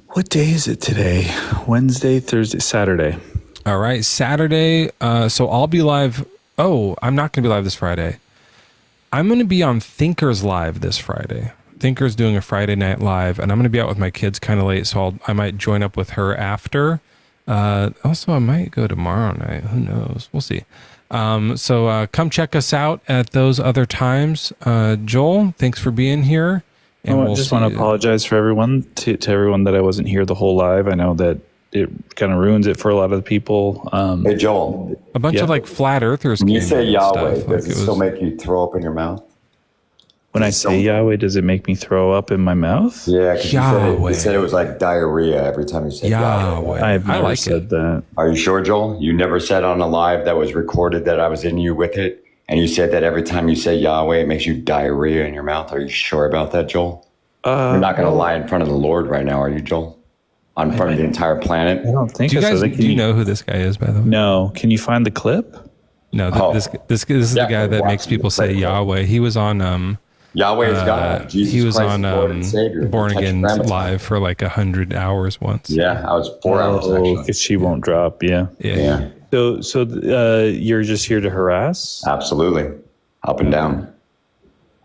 What day is it today? Wednesday, Thursday, Saturday. All right, Saturday. So I'll be live. Oh, I'm not going to be live this Friday. I'm going to be on Thinkers Live this Friday. Thinker's doing a Friday night live, and I'm going to be out with my kids kind of late, so I might join up with her after. Also, I might go tomorrow night. Who knows? We'll see. So come check us out at those other times. Joel, thanks for being here. And I just want to apologize for everyone, to everyone that I wasn't here the whole live. I know that it kind of ruins it for a lot of the people. Hey, Joel. A bunch of flat earthers. When you say Yahweh, does it still make you throw up in your mouth? When I say Yahweh, does it make me throw up in my mouth? Yeah, because you said it was like diarrhea every time you said Yahweh. I've never said that. Are you sure, Joel? You never said on a live that was recorded that I was in you with it, and you said that every time you say Yahweh, it makes you diarrhea in your mouth. Are you sure about that, Joel? You're not going to lie in front of the Lord right now, are you, Joel? In front of the entire planet? I don't think so. Do you know who this guy is, by the way? No. Can you find the clip? No, this is the guy that makes people say Yahweh. He was on Yahweh is God. Jesus he was Christ on Lord and Savior. Born Again live for like 100 hours once. Yeah, I was 4 hours actually. Because she won't drop. Yeah. So you're just here to harass? Absolutely. Up and down.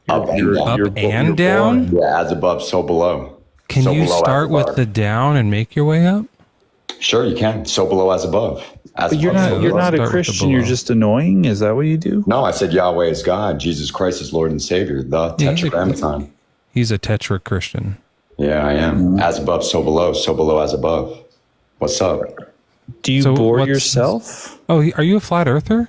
Up and down? Yeah, as above, so below. Can you start with the down and make your way up? Sure, you can. So below, as above. But you're not a Christian. You're just annoying. Is that what you do? No, I said Yahweh is God. Jesus Christ is Lord and Savior. The Tetragrammaton. He's a Tetra Christian. Yeah, I am. As above, so below, as above. What's up? Do you bore yourself? Oh, are you a flat earther?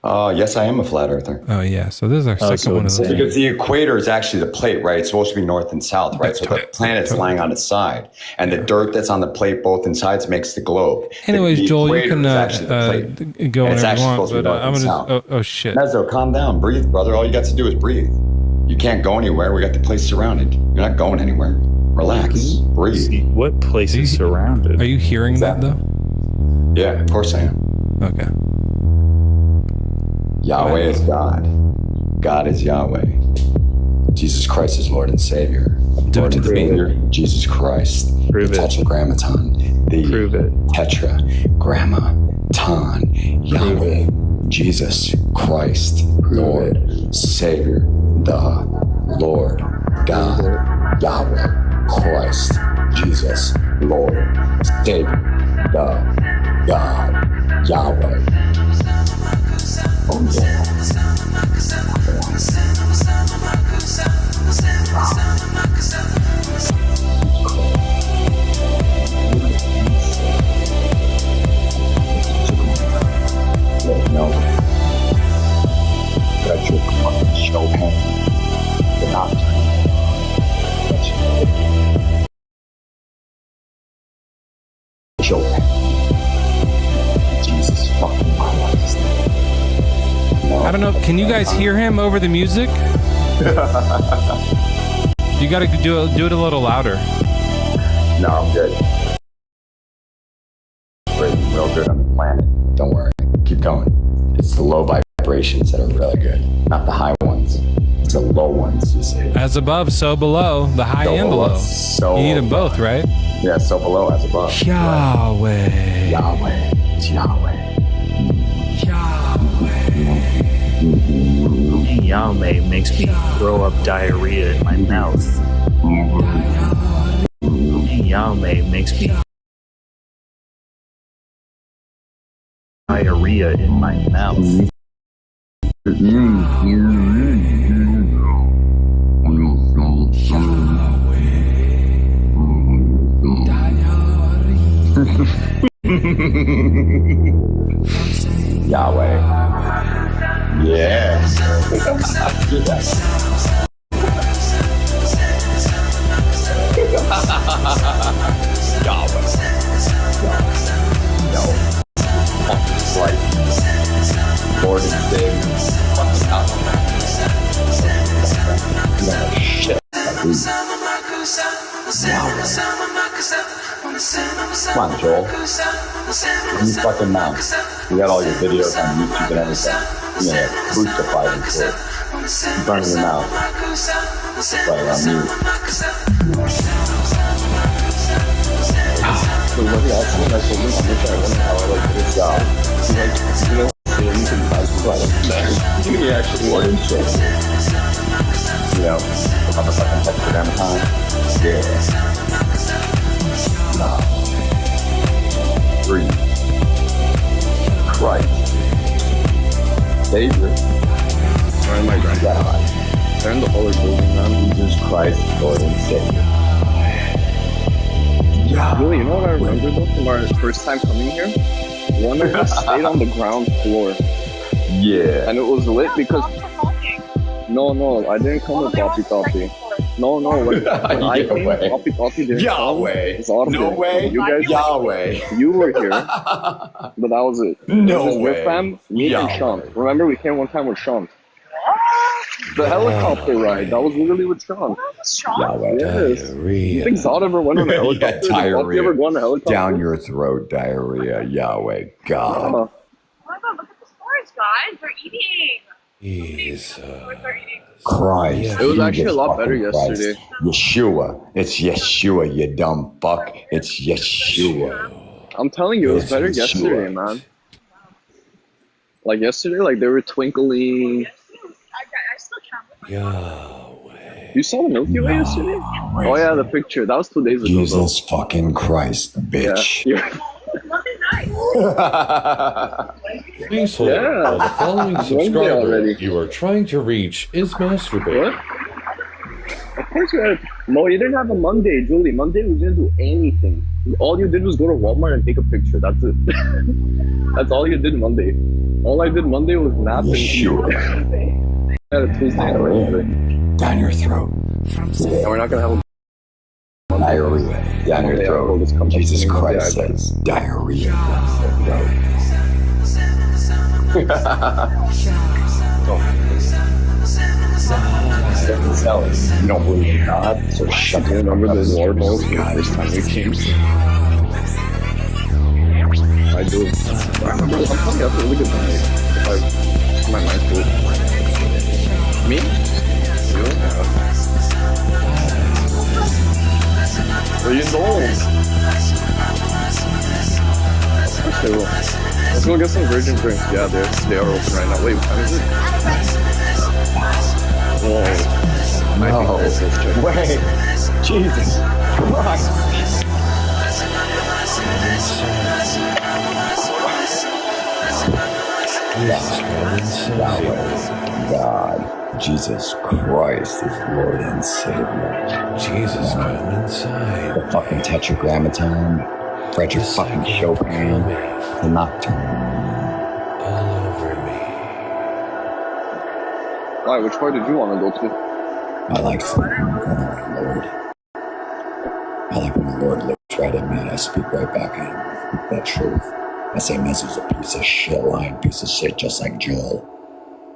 Yes, I am a flat earther. Oh, yeah. So this is our second one of those. Because the equator is actually the plate, right? It's supposed to be north and south, right? So the planet's lying on its side. And the dirt that's on the plate, both in sides, makes the globe. Anyways, Joel, you can go and it's whenever actually you want. supposed to be north and south. Oh, shit. Mezzo, calm down. Breathe, brother. All you got to do is breathe. You can't go anywhere. We got the place surrounded. You're not going anywhere. Relax. Breathe. What place is surrounded? Are you hearing that, though? Yeah, of course I am. Okay. Yahweh is God. God is Yahweh. Jesus Christ is Lord and Savior. Do Lord it to and the beat. Savior, Jesus Christ. Prove the it. Tetragrammaton. The Prove it. Tetragrammaton. Yahweh. Jesus Christ. Lord. Savior. The Lord. God. Yahweh. Christ. Jesus. Lord. Savior. The God. Yahweh. Oh yeah. No. Got your fucking show hand. But not. Show hand. Jesus fucking Christ. No. I don't know. Can you guys hear him over the music? You got to do it a little louder. No, I'm good. We're real good on the planet. Don't worry. Keep going. It's the low vibrations that are really good, not the high ones. It's the low ones, you see. As above, so below. The high and below. So you need them both, right? Yeah, so below as above. Yahweh. Right. Yahweh. It's Yahweh. Yahweh makes me throw up diarrhea in my mouth. Yahweh makes me diarrhea in my mouth. Yahweh. Yes. Yahweh. No. Right. Lord and Savior. Shit. Come on, Joel. In your fucking mouth. You got all your videos on YouTube and everything. You're gonna get crucified and shit. Burn in your mouth. That's why you're on mute. So what did I say? I told him, I'm gonna try to wonder how I like this job. He's like, you know, you can buy you can actually more than shit. You know, about the fucking Tetragrammaton. Yeah. No. 3. Christ. Savior. Where am I going? God. Turn the whole building down. Jesus Christ, Lord and Savior. Yeah. Really, you know what I remember though from our first time coming here? One of us stayed on the ground floor. Yeah. And it was lit because... No, I didn't come with Toppy. No, when I came, Toppy didn't Yahweh. come. No way. You guys, Yahweh. You were here, but that was it. No it was way. Your fam, me and Sean. Remember, we came one time with Sean. The helicopter ride. That was literally with Sean. Yahweh. Yes. Diarrhea. You think Zod ever went on a helicopter? Did Diarrhea. ever go on a helicopter? Down your throat, diarrhea. Yahweh. God. Oh my god, look at the stores, guys. They're eating. Jesus. They're eating. Christ. It was actually Jesus a lot better fucking Christ. yesterday. Yeshua. It's Yeshua, you dumb fuck. It's Yeshua. I'm telling you, it was It's better Yeshua. yesterday, man. Like yesterday, like they were twinkling. I still can't. You saw the Milky Way yesterday? Oh yeah, the picture. That was 2 days ago. Jesus fucking Christ, bitch. Yeah. Please hold. Yeah. The following Wednesday subscriber already. you are trying to reach is masturbating. What? Of course you had. No, you didn't have a Monday, Julie. Monday we didn't do anything. All you did was go to Walmart and take a picture. That's it. That's all you did Monday. All I did Monday was nap and eat. Yeah, Tuesday and Wednesday. Down your throat. And we're not gonna have a Diarrhea. Down your throat. Jesus Christ says diarrhea. You don't believe in God, so shut the fuck up. Remember the war balls the first time we came? I do. I remember, I'm telling you, that's a really good night. If my mind's good. Me? What are you doing? Of course they will. Let's go get some virgin drinks. Yeah, they are open right now. Wait, what time is it? Whoa. No. Wait. Jesus Christ. Yahweh, God, Jesus Christ is Lord and Savior. Jesus, come inside. The fucking Tetragrammaton, Frederick fucking Chopin, the Nocturne. All over me. Why? Which part did you want to go to? I like sleeping in front of my Lord. I like when the Lord looks right at me and I speak right back at him. That truth. I say Mezzo's a piece of shit, lying piece of shit, just like Joel.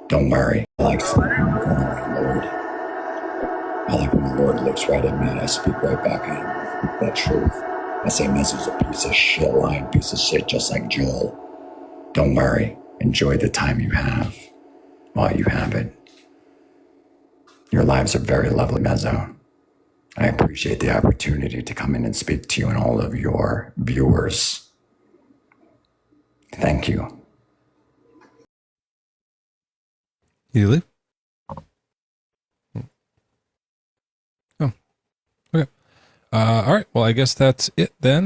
Don't worry. I like sleeping in front of my Lord. I like when the Lord looks right at me and I speak right back at him. That truth. I say Mezzo's a piece of shit, lying piece of shit, just like Joel. Don't worry. Enjoy the time you have while you have it. Your lives are very lovely, Mezzo. I appreciate the opportunity to come in and speak to you and all of your viewers. Thank you. You leave? Oh, okay. All right. Well, I guess that's it then.